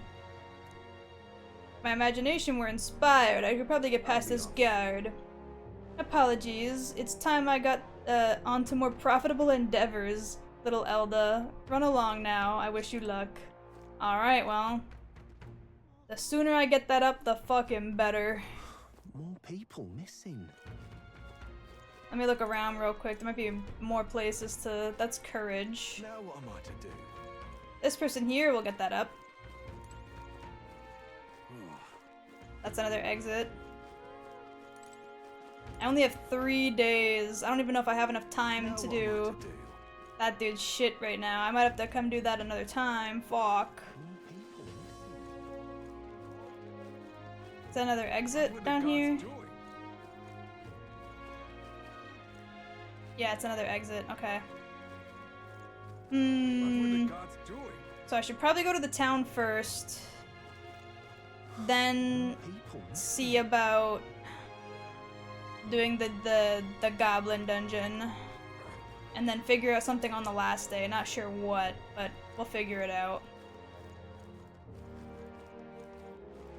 If my imagination were inspired, I could probably get past this guard. Apologies, it's time I got onto more profitable endeavors. Little Elda, run along now. I wish you luck. Alright, well. The sooner I get that up, the fucking better. More people missing. Let me look around real quick. There might be more places to... That's courage. Now what am I to do? This person here will get that up. That's another exit. I only have 3 days. I don't even know if I have enough time to do that dude's shit right now. I might have to come do that another time. Fuck. Is that another exit down here? Yeah, it's another exit. Okay. So I should probably go to the town first. Then see about doing the goblin dungeon. And then figure out something on the last day. Not sure what, but we'll figure it out.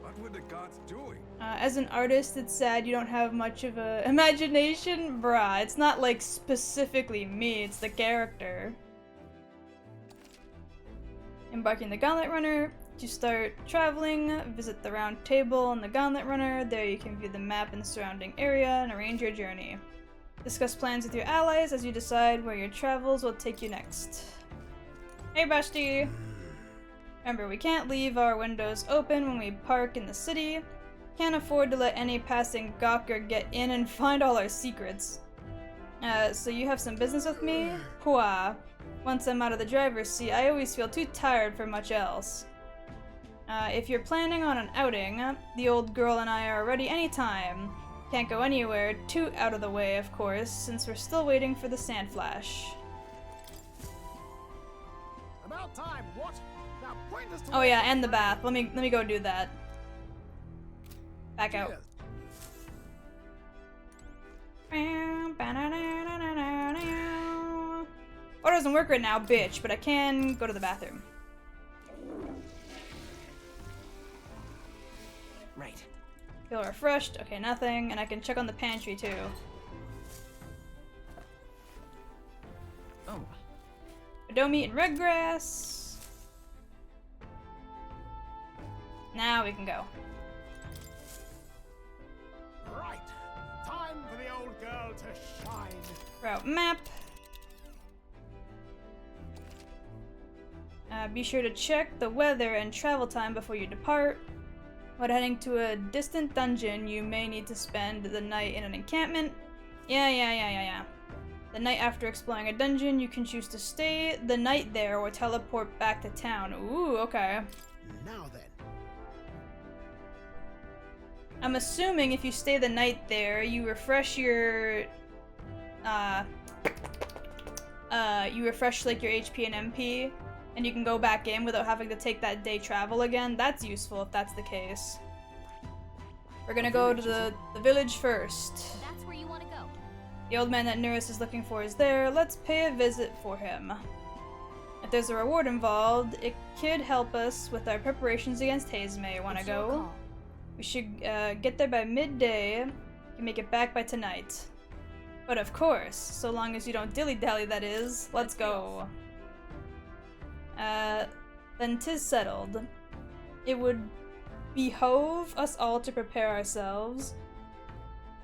What were the gods doing? As an artist, it's sad you don't have much of a imagination. Bruh, it's not like specifically me, it's the character. Embarking the Gauntlet Runner. To start traveling, visit the round table on the Gauntlet Runner. There you can view the map and the surrounding area and arrange your journey. Discuss plans with your allies as you decide where your travels will take you next. Hey, Bashti! Remember, we can't leave our windows open when we park in the city. Can't afford to let any passing gawker get in and find all our secrets. So you have some business with me? Pwah. Once I'm out of the driver's seat, I always feel too tired for much else. If you're planning on an outing, the old girl and I are ready anytime. Can't go anywhere too out of the way, of course, since we're still waiting for the sand flash. About time, what? Now point us to Oh yeah, and the bath. Let me go do that. Back out. Oh, it doesn't work right now, bitch, but I can go to the bathroom. Right. Feel refreshed. Okay, nothing. And I can check on the pantry too. Oh. Dough meat and red grass. Now we can go. Right. Time for the old girl to shine. Route map. Be sure to check the weather and travel time before you depart. When heading to a distant dungeon, you may need to spend the night in an encampment. Yeah. The night after exploring a dungeon, you can choose to stay the night there or teleport back to town. Ooh, okay. Now then. I'm assuming if you stay the night there, you refresh your you refresh like your HP and MP, and you can go back in without having to take that day travel again. That's useful if that's the case. We're gonna go to the village first. That's where you want to go. The old man that Nurse is looking for is there. Let's pay a visit for him. If there's a reward involved, it could help us with our preparations against Hazemay. Wanna go? We should get there by midday. You can make it back by tonight. But of course, so long as you don't dilly-dally, that is. Let's go. Then 'tis settled. it would behove us all to prepare ourselves,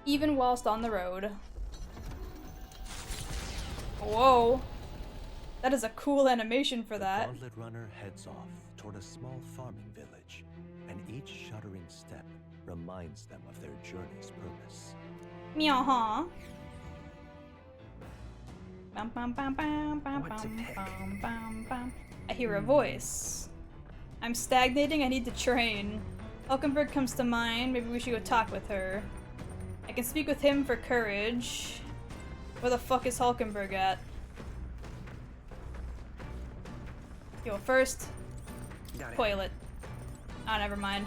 even whilst on the road. Whoa. That is a cool animation for that. The gauntlet runner heads off toward a small farming village, and each shuddering step reminds them of their journey's purpose. Meow, huh? Bum, bum, bum, bum, bum, What to pick? bum, bum, bum. I hear a voice. I'm stagnating, I need to train. Hulkenberg comes to mind, maybe we should go talk with her. I can speak with him for courage. Where the fuck is Hulkenberg at? Yo, first, Got it. toilet. Ah, never mind.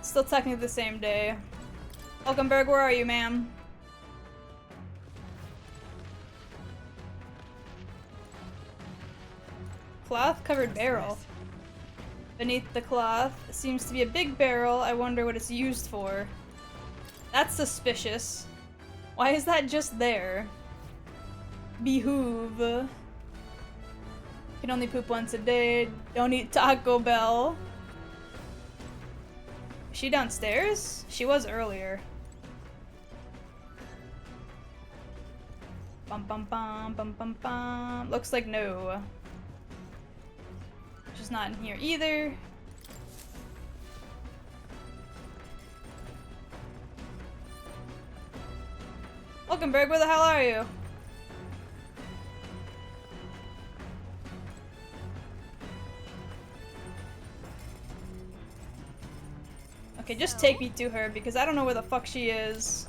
Still technically the same day. Hulkenberg, where are you, ma'am? Cloth-covered barrel. Beneath the cloth seems to be a big barrel. I wonder what it's used for. That's suspicious. Why is that just there? Behoove. Can only poop once a day. Don't eat Taco Bell. Is she downstairs? She was earlier. Bum bum bum bum bum bum. Looks like no. She's not in here either. Hulkenberg, where the hell are you? Okay, just take me to her because I don't know where the fuck she is.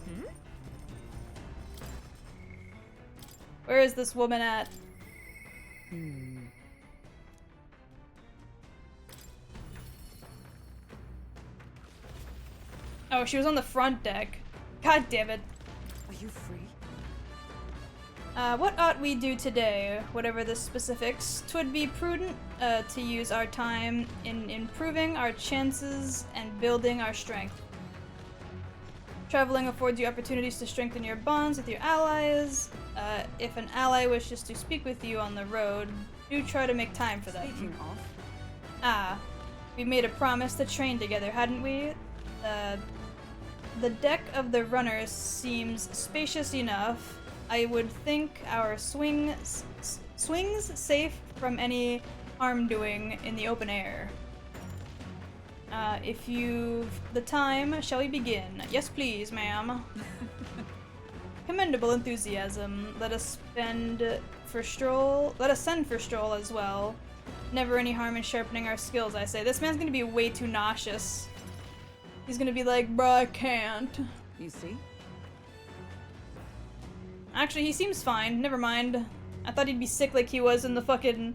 Where is this woman at? Oh, she was on the front deck. God damn it. Are you free? What ought we do today? Whatever the specifics, 'twould be prudent to use our time in improving our chances and building our strength. Traveling affords you opportunities to strengthen your bonds with your allies. If an ally wishes to speak with you on the road, do try to make time for them. Speaking of, Ah, we made a promise to train together, hadn't we? The deck of the runner seems spacious enough. I would think our swings safe from any harm doing in the open air. If you've the time, shall we begin? Yes, please, ma'am. Commendable enthusiasm. Let us send for stroll as well. Never any harm in sharpening our skills, I say. This man's gonna be way too nauseous. He's gonna be like, bruh, I can't. you see? Actually, he seems fine. Never mind. I thought he'd be sick like he was in the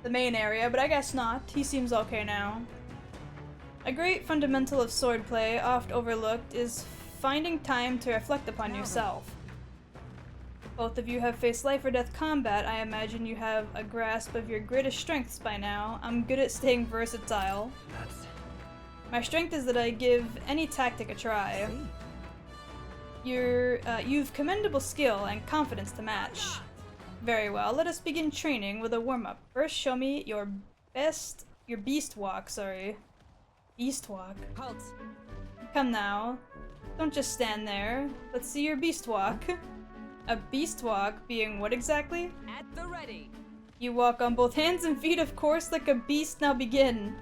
main area, but I guess not. He seems okay now. A great fundamental of swordplay, oft overlooked, is finding time to reflect upon yourself. Both of you have faced life or death combat. I imagine you have a grasp of your greatest strengths by now. I'm good at staying versatile. My strength is that I give any tactic a try. You've commendable skill and confidence to match. Very well, let us begin training with a warm-up. First, show me your beast walk, sorry. Beast walk. Halt. Come now. Don't just stand there. Let's see your beast walk. A beast walk being what exactly? At the ready. You walk on both hands and feet, of course, like a beast. Now begin.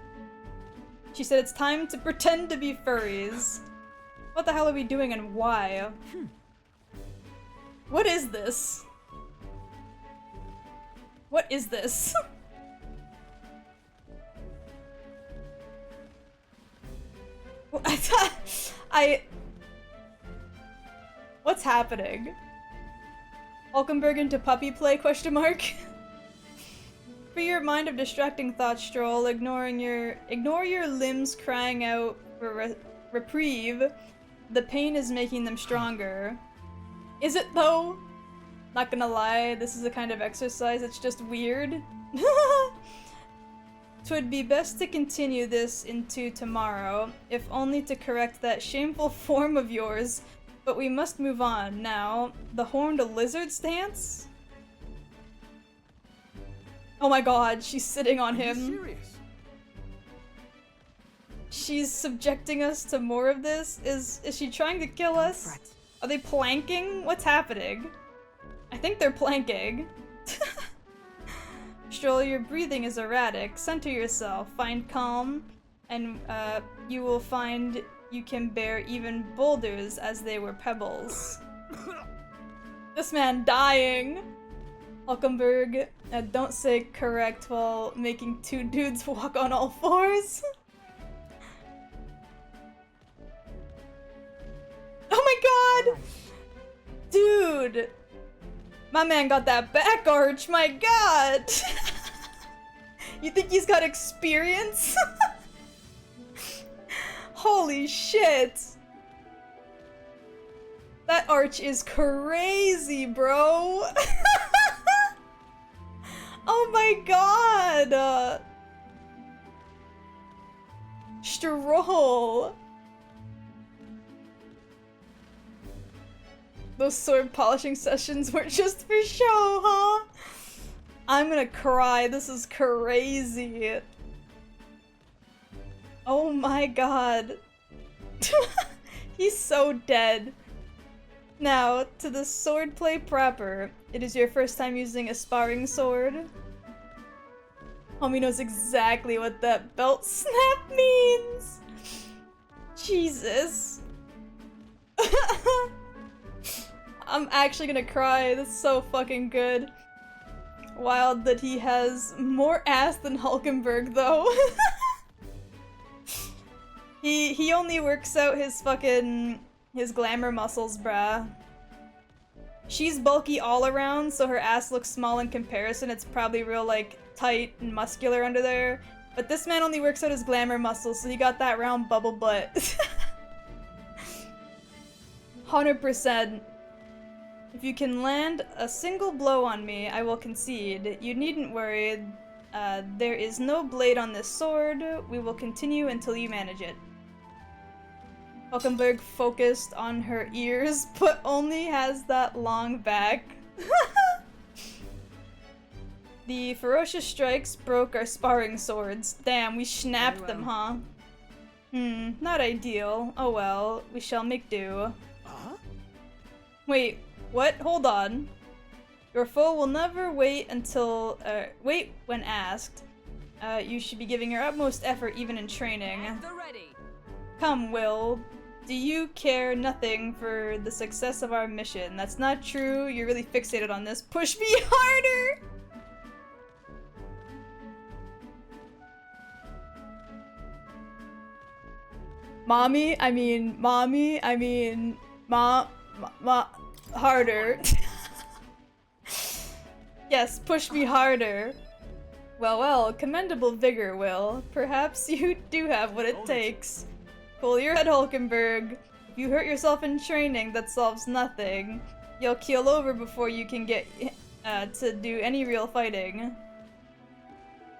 She said it's time to pretend to be furries. What the hell are we doing and why? What is this? What is this? What's happening? Hulkenberg into puppy play, question mark? Free your mind of distracting thoughts, Stroll. Ignore your limbs crying out for reprieve. The pain is making them stronger. Is it though? Not gonna lie, this is a kind of exercise, it's just weird. 'Twould be best to continue this into tomorrow, if only to correct that shameful form of yours. But we must move on now. The horned lizard stance? Oh my god, she's sitting on him. Are you serious? She's subjecting us to more of this? Is she trying to kill us? Are they planking? What's happening? I think they're planking. Stroll, your breathing is erratic. Center yourself. Find calm, and you will find you can bear even boulders as they were pebbles. This man dying! Hulkenberg, don't say correct while making two dudes walk on all fours. Oh my god! Dude! My man got that back arch, my god! You think he's got experience? Holy shit! That arch is crazy, bro! Oh my god! Stroll! Those sword polishing sessions were just for show, huh? I'm gonna cry, this is crazy. Oh my god. He's so dead. Now, to the swordplay proper. It is your first time using a sparring sword. Homie knows exactly what that belt snap means. Jesus. I'm actually gonna cry. That's so fucking good. Wild that he has more ass than Hulkenberg, though. He only works out his glamour muscles, bruh. She's bulky all around, so her ass looks small in comparison. It's probably real, like, tight and muscular under there. But this man only works out his glamour muscles, so he got that round bubble butt. 100%. If you can land a single blow on me, I will concede. You needn't worry. There is no blade on this sword. We will continue until you manage it. Hulkenberg focused on her ears, but only has that long back. The ferocious strikes broke our sparring swords. Damn, we snapped them, huh? Not ideal. Oh well, we shall make do. Wait, what? Hold on. Your foe will never wait until, wait when asked. You should be giving your utmost effort even in training. Come, Will. Do you care nothing for the success of our mission? That's not true. You're really fixated on this. Push me harder! Mommy, harder. Yes, push me harder. Well, commendable vigor, Will. Perhaps you do have what it takes. Cool your head, Hulkenberg. If you hurt yourself in training, that solves nothing. You'll keel over before you can get to do any real fighting.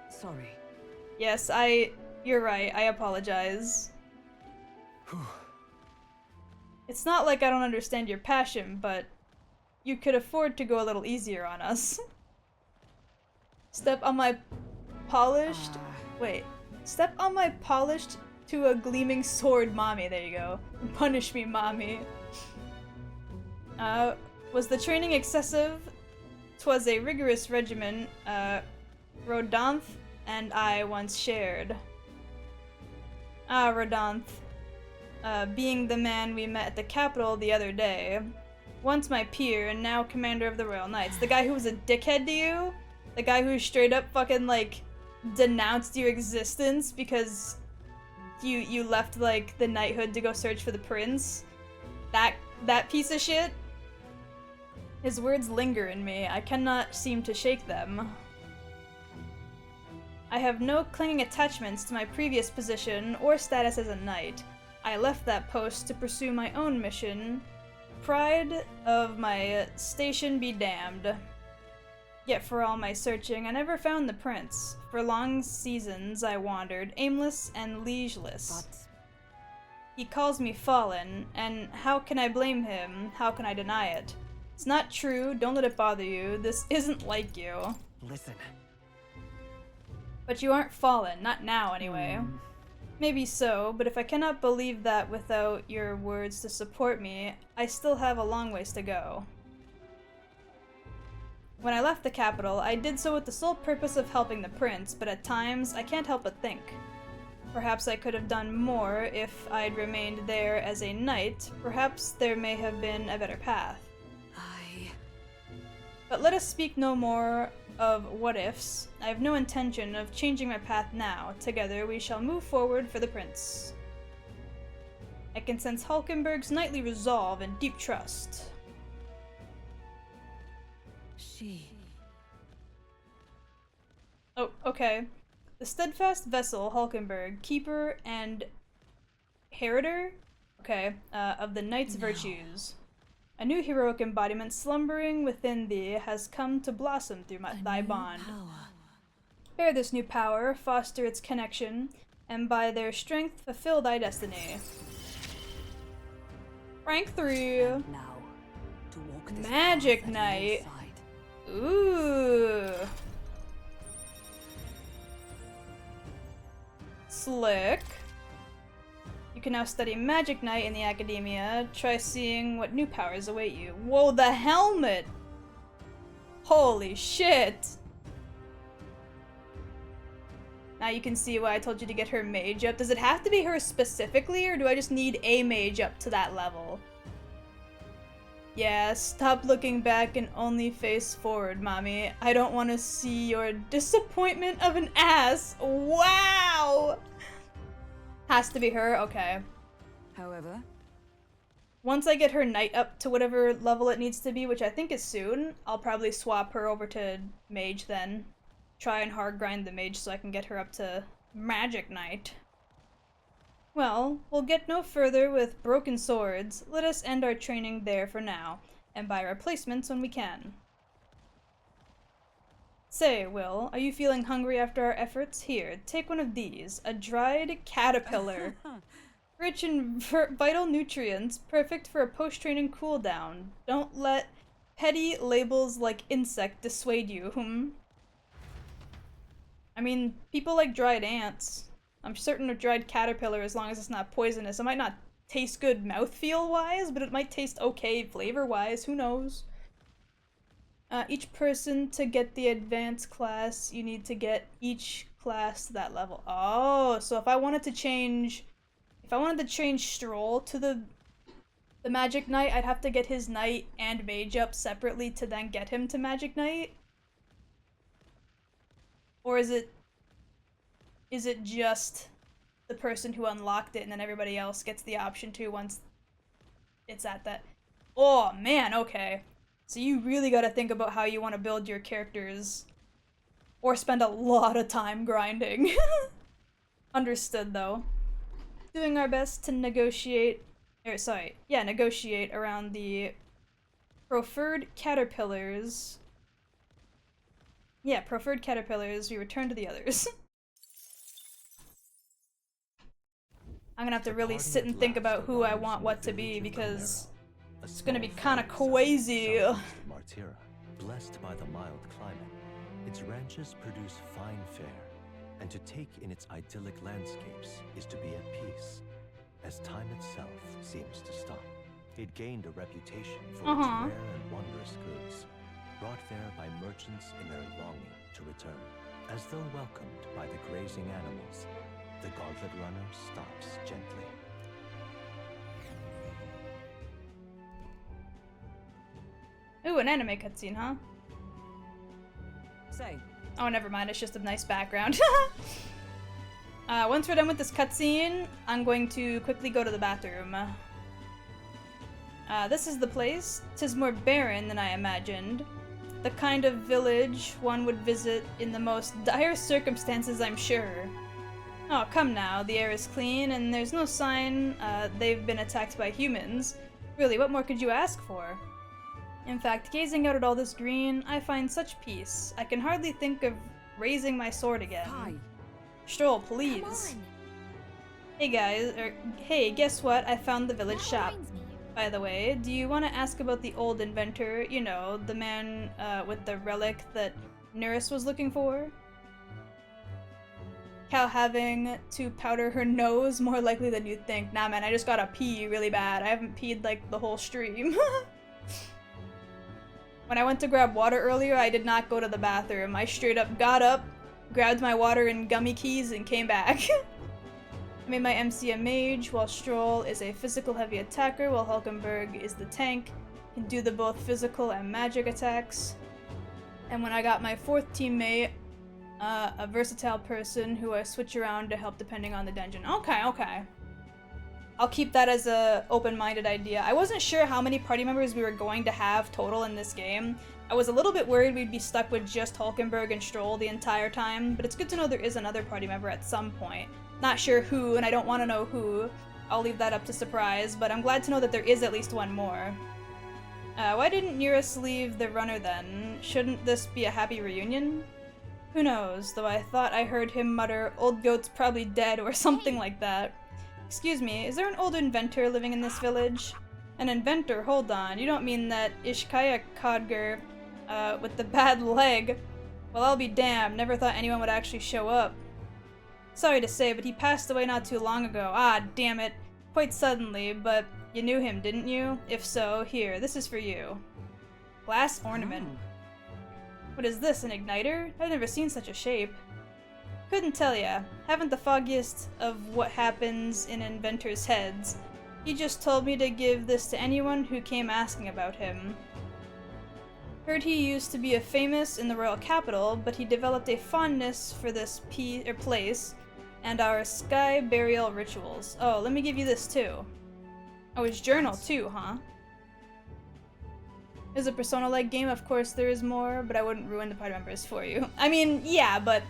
Sorry. Yes, you're right. I apologize. It's not like I don't understand your passion, but you could afford to go a little easier on us. Step on my polished to a gleaming sword, mommy. There you go. Punish me, mommy. Was the training excessive? 'Twas a rigorous regimen, Rodanth and I once shared. Rodanth. Being the man we met at the capital the other day. Once my peer, and now commander of the Royal Knights. The guy who was a dickhead to you? The guy who straight up fucking, like, denounced your existence because you left, like, the knighthood to go search for the prince? That piece of shit? His words linger in me. I cannot seem to shake them. I have no clinging attachments to my previous position or status as a knight. I left that post to pursue my own mission. Pride of my station be damned. Yet for all my searching, I never found the prince. For long seasons I wandered, aimless and liegeless. He calls me fallen, and how can I blame him? How can I deny it? It's not true, don't let it bother you. This isn't like you. Listen. But you aren't fallen, not now anyway. Maybe so, but if I cannot believe that without your words to support me, I still have a long ways to go. When I left the capital, I did so with the sole purpose of helping the prince, but at times, I can't help but think. Perhaps I could have done more if I'd remained there as a knight. Perhaps there may have been a better path. But let us speak no more of what-ifs. I have no intention of changing my path now. Together we shall move forward for the prince. I can sense Hulkenberg's knightly resolve and deep trust. Oh, okay. The steadfast vessel, Hulkenberg, keeper and heriter, okay, of the knight's virtues. A new heroic embodiment slumbering within thee has come to blossom through thy bond. Bear this new power, foster its connection, and by their strength fulfill thy destiny. Rank 3. Magic Knight. Ooh. Slick. You can now study Magic Knight in the Academia. Try seeing what new powers await you. Whoa, the helmet! Holy shit! Now you can see why I told you to get her mage up. Does it have to be her specifically, or do I just need a mage up to that level? Yeah, stop looking back and only face forward, mommy. I don't want to see your disappointment of an ass. Wow! Has to be her? Okay. However, once I get her knight up to whatever level it needs to be, which I think is soon, I'll probably swap her over to mage then. Try and hard grind the mage so I can get her up to Magic Knight. Well, we'll get no further with broken swords. Let us end our training there for now, and buy replacements when we can. Say, Will, are you feeling hungry after our efforts? Here, take one of these. A dried caterpillar. Rich in vital nutrients, perfect for a post-training cooldown. Don't let petty labels like insect dissuade you, I mean, people like dried ants. I'm certain a dried caterpillar, as long as it's not poisonous. It might not taste good mouthfeel-wise, but it might taste okay flavor-wise. Who knows? Each person to get the advanced class, you need to get each class to that level. Oh, so if I wanted to change Stroll to the Magic Knight, I'd have to get his Knight and Mage up separately to then get him to Magic Knight? Or is it just the person who unlocked it and then everybody else gets the option to once it's at that? Oh man, okay. So you really gotta think about how you want to build your characters, or spend a lot of time grinding. Understood, though. Doing our best to negotiate around the proffered caterpillars. Yeah, proffered caterpillars, we return to the others. I'm gonna have to really sit and think about who I want what to be, because it's gonna be kinda crazy. Martira, blessed by the mild climate, its ranches produce fine fare, and to take in its idyllic landscapes is to be at peace, as time itself seems to stop. It gained a reputation for its rare and wondrous goods, brought there by merchants in their longing to return. As though welcomed by the grazing animals, the gauntlet runner stops gently. Ooh, an anime cutscene, huh? Say. Oh, never mind. It's just a nice background. Once we're done with this cutscene, I'm going to quickly go to the bathroom. This is the place. 'Tis more barren than I imagined. The kind of village one would visit in the most dire circumstances, I'm sure. Oh, come now. The air is clean, and there's no sign they've been attacked by humans. Really, what more could you ask for? In fact, gazing out at all this green, I find such peace. I can hardly think of raising my sword again. Hi. Stroll, please. Hey guys, hey, guess what? I found the village shop. By the way, do you want to ask about the old inventor? You know, the man with the relic that Nurse was looking for? Cow having to powder her nose more likely than you'd think. Nah, man, I just gotta pee really bad. I haven't peed like the whole stream. When I went to grab water earlier, I did not go to the bathroom. I straight up got up, grabbed my water and gummy keys, and came back. I made my MC a mage, while Stroll is a physical heavy attacker, while Hulkenberg is the tank. Can do the both physical and magic attacks. And when I got my 4th teammate, a versatile person who I switch around to help depending on the dungeon. Okay, okay. I'll keep that as a open-minded idea. I wasn't sure how many party members we were going to have total in this game. I was a little bit worried we'd be stuck with just Hulkenberg and Stroll the entire time, but it's good to know there is another party member at some point. Not sure who, and I don't want to know who. I'll leave that up to surprise, but I'm glad to know that there is at least one more. Why didn't Nearest leave the runner then? Shouldn't this be a happy reunion? Who knows, though I thought I heard him mutter, "Old goat's probably dead," or something like that. Excuse me, is there an old inventor living in this village? An inventor? Hold on, you don't mean that Ishkaya Kodger, with the bad leg? Well, I'll be damned, never thought anyone would actually show up. Sorry to say, but he passed away not too long ago. Ah, damn it. Quite suddenly, but you knew him, didn't you? If so, here, this is for you. Glass ornament. What is this, an igniter? I've never seen such a shape. Couldn't tell ya. Haven't the foggiest of what happens in inventors' heads. He just told me to give this to anyone who came asking about him. Heard he used to be a famous in the royal capital, but he developed a fondness for this place and our sky burial rituals. Oh, let me give you this too. Oh, his journal too, huh? Is a Persona-like game? Of course there is more, but I wouldn't ruin the party members for you. I mean, yeah, but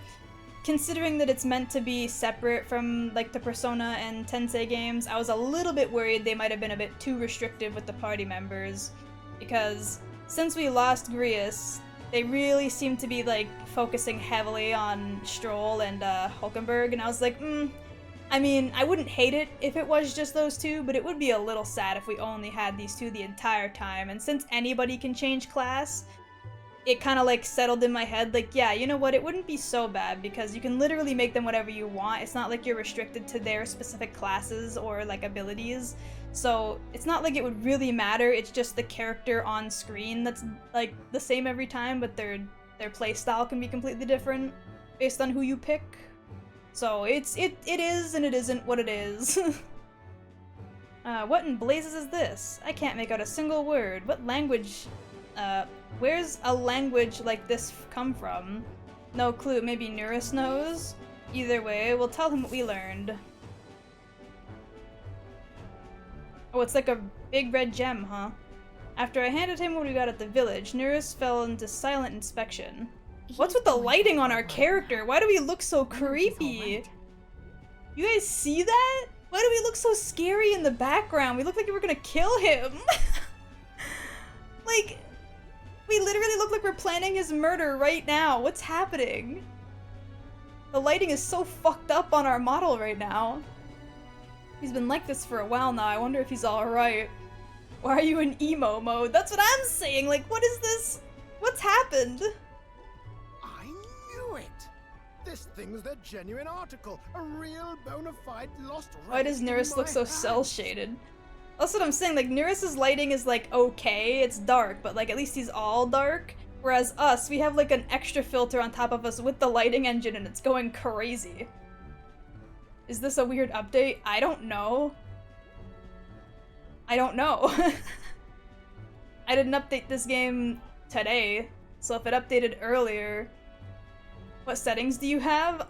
considering that it's meant to be separate from like the Persona and Tensei games, I was a little bit worried they might have been a bit too restrictive with the party members, because since we lost Grius, they really seem to be like focusing heavily on Stroll and Hulkenberg, and I was like, I mean, I wouldn't hate it if it was just those two, but it would be a little sad if we only had these two the entire time, and since anybody can change class, it kind of like settled in my head, like, yeah, you know what, it wouldn't be so bad, because you can literally make them whatever you want. It's not like you're restricted to their specific classes or like abilities, so it's not like it would really matter. It's just the character on screen that's like the same every time, but their playstyle can be completely different based on who you pick. So it is and it isn't what it is. What in blazes is this? I can't make out a single word. What language? Where's a language like this come from? No clue. Maybe Nearest knows? Either way, we'll tell him what we learned. Oh, it's like a big red gem, huh? After I handed him what we got at the village, Nearest fell into silent inspection. What's with the lighting on our character? Why do we look so creepy? You guys see that? Why do we look so scary in the background? We look like we're gonna kill him. Like, we literally look like we're planning his murder right now. What's happening? The lighting is so fucked up on our model right now. He's been like this for a while now. I wonder if he's alright. Why are you in emo mode? That's what I'm saying. Like, what is this? What's happened? This thing's the genuine article, a real bona fide lost. Why does Nearest look so cel-shaded? That's what I'm saying, like, Nearest's lighting is like okay, it's dark, but like at least he's all dark. Whereas us, we have like an extra filter on top of us with the lighting engine and it's going crazy. Is this a weird update? I don't know. I don't know. I didn't update this game today, so if it updated earlier. What settings do you have?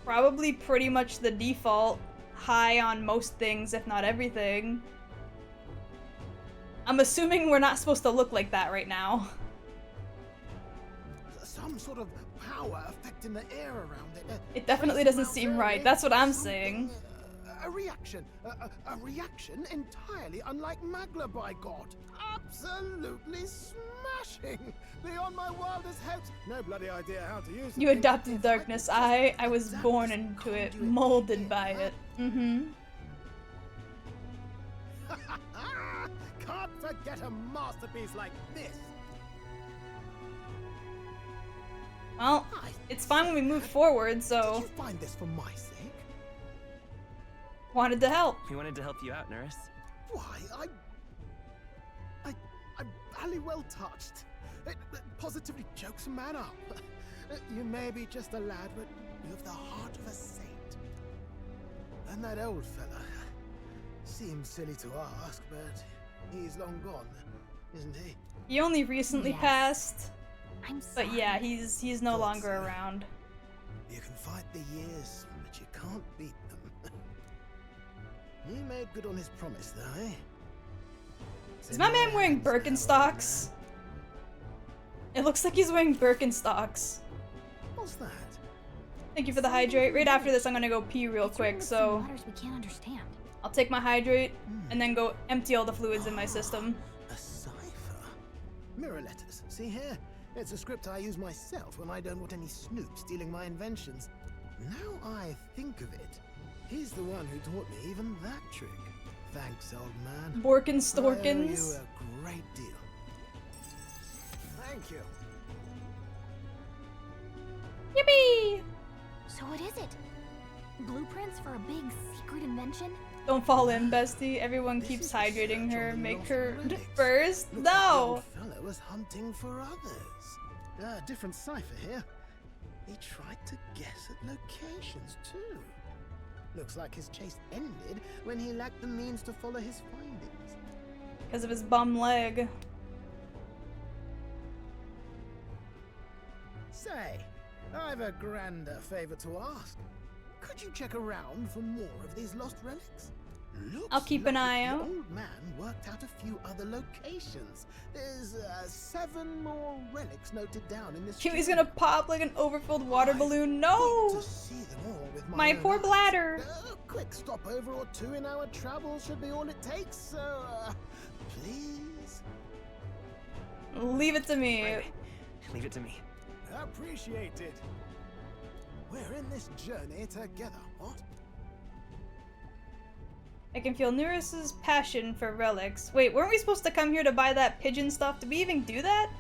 Probably pretty much the default. High on most things, if not everything. I'm assuming we're not supposed to look like that right now. Some sort of power affecting the air around it. It definitely doesn't seem right. That's what I'm saying. A reaction. A reaction entirely unlike Magla, by God. Absolutely smashing. Beyond my wildest hopes. No bloody idea how to use it. You adopted the darkness. I was born into it, molded by it. Can't forget a masterpiece like this. Well, I It's fine when we move forward, so... Did you find this for my sake? Wanted to help. We wanted to help you out, Nurse. Why, I'm barely well touched. It positively chokes a man up. You may be just a lad, but you have the heart of a saint. And that old fella seems silly to ask, but he's long gone, isn't he? He only recently passed. I'm sorry. But yeah, he's no longer around. You can fight the years, but you can't beat them. He made good on his promise, though, eh? Is my man wearing Birkenstocks? It looks like he's wearing Birkenstocks. What's that? Thank you for the hydrate. Right after this, I'm gonna go pee real quick, so We can't understand. I'll take my hydrate and then go empty all the fluids in my system. A cipher. Mirror letters. See here? It's a script I use myself when I don't want any snoop stealing my inventions. Now I think of it, he's the one who taught me even that trick. Thanks, old man. Borkins-Storkins. I owe you a great deal. Thank you. Yippee! So what is it? Blueprints for a big secret invention? Don't fall in, bestie. Everyone keeps hydrating her. Make her first. No! The old fellow was hunting for others. Different cipher here. He tried to guess at locations too. Looks like his chase ended when he lacked the means to follow his findings. Because of his bum leg. Say, I've a grander favor to ask. Could you check around for more of these lost relics? Looks I'll keep an like eye the out. old man worked out a few other locations. There's 7 more relics noted down in this. Kiwi's gonna pop like an overfilled water balloon. No! To see them all with My own poor eyes. bladder. A quick stopover or two in our travels should be all it takes. So, please. Leave it to me. Right. Leave it to me. Appreciate it. We're in this journey together, what? I can feel Neris's passion for relics. Wait, weren't we supposed to come here to buy that pigeon stuff? Did we even do that?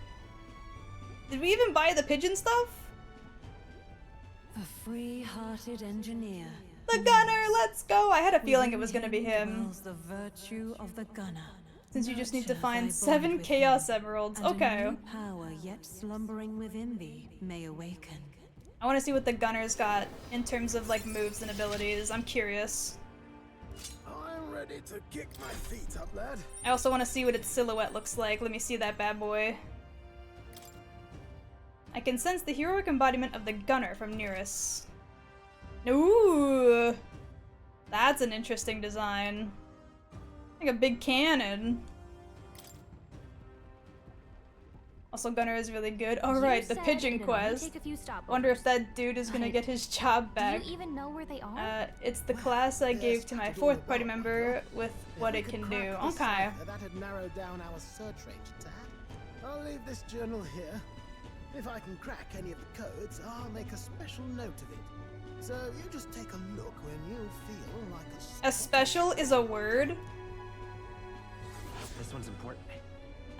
Did we even buy the pigeon stuff? A free-hearted engineer. The gunner, let's go! I had a feeling it was gonna be him. Dwells the virtue of the gunner. Since you just need to Nurture find thy 7 bond with Chaos him, Emeralds. and a Okay. new power yet slumbering within thee may awaken. I want to see what the gunner's got in terms of like moves and abilities. I'm curious. I'm ready to kick my feet up, lad. I also want to see what its silhouette looks like. Let me see that bad boy. I can sense the heroic embodiment of the gunner from Neris. Ooh! That's an interesting design. Like a big cannon. Also, Gunner is really good. Alright, the pigeon quest. Wonder if that dude is gonna get his job back. Do you even know where they are? It's the class I gave to my 4th party member with what it can do. Okay. That'd narrow down our search range a tad. I'll leave this journal here. If I can crack any of the codes, I'll make a special note of it. So you just take a look when you feel like A special is a word? This one's important.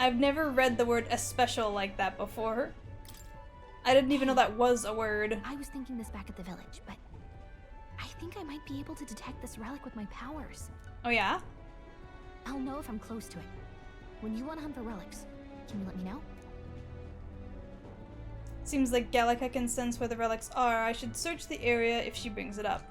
I've never read the word especial like that before. I didn't even know that was a word. I was thinking this back at the village, but I think I might be able to detect this relic with my powers. Oh yeah? I'll know if I'm close to it. When you want to hunt for relics, can you let me know? Seems like Gallica can sense where the relics are. I should search the area if she brings it up.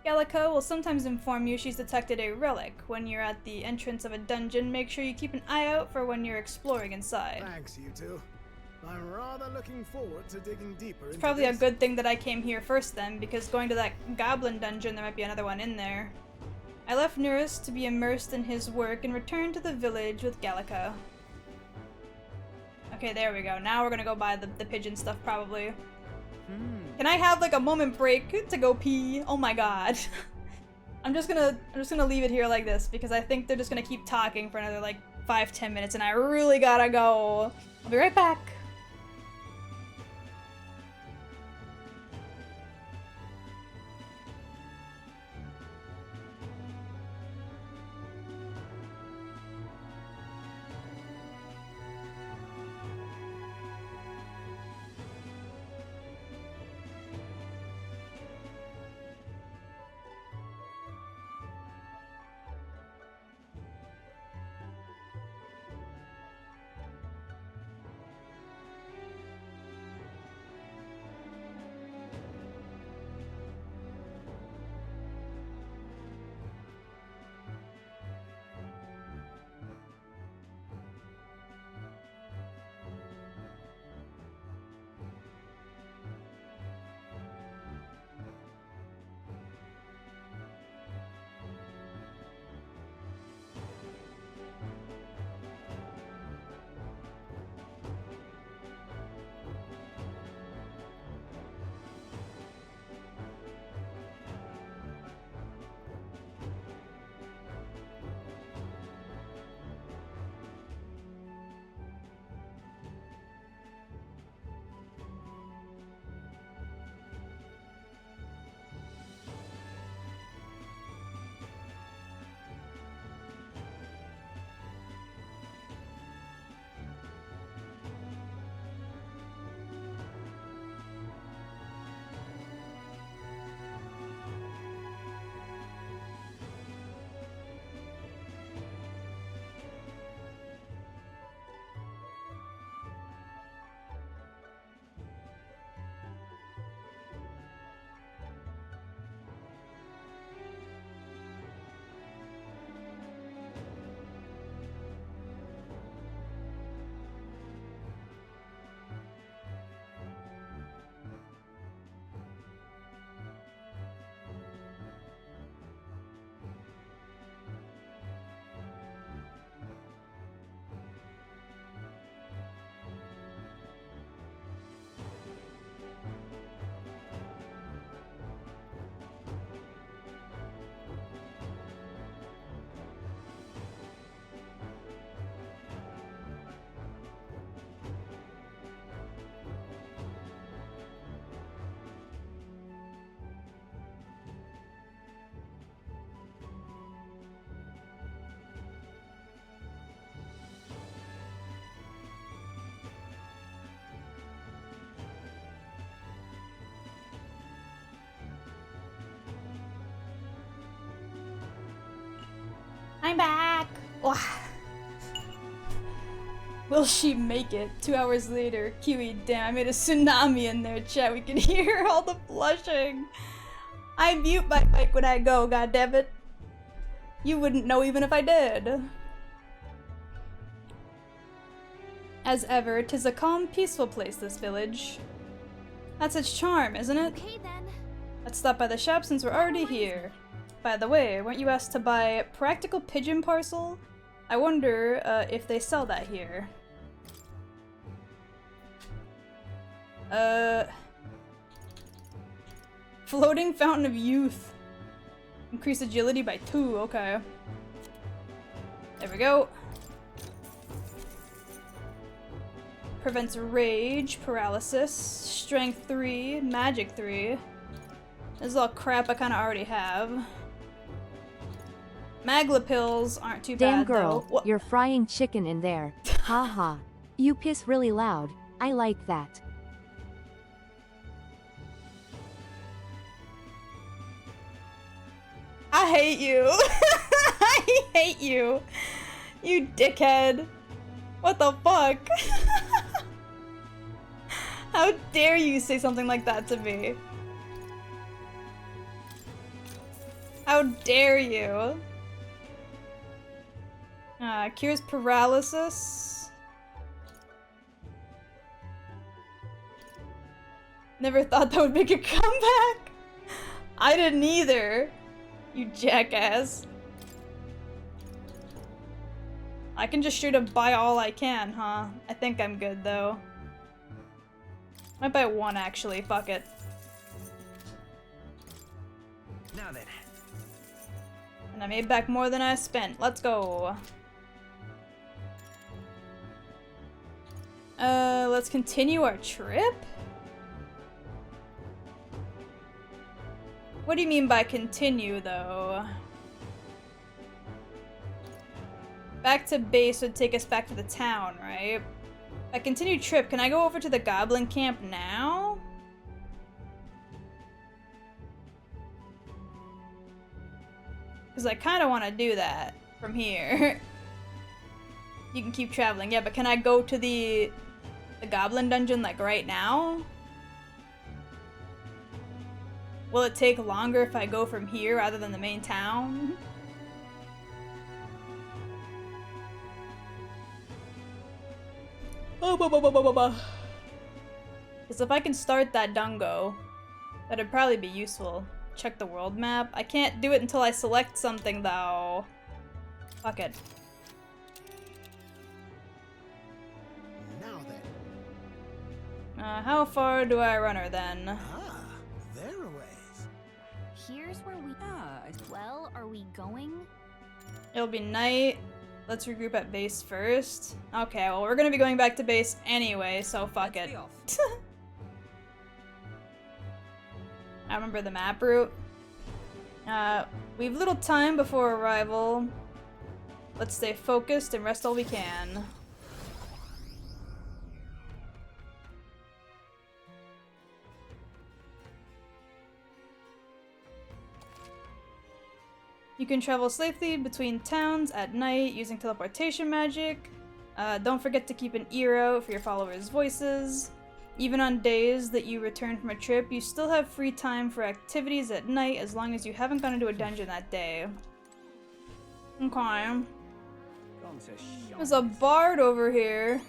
Gallica will sometimes inform you she's detected a relic. When you're at the entrance of a dungeon, make sure you keep an eye out for when you're exploring inside. Thanks, you two. I'm rather looking forward to digging deeper. It's probably a good thing that I came here first then, because going to that goblin dungeon, there might be another one in there. I left Neris to be immersed in his work and returned to the village with Gallica. Okay, there we go. Now we're gonna go buy the pigeon stuff, probably. Can I have like a moment break to go pee? Oh my god. I'm just gonna leave it here like this because I think they're just gonna keep talking for another like 5-10 minutes and I really gotta go. I'll be right back. back! Wah. Will she make it? 2 hours later. Kiwi, damn, I made a tsunami in their chat. We can hear all the blushing. I mute my mic when I go, goddammit. You wouldn't know even if I did. As ever, 'tis a calm, peaceful place, this village. That's its charm, isn't it? Okay then. Let's stop by the shop since we're already here. By the way, weren't you asked to buy practical pigeon parcel? I wonder if they sell that here. Floating Fountain of Youth. Increase agility by 2, okay. There we go. Prevents rage, paralysis, strength 3, magic 3. This is all crap I kinda already have. Magla pills aren't too Damn bad girl, though. you're frying chicken in there. Haha. You piss really loud. I like that. I hate you. I hate you. You dickhead. What the fuck? How dare you say something like that to me? How dare you? Cures paralysis. Never thought that would make a comeback. I didn't either. You jackass. I can just straight up buy all I can, huh? I think I'm good though. Might buy 1 actually, fuck it. Now then. And I made back more than I spent. Let's go. Let's continue our trip? What do you mean by continue, though? Back to base would take us back to the town, right? A continued trip, can I go over to the goblin camp now? Because I kind of want to do that from here. You can keep traveling, yeah, but can I go to the goblin dungeon, like, right now? Will it take longer if I go from here rather than the main town? Because if I can start that dungo, that'd probably be useful. Check the world map. I can't do it until I select something, though. Fuck it. Now then. How far do I run her, then? There a ways. Here's where we... Well, are we going? It'll be night. Let's regroup at base first. Okay, well, we're gonna be going back to base anyway, so fuck it. I remember the map route. We've little time before arrival. Let's stay focused and rest all we can. You can travel safely between towns at night using teleportation magic. Don't forget to keep an ear out for your followers' voices. Even on days that you return from a trip, you still have free time for activities at night as long as you haven't gone into a dungeon that day. Okay. There's a bard over here.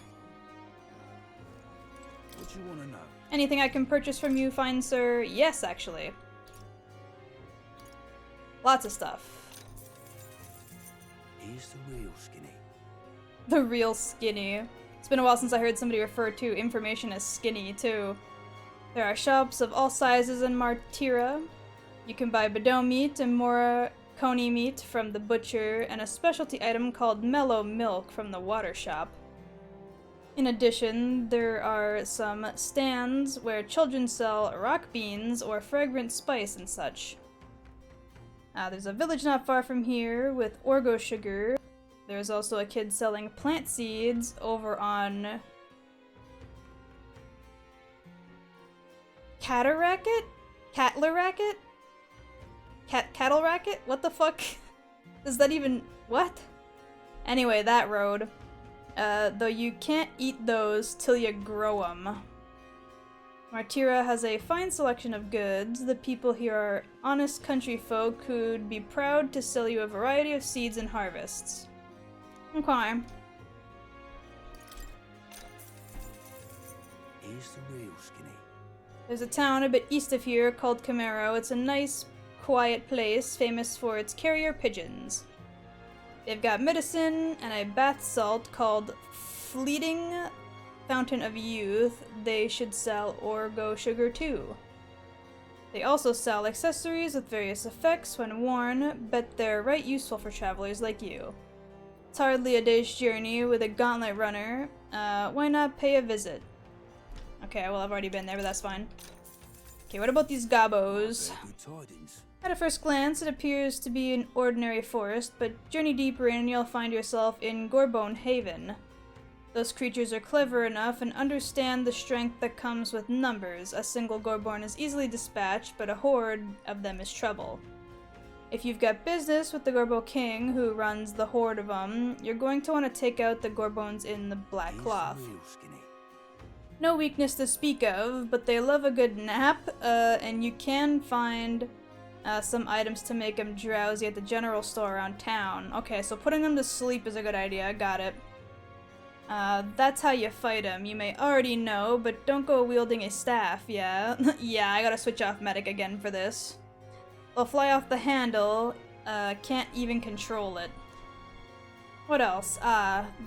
What do you want to know? Anything I can purchase from you, fine sir? Yes, actually. Lots of stuff. He's the real skinny. The real skinny. It's been a while since I heard somebody refer to information as skinny, too. There are shops of all sizes in Martira. You can buy Badon meat and Mora Coney meat from the butcher, and a specialty item called mellow milk from the water shop. In addition, there are some stands where children sell rock beans or fragrant spice and such. There's a village not far from here with orgo sugar. There's also a kid selling plant seeds over on Cattle Racket? Cattle Racket? What the fuck? Does that even... what? Anyway, that road. Though you can't eat those till you grow 'em. Martira has a fine selection of goods. The people here are honest country folk who'd be proud to sell you a variety of seeds and harvests. Okay. Here's the real skinny. There's a town a bit east of here called Camaro. It's a nice, quiet place, famous for its carrier pigeons. They've got medicine and a bath salt called Fleeting Fountain of Youth. They should sell Orgo sugar too. They also sell accessories with various effects when worn, but they're right useful for travelers like you. It's hardly a day's journey with a gauntlet runner. Why not pay a visit? Okay, well I've already been there, but that's fine. Okay, what about these gobos? At a first glance, it appears to be an ordinary forest, but journey deeper in and you'll find yourself in Gorbone Haven. Those creatures are clever enough and understand the strength that comes with numbers. A single Gorborn is easily dispatched, but a horde of them is trouble. If you've got business with the Gorbo King, who runs the horde of them, you're going to want to take out the Gorbones in the Black Cloth. No weakness to speak of, but they love a good nap, and you can find some items to make them drowsy at the general store around town. Okay, so putting them to sleep is a good idea, got it. That's how you fight them. You may already know, but don't go wielding a staff, yeah? Yeah, I gotta switch off medic again for this. They'll fly off the handle, can't even control it. What else?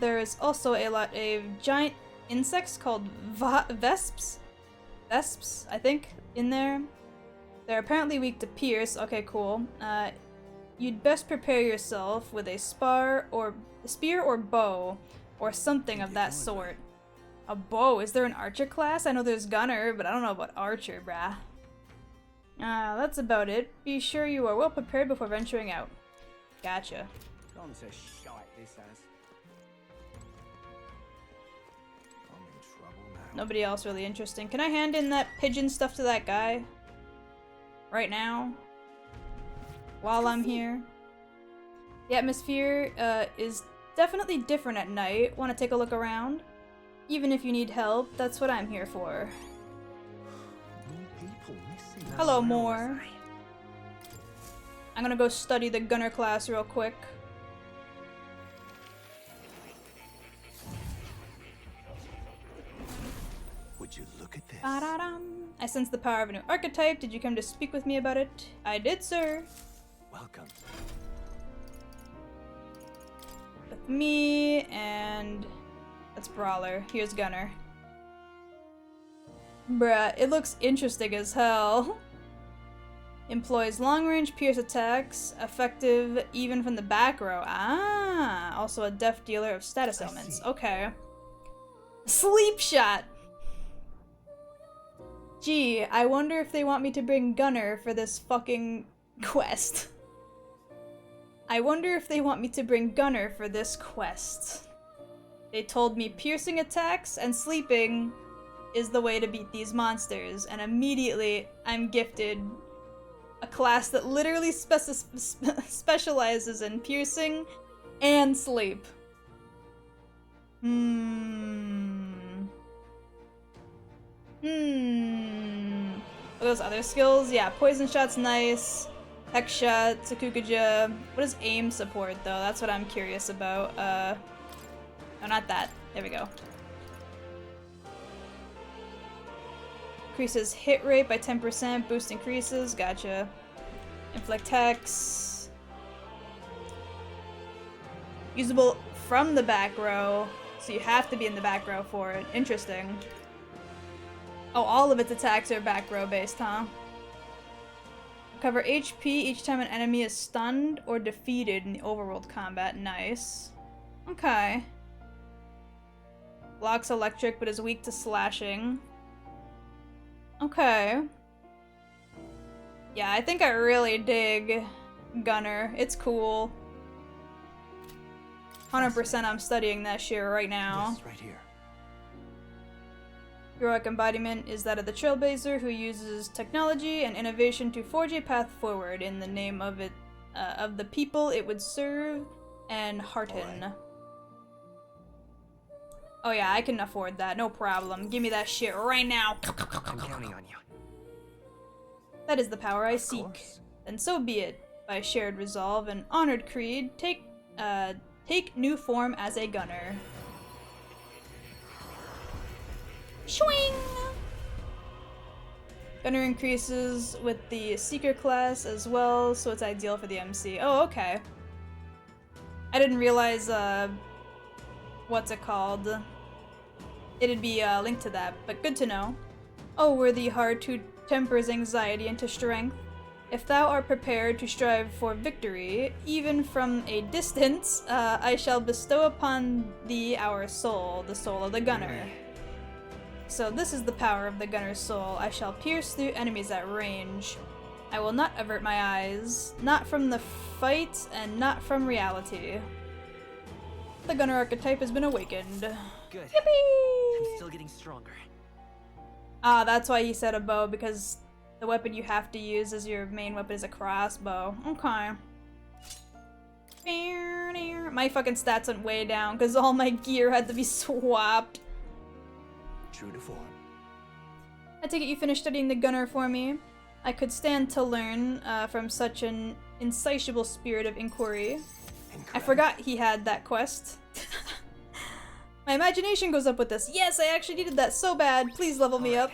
There's also a lot of giant insects called vesps? Vesps, I think, in there. They're apparently weak to pierce. Okay, cool. You'd best prepare yourself with a spear or bow, or something of that sort. A bow? Is there an archer class? I know there's gunner, but I don't know about archer, brah. That's about it. Be sure you are well prepared before venturing out. Gotcha. Gone to shite, this has. Nobody else really interesting. Can I hand in that pigeon stuff to that guy? Right now? While I'm here? The atmosphere is definitely different at night. Want to take a look around? Even if you need help, that's what I'm here for. Hello, Moore. I'm gonna go study the gunner class real quick. Would you look at this? I sense the power of a new archetype. Did you come to speak with me about it? I did, sir. Welcome. With me, and that's Brawler. Here's Gunner. Bruh, it looks interesting as hell. Employs long-range pierce attacks, effective even from the back row. Ah, also a deft dealer of status elements. Okay. Sleep shot! Gee, I wonder if they want me to bring Gunner for this fucking quest. I wonder if they want me to bring Gunner for this quest. They told me piercing attacks and sleeping is the way to beat these monsters, and immediately I'm gifted a class that literally specializes in piercing and sleep. What are those other skills? Yeah, poison shot's nice. Hex shot, Sakukuja. What does aim support though? That's what I'm curious about. No, not that. There we go. Increases hit rate by 10%, boost increases, gotcha. Inflict hex. Usable from the back row, so you have to be in the back row for it. Interesting. Oh, all of its attacks are back row based, huh? Recover HP each time an enemy is stunned or defeated in the overworld combat. Nice. Okay. Blocks electric but is weak to slashing. Okay. Yeah, I think I really dig Gunner. It's cool. 100% I'm studying that shit right now. Yes, right here. Heroic embodiment is that of the Trailblazer who uses technology and innovation to forge a path forward in the name of of the people it would serve and hearten. Oh yeah, I can afford that, no problem. Give me that shit right now. I'm counting on you. That is the power I seek. Then so be it. By shared resolve and honored creed, take new form as a gunner. Swing! Gunner increases with the Seeker class as well, so it's ideal for the MC. Oh, okay. I didn't realize, what's it called? It'd be linked to that, but good to know. O worthy heart who tempers anxiety into strength, if thou art prepared to strive for victory, even from a distance, I shall bestow upon thee our soul, the soul of the gunner. So this is the power of the gunner's soul. I shall pierce through enemies at range. I will not avert my eyes, not from the fight and not from reality. The gunner archetype has been awakened. Good. Yippee! I'm still getting stronger. Ah, that's why he said a bow, because the weapon you have to use as your main weapon is a crossbow. Okay. My fucking stats went way down because all my gear had to be swapped. True to form. I take it you finished studying the gunner for me. I could stand to learn from such an insatiable spirit of inquiry. I forgot he had that quest. My imagination goes up with this. Yes, I actually needed that so bad. Please level me up.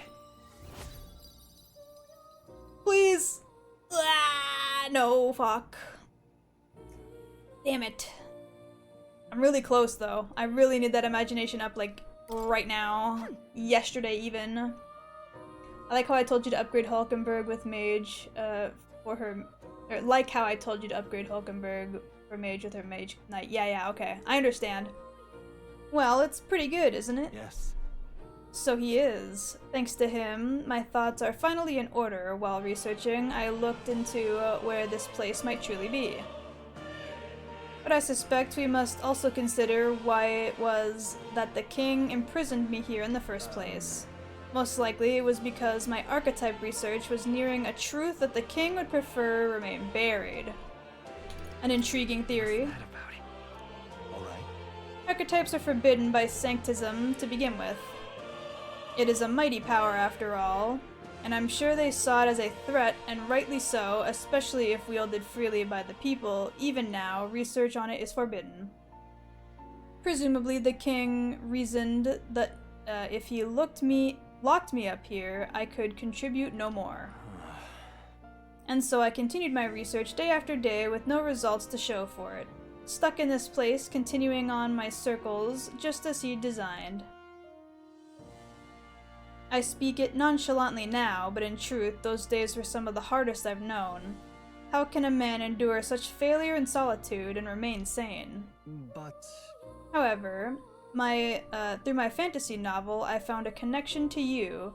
Please. Ah, no, fuck. Damn it. I'm really close though. I really need that imagination up like right now. Yesterday even. I like how I told you to upgrade Hulkenberg with Mage for her, or like how I told you to upgrade Hulkenberg for Mage with her Mage Knight. Yeah, okay. I understand. Well, it's pretty good, isn't it? Yes. So he is. Thanks to him, my thoughts are finally in order. While researching, I looked into where this place might truly be. But I suspect we must also consider why it was that the king imprisoned me here in the first place. Most likely it was because my archetype research was nearing a truth that the king would prefer remain buried. An intriguing theory. Archetypes are forbidden by sanctism to begin with. It is a mighty power after all, and I'm sure they saw it as a threat, and rightly so, especially if wielded freely by the people. Even now, research on it is forbidden. Presumably the king reasoned that if he locked me up here, I could contribute no more. And so I continued my research day after day with no results to show for it. Stuck in this place, continuing on my circles, just as he designed. I speak it nonchalantly now, but in truth, those days were some of the hardest I've known. How can a man endure such failure and solitude and remain sane? But... However, through my fantasy novel, I found a connection to you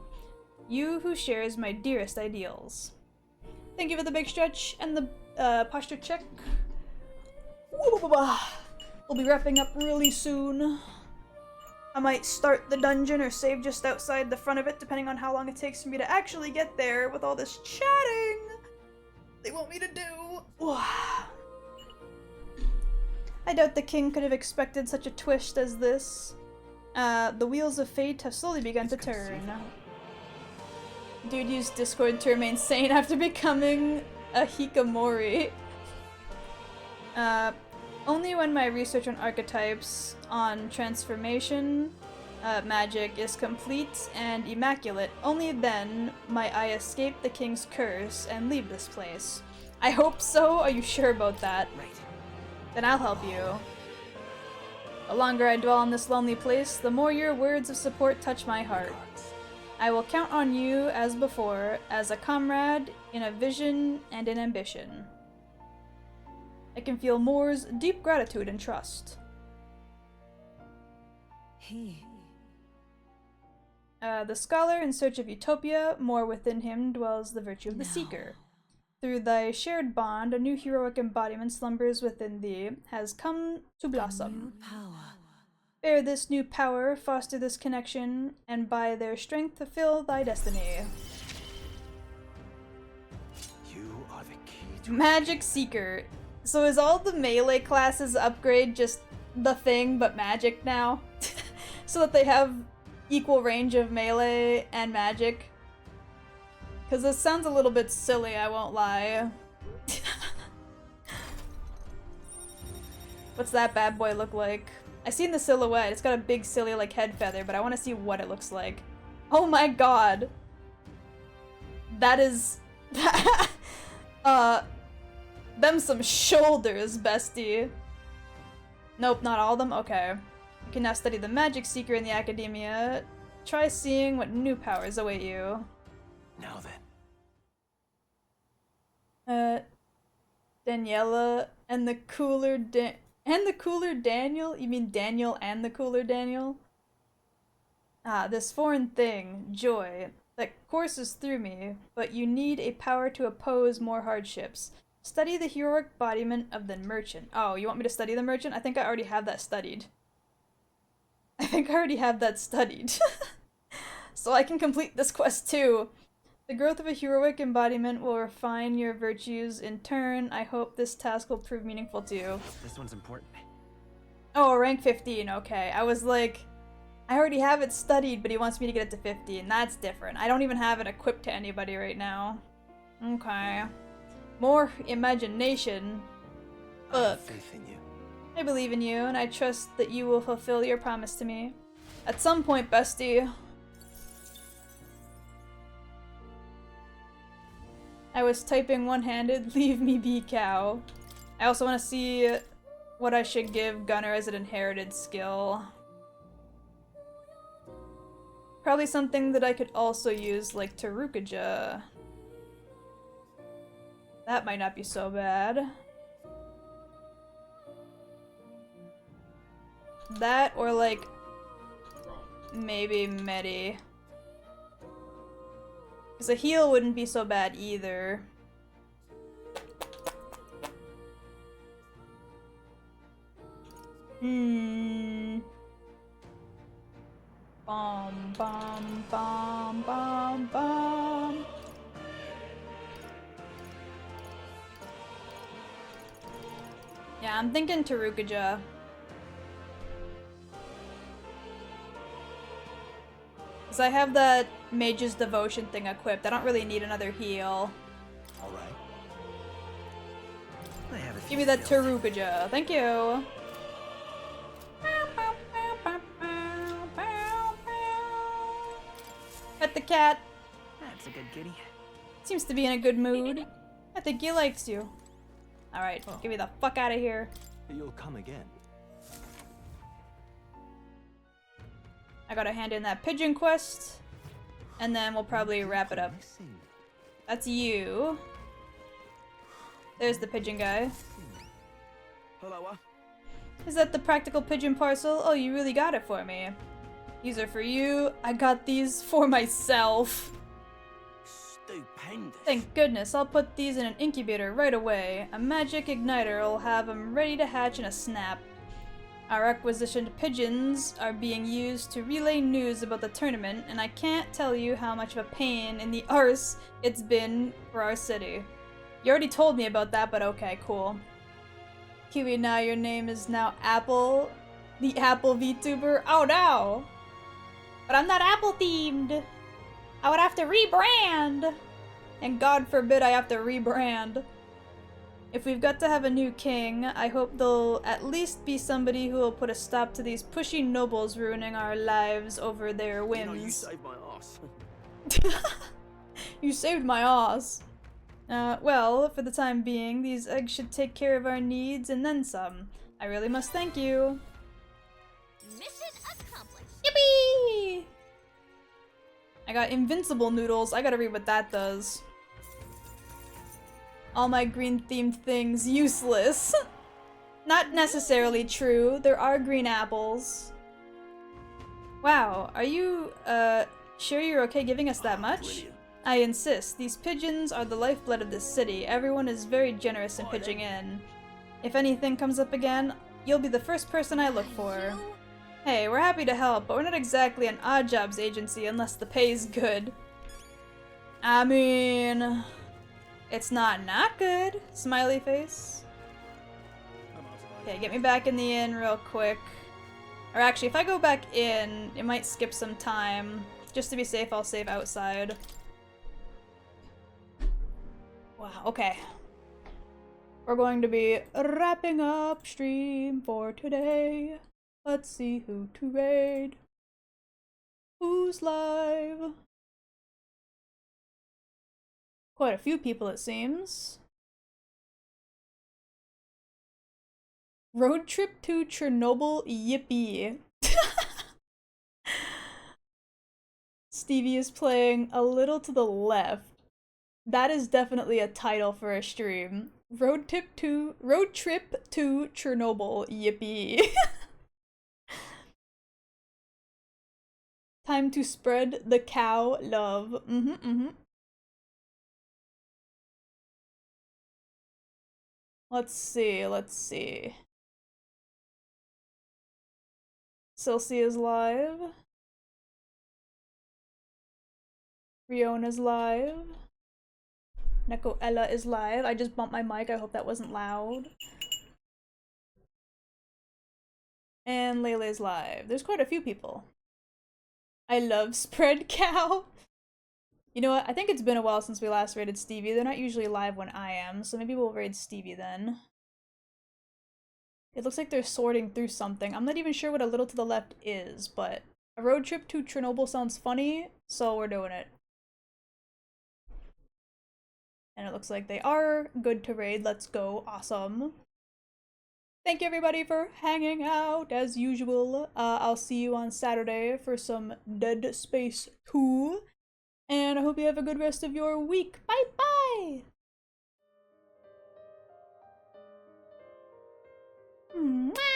who shares my dearest ideals. Thank you for the big stretch and the posture check. We'll be wrapping up really soon. I might start the dungeon or save just outside the front of it, depending on how long it takes for me to actually get there with all this chatting they want me to do. I doubt the king could have expected such a twist as this. The wheels of fate have slowly begun to turn. Dude used Discord to remain sane after becoming a hikikomori. Only when my research on archetypes, on transformation magic is complete and immaculate, only then might I escape the king's curse and leave this place. I hope so. Are you sure about that? Right. Then I'll help you. The longer I dwell in this lonely place, the more your words of support touch my heart. I will count on you as before, as a comrade in a vision and in ambition. I can feel Moore's deep gratitude and trust. The scholar in search of utopia, more within him dwells the virtue of the seeker. Through thy shared bond, a new heroic embodiment slumbers within thee, has come to blossom. Bear this new power, foster this connection, and by their strength fulfill thy destiny. You are have a key to Magic Seeker. So is all the melee classes upgrade just the thing but magic now? So that they have equal range of melee and magic? Because this sounds a little bit silly, I won't lie. What's that bad boy look like? I seen the silhouette. It's got a big silly like head feather, but I want to see what it looks like. Oh my god. That is them some shoulders, bestie. Nope, not all of them? Okay. You can now study the Magic Seeker in the Academia. Try seeing what new powers await you. Now then. Daniela and the cooler Daniel? You mean Daniel and the cooler Daniel? Ah, this foreign thing, joy, that courses through me, but you need a power to oppose more hardships. Study the heroic embodiment of the merchant. Oh, you want me to study the merchant? I think I already have that studied. So I can complete this quest too. The growth of a heroic embodiment will refine your virtues in turn. I hope this task will prove meaningful to you. This one's important. Oh, rank 15, okay. I was like, I already have it studied, but he wants me to get it to 15. That's different. I don't even have it equipped to anybody right now. Okay. More imagination. I have Look. faith in you. I believe in you, and I trust that you will fulfill your promise to me. At some point, bestie. I was typing one-handed, leave me be, cow. I also want to see what I should give Gunnar as an inherited skill. Probably something that I could also use, like Tarukaja. That might not be so bad. That, or like, maybe Medi. Because a heal wouldn't be so bad either. Bom, bom, bom, bom, bom. Yeah, I'm thinking Tarukaja. Because I have that Mage's Devotion thing equipped. I don't really need another heal. Alright. Give me that Tarukaja. Thank you. Pet the cat. That's a good kitty. Seems to be in a good mood. I think he likes you. Alright, get me the fuck out of here. You'll come again. I gotta hand in that pigeon quest. And then we'll probably wrap it up. That's you. There's the pigeon guy. Hello. Is that the practical pigeon parcel? Oh, you really got it for me. These are for you. I got these for myself. Stupendous. Thank goodness, I'll put these in an incubator right away. A magic igniter will have them ready to hatch in a snap. Our acquisitioned pigeons are being used to relay news about the tournament, and I can't tell you how much of a pain in the arse it's been for our city. You already told me about that, but okay, cool. Kiwi, now your name is now Apple, the Apple VTuber. Oh no! But I'm not Apple themed! I would have to rebrand! And God forbid I have to rebrand. If we've got to have a new king, I hope there'll at least be somebody who will put a stop to these pushy nobles ruining our lives over their whims. You know, you saved my ass. You saved my ass. Well, for the time being, these eggs should take care of our needs and then some. I really must thank you. Mission accomplished. Yippee! I got invincible noodles. I gotta read what that does. All my green-themed things useless. Not necessarily true. There are green apples. Wow, are you, sure you're okay giving us that much? Brilliant. I insist. These pigeons are the lifeblood of this city. Everyone is very generous in pitching in. If anything comes up again, you'll be the first person I look for. Hey, we're happy to help, but we're not exactly an odd jobs agency unless the pay's good. I mean... It's not good. Smiley face. Okay, get me back in the inn real quick. Or actually, if I go back in, it might skip some time. Just to be safe, I'll save outside. Wow, okay. We're going to be wrapping up stream for today. Let's see who to raid. Who's live? Quite a few people, it seems. Road trip to Chernobyl, yippee. Stevie is playing A Little to the Left. That is definitely a title for a stream. Road trip to Chernobyl, yippee. Time to spread the cow love. Let's see. Silcy is live. Riona's live. Neko Ella is live. I just bumped my mic. I hope that wasn't loud. And Layla is live. There's quite a few people. I love spread cow. You know what? I think it's been a while since we last raided Stevie. They're not usually live when I am, so maybe we'll raid Stevie then. It looks like they're sorting through something. I'm not even sure what A Little to the Left is, but a road trip to Chernobyl sounds funny, so we're doing it. And it looks like they are good to raid. Let's go. Awesome. Thank you everybody for hanging out as usual. I'll see you on Saturday for some Dead Space 2. And I hope you have a good rest of your week. Bye bye! Mwah!